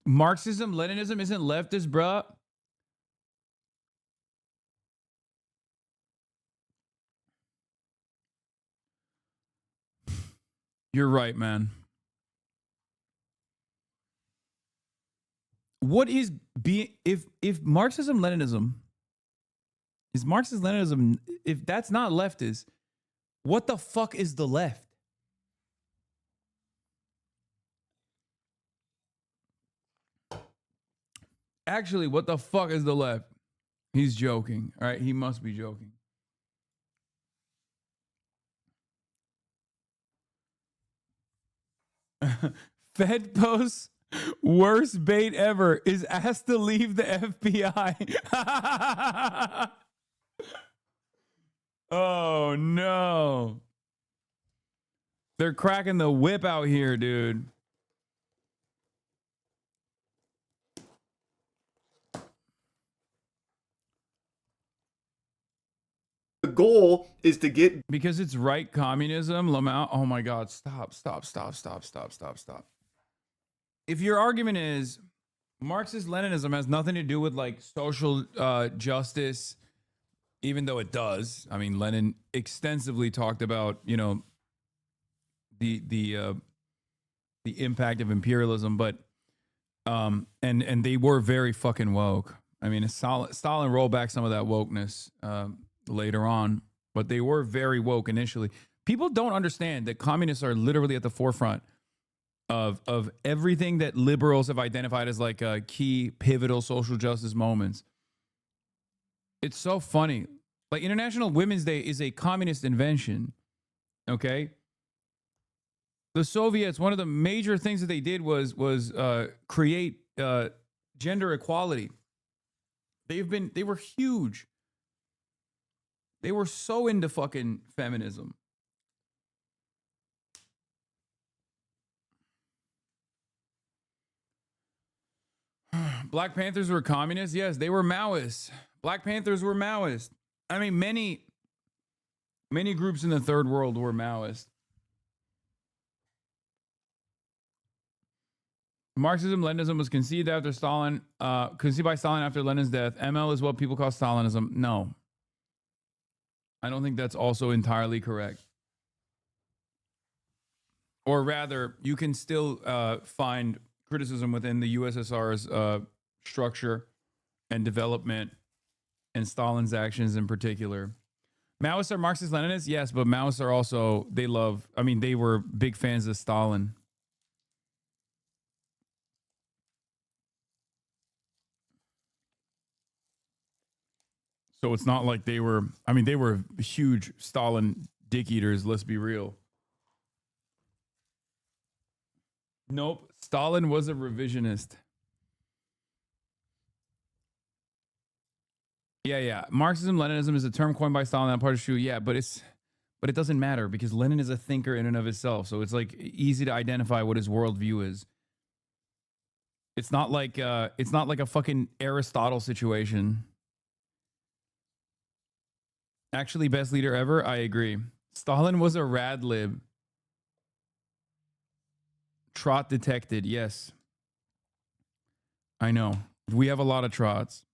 Marxism, Leninism isn't leftist, bruh. You're right, man. What is being if Marxism Leninism is Marxist Leninism, if that's not leftist, what the fuck is the left? Actually, what the fuck is the left? He's joking. All right, he must be joking. Fed posts worst bait ever is asked to leave the FBI. Oh no. They're cracking the whip out here, dude. The goal is to get because it's right communism, Lamau. Oh my God, stop. If your argument is Marxist Leninism has nothing to do with like social justice, even though it does. I mean, Lenin extensively talked about, you know, the impact of imperialism, but and they were very fucking woke. I mean, Stalin rolled back some of that wokeness later on, but they were very woke initially. People don't understand that communists are literally at the forefront of everything that liberals have identified as like key pivotal social justice moments. It's so funny. Like International Women's Day is a communist invention. Okay. The Soviets, one of the major things that they did was create gender equality. They were huge. They were so into fucking feminism. Black Panthers were communists. Yes, they were Maoists. Black Panthers were Maoists. I mean, many groups in the third world were Maoist. Marxism, Leninism was conceived by Stalin after Lenin's death. ML is what people call Stalinism. No. I don't think that's also entirely correct. Or rather, you can still find criticism within the USSR's structure and development and Stalin's actions in particular. Maoists are Marxist Leninists? Yes, but Maoists are also, they were big fans of Stalin. So it's not like they were huge Stalin dick eaters, let's be real. Nope, Stalin was a revisionist. Yeah. Marxism, Leninism is a term coined by Stalin and part of true. Yeah, but it doesn't matter because Lenin is a thinker in and of itself. So it's like easy to identify what his worldview is. It's not like a fucking Aristotle situation. Actually, best leader ever. I agree. Stalin was a rad lib. Trot detected. Yes. I know. We have a lot of trots.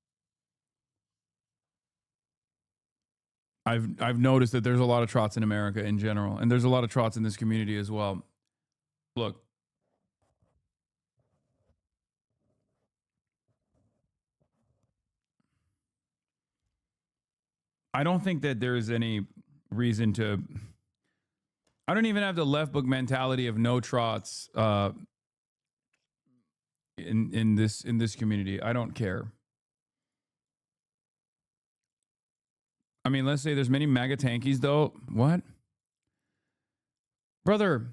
I've noticed that there's a lot of trots in America in general, and there's a lot of trots in this community as well. Look. I don't think that there's any reason to. I don't even have the left book mentality of no trots in this community. I don't care. I mean, let's say there's many MAGA tankies though. What? Brother,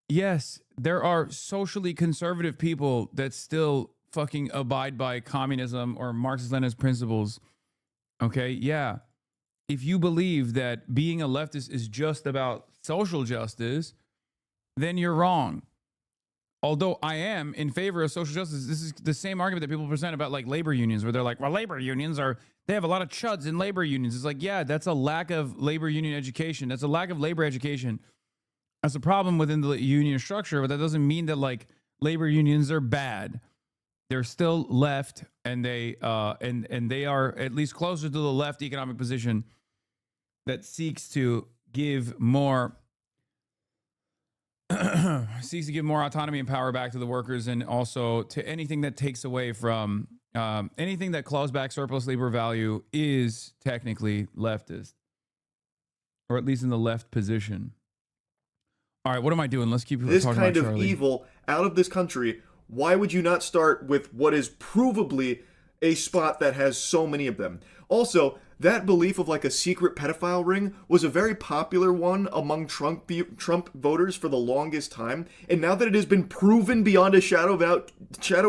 yes, there are socially conservative people that still fucking abide by communism or Marxist-Leninist principles. Okay, yeah. If you believe that being a leftist is just about social justice, then you're wrong. Although I am in favor of social justice, this is the same argument that people present about like labor unions, where they're like, well, labor unions they have a lot of chuds in labor unions. It's like, yeah, that's a lack of labor union education. That's a lack of labor education. That's a problem within the union structure, but that doesn't mean that like labor unions are bad. They're still left, and they are at least closer to the left economic position that seeks to give more autonomy and power back to the workers, and also to anything that takes away from anything that claws back surplus labor value is technically leftist, or at least in the left position. All right, what am I doing? Let's keep this talking kind about of Charlie. evil out of this country. Why would you not start with what is provably a spot that has so many of them? Also, that belief of like a secret pedophile ring was a very popular one among Trump voters for the longest time. And now that it has been proven beyond a shadow of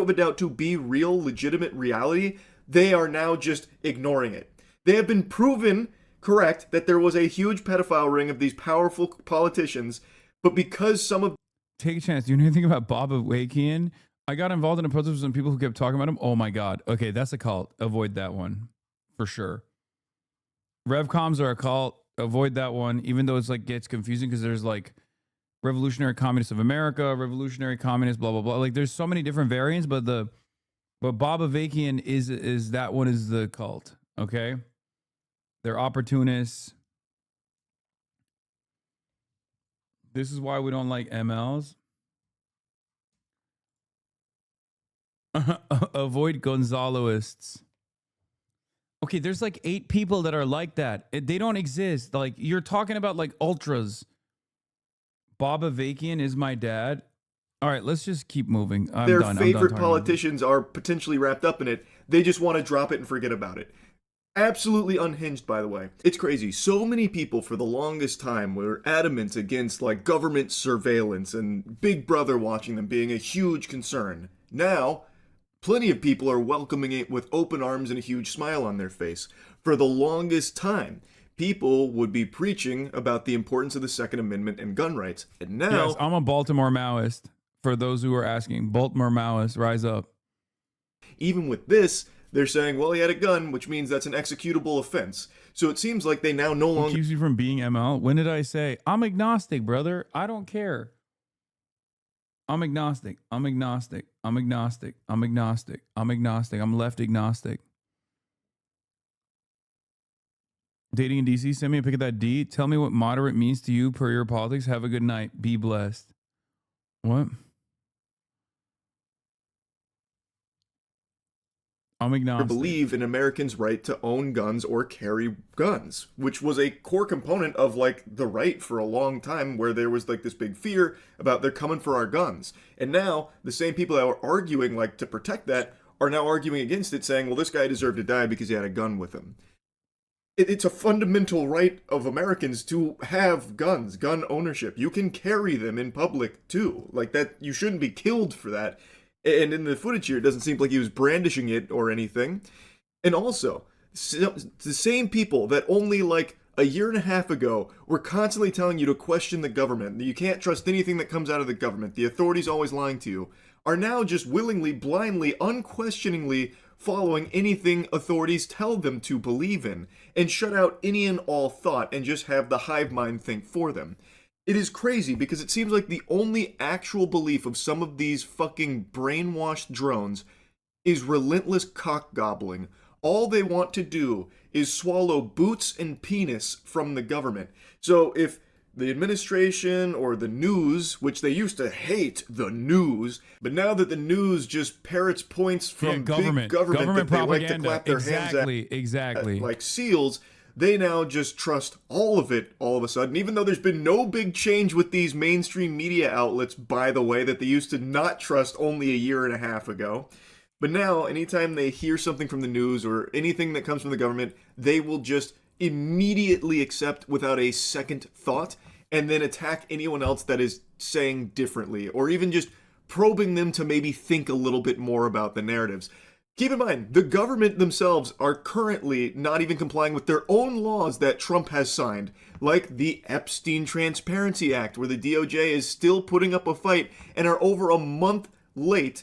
a doubt to be real, legitimate reality, they are now just ignoring it. They have been proven correct that there was a huge pedophile ring of these powerful politicians, but because some of... Take a chance. Do you know anything about Bob Awakian? I got involved in a protest with some people who kept talking about him. Oh my God. Okay, that's a cult. Avoid that one for sure. Revcoms are a cult. Avoid that one, even though it's like gets confusing because there's like Revolutionary Communists of America, Revolutionary Communists, blah blah blah. Like there's so many different variants, but Bob Avakian is that one is the cult. Okay, they're opportunists. This is why we don't like MLs. Avoid Gonzaloists. Okay, there's like 8 people that are like that. They don't exist. Like you're talking about like ultras. Bob Avakian is my dad. All right, let's just keep moving. Their favorite politicians are potentially wrapped up in it. They just want to drop it and forget about it. Absolutely unhinged, by the way. It's crazy. So many people for the longest time were adamant against like government surveillance and Big Brother watching them being a huge concern. Now, plenty of people are welcoming it with open arms and a huge smile on their face. For the longest time, people would be preaching about the importance of the Second Amendment and gun rights. And now... Yes, I'm a Baltimore Maoist. For those who are asking, Baltimore Maoist, rise up. Even with this, they're saying, well, he had a gun, which means that's an executable offense. So it seems like they now no longer... What keeps you from being ML? When did I say? I'm agnostic, brother. I don't care. I'm agnostic. I'm agnostic. I'm agnostic. I'm agnostic. I'm agnostic. I'm left agnostic. Dating in DC, send me a pic of that D. Tell me what moderate means to you per your politics. Have a good night. Be blessed. What? I'm agnostic. Believe in Americans' right to own guns or carry guns, which was a core component of like the right for a long time, where there was like this big fear about they're coming for our guns. And now the same people that were arguing like to protect that are now arguing against it, saying, well, this guy deserved to die because he had a gun with him. It's a fundamental right of Americans to have guns, gun ownership. You can carry them in public too. Like that, you shouldn't be killed for that. And in the footage here, it doesn't seem like he was brandishing it or anything. And also, the same people that only like a year and a half ago were constantly telling you to question the government, that you can't trust anything that comes out of the government, the authorities always lying to you, are now just willingly, blindly, unquestioningly following anything authorities tell them to believe in, and shut out any and all thought and just have the hive mind think for them. It is crazy because it seems like the only actual belief of some of these fucking brainwashed drones is relentless cock gobbling. All they want to do is swallow boots and penis from the government. So if the administration or the news, which they used to hate the news, but now that the news just parrots points from government, big government that they like to clap their hands at, exactly. Like seals, they now just trust all of it all of a sudden, even though there's been no big change with these mainstream media outlets, by the way, that they used to not trust only a year and a half ago. But now, anytime they hear something from the news or anything that comes from the government, they will just immediately accept without a second thought, and then attack anyone else that is saying differently, or even just probing them to maybe think a little bit more about the narratives. Keep in mind, the government themselves are currently not even complying with their own laws that Trump has signed, like the Epstein Transparency Act, where the DOJ is still putting up a fight and are over a month late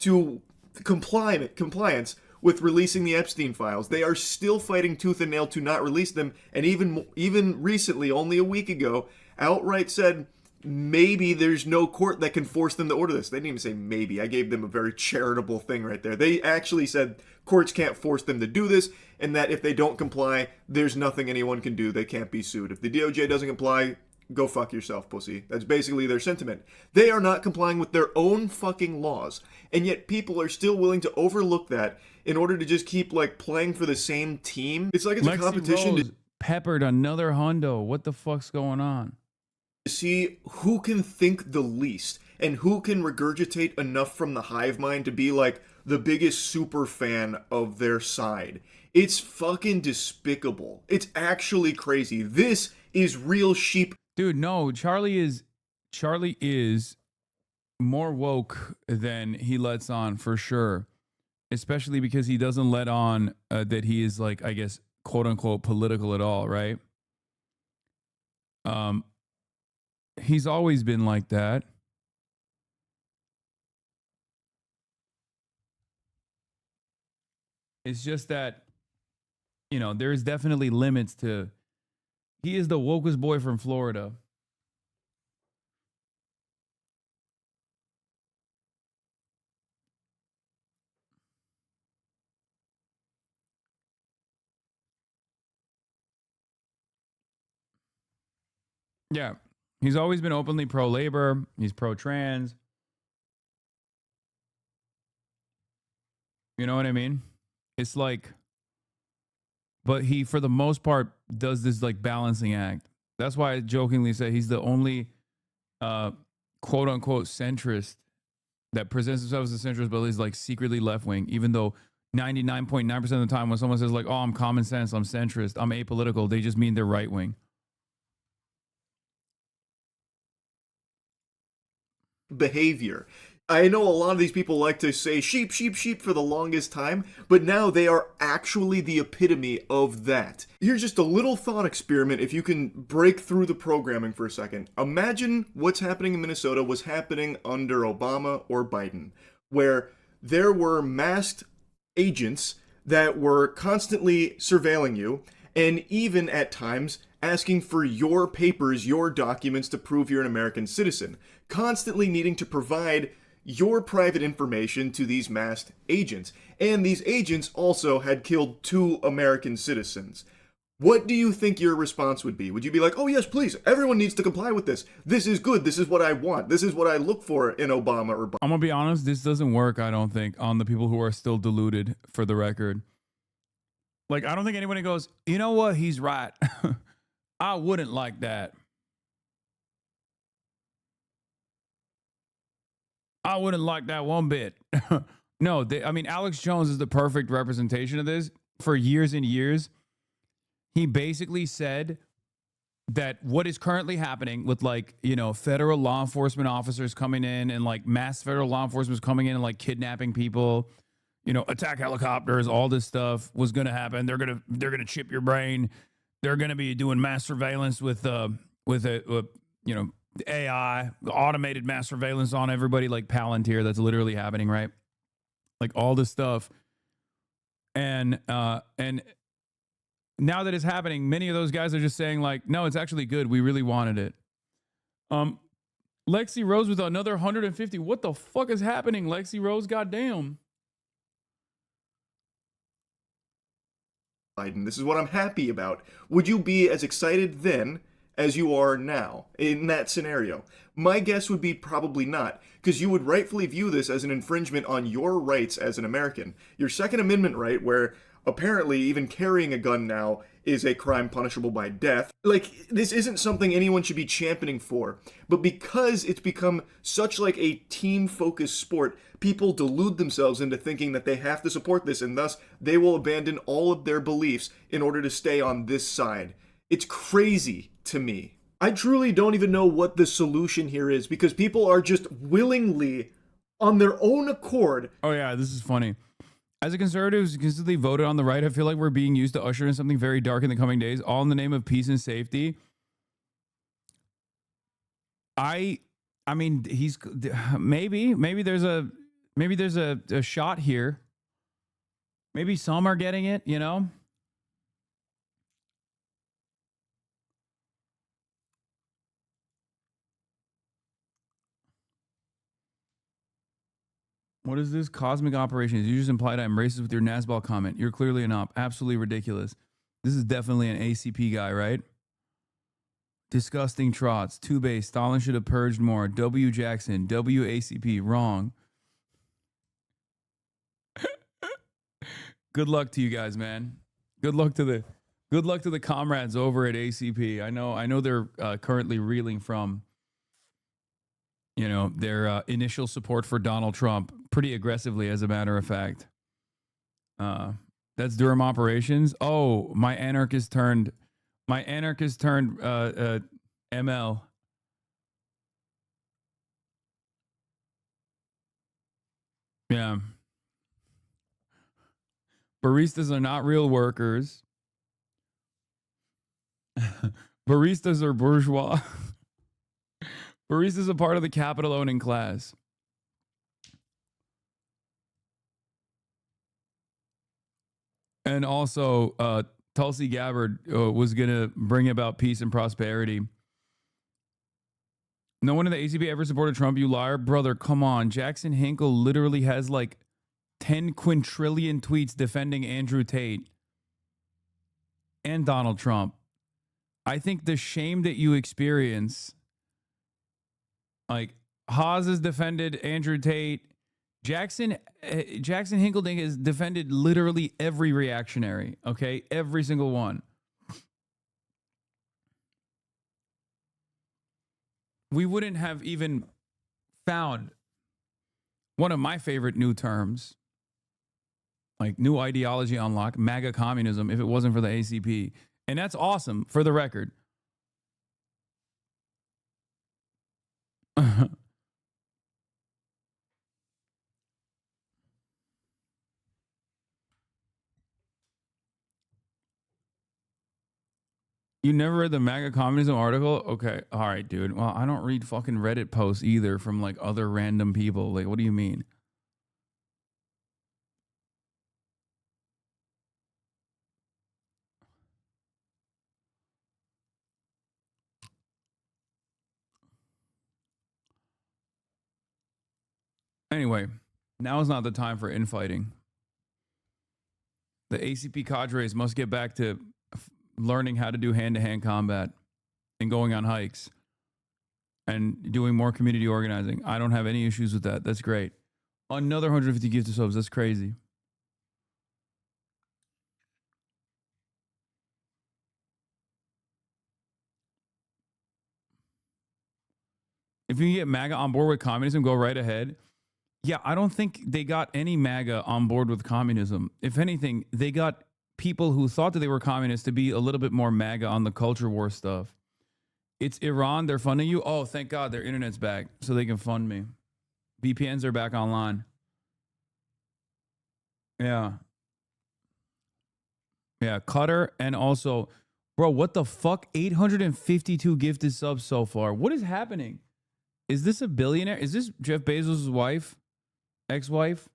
to compliance with releasing the Epstein files. They are still fighting tooth and nail to not release them, and even recently, only a week ago, outright said maybe there's no court that can force them to order this. They didn't even say maybe. I gave them a very charitable thing right there. They actually said courts can't force them to do this, and that if they don't comply, there's nothing anyone can do. They can't be sued. If the DOJ doesn't comply, go fuck yourself, pussy. That's basically their sentiment. They are not complying with their own fucking laws, and yet people are still willing to overlook that in order to just keep, like, playing for the same team. It's like it's a competition Rose peppered another hundo. What the fuck's going on? See who can think the least and who can regurgitate enough from the hive mind to be like the biggest super fan of their side. It's fucking despicable. It's actually crazy. This is real sheep. Dude, no, Charlie is more woke than he lets on, for sure. Especially because he doesn't let on that he is, like, I guess, quote unquote political at all, right? He's always been like that. It's just that, you know, there's definitely limits to. He is the wokest boy from Florida. Yeah. He's always been openly pro-labor. He's pro-trans. You know what I mean? It's like, but he, for the most part, does this like balancing act. That's why I jokingly say he's the only quote unquote centrist that presents himself as a centrist, but is like secretly left wing, even though 99.9% of the time when someone says like, oh, I'm common sense, I'm centrist, I'm apolitical, they just mean they're right wing. Behavior. I know a lot of these people like to say sheep, sheep, sheep for the longest time, but now they are actually the epitome of that. Here's just a little thought experiment if you can break through the programming for a second. Imagine what's happening in Minnesota was happening under Obama or Biden, where there were masked agents that were constantly surveilling you, and even at times asking for your papers, your documents to prove you're an American citizen, constantly needing to provide your private information to these masked agents. And these agents also had killed 2 American citizens. What do you think your response would be? Would you be like, oh yes, please, everyone needs to comply with this. This is good. This is what I want. This is what I look for in Obama or Biden. I'm going to be honest, this doesn't work, I don't think, on the people who are still deluded, for the record. Like, I don't think anybody goes, you know what, he's right. I wouldn't like that. I wouldn't like that one bit. No, I mean, Alex Jones is the perfect representation of this. For years and years, he basically said that what is currently happening with, like, you know, federal law enforcement officers coming in and like mass federal law enforcement is coming in and like kidnapping people, you know, attack helicopters, all this stuff was going to happen. They're going to chip your brain. They're going to be doing mass surveillance with you know, AI, automated mass surveillance on everybody, like Palantir. That's literally happening, right? Like all this stuff. And now that it's happening, many of those guys are just saying like, no, it's actually good. We really wanted it. Lexi Rose with another 150. What the fuck is happening, Lexi Rose? Goddamn. Biden. This is what I'm happy about. Would you be as excited then as you are now in that scenario? My guess would be probably not, because you would rightfully view this as an infringement on your rights as an American. Your Second Amendment right, where apparently even carrying a gun now is a crime punishable by death. Like, this isn't something anyone should be championing for, but because it's become such like a team-focused sport, people delude themselves into thinking that they have to support this, and thus they will abandon all of their beliefs in order to stay on this side. It's crazy to me. I truly don't even know what the solution here is, because people are just willingly, on their own accord. Oh yeah, this is funny. As a conservative who's consistently voted on the right, I feel like we're being used to usher in something very dark in the coming days, all in the name of peace and safety. I mean, he's maybe there's a shot here. Maybe some are getting it, you know? What is this? Cosmic operations. You just implied I'm racist with your Nazball comment. You're clearly an op. Absolutely ridiculous. This is definitely an ACP guy, right? Disgusting trots. Two base. Stalin should have purged more. W Jackson. WACP. Wrong. Good luck to you guys, man. Good luck to the comrades over at ACP. I know they're currently reeling from, you know, their initial support for Donald Trump pretty aggressively, as a matter of fact. That's Durham operations. Oh, my anarchist turned ML. Yeah. Baristas are not real workers. Baristas are bourgeois. Baristas are part of the capital owning class. And also, Tulsi Gabbard was going to bring about peace and prosperity. No one in the ACP ever supported Trump, you liar. Brother, come on. Jackson Hinkle literally has like 10 quintillion tweets defending Andrew Tate and Donald Trump. I think the shame that you experience, like Haas has defended Andrew Tate. Jackson Hinkleding has defended literally every reactionary, okay? Every single one. We wouldn't have even found one of my favorite new terms, like new ideology unlock, MAGA communism, if it wasn't for the ACP. And that's awesome, for the record. You never read the MAGA communism article? Okay. All right, dude. Well, I don't read fucking Reddit posts either from like other random people. Like, what do you mean? Anyway, now is not the time for infighting. The ACP cadres must get back to learning how to do hand-to-hand combat and going on hikes and doing more community organizing. I don't have any issues with that. That's great. Another 150 gifted subs. That's crazy. If you can get MAGA on board with communism, go right ahead. Yeah, I don't think they got any MAGA on board with communism. If anything, they got people who thought that they were communists to be a little bit more MAGA on the culture war stuff. It's Iran. They're funding you. Oh, thank God their internet's back so they can fund me. VPNs are back online. Yeah. Yeah, Qatar and also, bro, what the fuck? 852 gifted subs so far. What is happening? Is this a billionaire? Is this Jeff Bezos' wife? Ex-wife?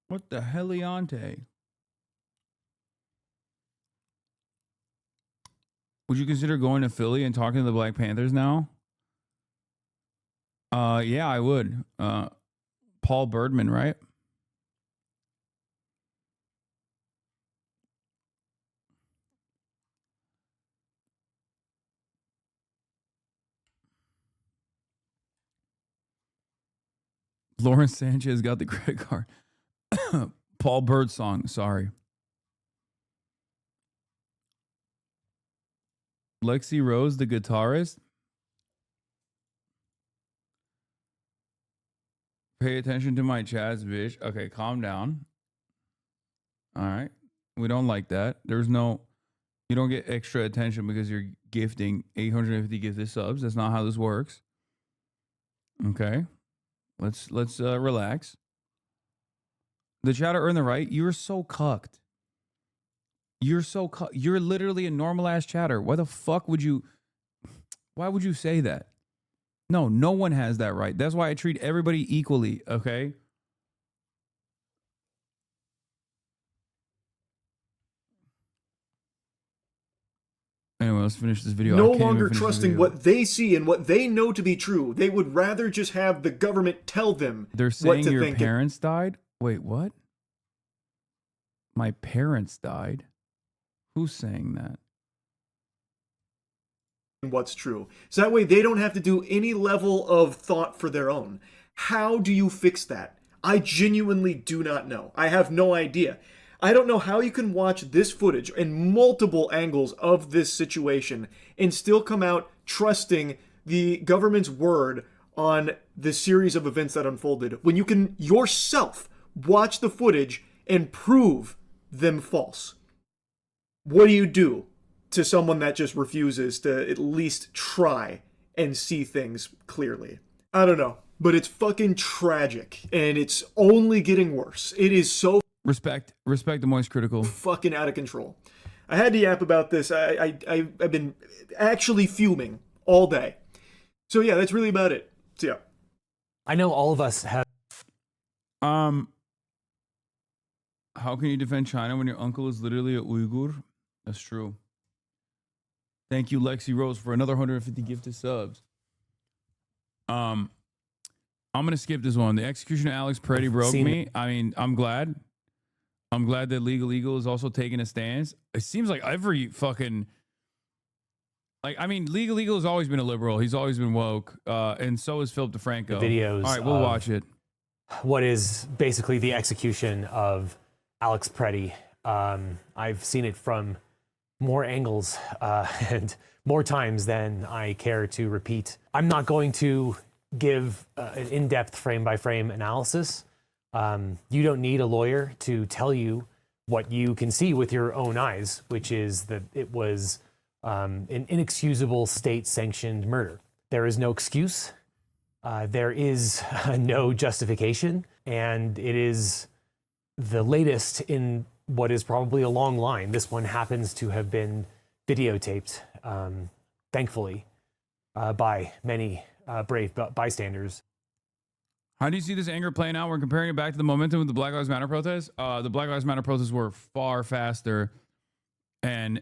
What the heliante? Would you consider going to Philly and talking to the Black Panthers now? Yeah, I would. Paul Birdman, right? Lawrence Sanchez got the credit card. Paul Birdsong, sorry. Lexi Rose, the guitarist. Pay attention to my chats, bitch. Okay, calm down. All right. We don't like that. There's no You don't get extra attention because you're gifting 850 gifted subs. That's not how this works. Okay. Let's relax. The chatter earned the right. You're so cucked. You're literally a normal ass chatter. Why the fuck would you say that? No one has that right. That's why I treat everybody equally, okay? Anyway, let's finish this video. No longer trusting what they see and what they know to be true. They would rather just have the government tell them They're what saying to your think. parents died? Wait, what? My parents died? Who's saying that? What's true. So that way they don't have to do any level of thought for their own. How do you fix that? I genuinely do not know. I have no idea. I don't know how you can watch this footage and multiple angles of this situation and still come out trusting the government's word on the series of events that unfolded when you can yourself watch the footage and prove them false. What do you do to someone that just refuses to at least try and see things clearly? I don't know, but it's fucking tragic and it's only getting worse. It is so respect the moist critical. Fucking out of control. I had to yap about this. I've been actually fuming all day. So yeah, that's really about it. So yeah. I know all of us have. How can you defend China when your uncle is literally a Uyghur? That's true. Thank you, Lexi Rose, for another 150 gifted subs. I'm gonna skip this one. The execution of Alex Preddy broke me. I mean, I'm glad that Legal Eagle is also taking a stance. It seems like every fucking Legal Eagle has always been a liberal. He's always been woke, and so is Philip DeFranco. Videos. All right, we'll watch it. What is basically the execution of Alex Preddy. I've seen it from more angles and more times than I care to repeat. I'm not going to give an in-depth frame-by-frame analysis. You don't need a lawyer to tell you what you can see with your own eyes, which is that it was an inexcusable state-sanctioned murder. There is no excuse. There is no justification. And it is the latest in what is probably a long line. This one happens to have been videotaped, thankfully, by many brave bystanders. How do you see this anger playing out? We're comparing it back to the momentum of the Black Lives Matter protests. The Black Lives Matter protests were far faster, and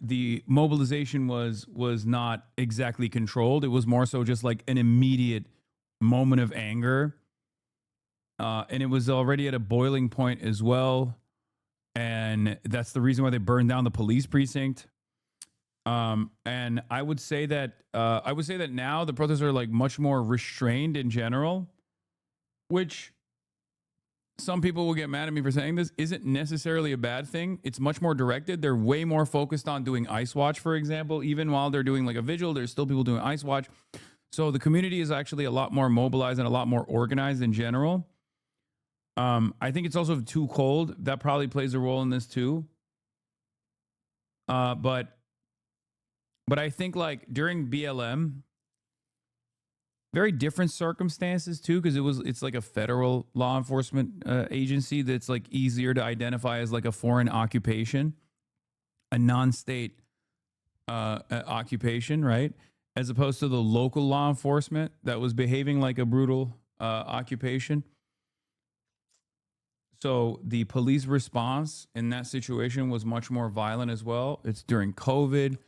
the mobilization was not exactly controlled. It was more so just like an immediate moment of anger, and it was already at a boiling point as well. And that's the reason why they burned down the police precinct. And I would say that now the protests are like much more restrained in general, which some people will get mad at me for saying this, isn't necessarily a bad thing. It's much more directed. They're way more focused on doing Ice Watch, for example. Even while they're doing like a vigil, there's still people doing Ice Watch. So the community is actually a lot more mobilized and a lot more organized in general. I think it's also too cold. That probably plays a role in this too. But I think like during BLM, very different circumstances too, because it's like a federal law enforcement agency that's like easier to identify as like a foreign occupation, a non-state occupation, right? As opposed to the local law enforcement that was behaving like a brutal occupation. So the police response in that situation was much more violent as well. It's during COVID.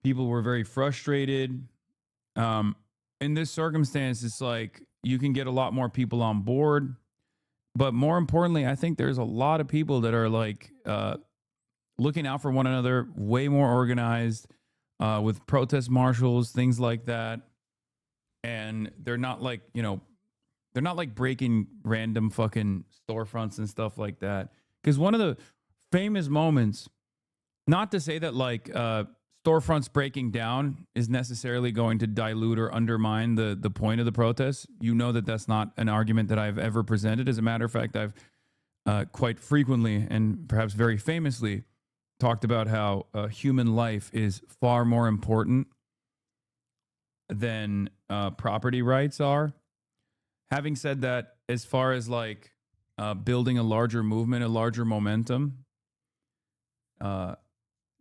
People were very frustrated. In this circumstance, it's like you can get a lot more people on board. But more importantly, I think there's a lot of people that are like looking out for one another, way more organized with protest marshals, things like that. And they're not like, they're not like breaking random fucking storefronts and stuff like that. Because one of the famous moments, not to say that like storefronts breaking down is necessarily going to dilute or undermine the point of the protest. You know that that's not an argument that I've ever presented. As a matter of fact, I've quite frequently and perhaps very famously talked about how human life is far more important than property rights are. Having said that, as far as like building a larger movement, a larger momentum,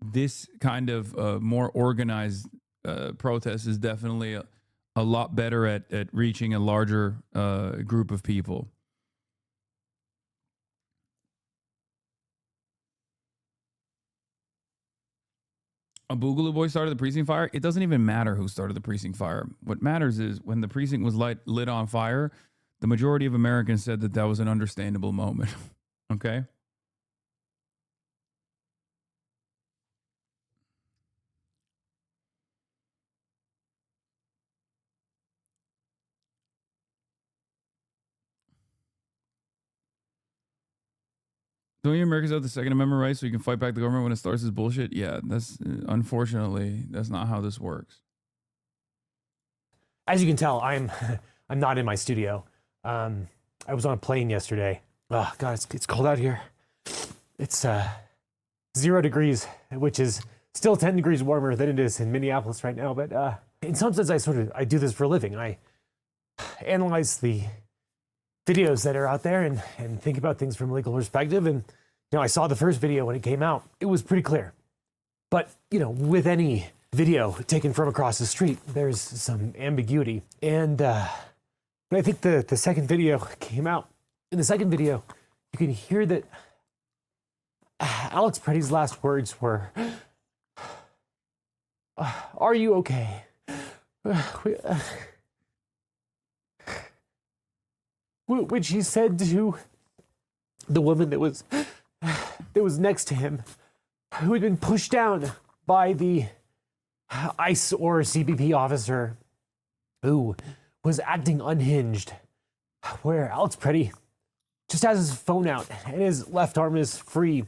this kind of more organized protest is definitely a lot better at reaching a larger group of people. A Boogaloo Boy started the precinct fire. It doesn't even matter who started the precinct fire. What matters is when the precinct was lit on fire, the majority of Americans said that that was an understandable moment. Okay? Don't you Americans have the Second Amendment right so you can fight back the government when it starts this bullshit? Yeah, that's unfortunately, that's not how this works. As you can tell, I'm not in my studio. I was on a plane yesterday. Oh God, it's cold out here. It's 0 degrees, which is still 10 degrees warmer than it is in Minneapolis right now. But in some sense, I do this for a living. I analyze the videos that are out there and think about things from a legal perspective. And I saw the first video when it came out. It was pretty clear. But with any video taken from across the street, there's some ambiguity. And but I think the second video came out. In the second video, you can hear that Alex Pretty's last words were, "Are you okay?" Which he said to the woman that was next to him, who had been pushed down by the ICE or CBP officer who was acting unhinged, where Alex Pretty just has his phone out and his left arm is free.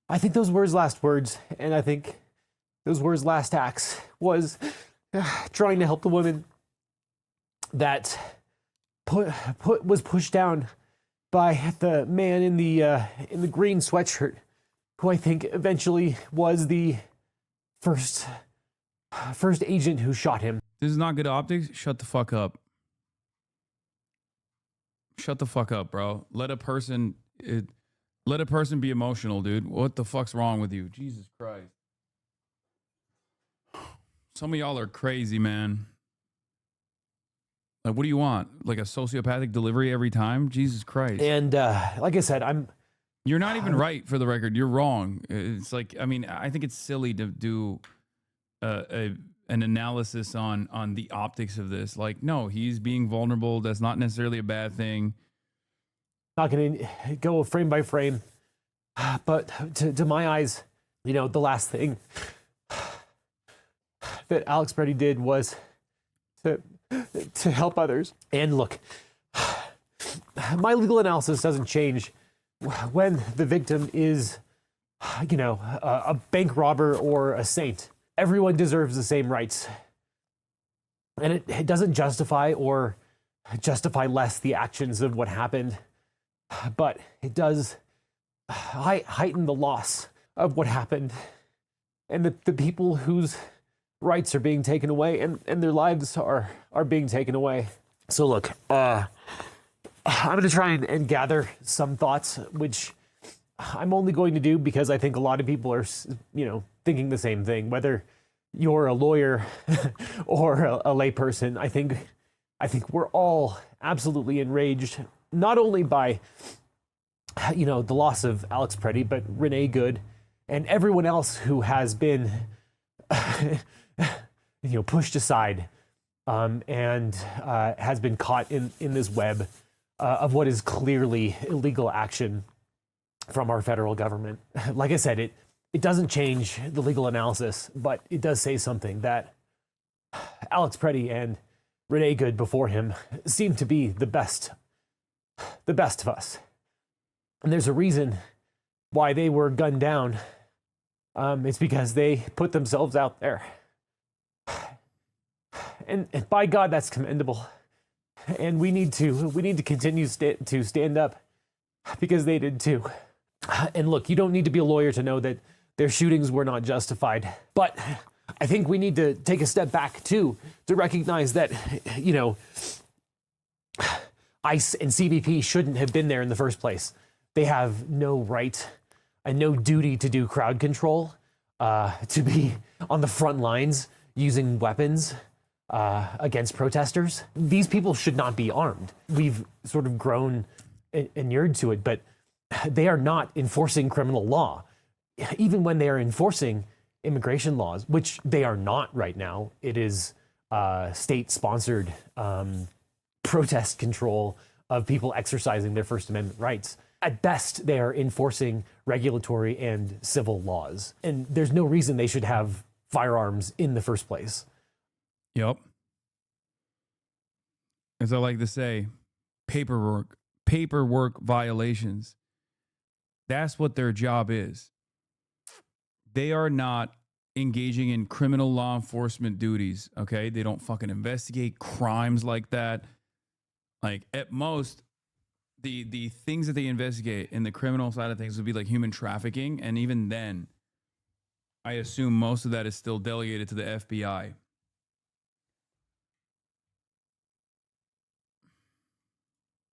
I think those were his last words, and I think those were his last acts, was trying to help the woman that was pushed down by the man in the green sweatshirt, who I think eventually was the first agent who shot him. This is not good optics. Shut the fuck up. Shut the fuck up, bro. Let a person be emotional, dude. What the fuck's wrong with you? Jesus Christ. Some of y'all are crazy, man. Like, what do you want? Like a sociopathic delivery every time? Jesus Christ. And like I said, you're not even right, for the record. You're wrong. It's like, I mean, I think it's silly to do an analysis on the optics of this. Like, no, he's being vulnerable. That's not necessarily a bad thing. Not going to go frame by frame, but to my eyes, the last thing that Alex Pretty did was to help others. And look, my legal analysis doesn't change when the victim is, a bank robber or a saint. Everyone deserves the same rights. And it doesn't justify or justify less the actions of what happened, but it does heighten the loss of what happened and the people whose rights are being taken away and their lives are being taken away. So look, I'm going to try and gather some thoughts, which I'm only going to do because I think a lot of people are, thinking the same thing. Whether you're a lawyer or a layperson, I think we're all absolutely enraged, not only by, the loss of Alex Pretty, but Renee Good and everyone else who has been, pushed aside and has been caught in this web of what is clearly illegal action from our federal government. Like I said, it doesn't change the legal analysis, but it does say something that Alex Pretty and Renee Good before him seem to be the best of us. And there's a reason why they were gunned down. It's because they put themselves out there. And by God, that's commendable. And we need to continue to stand up because they did too. And look, you don't need to be a lawyer to know that their shootings were not justified. But I think we need to take a step back too to recognize that, you know, ICE and CBP shouldn't have been there in the first place. They have no right and no duty to do crowd control, to be on the front lines using weapons against protesters. These people should not be armed. We've sort of grown inured to it, but they are not enforcing criminal law. Even when they are enforcing immigration laws, which they are not right now, it is state-sponsored protest control of people exercising their First Amendment rights. At best, they are enforcing regulatory and civil laws. And there's no reason they should have firearms in the first place. Yep. As I like to say, paperwork violations. That's what their job is. They are not engaging in criminal law enforcement duties, okay? They don't fucking investigate crimes like that. Like, at most, the things that they investigate in the criminal side of things would be like human trafficking, and even then, I assume most of that is still delegated to the FBI.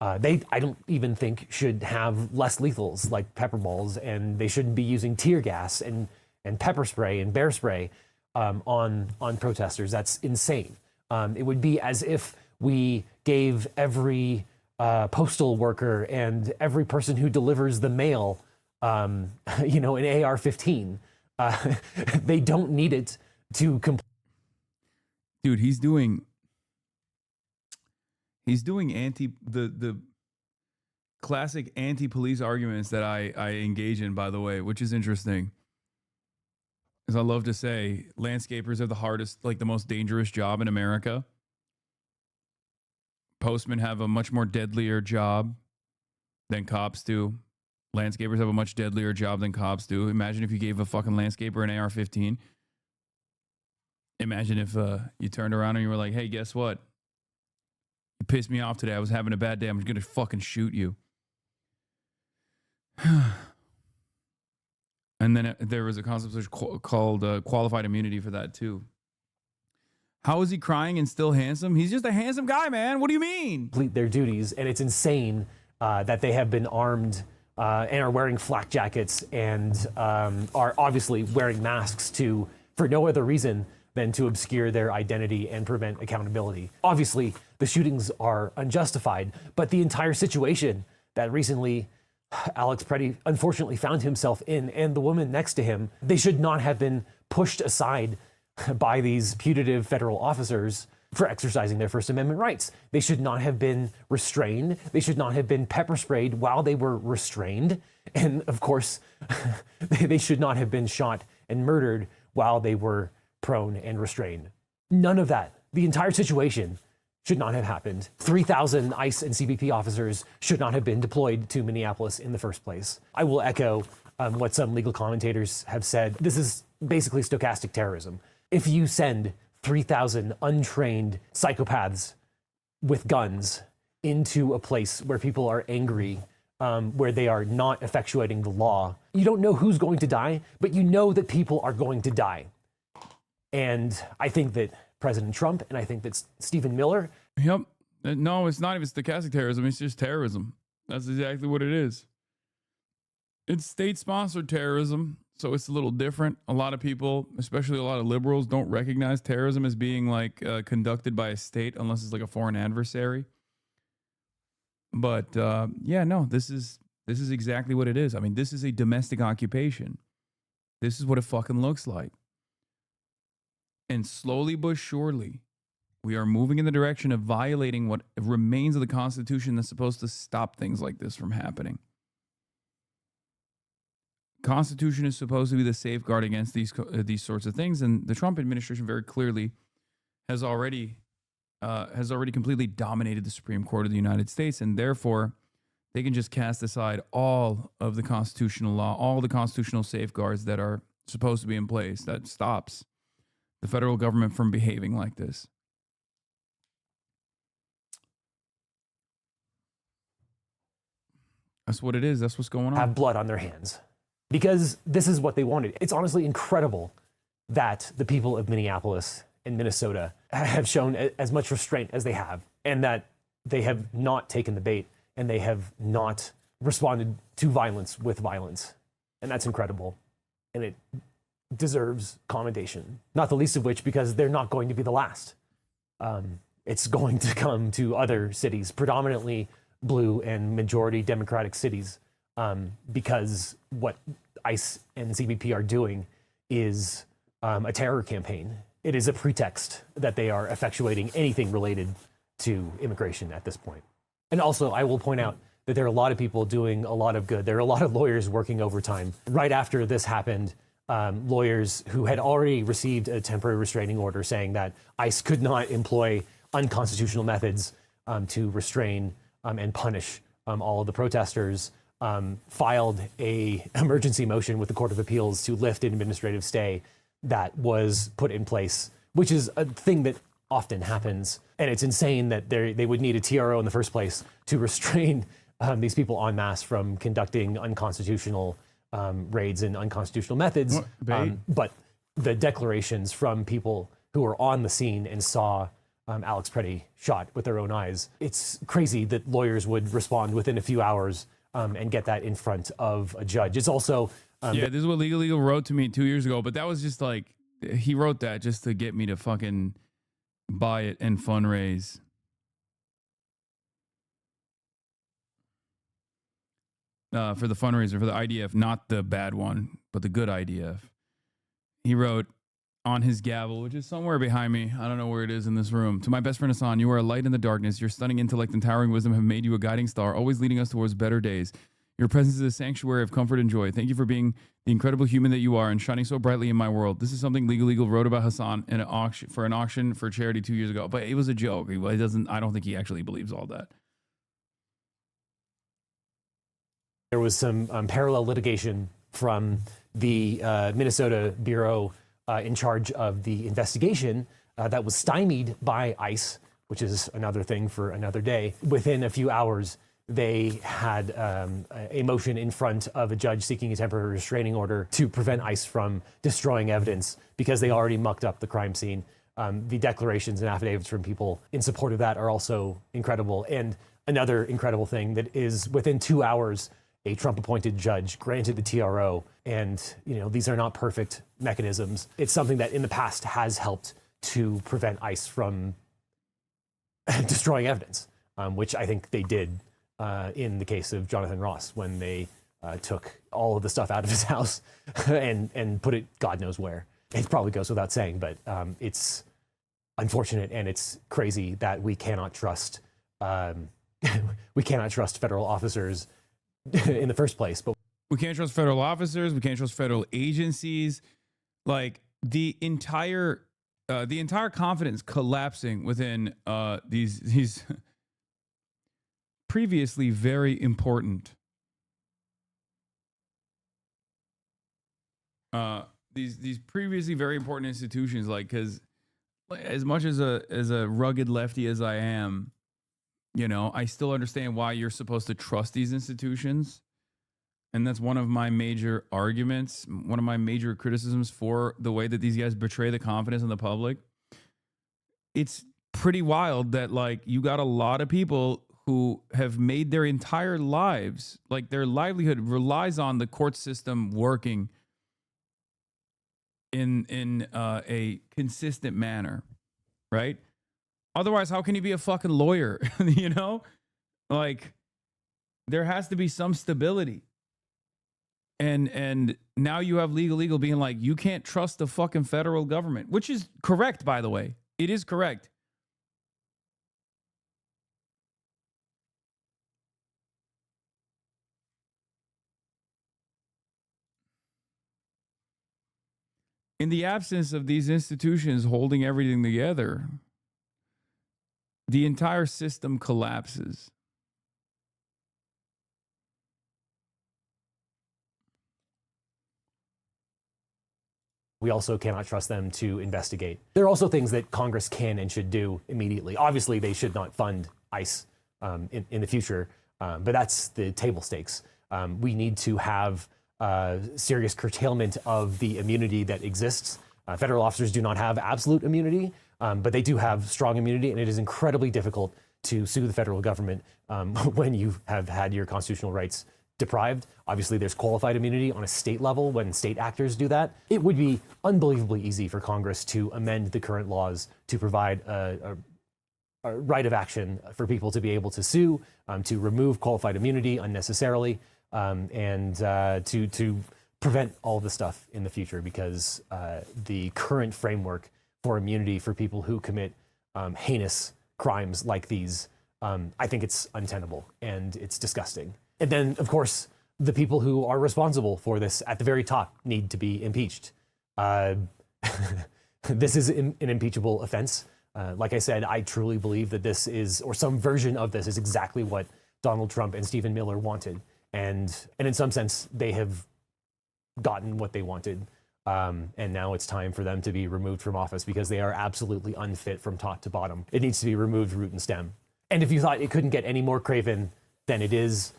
I don't even think should have less lethals like pepper balls, and they shouldn't be using tear gas and pepper spray and bear spray on protesters. That's insane. It would be as if we gave every postal worker and every person who delivers the mail, you know, an AR-15. They don't need it to complete. Dude, he's doing the classic anti-police arguments that I engage in, by the way, which is interesting. As I love to say, landscapers are the hardest, like the most dangerous job in America. Postmen have a much more deadlier job than cops do. Landscapers have a much deadlier job than cops do. Imagine if you gave a fucking landscaper an AR-15. Imagine if you turned around and you were like, hey, guess what? You pissed me off today. I was having a bad day. I'm going to fucking shoot you. And then there was a concept called qualified immunity for that too. How is he crying and still handsome? He's just a handsome guy, man. What do you mean? Complete their duties, and it's insane that they have been armed and are wearing flak jackets and are obviously wearing masks for no other reason than to obscure their identity and prevent accountability. Obviously, the shootings are unjustified, but the entire situation that recently Alex Preddy unfortunately found himself in, and the woman next to him, they should not have been pushed aside by these putative federal officers for exercising their First Amendment rights. They should not have been restrained. They should not have been pepper sprayed while they were restrained. And of course, they should not have been shot and murdered while they were prone and restrained. None of that. The entire situation should not have happened. 3,000 ICE and CBP officers should not have been deployed to Minneapolis in the first place. I will echo what some legal commentators have said. This is basically stochastic terrorism. If you send 3,000 untrained psychopaths with guns into a place where people are angry, where they are not effectuating the law, you don't know who's going to die, but you know that people are going to die. And I think that President Trump and I think that Stephen Miller. Yep. No, it's not even stochastic terrorism. It's just terrorism. That's exactly what it is. It's state-sponsored terrorism, so it's a little different. A lot of people, especially a lot of liberals, don't recognize terrorism as being like conducted by a state unless it's like a foreign adversary. But yeah, no, this is exactly what it is. I mean, this is a domestic occupation. This is what it fucking looks like. And slowly but surely, we are moving in the direction of violating what remains of the Constitution that's supposed to stop things like this from happening. Constitution is supposed to be the safeguard against these sorts of things, and the Trump administration very clearly has already completely dominated the Supreme Court of the United States, and therefore they can just cast aside all of the constitutional law, all the constitutional safeguards that are supposed to be in place. That stops the federal government from behaving like this. That's what it is. That's what's going on. Have blood on their hands. because this is what they wanted. It's honestly incredible that the people of Minneapolis and Minnesota have shown as much restraint as they have, and that they have not taken the bait, and they have not responded to violence with violence. And that's incredible. And it deserves commendation, not the least of which because they're not going to be the last. It's going to come to other cities, predominantly blue and majority Democratic cities, because what ICE and CBP are doing is a terror campaign. It is a pretext that they are effectuating anything related to immigration at this point. And also, I will point out that there are a lot of people doing a lot of good. There are a lot of lawyers working overtime. Right after this happened, lawyers who had already received a temporary restraining order saying that ICE could not employ unconstitutional methods to restrain and punish all of the protesters, filed an emergency motion with the Court of Appeals to lift an administrative stay that was put in place, which is a thing that often happens. And it's insane that they would need a TRO in the first place to restrain these people en masse from conducting unconstitutional raids and unconstitutional methods. But the declarations from people who were on the scene and saw Alex Preddy shot with their own eyes, it's crazy that lawyers would respond within a few hours and get that in front of a judge. It's also... yeah, this is what Legal wrote to me 2 years ago, but that was just like, he wrote that just to get me to fucking buy it and fundraise. For the fundraiser, for the IDF, not the bad one, but the good IDF. He wrote on his gavel, which is somewhere behind me. I don't know where it is in this room. To my best friend Hassan, you are a light in the darkness. Your stunning intellect and towering wisdom have made you a guiding star, always leading us towards better days. Your presence is a sanctuary of comfort and joy. Thank you for being the incredible human that you are and shining so brightly in my world. This is something Legal wrote about Hassan in an auction for charity 2 years ago, but it was a joke. He doesn't. I don't think he actually believes all that. There was some parallel litigation from the Minnesota Bureau in charge of the investigation that was stymied by ICE, which is another thing for another day. Within a few hours, they had a motion in front of a judge seeking a temporary restraining order to prevent ICE from destroying evidence because they already mucked up the crime scene. The declarations and affidavits from people in support of that are also incredible. And another incredible thing that is within 2 hours, a Trump-appointed judge granted the TRO. And, you know, these are not perfect mechanisms. It's something that in the past has helped to prevent ICE from destroying evidence, which I think they did in the case of Jonathan Ross when they took all of the stuff out of his house and put it God knows where. It probably goes without saying, but it's unfortunate and it's crazy that we cannot trust federal officers in the first place. But we can't trust federal officers. We can't trust federal agencies. Like the entire confidence collapsing within these previously very important these previously very important institutions. Like, because as much as a rugged lefty as I am, you know, I still understand why you're supposed to trust these institutions. And that's one of my major arguments, one of my major criticisms for the way that these guys betray the confidence in the public. It's pretty wild that, like, you got a lot of people who have made their entire lives, like their livelihood relies on the court system working in a consistent manner, right? Otherwise, how can you be a fucking lawyer? You know, like there has to be some stability. And now you have legal being like, you can't trust the fucking federal government, which is correct, by the way. It is correct. In the absence of these institutions holding everything together, the entire system collapses. We also cannot trust them to investigate. There are also things that Congress can and should do immediately. Obviously, they should not fund ICE in the future, but that's the table stakes. We need to have serious curtailment of the immunity that exists. Federal officers do not have absolute immunity, but they do have strong immunity, and it is incredibly difficult to sue the federal government when you have had your constitutional rights deprived. Obviously, there's qualified immunity on a state level when state actors do that. It would be unbelievably easy for Congress to amend the current laws to provide a right of action for people to be able to sue, to remove qualified immunity unnecessarily, and to prevent all of this stuff in the future, because the current framework for immunity for people who commit heinous crimes like these, I think it's untenable and it's disgusting. And then, of course, the people who are responsible for this at the very top need to be impeached. This is an impeachable offense. Like I said, I truly believe that this is, or some version of this is exactly what Donald Trump and Stephen Miller wanted. And in some sense, they have gotten what they wanted. And now it's time for them to be removed from office because they are absolutely unfit from top to bottom. It needs to be removed root and stem. And if you thought it couldn't get any more craven than it is,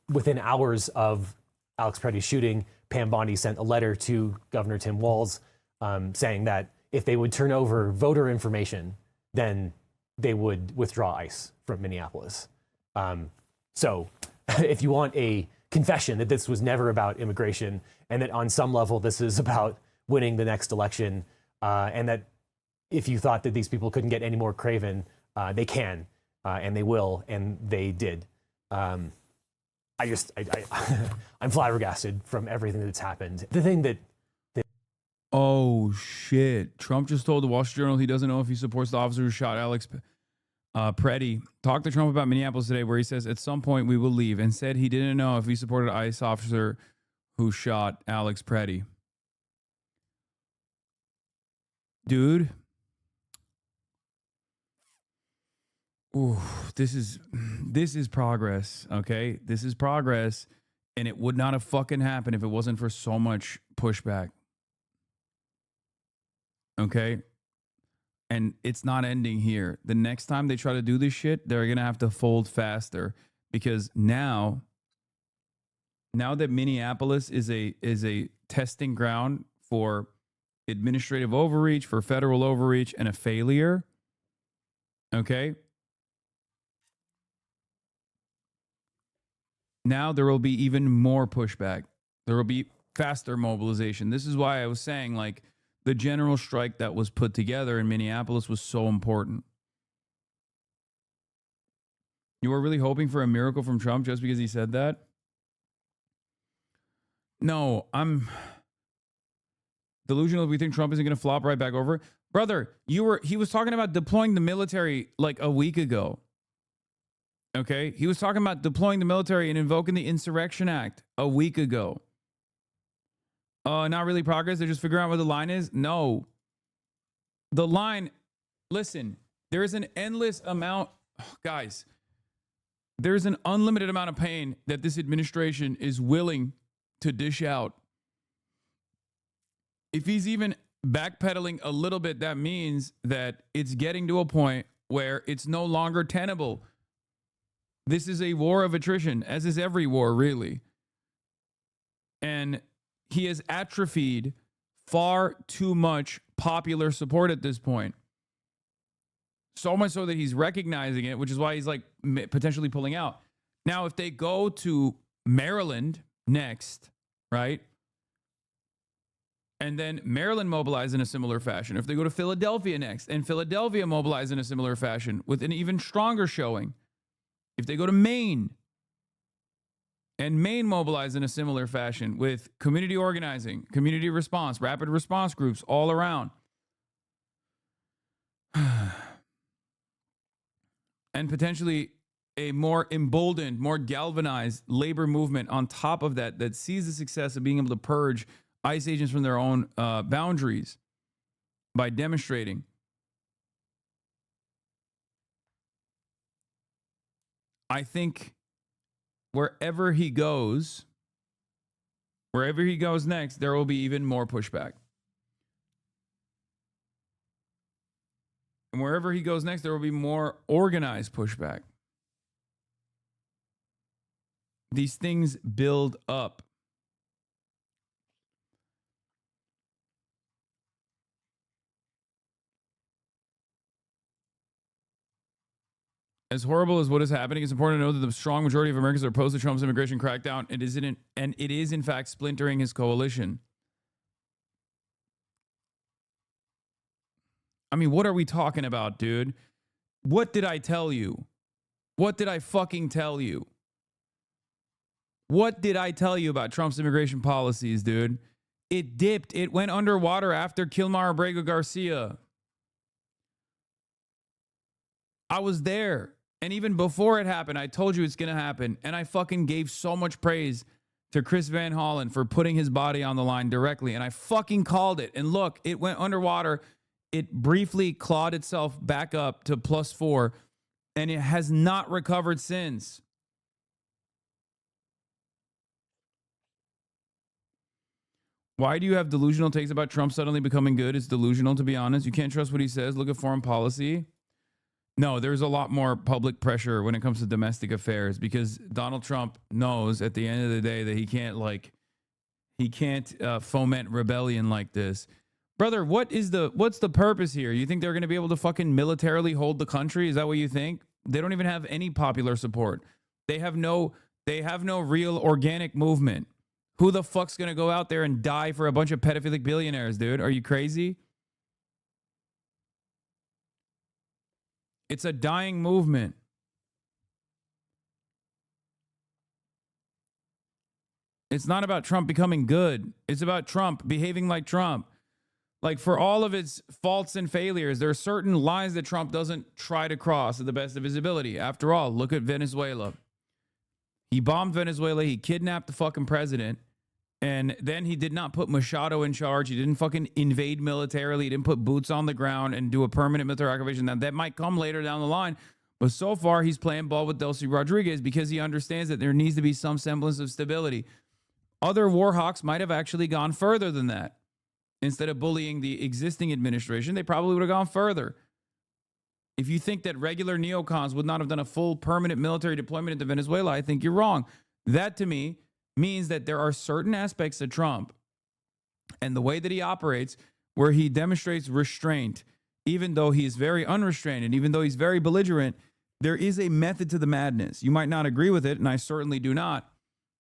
within hours of Alex Preddy's shooting, Pam Bondi sent a letter to Governor Tim Walz saying that if they would turn over voter information, then they would withdraw ICE from Minneapolis. So if you want a confession that this was never about immigration and that on some level this is about winning the next election, and that if you thought that these people couldn't get any more craven, they can, and they will, and they did. I'm flabbergasted from everything that's happened. The thing that Oh shit! Trump just told the Wall Street Journal he doesn't know if he supports the officer who shot Alex Preddy. Talked to Trump about Minneapolis today, where he says at some point we will leave, and said he didn't know if he supported ICE officer who shot Alex Preddy. Dude, ooh, this is progress. Okay, this is progress, and it would not have fucking happened if it wasn't for so much pushback. Okay. And it's not ending here. The next time they try to do this shit, they're going to have to fold faster, because now that Minneapolis is a testing ground for administrative overreach, for federal overreach, and a failure. Okay. Now there will be even more pushback. There will be faster mobilization. This is why I was saying, like, the general strike that was put together in Minneapolis was so important. You were really hoping for a miracle from Trump just because he said that? No, I'm delusional if we think Trump isn't going to flop right back over. Brother, he was talking about deploying the military like a week ago. Okay? He was talking about deploying the military and invoking the Insurrection Act a week ago. Not really progress. They're just figuring out where the line is. No. The line, listen, there is an endless amount, guys, there's an unlimited amount of pain that this administration is willing to dish out. If he's even backpedaling a little bit, that means that it's getting to a point where it's no longer tenable. This is a war of attrition, as is every war, really. And he has atrophied far too much popular support at this point. So much so that he's recognizing it, which is why he's like potentially pulling out. Now, if they go to Maryland next, right? And then Maryland mobilize in a similar fashion. If they go to Philadelphia next and Philadelphia mobilize in a similar fashion with an even stronger showing. If they go to Maine and Maine mobilize in a similar fashion with community organizing, community response, rapid response groups all around. And potentially a more emboldened, more galvanized labor movement on top of that, that sees the success of being able to purge ICE agents from their own boundaries by demonstrating. I think wherever he goes next, there will be even more pushback. And wherever he goes next, there will be more organized pushback. These things build up. As horrible as what is happening, it's important to know that the strong majority of Americans are opposed to Trump's immigration crackdown. It is in fact splintering his coalition. I mean, what are we talking about, dude? What did I tell you? What did I fucking tell you? What did I tell you about Trump's immigration policies, dude? It dipped. It went underwater after Kilmar Abrego Garcia. I was there. And even before it happened, I told you it's going to happen. And I fucking gave so much praise to Chris Van Hollen for putting his body on the line directly. And I fucking called it. And look, it went underwater. It briefly clawed itself back up to +4. And it has not recovered since. Why do you have delusional takes about Trump suddenly becoming good? It's delusional, to be honest. You can't trust what he says. Look at foreign policy. No, there's a lot more public pressure when it comes to domestic affairs because Donald Trump knows at the end of the day that he can't foment rebellion like this. Brother, what's the purpose here? You think they're going to be able to fucking militarily hold the country? Is that what you think? They don't even have any popular support. They have no real organic movement. Who the fuck's going to go out there and die for a bunch of pedophilic billionaires, dude? Are you crazy? It's a dying movement. It's not about Trump becoming good. It's about Trump behaving like Trump. Like, for all of its faults and failures, there are certain lines that Trump doesn't try to cross to the best of his ability. After all, look at Venezuela. He bombed Venezuela. He kidnapped the fucking president. And then he did not put Machado in charge. He didn't fucking invade militarily. He didn't put boots on the ground and do a permanent military occupation. Now, that might come later down the line. But so far, he's playing ball with Delcy Rodriguez because he understands that there needs to be some semblance of stability. Other war hawks might have actually gone further than that. Instead of bullying the existing administration, they probably would have gone further. If you think that regular neocons would not have done a full permanent military deployment into Venezuela, I think you're wrong. That, to me, means that there are certain aspects of Trump and the way that he operates where he demonstrates restraint, even though he is very unrestrained and even though he's very belligerent. There is a method to the madness. You might not agree with it, and I certainly do not,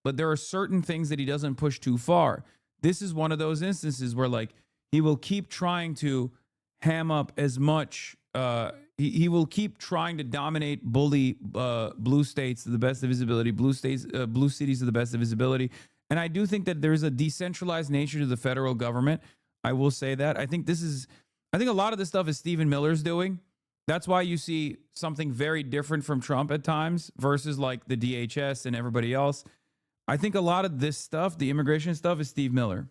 but there are certain things that he doesn't push too far. This is one of those instances where, like, he will keep trying to ham up as much. He will keep trying to dominate, bully blue states to the best of his ability, blue cities to the best of his ability. And I do think that there is a decentralized nature to the federal government. I will say that. I think a lot of this stuff is Stephen Miller's doing. That's why you see something very different from Trump at times versus like the DHS and everybody else. I think a lot of this stuff, the immigration stuff, is Steve Miller.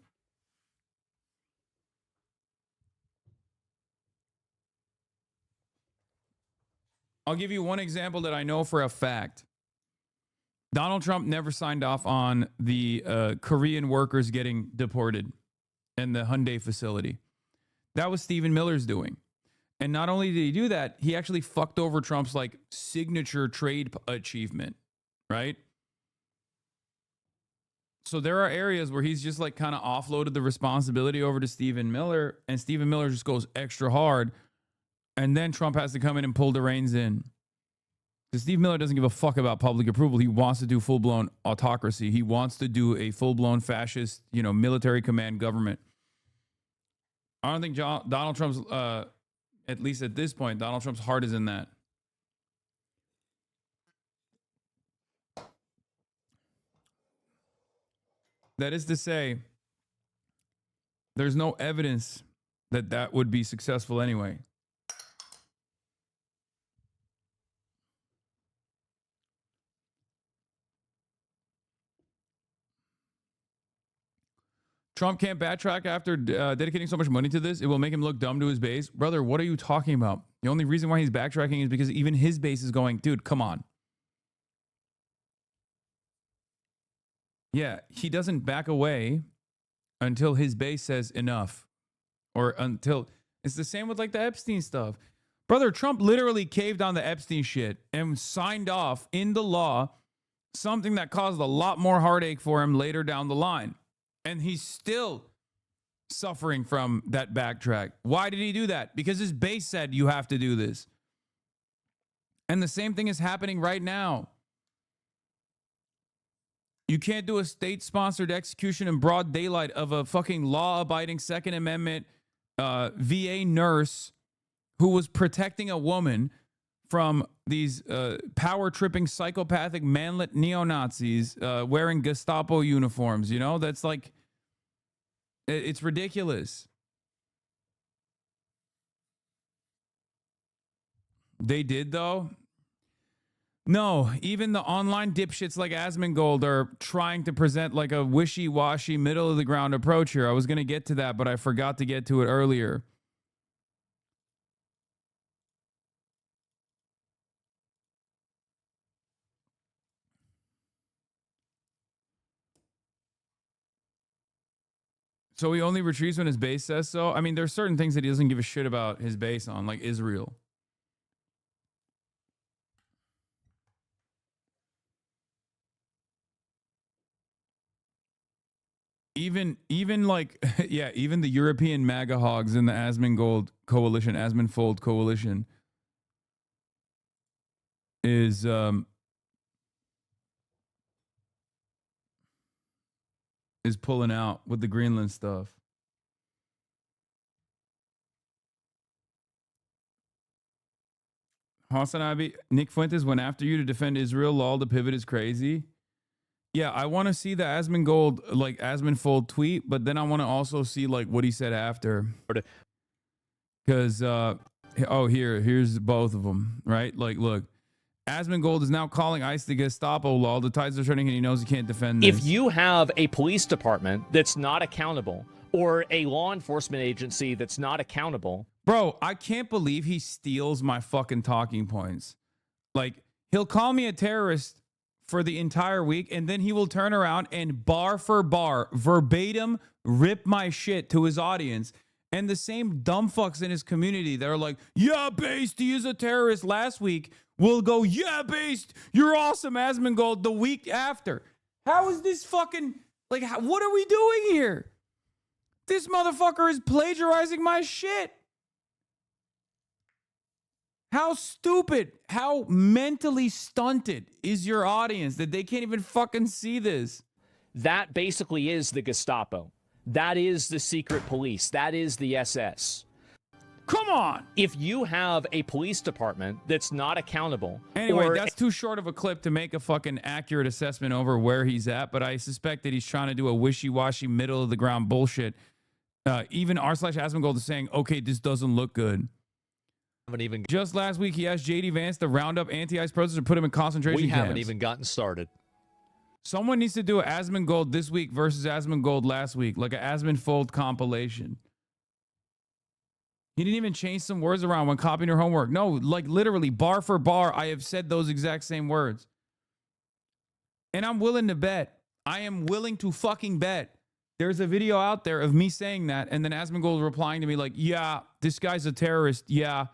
I'll give you one example that I know for a fact. Donald Trump never signed off on the Korean workers getting deported in the Hyundai facility. That was Stephen Miller's doing. And not only did he do that, he actually fucked over Trump's like signature trade achievement, right? So there are areas where he's just like kind of offloaded the responsibility over to Stephen Miller, and Stephen Miller just goes extra hard. And then Trump has to come in and pull the reins in. Because Steve Miller doesn't give a fuck about public approval. He wants to do full-blown autocracy. He wants to do a full-blown fascist, military command government. I don't think Donald Trump's, at least at this point, Donald Trump's heart is in that. That is to say, there's no evidence that that would be successful anyway. Trump can't backtrack after dedicating so much money to this. It will make him look dumb to his base. Brother, what are you talking about? The only reason why he's backtracking is because even his base is going, dude, come on. Yeah, he doesn't back away until his base says enough. Or until, it's the same with like the Epstein stuff. Brother, Trump literally caved on the Epstein shit and signed off in the law something that caused a lot more heartache for him later down the line. And he's still suffering from that backtrack. Why did he do that? Because his base said you have to do this. And the same thing is happening right now. You can't do a state-sponsored execution in broad daylight of a fucking law-abiding Second Amendment VA nurse who was protecting a woman from these power-tripping, psychopathic, manlet neo-Nazis wearing Gestapo uniforms. You know, that's like, it's ridiculous. They did, though. No, even the online dipshits like Asmongold are trying to present like a wishy-washy, middle-of-the-ground approach here. I was going to get to that, but I forgot to get to it earlier. So he only retreats when his base says so? I mean, there's certain things that he doesn't give a shit about his base on, like Israel. Even like, yeah, even the European MAGA hogs in the Asmongold coalition, Asmonfold coalition is pulling out with the Greenland stuff. Hasanabi, Nick Fuentes went after you to defend Israel. Lol, the pivot is crazy. Yeah, I want to see the Asmongold, like Asmonfold tweet, but then I want to also see like what he said after. Because, here's both of them, right? Like, look, Asmongold is now calling ICE the Gestapo. Lol, the tides are turning and he knows he can't defend this. If you have a police department that's not accountable or a law enforcement agency that's not accountable. Bro, I can't believe he steals my fucking talking points. Like, he'll call me a terrorist for the entire week, and then he will turn around and bar for bar, verbatim, rip my shit to his audience. And the same dumb fucks in his community that are like, yeah, Based, he is a terrorist last week, will go, yeah, Based, you're awesome, Asmongold, the week after. How is this fucking, like, what are we doing here? This motherfucker is plagiarizing my shit. How stupid, how mentally stunted is your audience that they can't even fucking see this? That basically is the Gestapo. That is the secret police. That is the SS. Come on. If you have a police department that's not accountable. Anyway, that's too short of a clip to make a fucking accurate assessment over where he's at, but I suspect that he's trying to do a wishy-washy, middle-of-the-ground bullshit. Even r/Asmongold is saying, okay, this doesn't look good. Just last week, he asked J.D. Vance to round up anti-ICE protesters and put him in concentration camps. We haven't even gotten started. Someone needs to do an Asmongold this week versus Asmongold last week, like an Asmonfold compilation. He didn't even change some words around when copying your homework. No, like literally bar for bar, I have said those exact same words. And I'm willing to bet. I am willing to fucking bet. There's a video out there of me saying that, and then Asmongold replying to me like, yeah, this guy's a terrorist. Yeah.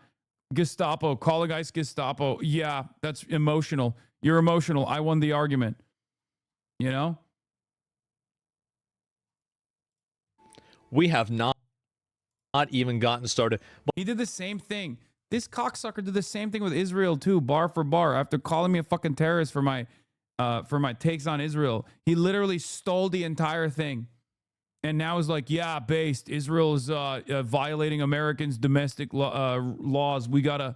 Gestapo, calling ICE Gestapo. Yeah, that's emotional. You're emotional. I won the argument. You know? We have not even gotten started. He did the same thing. This cocksucker did the same thing with Israel too, bar for bar. After calling me a fucking terrorist for my takes on Israel, he literally stole the entire thing. And now is like, yeah, Based, Israel is violating Americans' domestic laws. We gotta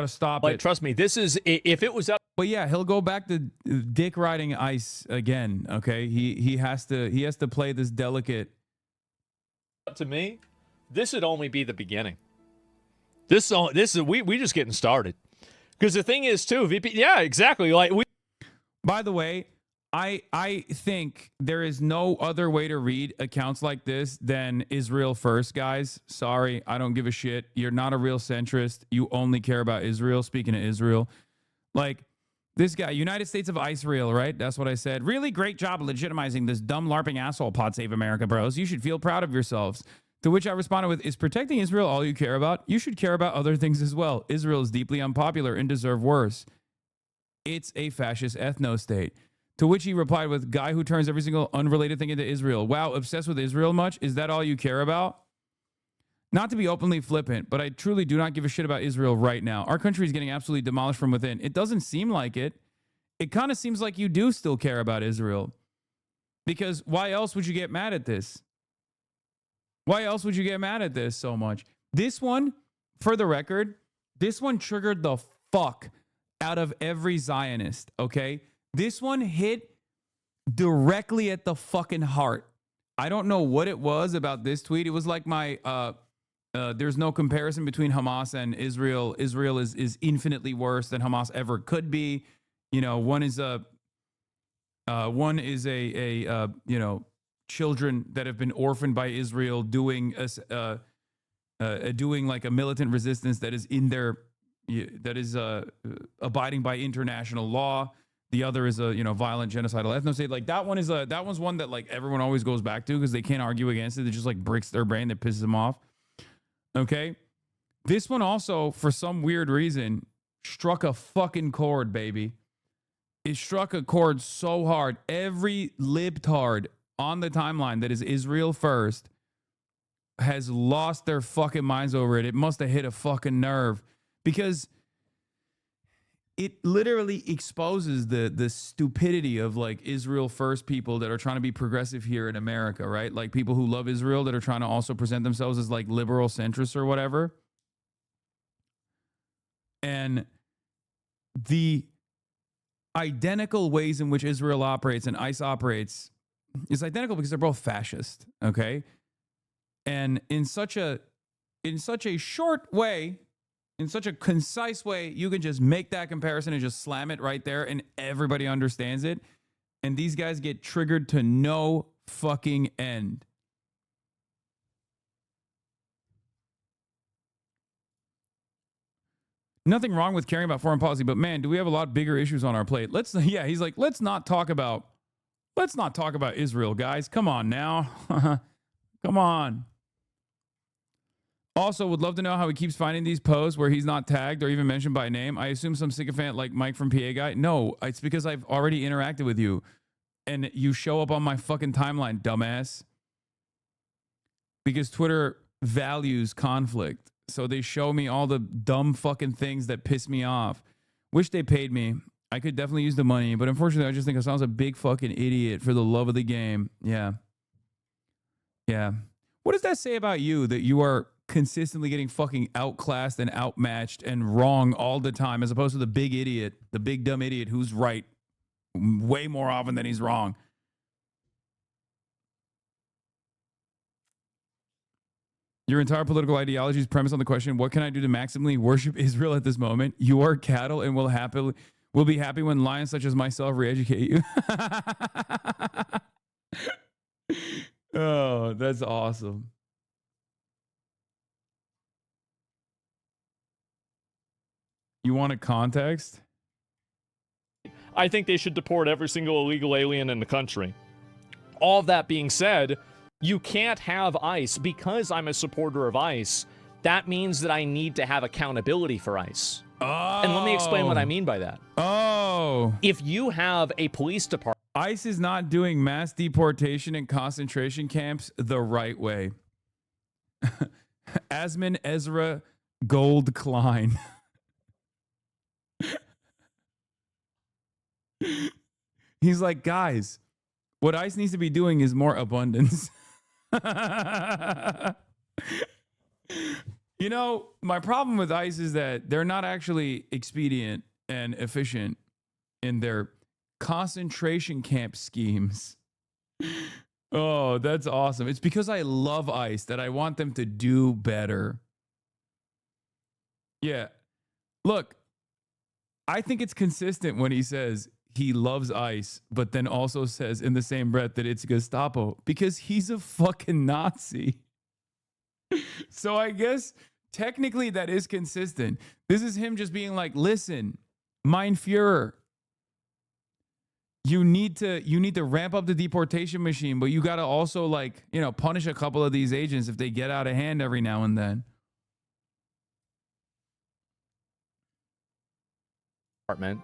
stop it. Trust me, this is, if it was up. But yeah, he'll go back to dick riding ICE again. Okay, he has to play this delicate. To me, this would only be the beginning. This is we just getting started. Because the thing is too, VP. Yeah, exactly. Like we. By the way, I think there is no other way to read accounts like this than Israel first, guys. Sorry, I don't give a shit. You're not a real centrist. You only care about Israel. Speaking of Israel, like this guy, United States of Israel, right? That's what I said. Really great job legitimizing this dumb LARPing asshole Pod Save America bros. You should feel proud of yourselves. To which I responded with, is protecting Israel all you care about? You should care about other things as well. Israel is deeply unpopular and deserve worse. It's a fascist ethno-state. To which he replied with, guy who turns every single unrelated thing into Israel. Wow, obsessed with Israel much? Is that all you care about? Not to be openly flippant, but I truly do not give a shit about Israel right now. Our country is getting absolutely demolished from within. It doesn't seem like it. It kind of seems like you do still care about Israel. Because why else would you get mad at this? Why else would you get mad at this so much? This one, for the record, this one triggered the fuck out of every Zionist, okay? This one hit directly at the fucking heart. I don't know what it was about this tweet. It was like my... there's no comparison between Hamas and Israel. Israel is infinitely worse than Hamas ever could be. You know, one is a you know, children that have been orphaned by Israel doing like a militant resistance that is in their that is abiding by international law. The other is a, you know, violent genocidal ethnocide. Like that one is that one's one that like everyone always goes back to because they can't argue against it. It just like breaks their brain, that pisses them off. Okay. This one also, for some weird reason, struck a fucking chord, baby. It struck a chord so hard. Every libtard on the timeline that is Israel first has lost their fucking minds over it. It must have hit a fucking nerve because it literally exposes the stupidity of like Israel first people that are trying to be progressive here in America, right? Like people who love Israel that are trying to also present themselves as like liberal centrists or whatever. And the identical ways in which Israel operates and ICE operates is identical because they're both fascist, okay? And in such a short way, in such a concise way, you can just make that comparison and just slam it right there and everybody understands it. And these guys get triggered to no fucking end. Nothing wrong with caring about foreign policy, but man, do we have a lot bigger issues on our plate. He's like, let's not talk about Israel, guys. Come on now. Come on. Also, would love to know how he keeps finding these posts where he's not tagged or even mentioned by name. I assume some sycophant like Mike from PA Guy. No, it's because I've already interacted with you and you show up on my fucking timeline, dumbass. Because Twitter values conflict. So they show me all the dumb fucking things that piss me off. Wish they paid me. I could definitely use the money, but unfortunately, I just think I sound like a big fucking idiot for the love of the game. Yeah. Yeah. What does that say about you that you are consistently getting fucking outclassed and outmatched and wrong all the time, as opposed to the big idiot, the big dumb idiot who's right way more often than he's wrong? Your entire political ideology is premised on the question, what can I do to maximally worship Israel at this moment? You are cattle and will be happy when lions such as myself re-educate you. Oh, that's awesome. You want a context? I think they should deport every single illegal alien in the country. All that being said, you can't have ICE. Because I'm a supporter of ICE, that means that I need to have accountability for ICE. Oh. And let me explain what I mean by that. Oh. If you have a police department... ICE is not doing mass deportation and concentration camps the right way. Asman Ezra Gold Klein. He's like, guys, what ICE needs to be doing is more abundance. You know, my problem with ICE is that they're not actually expedient and efficient in their concentration camp schemes. Oh, that's awesome. It's because I love ICE that I want them to do better. Yeah. Look, I think it's consistent when he says he loves ICE, but then also says in the same breath that it's Gestapo, because he's a fucking Nazi. So I guess technically that is consistent. This is him just being like, listen, Mein Führer, you need to ramp up the deportation machine, but you got to also, like, you know, punish a couple of these agents if they get out of hand every now and then.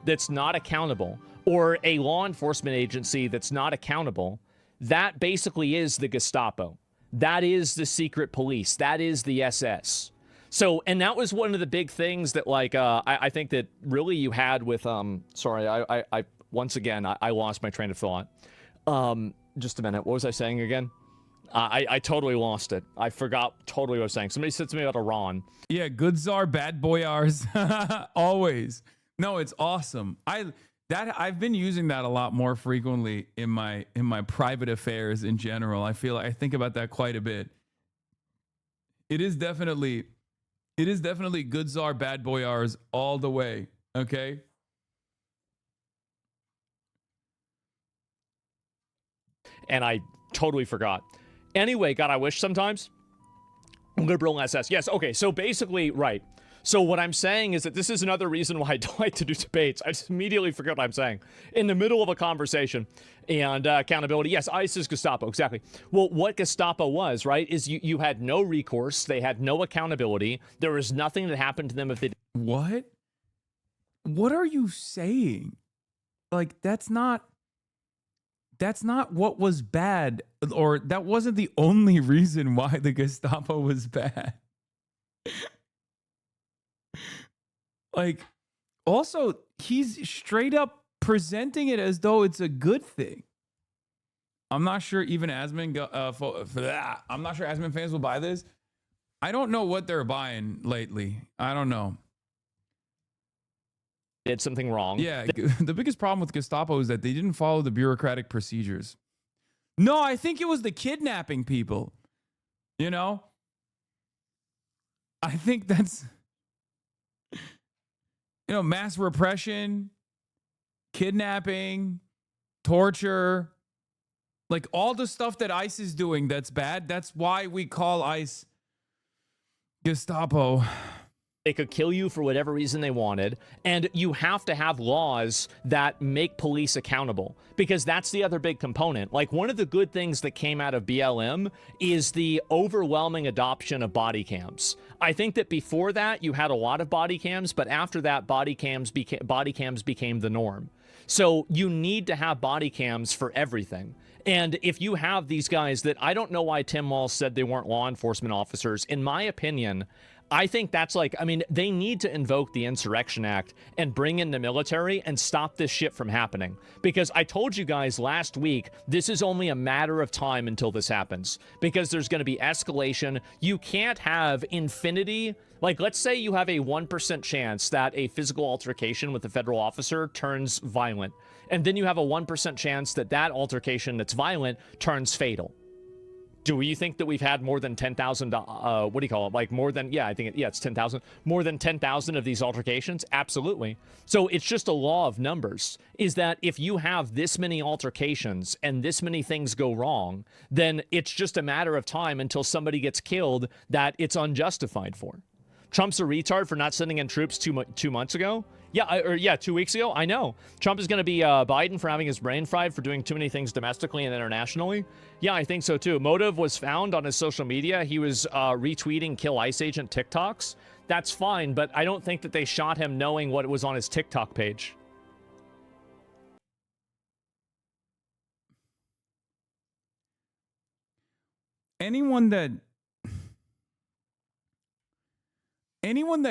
That's not accountable, or a law enforcement agency that's not accountable, that basically is the Gestapo. That is the secret police. That is the SS. So, and that was one of the big things that, like, I think that really you had with, sorry, I once again, I lost my train of thought. Just a minute. What was I saying again? I totally lost it. I forgot totally what I was saying. Somebody said to me about Iran. Yeah, good czar, bad boyars. Always. No, it's awesome. I've been using that a lot more frequently in my private affairs in general. I think about that quite a bit. It is definitely good czar, bad boyars all the way. Okay. And I totally forgot. Anyway, God, I wish sometimes. Liberal SS. Yes, okay, so basically, right. So what I'm saying is that this is another reason why I don't like to do debates. I just immediately forget what I'm saying. In the middle of a conversation. And accountability. Yes, ICE is Gestapo, exactly. Well, what Gestapo was, right, is you had no recourse. They had no accountability. There was nothing that happened to them if they... What? What are you saying? Like, that's not what was bad, or that wasn't the only reason why the Gestapo was bad. Like, also, he's straight up presenting it as though it's a good thing. I'm not sure even Asman I'm not sure Asman fans will buy this. I don't know what they're buying lately. I don't know. Did something wrong. Yeah, the biggest problem with Gestapo is that they didn't follow the bureaucratic procedures. No, I think it was the kidnapping people. You know? I think that's, mass repression, kidnapping, torture, like all the stuff that ICE is doing that's bad. That's why we call ICE Gestapo. They could kill you for whatever reason they wanted, and you have to have laws that make police accountable, because that's the other big component. Like, one of the good things that came out of BLM is the overwhelming adoption of body cams. I think that before that, you had a lot of body cams, but after that, body cams became the norm. So you need to have body cams for everything. And if you have these guys that, I don't know why Tim Walz said they weren't law enforcement officers. In my opinion, I think that's like, I mean, they need to invoke the Insurrection Act and bring in the military and stop this shit from happening. Because I told you guys last week, this is only a matter of time until this happens. Because there's going to be escalation. You can't have infinity. Like, let's say you have a 1% chance that a physical altercation with a federal officer turns violent. And then you have a 1% chance that that altercation that's violent turns fatal. Do you think that we've had more than 10,000, what do you call it? Like more than, yeah, I think, it's 10,000. More than 10,000 of these altercations? Absolutely. So it's just a law of numbers, is that if you have this many altercations and this many things go wrong, then it's just a matter of time until somebody gets killed that it's unjustified for. Trump's a retard for not sending in troops 2 months ago? Yeah, 2 weeks ago? I know. Trump is going to be Biden for having his brain fried for doing too many things domestically and internationally? Yeah, I think so too. Motive was found on his social media. He was retweeting Kill ICE Agent TikToks. That's fine, but I don't think that they shot him knowing what was on his TikTok page. Anyone that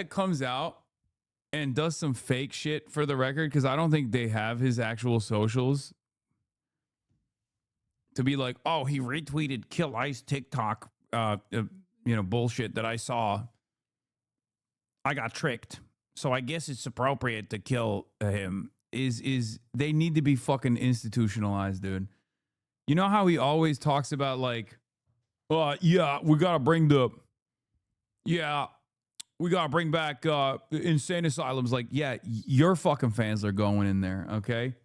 comes out and does some fake shit, for the record, because I don't think they have his actual socials, to be like, oh, he retweeted Kill ICE TikTok, bullshit that I saw. I got tricked, so I guess it's appropriate to kill him. Is they need to be fucking institutionalized, dude. You know how he always talks about, like, yeah, we gotta bring back insane asylums. Like, yeah, your fucking fans are going in there, okay?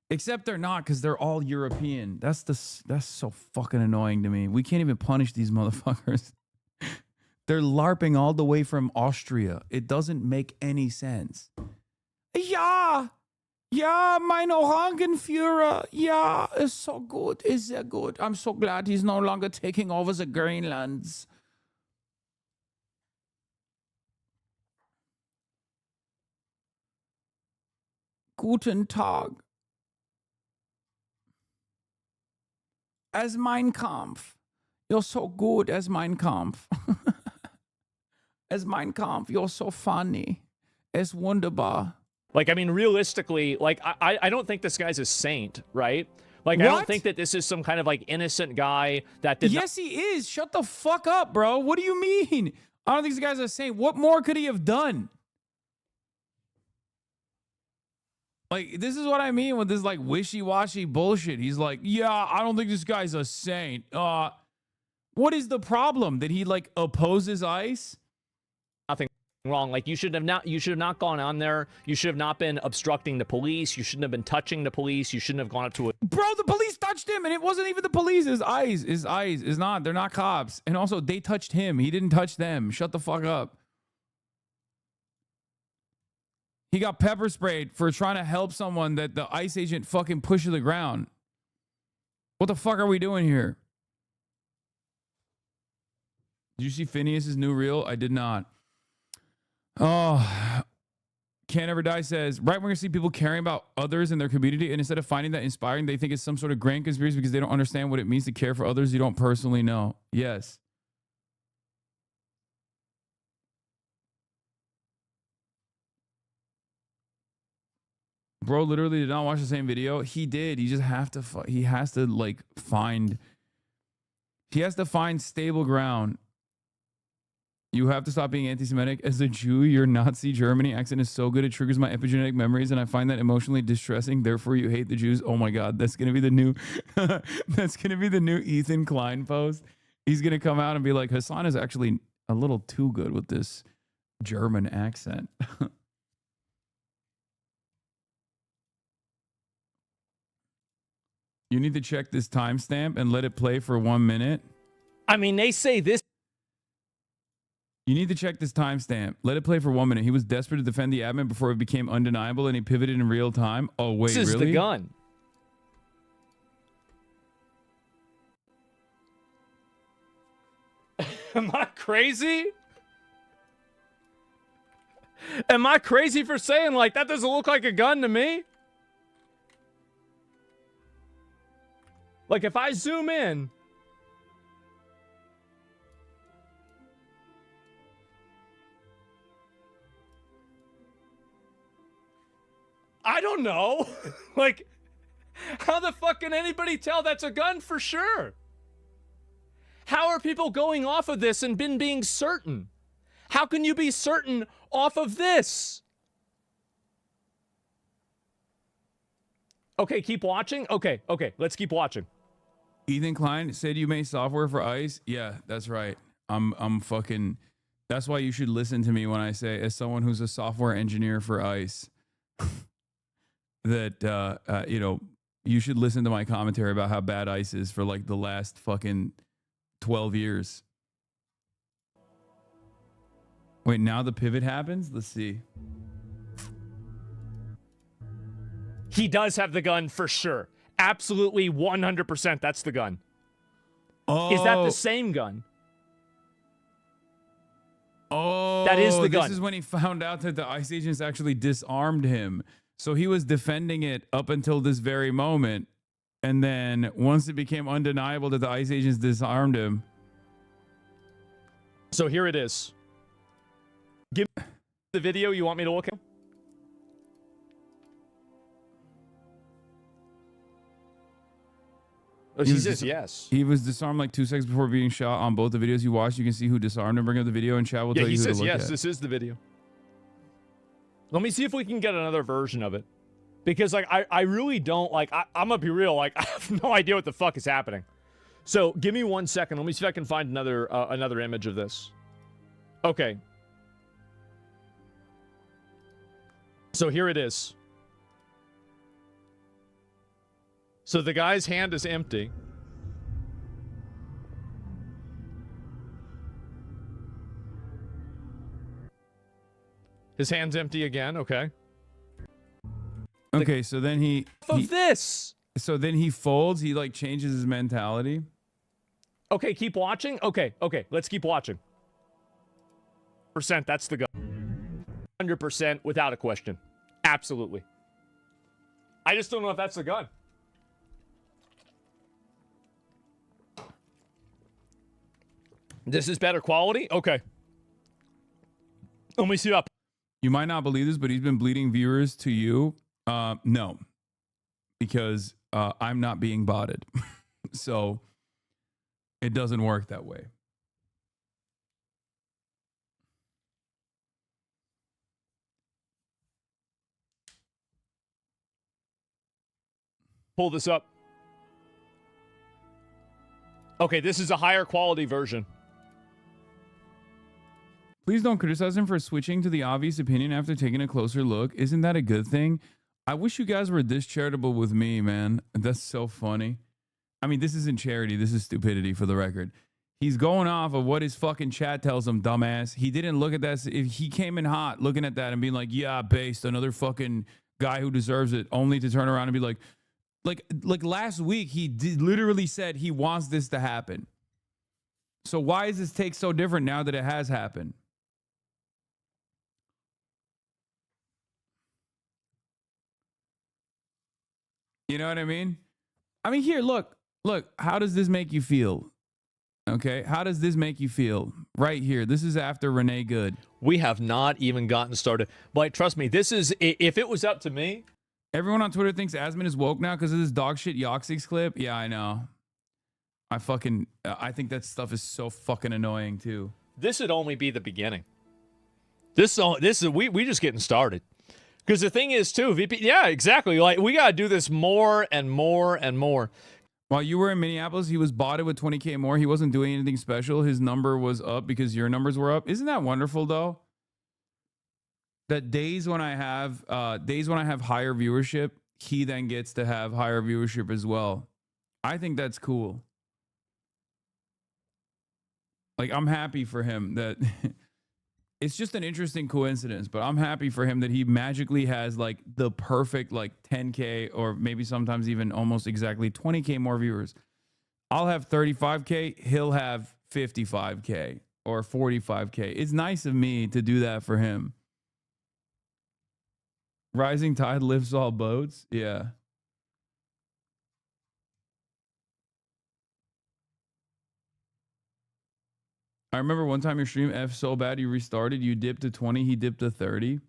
Except they're not, because they're all European. That's so fucking annoying to me. We can't even punish these motherfuckers. They're LARPing all the way from Austria. It doesn't make any sense. Yeah, mein Orangenführer. Yeah, it's so good. It's sehr good. I'm so glad he's no longer taking over the Greenlands. Guten Tag. As Mein Kampf. You're so good as Mein Kampf. As Mein Kampf, you're so funny. Es wunderbar. Like, I mean, realistically, like, I don't think this guy's a saint, right? Like, I don't What? think that this is some kind of, like, innocent guy that did Yes, he is. Shut the fuck up, bro. What do you mean? I don't think this guy's a saint. What more could he have done? Like, this is what I mean with this, like, wishy-washy bullshit. He's like, yeah, I don't think this guy's a saint. What is the problem? Did he, like, opposes ICE? nothing wrong. Like, you should have not gone on there. You should have not been obstructing the police. You shouldn't have been touching the police. You shouldn't have gone up to a... Bro, the police touched him, and it wasn't even the police. It's ICE. It's ICE. It's not. They're not cops. And also, they touched him. He didn't touch them. Shut the fuck up. He got pepper sprayed for trying to help someone that the ICE agent fucking pushed to the ground. What the fuck are we doing here? Did you see Phineas's new reel? I did not. Oh, Can't Ever Die says, right when you see people caring about others in their community, and instead of finding that inspiring, they think it's some sort of grand conspiracy because they don't understand what it means to care for others you don't personally know. Yes. Bro literally did not watch the same video. He did. He just have to, he has to like find, he has to find stable ground. You have to stop being anti-Semitic. As a Jew, your Nazi Germany accent is so good it triggers my epigenetic memories, and I find that emotionally distressing. Therefore, you hate the Jews. Oh my God, that's gonna be the new, that's gonna be the new Ethan Klein post. He's gonna come out and be like, Hassan is actually a little too good with this German accent. You need to check this timestamp and let it play for 1 minute. I mean, they say this. You need to check this timestamp. Let it play for 1 minute. He was desperate to defend the admin before it became undeniable, and he pivoted in real time. Oh, wait, This is really? the gun. Am I crazy? Am I crazy for saying, like, that doesn't look like a gun to me? Like, if I zoom in... I don't know. Like, how the fuck can anybody tell that's a gun for sure? How are people going off of this and being certain? How can you be certain off of this? Okay, keep watching. Okay, let's keep watching. Ethan Klein said you made software for ICE. Yeah, that's right. I'm fucking. That's why you should listen to me when I say, as someone who's a software engineer for ICE, that you know, you should listen to my commentary about how bad ICE is for like the last fucking 12 years. Wait, now the pivot happens? Let's see. He does have the gun for sure. Absolutely 100% that's the gun. Oh. Is that the same gun? Oh, that is the gun. This is when he found out that the ICE agents actually disarmed him. So he was defending it up until this very moment. And then once it became undeniable that the ICE agents disarmed him. So here it is. Give me the video you want me to look at. Oh, she says yes. He was disarmed like 2 seconds before being shot. On both the videos you watched, you can see who disarmed him. Bring up the video and chat will tell you who to look yes, at. this is the video. Let me see if we can get another version of it. Because, like, I really don't, like, I'm gonna be real, like, I have no idea what the fuck is happening. So, give me 1 second. Let me see if I can find another image of this. Okay. So, here it is. So, the guy's hand is empty. His hand's empty again, okay. Okay, so then he this. So then he folds, he like changes his mentality. Okay, keep watching. Okay, let's keep watching. That's the gun. 100% without a question. Absolutely. I just don't know if that's the gun. This is better quality? Okay. Let me see up. You might not believe this, but he's been bleeding viewers to you. No, because I'm not being botted. So it doesn't work that way. Pull this up. Okay, this is a higher quality version. Please don't criticize him for switching to the obvious opinion after taking a closer look. Isn't that a good thing? I wish you guys were this charitable with me, man. That's so funny. I mean, this isn't charity. This is stupidity, for the record. He's going off of what his fucking chat tells him, dumbass. He didn't look at that. If he came in hot looking at that and being like, yeah, based, another fucking guy who deserves it, only to turn around and be like last week, he literally said he wants this to happen. So why is this take so different now that it has happened? You know what I mean? I mean, here, look, how does this make you feel? Okay, how does this make you feel? Right here. This is after Renee Good. We have not even gotten started. But trust me, this is, if it was up to me. Everyone on Twitter thinks Asman is woke now because of this dog shit Yoxix clip. Yeah, I know. I think that stuff is so fucking annoying too. This would only be the beginning. This is we just getting started. Because the thing is too, VP, yeah, exactly. Like, we got to do this more and more and more. While you were in Minneapolis, he was botted with 20K more. He wasn't doing anything special. His number was up because your numbers were up. Isn't that wonderful though? That days when I have higher viewership, he then gets to have higher viewership as well. I think that's cool. Like, I'm happy for him that it's just an interesting coincidence, but I'm happy for him that he magically has like the perfect like 10K or maybe sometimes even almost exactly 20K more viewers. I'll have 35K. He'll have 55K or 45K. It's nice of me to do that for him. Rising tide lifts all boats. Yeah. I remember one time your stream F so bad you restarted. You dipped to 20. He dipped to 30.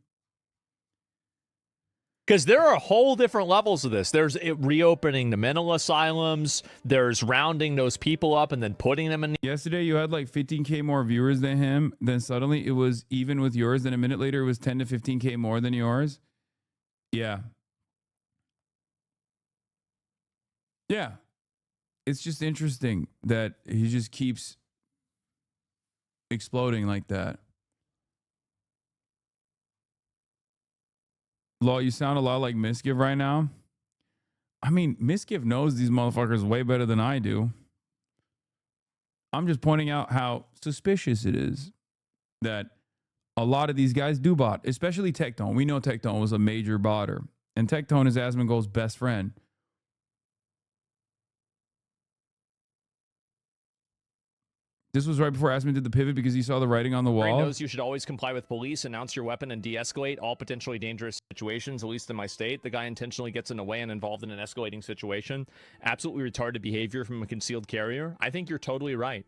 Because there are whole different levels of this. There's reopening the mental asylums. There's rounding those people up and then putting them in. Yesterday, you had like 15K more viewers than him. Then suddenly it was even with yours. Then a minute later, it was 10 to 15K more than yours. Yeah. Yeah. It's just interesting that he just keeps exploding like that. Law, you sound a lot like Misgive right now. I mean, Misgive knows these motherfuckers way better than I do. I'm just pointing out how suspicious it is that a lot of these guys do bot, especially Tectone. We know Tectone was a major botter, and Tectone is Asmongold's best friend. This was right before Asman did the pivot because he saw the writing on the Brain wall. knows you should always comply with police, announce your weapon, and de-escalate all potentially dangerous situations, at least in my state. The guy intentionally gets in the way and involved in an escalating situation. Absolutely retarded behavior from a concealed carrier. I think you're totally right.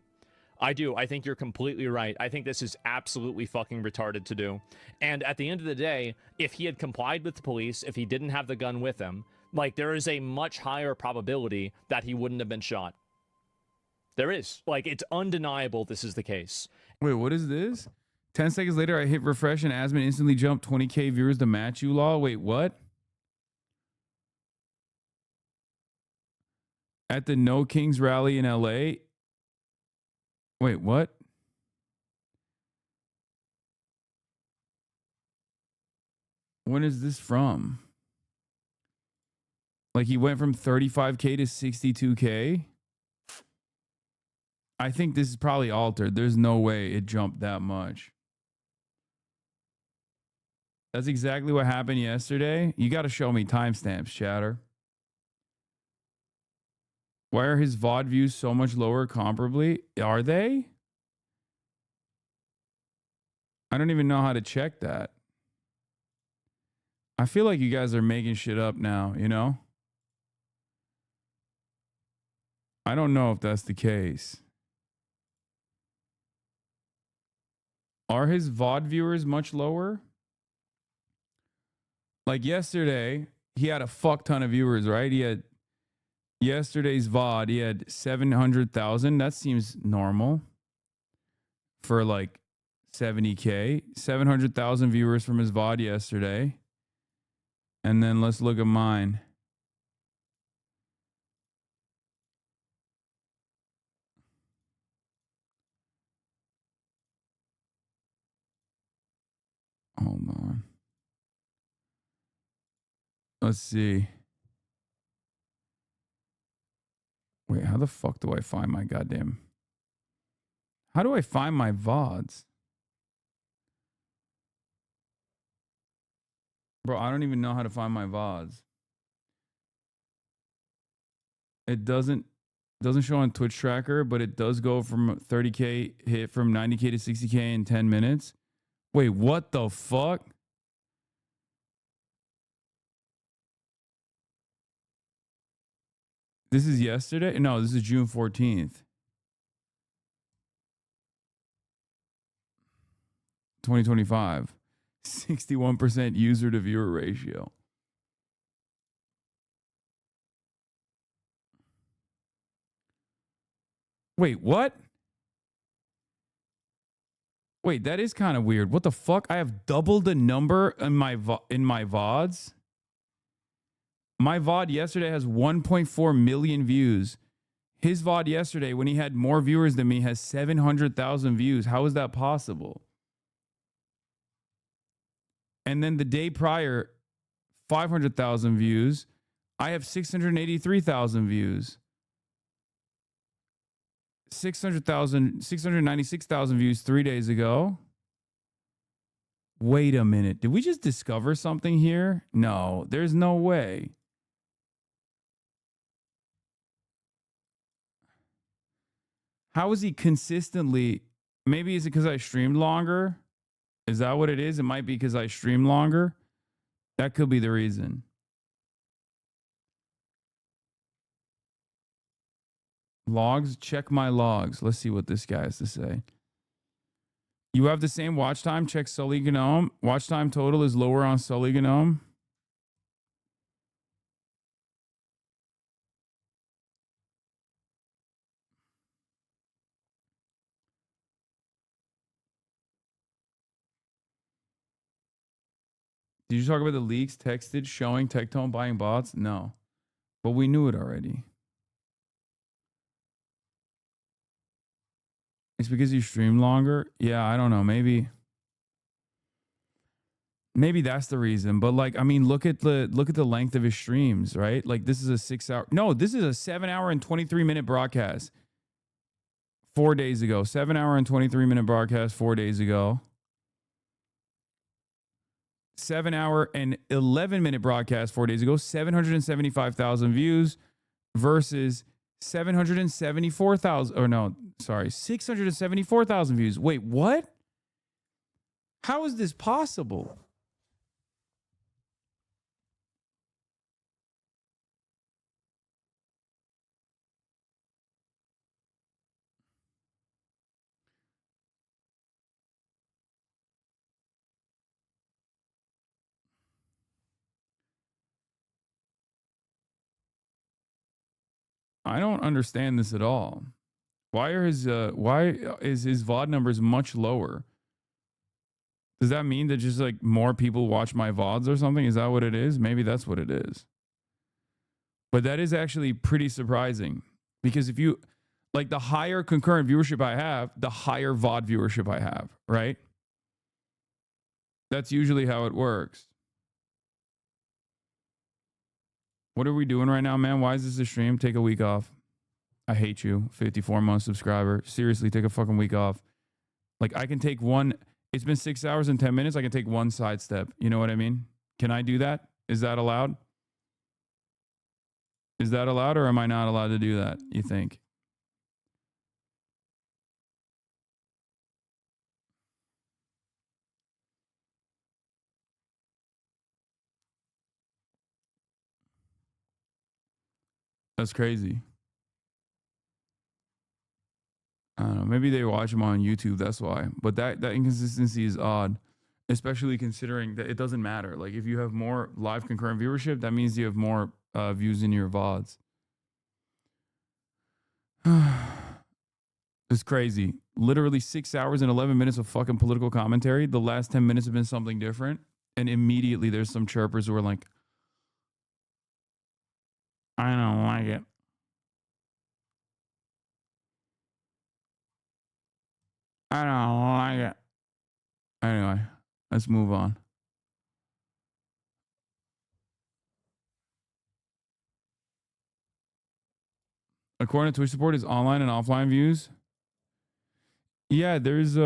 I do. I think you're completely right. I think this is absolutely fucking retarded to do. And at the end of the day, if he had complied with the police, if he didn't have the gun with him, like, there is a much higher probability that he wouldn't have been shot. There is. Like, it's undeniable this is the case. Wait, what is this? 10 seconds later, I hit refresh and Asman instantly jumped 20K viewers to match you, Law. Wait, what? At the No Kings rally in LA? Wait, what? When is this from? Like, he went from 35K to 62K? I think this is probably altered. There's no way it jumped that much. That's exactly what happened yesterday. You got to show me timestamps, chatter. Why are his VOD views so much lower comparably? Are they? I don't even know how to check that. I feel like you guys are making shit up now, you know? I don't know if that's the case. Are his VOD viewers much lower? Like yesterday, he had a fuck ton of viewers, right? He had yesterday's VOD, he had 700,000. That seems normal for like 70K. 700,000 viewers from his VOD yesterday. And then let's look at mine. Hold on. Let's see. Wait, how the fuck do I find my goddamn... How do I find my VODs? Bro, I don't even know how to find my VODs. It doesn't show on Twitch tracker, but it does go from 30K hit from 90K to 60K in 10 minutes. Wait, what the fuck? This is yesterday? No, this is June 14th. 2025. 61% user to viewer ratio. Wait, what? Wait, that is kind of weird. What the fuck? I have double the number in my VODs. My VOD yesterday has 1.4 million views. His VOD yesterday, when he had more viewers than me, has 700,000 views. How is that possible? And then the day prior, 500,000 views. I have 683,000 views. 696,000 views 3 days ago. Wait a minute. Did we just discover something here? No, there's no way. How is he consistently? Maybe is it because I streamed longer? Is that what it is? It might be because I stream longer. That could be the reason. Logs, check my logs. Let's see what this guy has to say. You have the same watch time. Check Sully Gnome. Watch time total is lower on Sully Gnome. Did you talk about the leaks texted showing Tectone buying bots? No. But we knew it already. It's because you stream longer? Yeah, I don't know. Maybe that's the reason. But like, I mean, look at the length of his streams, right? Like this is a 6 hour. No, this is a 7 hour and 23 minute broadcast. 4 days ago. 7 hour and 23 minute broadcast 4 days ago. 7 hour and 11 minute broadcast 4 days ago, 775,000 views versus 774,000, or no, sorry, 674,000 views. Wait, what? How is this possible? I don't understand this at all. Why is his VOD numbers much lower? Does that mean that just like more people watch my VODs or something? Is that what it is? Maybe that's what it is. But that is actually pretty surprising because if you like the higher concurrent viewership I have, the higher VOD viewership I have, right? That's usually how it works. What are we doing right now, man? Why is this a stream? Take a week off. I hate you. 54-month subscriber. Seriously, take a fucking week off. Like I can take one. It's been 6 hours and 10 minutes. I can take one sidestep. You know what I mean? Can I do that? Is that allowed? Is that allowed or am I not allowed to do that, you think? That's crazy. I don't know. Maybe they watch him on YouTube. That's why. But that inconsistency is odd, especially considering that it doesn't matter. Like if you have more live concurrent viewership, that means you have more views in your VODs. It's crazy. Literally 6 hours and 11 minutes of fucking political commentary. The last 10 minutes have been something different. And immediately there's some chirpers who are like, I don't like it. I don't like it. Anyway, let's move on. According to Twitch support, is online and offline views. Yeah, there's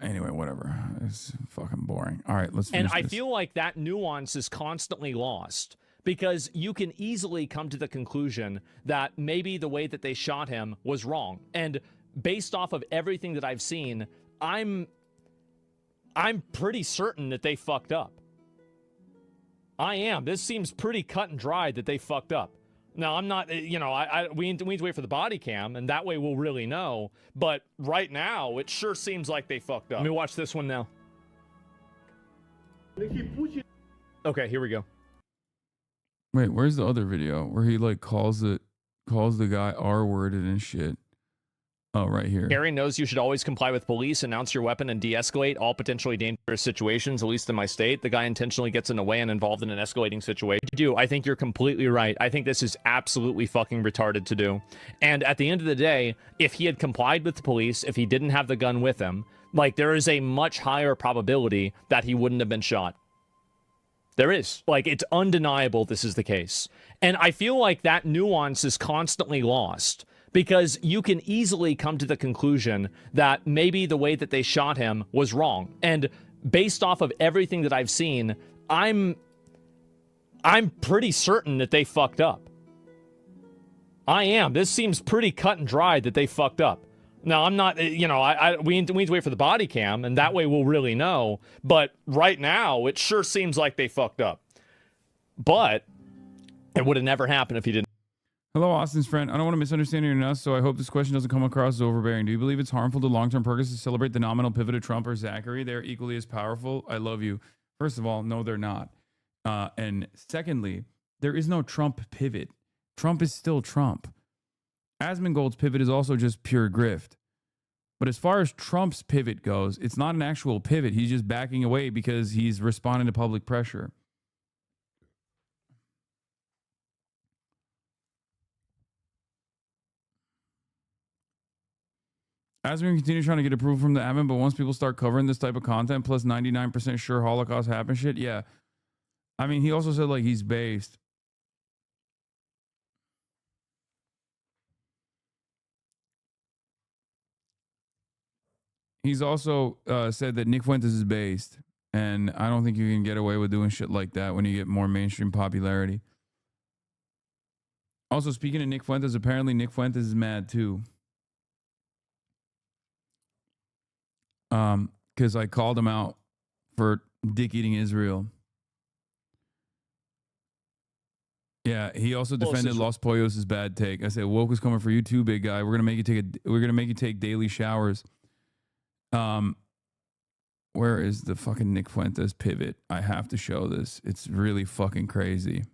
anyway, whatever. It's fucking boring. All right, let's finish And I this. feel like that nuance is constantly lost because you can easily come to the conclusion that maybe the way that they shot him was wrong. And based off of everything that I've seen, I'm pretty certain that they fucked up. I am. This seems pretty cut and dried that they fucked up. Now, I'm not, you know, we need to wait for the body cam, and that way we'll really know. But right now, it sure seems like they fucked up. Let me watch this one now. Okay, here we go. Wait, where's the other video where he like calls the guy R-worded and shit? Oh, right here. Gary knows you should always comply with police, announce your weapon, and de-escalate all potentially dangerous situations, at least in my state. The guy intentionally gets in the way and involved in an escalating situation. I think you're completely right. I think this is absolutely fucking retarded to do. And at the end of the day, if he had complied with the police, if he didn't have the gun with him, like, there is a much higher probability that he wouldn't have been shot. There is. Like, it's undeniable this is the case. And I feel like that nuance is constantly lost because you can easily come to the conclusion that maybe the way that they shot him was wrong. And based off of everything that I've seen, I'm pretty certain that they fucked up. I am. This seems pretty cut and dried that they fucked up. Now, I'm not, you know, we need to wait for the body cam, and that way we'll really know. But right now, it sure seems like they fucked up. But it would have never happened if he didn't. Hello, Austin's friend. I don't want to misunderstand you enough, so I hope this question doesn't come across as overbearing. Do you believe it's harmful to long-term purpose to celebrate the nominal pivot of Trump or Zachary? They're equally as powerful. I love you. First of all, no, they're not. And secondly, there is no Trump pivot. Trump is still Trump. Asmongold's pivot is also just pure grift. But as far as Trump's pivot goes, it's not an actual pivot. He's just backing away because he's responding to public pressure. As we continue trying to get approval from the admin, but once people start covering this type of content, plus 99% sure Holocaust happened shit, yeah. I mean, he also said, like, he's based. He's also said that Nick Fuentes is based, and I don't think you can get away with doing shit like that when you get more mainstream popularity. Also, speaking of Nick Fuentes, apparently Nick Fuentes is mad too. Because I called him out for dick eating Israel. Yeah, he also defended Los Pollos' bad take. I said, "Woke is coming for you too, big guy. We're gonna make you take daily showers." Where is the fucking Nick Fuentes pivot? I have to show this. It's really fucking crazy.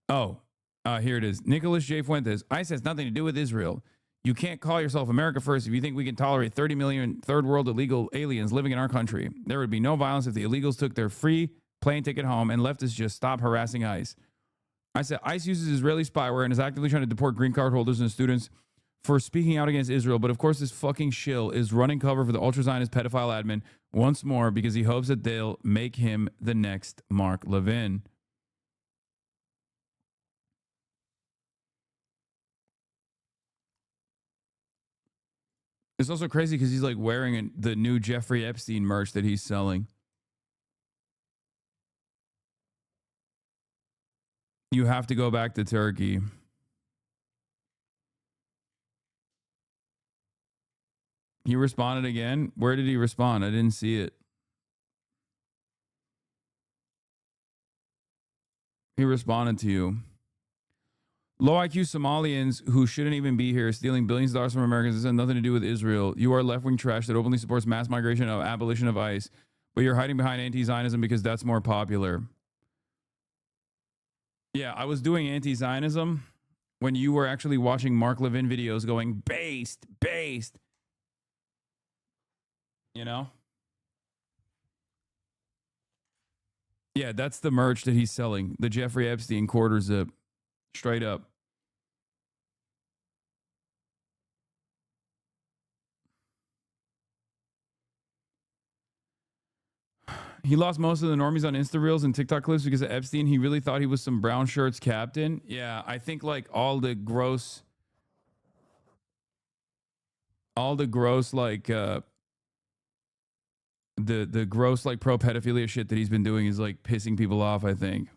Oh, here it is. Nicholas J. Fuentes. ICE has nothing to do with Israel. You can't call yourself America first if you think we can tolerate 30 million third world illegal aliens living in our country. There would be no violence if the illegals took their free plane ticket home and leftists just stop harassing ICE. I said ICE uses Israeli spyware and is actively trying to deport green card holders and students for speaking out against Israel. But of course, this fucking shill is running cover for the ultra-Zionist pedophile admin once more because he hopes that they'll make him the next Mark Levin. It's also crazy because he's like wearing the new Jeffrey Epstein merch that he's selling. You have to go back to Turkey. He responded again. Where did he respond? I didn't see it. He responded to you. Low IQ Somalians who shouldn't even be here stealing billions of dollars from Americans. This has nothing to do with Israel. You are left-wing trash that openly supports mass migration and abolition of ICE, but you're hiding behind anti-Zionism because that's more popular. Yeah, I was doing anti-Zionism when you were actually watching Mark Levin videos going, based. You know? Yeah, that's the merch that he's selling. The Jeffrey Epstein quarter zip. Straight up. He lost most of the normies on Insta Reels and TikTok clips because of Epstein. He really thought he was some brown shirts captain. Yeah, I think like all the gross like the gross like pro pedophilia shit that he's been doing is like pissing people off, I think.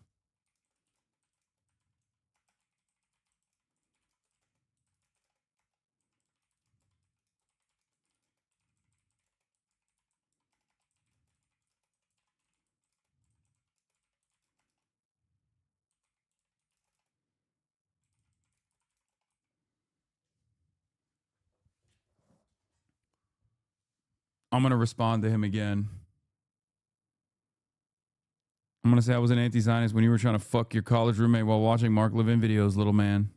I'm going to respond to him again. I'm going to say I was an anti-Zionist when you were trying to fuck your college roommate while watching Mark Levin videos, little man.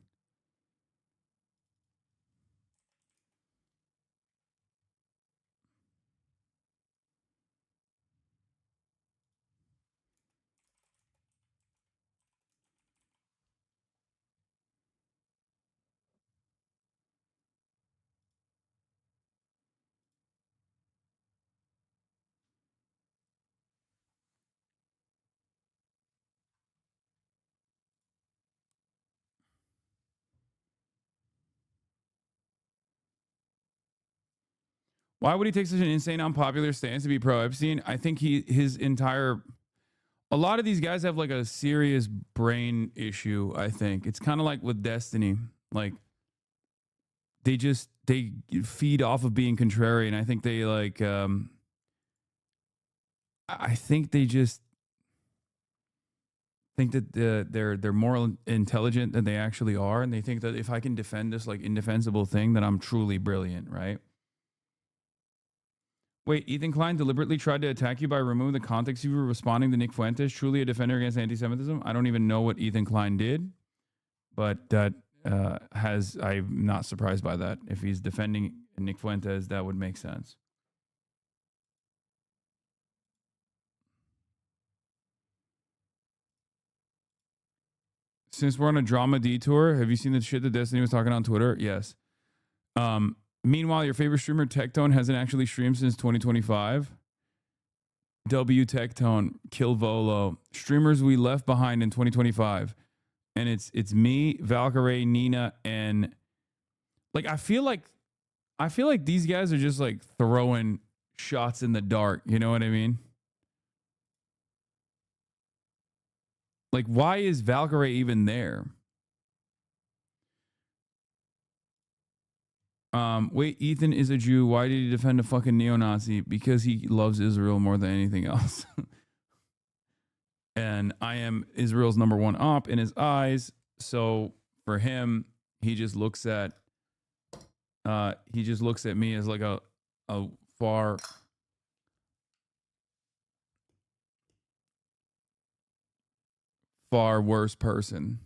Why would he take such an insane, unpopular stance to be pro Epstein? I think a lot of these guys have like a serious brain issue. I think it's kind of like with Destiny. Like they feed off of being contrarian. I think they like, I think they just think that they're more intelligent than they actually are. And they think that if I can defend this like indefensible thing, then I'm truly brilliant. Right. Wait, Ethan Klein deliberately tried to attack you by removing the context you were responding to Nick Fuentes, truly a defender against anti-Semitism? I don't even know what Ethan Klein did, but that I'm not surprised by that. If he's defending Nick Fuentes, that would make sense. Since we're on a drama detour, have you seen the shit that Destiny was talking on Twitter? Yes. Meanwhile, your favorite streamer, Tectone, hasn't actually streamed since 2025. W Tectone, Kill Volo, streamers we left behind in 2025, and it's me, Valkyrie, Nina, and like I feel like these guys are just like throwing shots in the dark. You know what I mean? Like, why is Valkyrie even there? Wait, Ethan is a Jew. Why did he defend a fucking neo-Nazi? Because he loves Israel more than anything else. And I am Israel's number one op in his eyes. So for him, he just looks at me as like a far worse person.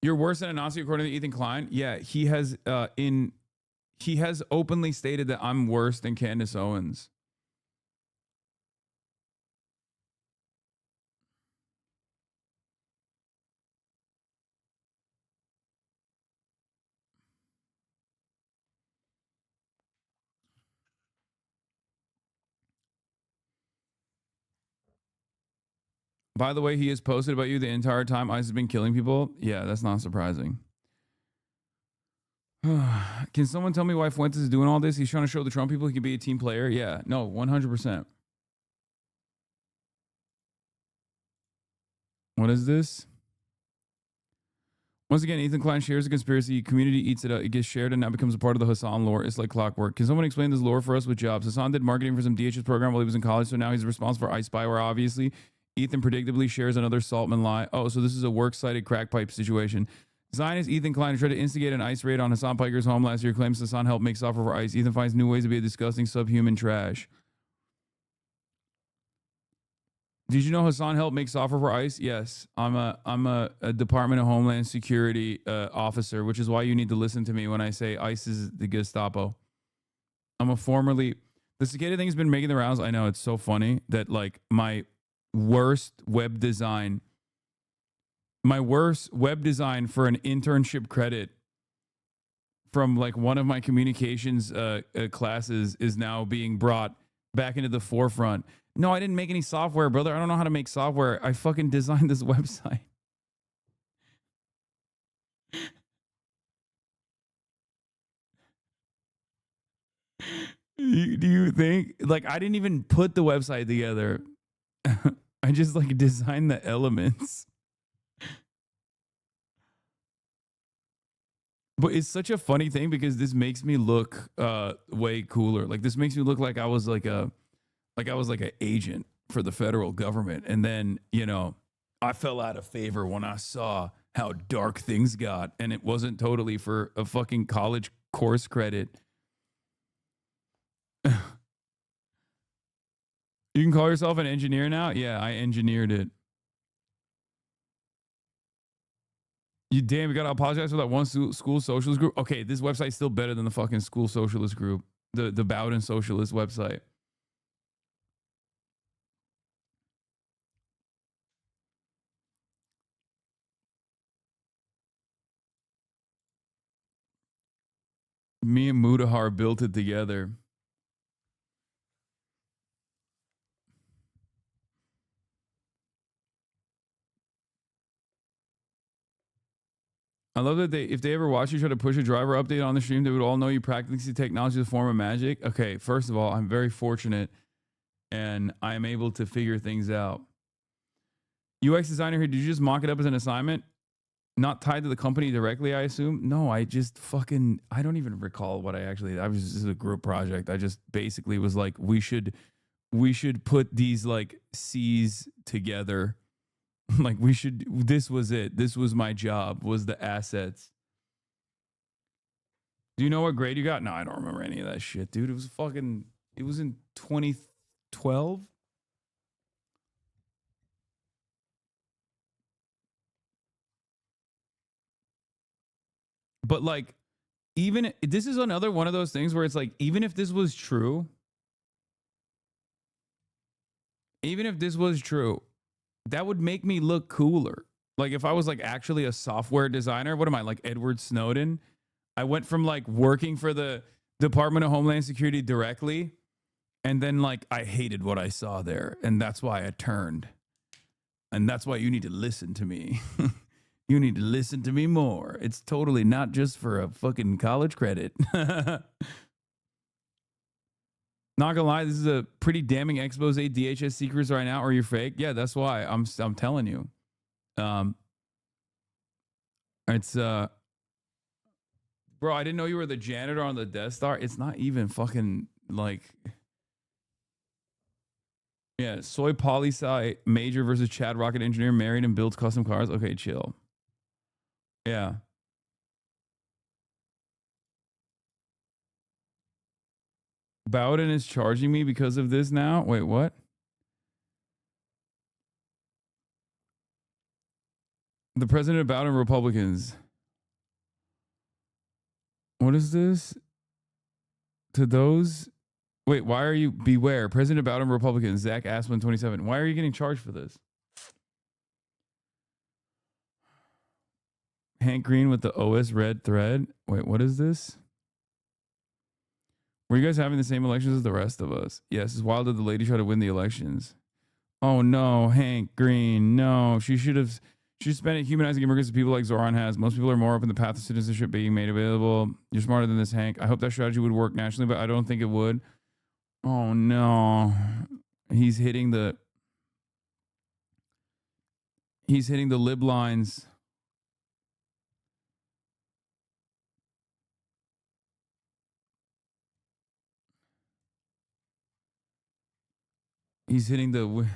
You're worse than a Nazi according to Ethan Klein? Yeah, he has openly stated that I'm worse than Candace Owens. By the way, he has posted about you the entire time ICE has been killing people. Yeah, that's not surprising. Can someone tell me why Fuentes is doing all this? He's trying to show the Trump people he can be a team player. Yeah, no, 100%. What is this? Once again, Ethan Klein shares a conspiracy. Community eats it up. It gets shared and now becomes a part of the Hassan lore. It's like clockwork. Can someone explain this lore for us with jobs? Hassan did marketing for some DHS program while he was in college, so now he's responsible for ice spyware, obviously. Ethan predictably shares another Saltman lie. Oh, so this is a works-cited crack pipe situation. Zionist Ethan Klein tried to instigate an ICE raid on Hassan Piker's home last year. Claims Hassan helped make software for ICE. Ethan finds new ways to be a disgusting subhuman trash. Did you know Hassan helped make software for ICE? Yes. I'm a Department of Homeland Security officer, which is why you need to listen to me when I say ICE is the Gestapo. I'm a formerly... The cicada thing has been making the rounds. I know, it's so funny that like my worst web design for an internship credit from like one of my communications classes is now being brought back into the forefront. No, I didn't make any software, brother. I don't know how to make software. I fucking designed this website. Do you think, like, I didn't even put the website together. I just like designed the elements. But it's such a funny thing because this makes me look way cooler. Like this makes me look like I was like an agent for the federal government. And then, you know, I fell out of favor when I saw how dark things got, and it wasn't totally for a fucking college course credit. You can call yourself an engineer now? Yeah, I engineered it. You damn, we gotta apologize for that one school socialist group. Okay, this website's still better than the fucking school socialist group, the Bowden socialist website. Me and Mudahar built it together. I love that if they ever watch you try to push a driver update on the stream, they would all know you practically see technology as a form of magic. Okay, first of all, I'm very fortunate and I am able to figure things out. UX designer here, did you just mock it up as an assignment? Not tied to the company directly, I assume? No, I just fucking, I don't even recall what I was just a group project. I just basically was like, we should put these like C's together. Like this was it. This was my job, was the assets. Do you know what grade you got? No, I don't remember any of that shit, dude. It was in 2012. But like, even this is another one of those things where it's like, even if this was true, that would make me look cooler. Like if I was like actually a software designer, what am I, like Edward Snowden? I went from like working for the Department of Homeland Security directly, and then like I hated what I saw there, and that's why I turned. And that's why you need to listen to me. You need to listen to me more. It's totally not just for a fucking college credit. Not gonna lie, this is a pretty damning expose DHS secrets right now, or you're fake. Yeah, that's why I'm telling you. It's bro, I didn't know you were the janitor on the Death Star. It's not even fucking like, yeah, soy poli sci major versus Chad rocket engineer, married and builds custom cars. Okay, chill. Yeah. Bowden is charging me because of this now? Wait, what? The president of Bowden Republicans. What is this? To those? Wait, why are you... Beware. President of Bowden Republicans, Zach Asplin, 27. Why are you getting charged for this? Hank Green with the OS red thread. Wait, what is this? Were you guys having the same elections as the rest of us? Yes, it's wild that the lady tried to win the elections. Oh no, Hank Green. No, she should spend it humanizing immigrants to people like Zoran has. Most people are more open to the path of citizenship being made available. You're smarter than this, Hank. I hope that strategy would work nationally, but I don't think it would. Oh no. He's hitting the lib lines. He's hitting the.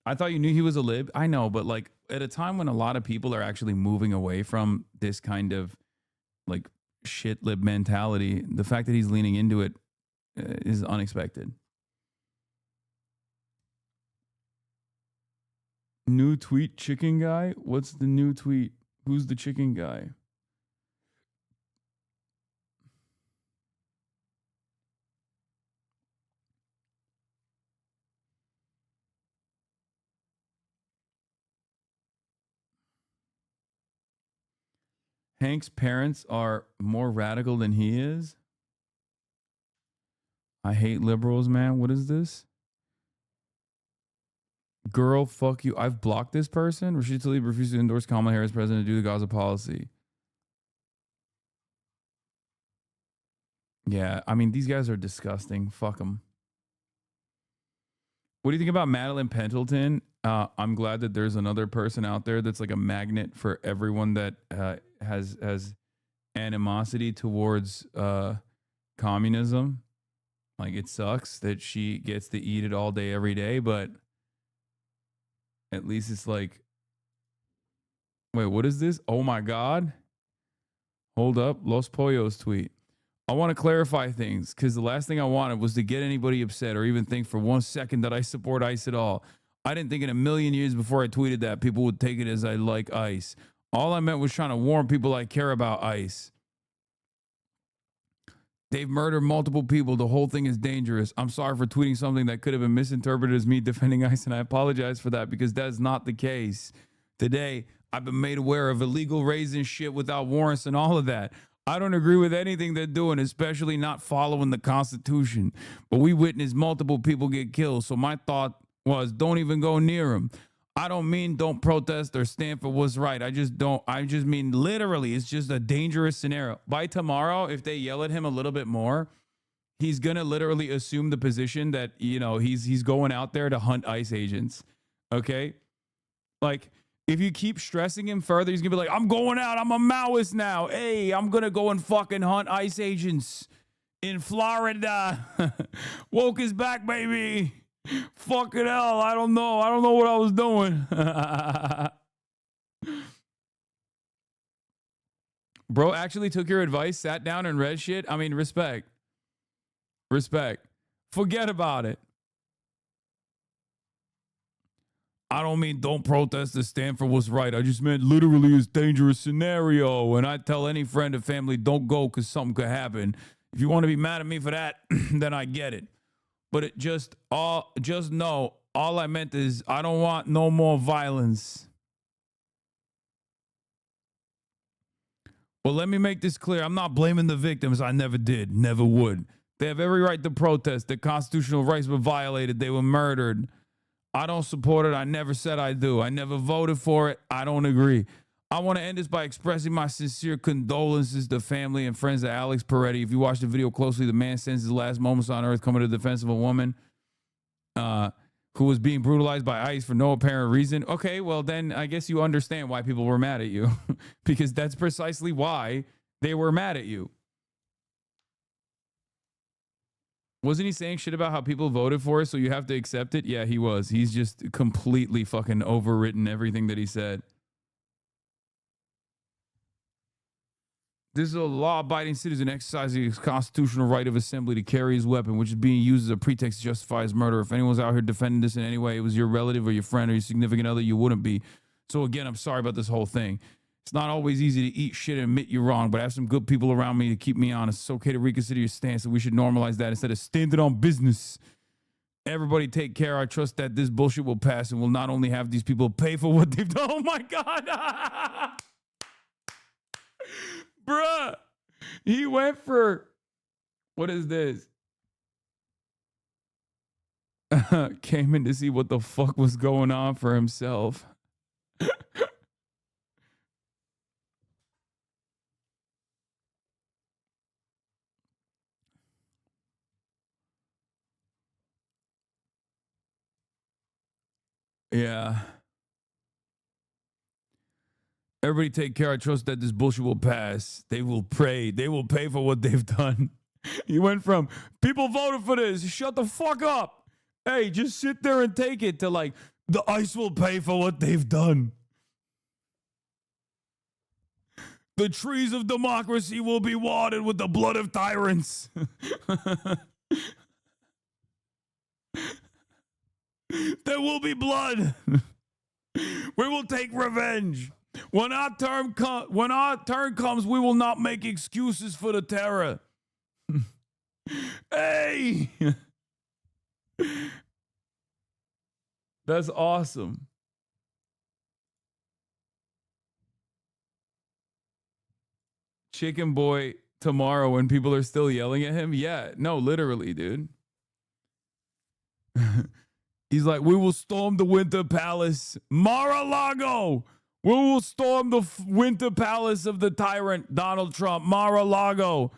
I thought you knew he was a lib. I know, but like at a time when a lot of people are actually moving away from this kind of like shit lib mentality, the fact that he's leaning into it is unexpected. New tweet, chicken guy? What's the new tweet? Who's the chicken guy? Hank's parents are more radical than he is. I hate liberals, man. What is this? Girl, fuck you. I've blocked this person. Rashid Tlaib refused to endorse Kamala Harris president due to Gaza policy. Yeah, I mean, these guys are disgusting. Fuck them. What do you think about Madeline Pendleton? I'm glad that there's another person out there that's like a magnet for everyone that has animosity towards communism. Like, it sucks that she gets to eat it all day, every day, but at least it's like, wait, what is this? Oh my God. Hold up. Los Pollos tweet. I want to clarify things because the last thing I wanted was to get anybody upset or even think for 1 second that I support ICE at all. I didn't think in a million years before I tweeted that people would take it as I like ICE. All I meant was trying to warn people I care about ICE. They've murdered multiple people. The whole thing is dangerous. I'm sorry for tweeting something that could have been misinterpreted as me defending ICE, and I apologize for that because that's not the case. Today, I've been made aware of illegal raids and shit without warrants and all of that. I don't agree with anything they're doing, especially not following the Constitution. But we witnessed multiple people get killed, so my thought was don't even go near them. I don't mean don't protest or stand for what's right. I just mean literally, it's just a dangerous scenario. By tomorrow, if they yell at him a little bit more, he's going to literally assume the position that, you know, he's going out there to hunt ICE agents. Okay? Like, if you keep stressing him further, he's going to be like, I'm going out. I'm a Maoist now. Hey, I'm going to go and fucking hunt ICE agents in Florida. Woke is back, baby. Fucking hell. I don't know. I don't know what I was doing. Bro actually took your advice, sat down and read shit. I mean, respect. Respect. Forget about it. I don't mean don't protest to stand for what's right. I just meant literally it's dangerous scenario. And I tell any friend or family, don't go because something could happen. If you want to be mad at me for that, then I get it. But it just know, all I meant is I don't want no more violence. Well, let me make this clear. I'm not blaming the victims. I never did, never would. They have every right to protest. Their constitutional rights were violated. They were murdered. I don't support it. I never said I do. I never voted for it. I don't agree. I want to end this by expressing my sincere condolences to family and friends of Alex Peretti. If you watch the video closely, the man spends his last moments on earth coming to the defense of a woman who was being brutalized by ICE for no apparent reason. Okay, well, then I guess you understand why people were mad at you because that's precisely why they were mad at you. Wasn't he saying shit about how people voted for it, so you have to accept it? Yeah, he was. He's just completely fucking overwritten everything that he said. This is a law-abiding citizen exercising his constitutional right of assembly to carry his weapon, which is being used as a pretext to justify his murder. If anyone's out here defending this in any way, it was your relative or your friend or your significant other, you wouldn't be. So again, I'm sorry about this whole thing. It's not always easy to eat shit and admit you're wrong, but I have some good people around me to keep me honest. It's okay to reconsider your stance, and we should normalize that instead of standing on business. Everybody take care. I trust that this bullshit will pass and will not only have these people pay for what they've done. Oh my God. Bruh. He went for, what is this? Came in to see what the fuck was going on for himself. Yeah. Everybody take care. I trust that this bullshit will pass. They will pray. They will pay for what they've done. He went from people voted for this. Shut the fuck up. Hey, just sit there and take it to like, the ICE will pay for what they've done. The trees of democracy will be watered with the blood of tyrants. There will be blood. We will take revenge. When our turn comes, we will not make excuses for the terror. Hey! That's awesome. Chicken Boy tomorrow when people are still yelling at him? Yeah, no, literally, dude. He's like, we will storm the Winter Palace. Mar-a-Lago! We will storm the Winter Palace of the tyrant, Donald Trump. Mar-a-Lago.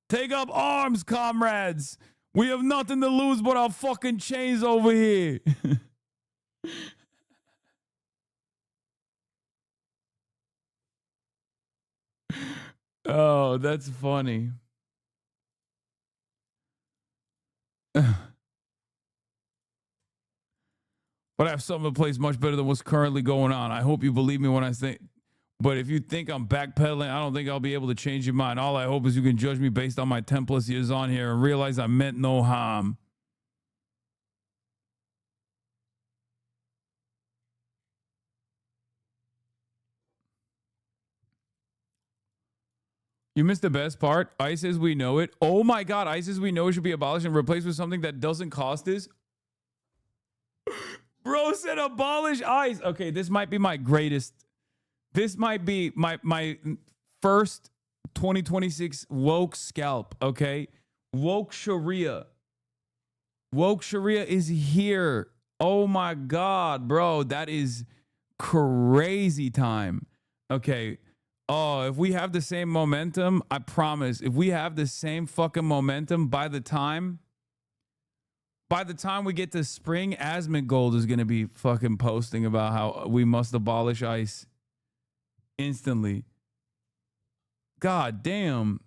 Take up arms, comrades. We have nothing to lose but our fucking chains over here. Oh, that's funny. But I have something in place much better than what's currently going on. I hope you believe me when I say. But if you think I'm backpedaling, I don't think I'll be able to change your mind. All I hope is you can judge me based on my 10 plus years on here and realize I meant no harm. You missed the best part. ICE as we know it. Oh my God, ICE as we know it should be abolished and replaced with something that doesn't cost us. Bro said abolish ICE. Okay, this might be my greatest. This might be my first 2026 woke scalp, okay? Woke Sharia. Woke Sharia is here. Oh my God, bro. That is crazy time. Okay. Oh, if we have the same momentum, I promise, if we have the same fucking momentum by the time we get to spring, Asmongold is going to be fucking posting about how we must abolish ICE instantly. God damn.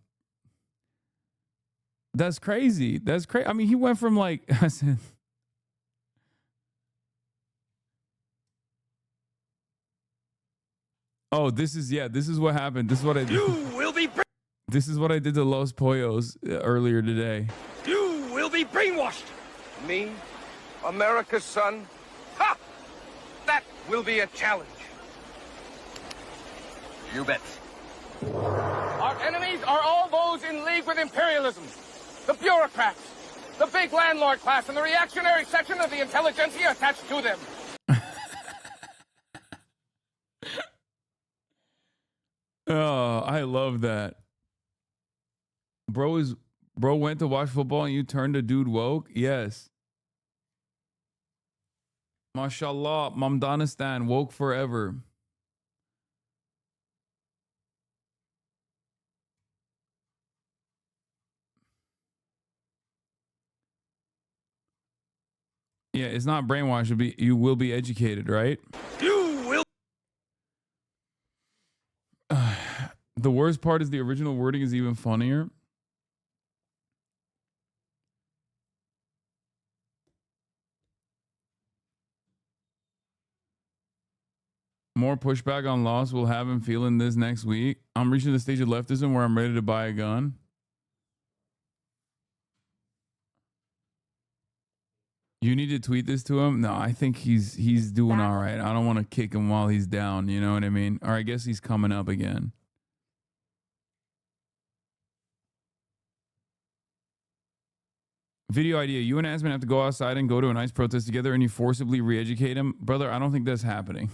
That's crazy. That's crazy. I mean, he went from like, I said, oh, this is what happened. This is what I did. You will be This is what I did to Los Pollos earlier today. You will be brainwashed. Me, America's son? Ha! That will be a challenge. You bet. Our enemies are all those in league with imperialism. The bureaucrats, the big landlord class, and the reactionary section of the intelligentsia attached to them. Oh, I love that. Bro went to watch football and you turned a dude woke? Yes. MashaAllah, Mamdanistan, woke forever. Yeah, it's not brainwashed. You will be educated, right? You will. The worst part is the original wording is even funnier. More pushback on loss will have him feeling this next week. I'm reaching the stage of leftism where I'm ready to buy a gun. You need to tweet this to him. No, I think he's doing all right. I don't want to kick him while he's down. You know what I mean? Or I guess he's coming up again. Video idea. You and Asman have to go outside and go to a nice protest together and you forcibly re-educate him. Brother, I don't think that's happening.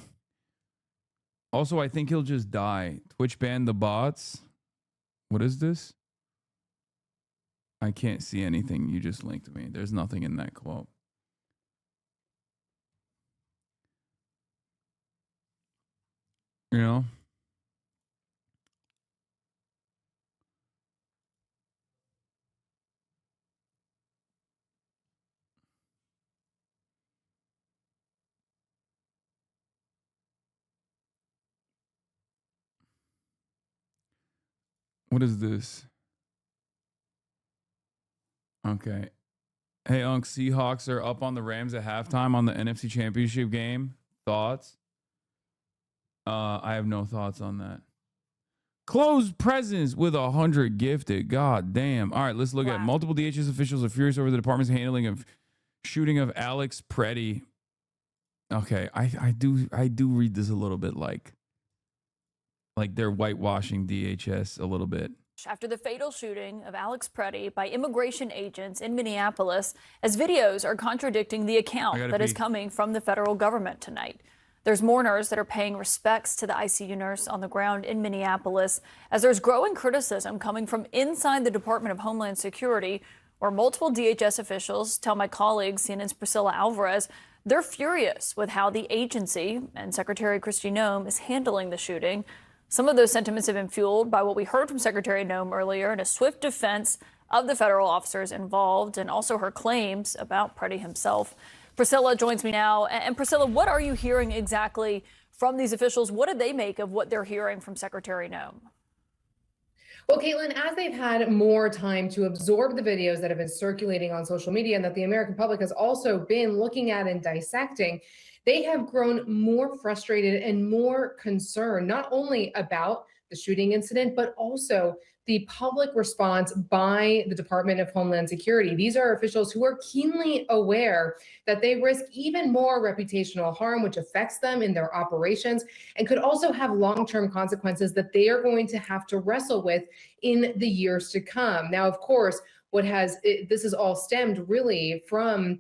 Also, I think he'll just die. Twitch banned the bots. What is this? I can't see anything. You just linked me. There's nothing in that quote. You know? What is this? Okay. Hey, Unc, Seahawks are up on the Rams at halftime on the NFC Championship game. Thoughts? I have no thoughts on that. Closed presents with 100 gifted. God damn. All right, let's look at multiple DHS officials are furious over the department's handling of shooting of Alex Preddy. Okay, I do read this a little bit like they're whitewashing DHS a little bit. After the fatal shooting of Alex Preddy by immigration agents in Minneapolis, as videos are contradicting the account that is coming from the federal government tonight. There's mourners that are paying respects to the ICU nurse on the ground in Minneapolis, as there's growing criticism coming from inside the Department of Homeland Security, where multiple DHS officials tell my colleague CNN's Priscilla Alvarez they're furious with how the agency and Secretary Kristi Noem is handling the shooting. Some of those sentiments have been fueled by what we heard from Secretary Noem earlier in a swift defense of the federal officers involved and also her claims about Preddy himself. Priscilla joins me now. And Priscilla, what are you hearing exactly from these officials? What did they make of what they're hearing from Secretary Noem? Well, Caitlin, as they've had more time to absorb the videos that have been circulating on social media and that the American public has also been looking at and dissecting, they have grown more frustrated and more concerned, not only about the shooting incident, but also the public response by the Department of Homeland Security. These are officials who are keenly aware that they risk even more reputational harm, which affects them in their operations and could also have long-term consequences that they are going to have to wrestle with in the years to come. Now, of course, this is all stemmed really from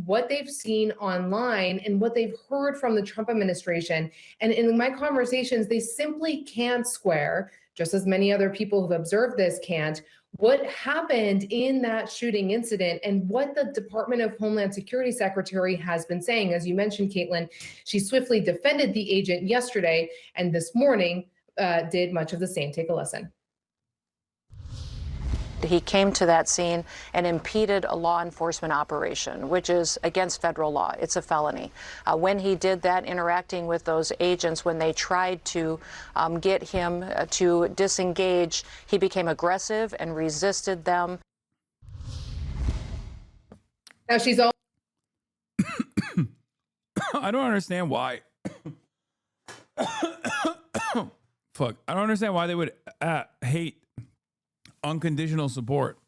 what they've seen online and what they've heard from the Trump administration. And in my conversations, they simply can't square, just as many other people who've observed this can't, what happened in that shooting incident and what the Department of Homeland Security Secretary has been saying. As you mentioned, Caitlin, she swiftly defended the agent yesterday and this morning did much of the same. Take a listen. He came to that scene and impeded a law enforcement operation, which is against federal law. It's a felony. When he did that, interacting with those agents, when they tried to get him to disengage, he became aggressive and resisted them. Now she's all. I don't understand why. Fuck. I don't understand why they would hate unconditional support.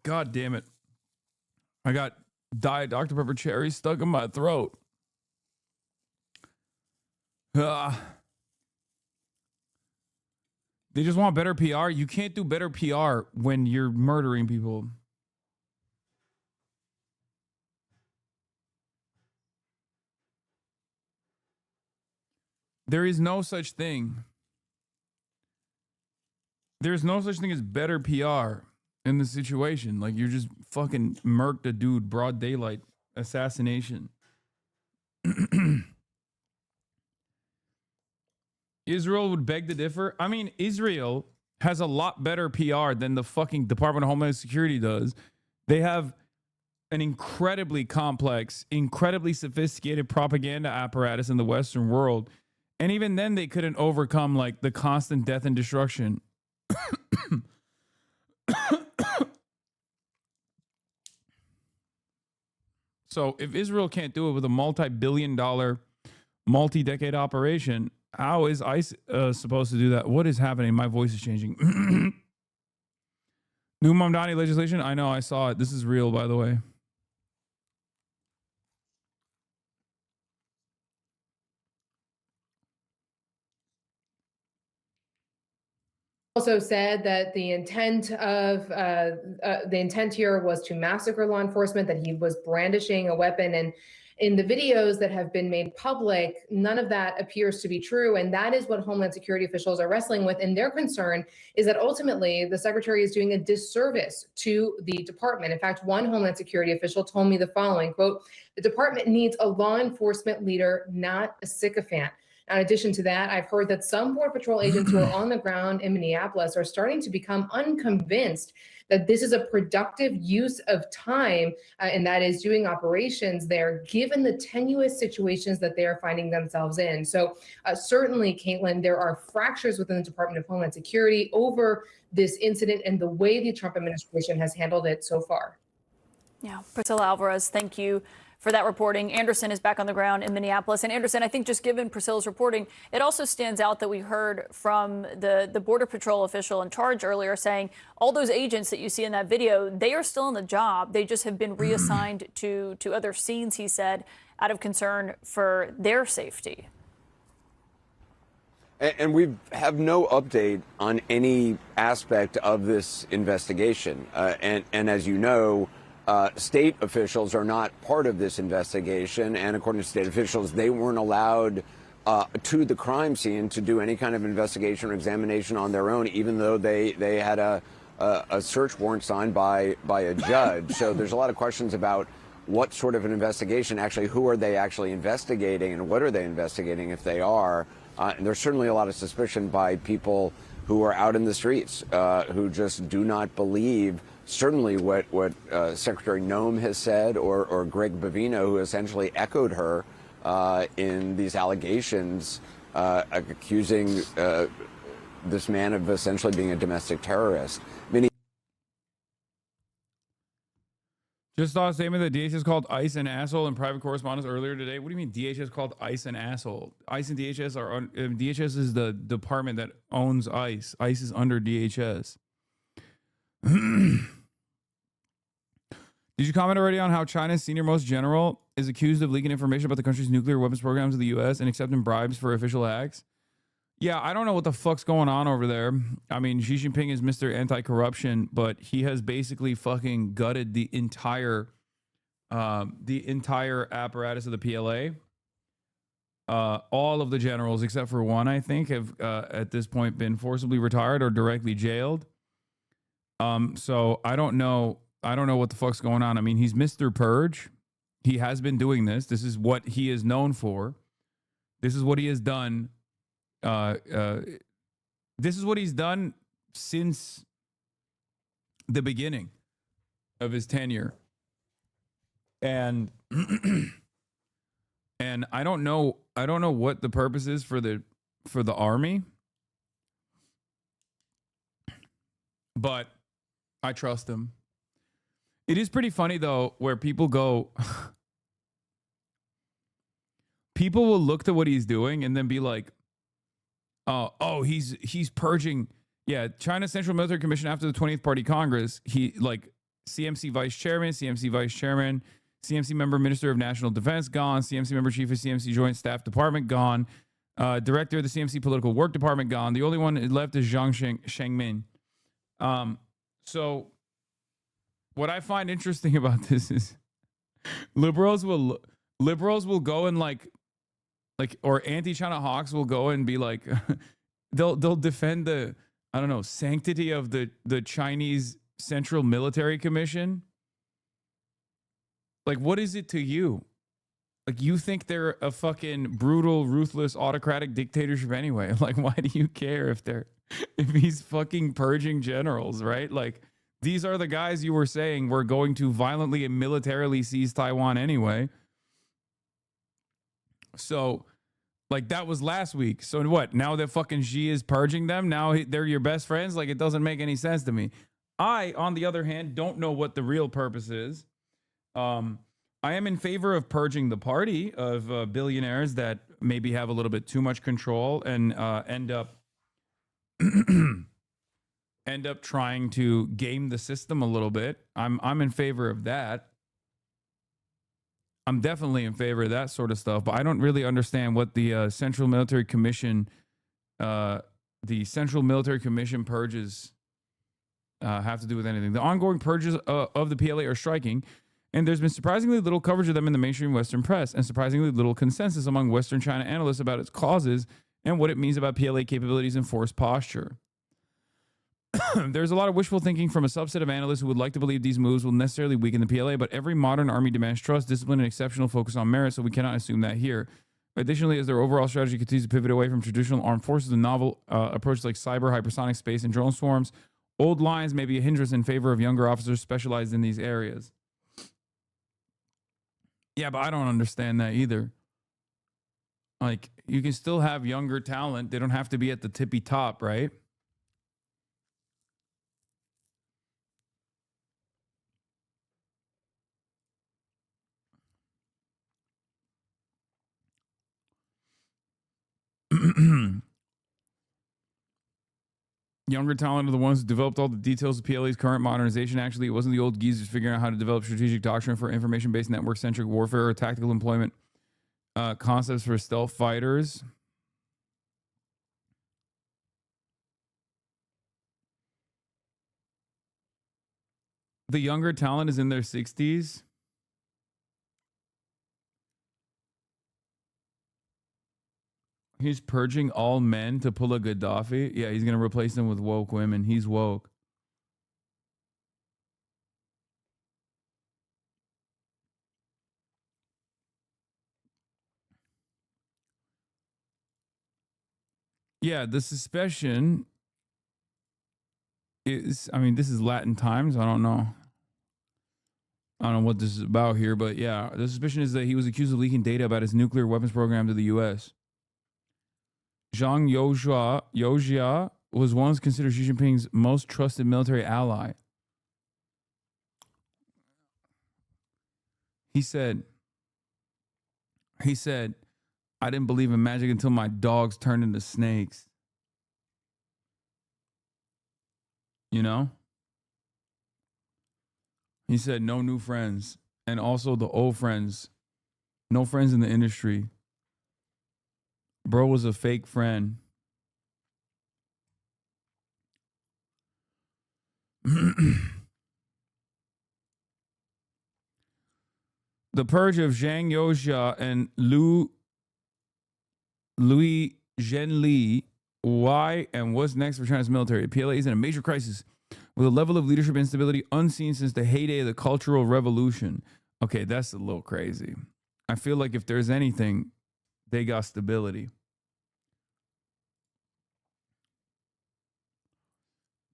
God damn it. I got Diet Dr. Pepper cherry stuck in my throat. They just want better PR. You can't do better PR when you're murdering people. There is no such thing. There's no such thing as better PR in the situation. Like, you're just fucking murked a dude, broad daylight assassination. Israel would beg to differ. I mean, Israel has a lot better PR than the fucking Department of Homeland Security does. They have an incredibly complex, incredibly sophisticated propaganda apparatus in the Western world. And even then, they couldn't overcome like the constant death and destruction. So if Israel can't do it with a multi-billion-dollar, multi-decade operation, how is ICE supposed to do that? What is happening? My voice is changing. New Mamdani legislation? I know, I saw it. This is real, by the way. Also said that the intent here was to massacre law enforcement, that he was brandishing a weapon. And in the videos that have been made public, none of that appears to be true. And that is what Homeland Security officials are wrestling with. And their concern is that ultimately the secretary is doing a disservice to the department. In fact, one Homeland Security official told me the following, quote, "The department needs a law enforcement leader, not a sycophant." In addition to that, I've heard that some Border Patrol agents who are on the ground in Minneapolis are starting to become unconvinced that this is a productive use of time, and that is doing operations there, given the tenuous situations that they are finding themselves in. So certainly, Caitlin, there are fractures within the Department of Homeland Security over this incident and the way the Trump administration has handled it so far. Yeah, Priscilla Alvarez, thank you for that reporting. Anderson is back on the ground in Minneapolis. And Anderson, I think just given Priscilla's reporting, it also stands out that we heard from the Border Patrol official in charge earlier saying all those agents that you see in that video, they are still on the job. They just have been reassigned to other scenes, he said, out of concern for their safety. And we have no update on any aspect of this investigation. And as you know, state officials are not part of this investigation. And according to state officials, they weren't allowed to the crime scene to do any kind of investigation or examination on their own, even though they had a search warrant signed by a judge. So there's a lot of questions about what sort of an investigation, actually, who are they actually investigating and what are they investigating if they are? And there's certainly a lot of suspicion by people who are out in the streets who just do not believe certainly what Secretary Noem has said or Greg Bavino, who essentially echoed her in these allegations accusing this man of essentially being a domestic terrorist. Just saw a statement that DHS called ICE an asshole in private correspondence earlier today. What do you mean DHS called ICE an asshole? ICE and DHS are DHS is the department that owns ICE. ICE is under DHS. Did you comment already on how China's senior-most general is accused of leaking information about the country's nuclear weapons programs in the U.S. and accepting bribes for official acts? Yeah, I don't know what the fuck's going on over there. I mean, Xi Jinping is Mr. Anti-Corruption, but he has basically fucking gutted the entire apparatus of the PLA. All of the generals, except for one, I think, have at this point been forcibly retired or directly jailed. So I don't know what the fuck's going on. I mean, he's Mr. Purge. He has been doing this. This is what he is known for. This is what he has done. This is what he's done since the beginning of his tenure. And and I don't know what the purpose is for the army. But I trust him. It is pretty funny though, where people go people will look to what he's doing and then be like, oh, he's purging. Yeah, China's Central Military Commission after the 20th Party Congress, he like CMC Vice Chairman, CMC Member Minister of National Defense, gone. CMC Member Chief of CMC Joint Staff Department, gone. Director of the CMC Political Work Department, gone. The only one left is Zhang Shengmin. So what I find interesting about this is liberals will go and like or anti-China hawks will go and be like they'll defend the, I don't know, sanctity of the Chinese Central Military Commission. Like, what is it to you? Like, you think they're a fucking brutal, ruthless, autocratic dictatorship anyway. Like, why do you care if he's fucking purging generals, right? Like, these are the guys you were saying were going to violently and militarily seize Taiwan anyway. So, like, that was last week. So what? Now that fucking Xi is purging them, now they're your best friends? Like, it doesn't make any sense to me. I, on the other hand, don't know what the real purpose is. I am in favor of purging the party of billionaires that maybe have a little bit too much control and end up trying to game the system a little bit. I'm in favor of that. I'm definitely in favor of that sort of stuff, but I don't really understand what the Central Military Commission purges have to do with anything. The ongoing purges of the PLA are striking, and there's been surprisingly little coverage of them in the mainstream Western press, and surprisingly little consensus among Western China analysts about its causes and what it means about PLA capabilities and force posture. There's a lot of wishful thinking from a subset of analysts who would like to believe these moves will necessarily weaken the PLA, but every modern army demands trust, discipline, and exceptional focus on merit, so we cannot assume that here. Additionally, as their overall strategy continues to pivot away from traditional armed forces and novel approaches like cyber, hypersonic, space, and drone swarms, Old lines may be a hindrance in favor of younger officers specialized in these areas. Yeah, but I don't understand that either. Like, you can still have younger talent. They don't have to be at the tippy top, right? Younger talent are the ones who developed all the details of PLA's current modernization. Actually, it wasn't the old geezers figuring out how to develop strategic doctrine for information-based network-centric warfare or tactical employment concepts for stealth fighters. The younger talent is in their 60s. He's purging all men to pull a Gaddafi. Yeah, he's going to replace them with woke women. He's woke. Yeah, the suspicion is, I mean, this is Latin times. I don't know what this is about here, but yeah, the suspicion is that he was accused of leaking data about his nuclear weapons program to the U.S. Zhang Youjia was once considered Xi Jinping's most trusted military ally. He said, I didn't believe in magic until my dogs turned into snakes. You know? He said, no new friends. And also the old friends. No friends in the industry. Bro was a fake friend. The purge of Zhang Youjia and Louis Zhenli. Why and what's next for China's military? PLA is in a major crisis with a level of leadership instability unseen since the heyday of the Cultural Revolution. Okay, that's a little crazy. I feel like if there's anything, they got stability.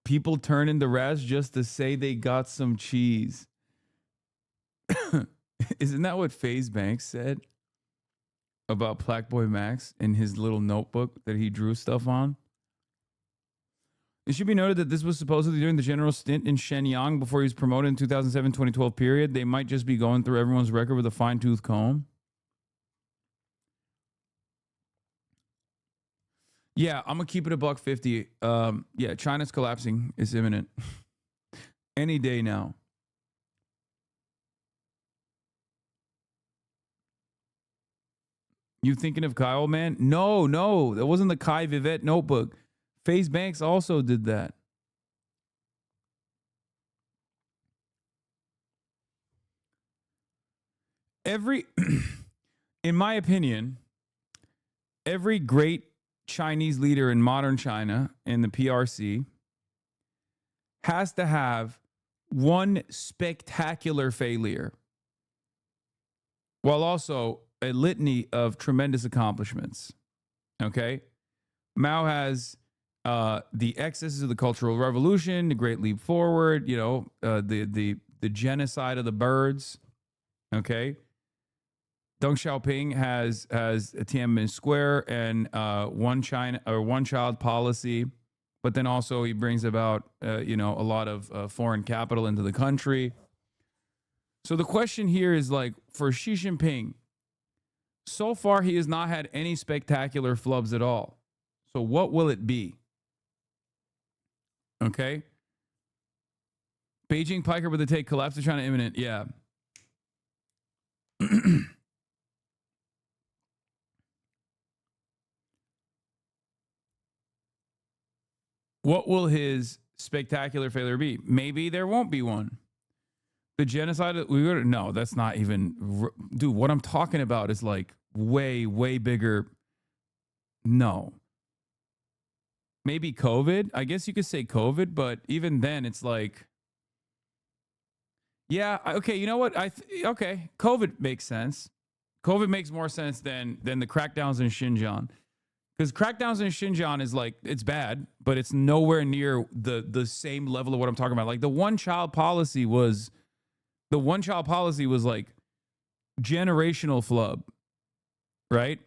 People turn into rats just to say they got some cheese. Isn't that what FaZe Banks said about Black Boy Max in his little notebook that he drew stuff on? It should be noted that this was supposedly during the general stint in Shenyang before he was promoted in 2007-2012 period. They might just be going through everyone's record with a fine-tooth comb. Yeah, I'm going to keep it $150. Yeah, China's collapsing. It's imminent. Any day now. You thinking of Kyle, man? No. That wasn't the Kai Vivette notebook. FaZe Banks also did that. In my opinion, every great Chinese leader in modern China in the PRC has to have one spectacular failure while also a litany of tremendous accomplishments. Okay? Mao has the excesses of the Cultural Revolution, the Great Leap Forward, you know, the genocide of the birds. Okay? Deng Xiaoping has Tiananmen Square and one child policy, but then also he brings about a lot of foreign capital into the country. So the question here is, like, for Xi Jinping, so far he has not had any spectacular flubs at all. So what will it be? Okay. Beijing Piker with the take, collapse of China imminent. Yeah. What will his spectacular failure be? Maybe there won't be one. The genocide, no, that's not even, dude, what I'm talking about is like way, way bigger. No. Maybe COVID. I guess you could say COVID, but even then it's like, yeah, okay, you know what? Okay, COVID makes sense. COVID makes more sense than the crackdowns in Xinjiang. Because crackdowns in Xinjiang is like, it's bad, but it's nowhere near the same level of what I'm talking about. Like the one-child policy was like generational flub, right?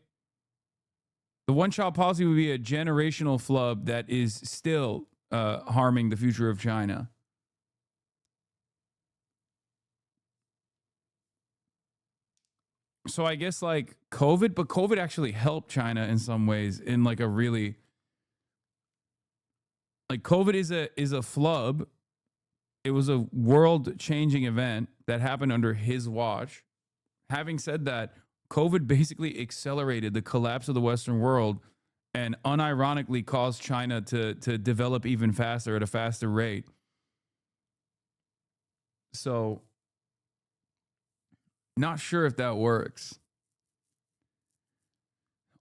The one-child policy would be a generational flub that is still harming the future of China. So I guess like COVID, but COVID actually helped China in some ways in like a really, like COVID is a flub. It was a world-changing event that happened under his watch. Having said that, COVID basically accelerated the collapse of the Western world and unironically caused China to develop even faster at a faster rate. So, not sure if that works.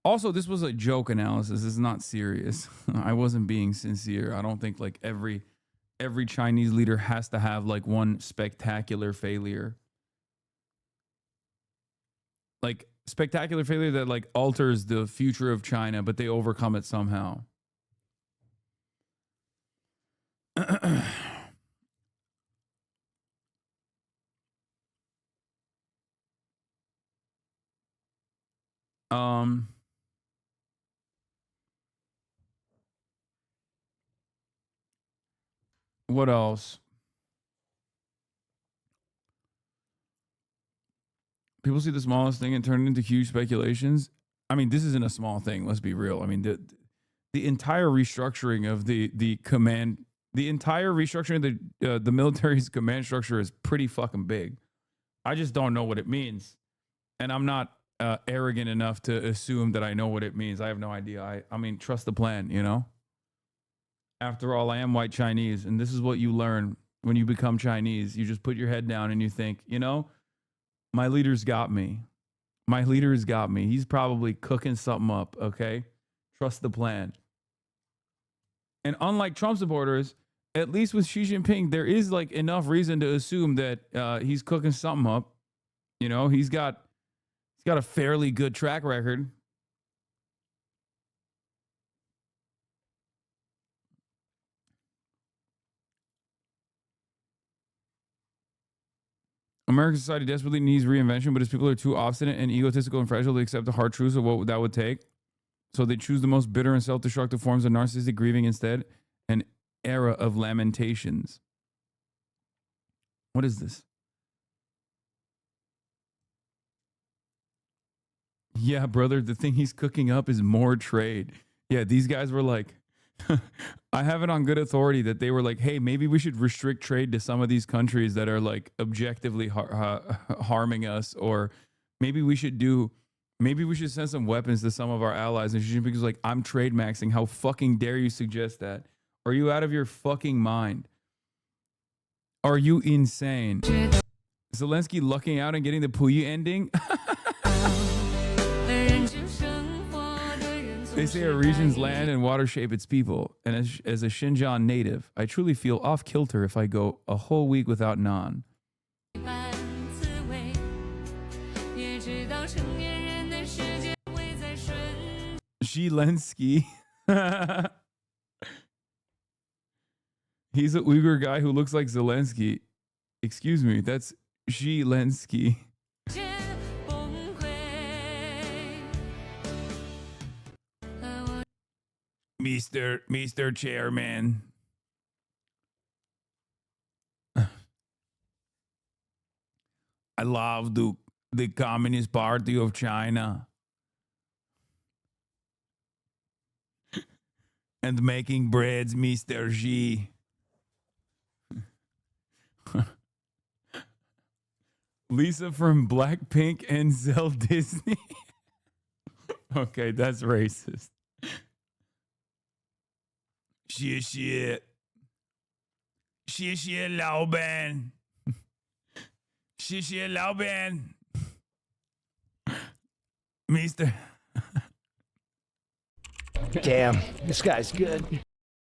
Also, this was a joke analysis. This is not serious. I wasn't being sincere. I don't think like every Chinese leader has to have like one spectacular failure. Like spectacular failure that like alters the future of China, but they overcome it somehow. What else? People see the smallest thing and turn it into huge speculations. I mean, this isn't a small thing. Let's be real. I mean, the entire restructuring of the command, the entire restructuring of the military's command structure is pretty fucking big. I just don't know what it means, and I'm not arrogant enough to assume that I know what it means. I have no idea. I mean, trust the plan, you know? After all, I am white Chinese, and this is what you learn when you become Chinese. You just put your head down and you think, you know, my leader's got me. My leader's got me. He's probably cooking something up, okay? Trust the plan. And unlike Trump supporters, at least with Xi Jinping, there is like enough reason to assume that he's cooking something up. You know, he's got a fairly good track record. American society desperately needs reinvention, but its people are too obstinate and egotistical and fragile to accept the hard truths of what that would take. So they choose the most bitter and self-destructive forms of narcissistic grieving instead, an era of lamentations. What is this? Yeah, brother, the thing he's cooking up is more trade. Yeah, these guys were like, I have it on good authority that they were like, hey, maybe we should restrict trade to some of these countries that are like objectively harming us, or maybe we should send some weapons to some of our allies. And Xi Jinping was like, I'm trade maxing. How fucking dare you suggest that? Are you out of your fucking mind? Are you insane? Zelensky lucking out and getting the Puyi ending? They say a region's land and water shape its people. And as a Xinjiang native, I truly feel off kilter if I go a whole week without naan. Zelensky. He's an Uyghur guy who looks like Zelensky. Excuse me, that's Zelensky. Mr. Chairman. I love the Communist Party of China. And making breads, Mr. Xi. Lisa from Blackpink and Zell Disney. Okay, that's racist. Shit. 谢谢老板. 谢谢老板. Mr. Damn, this guy's good.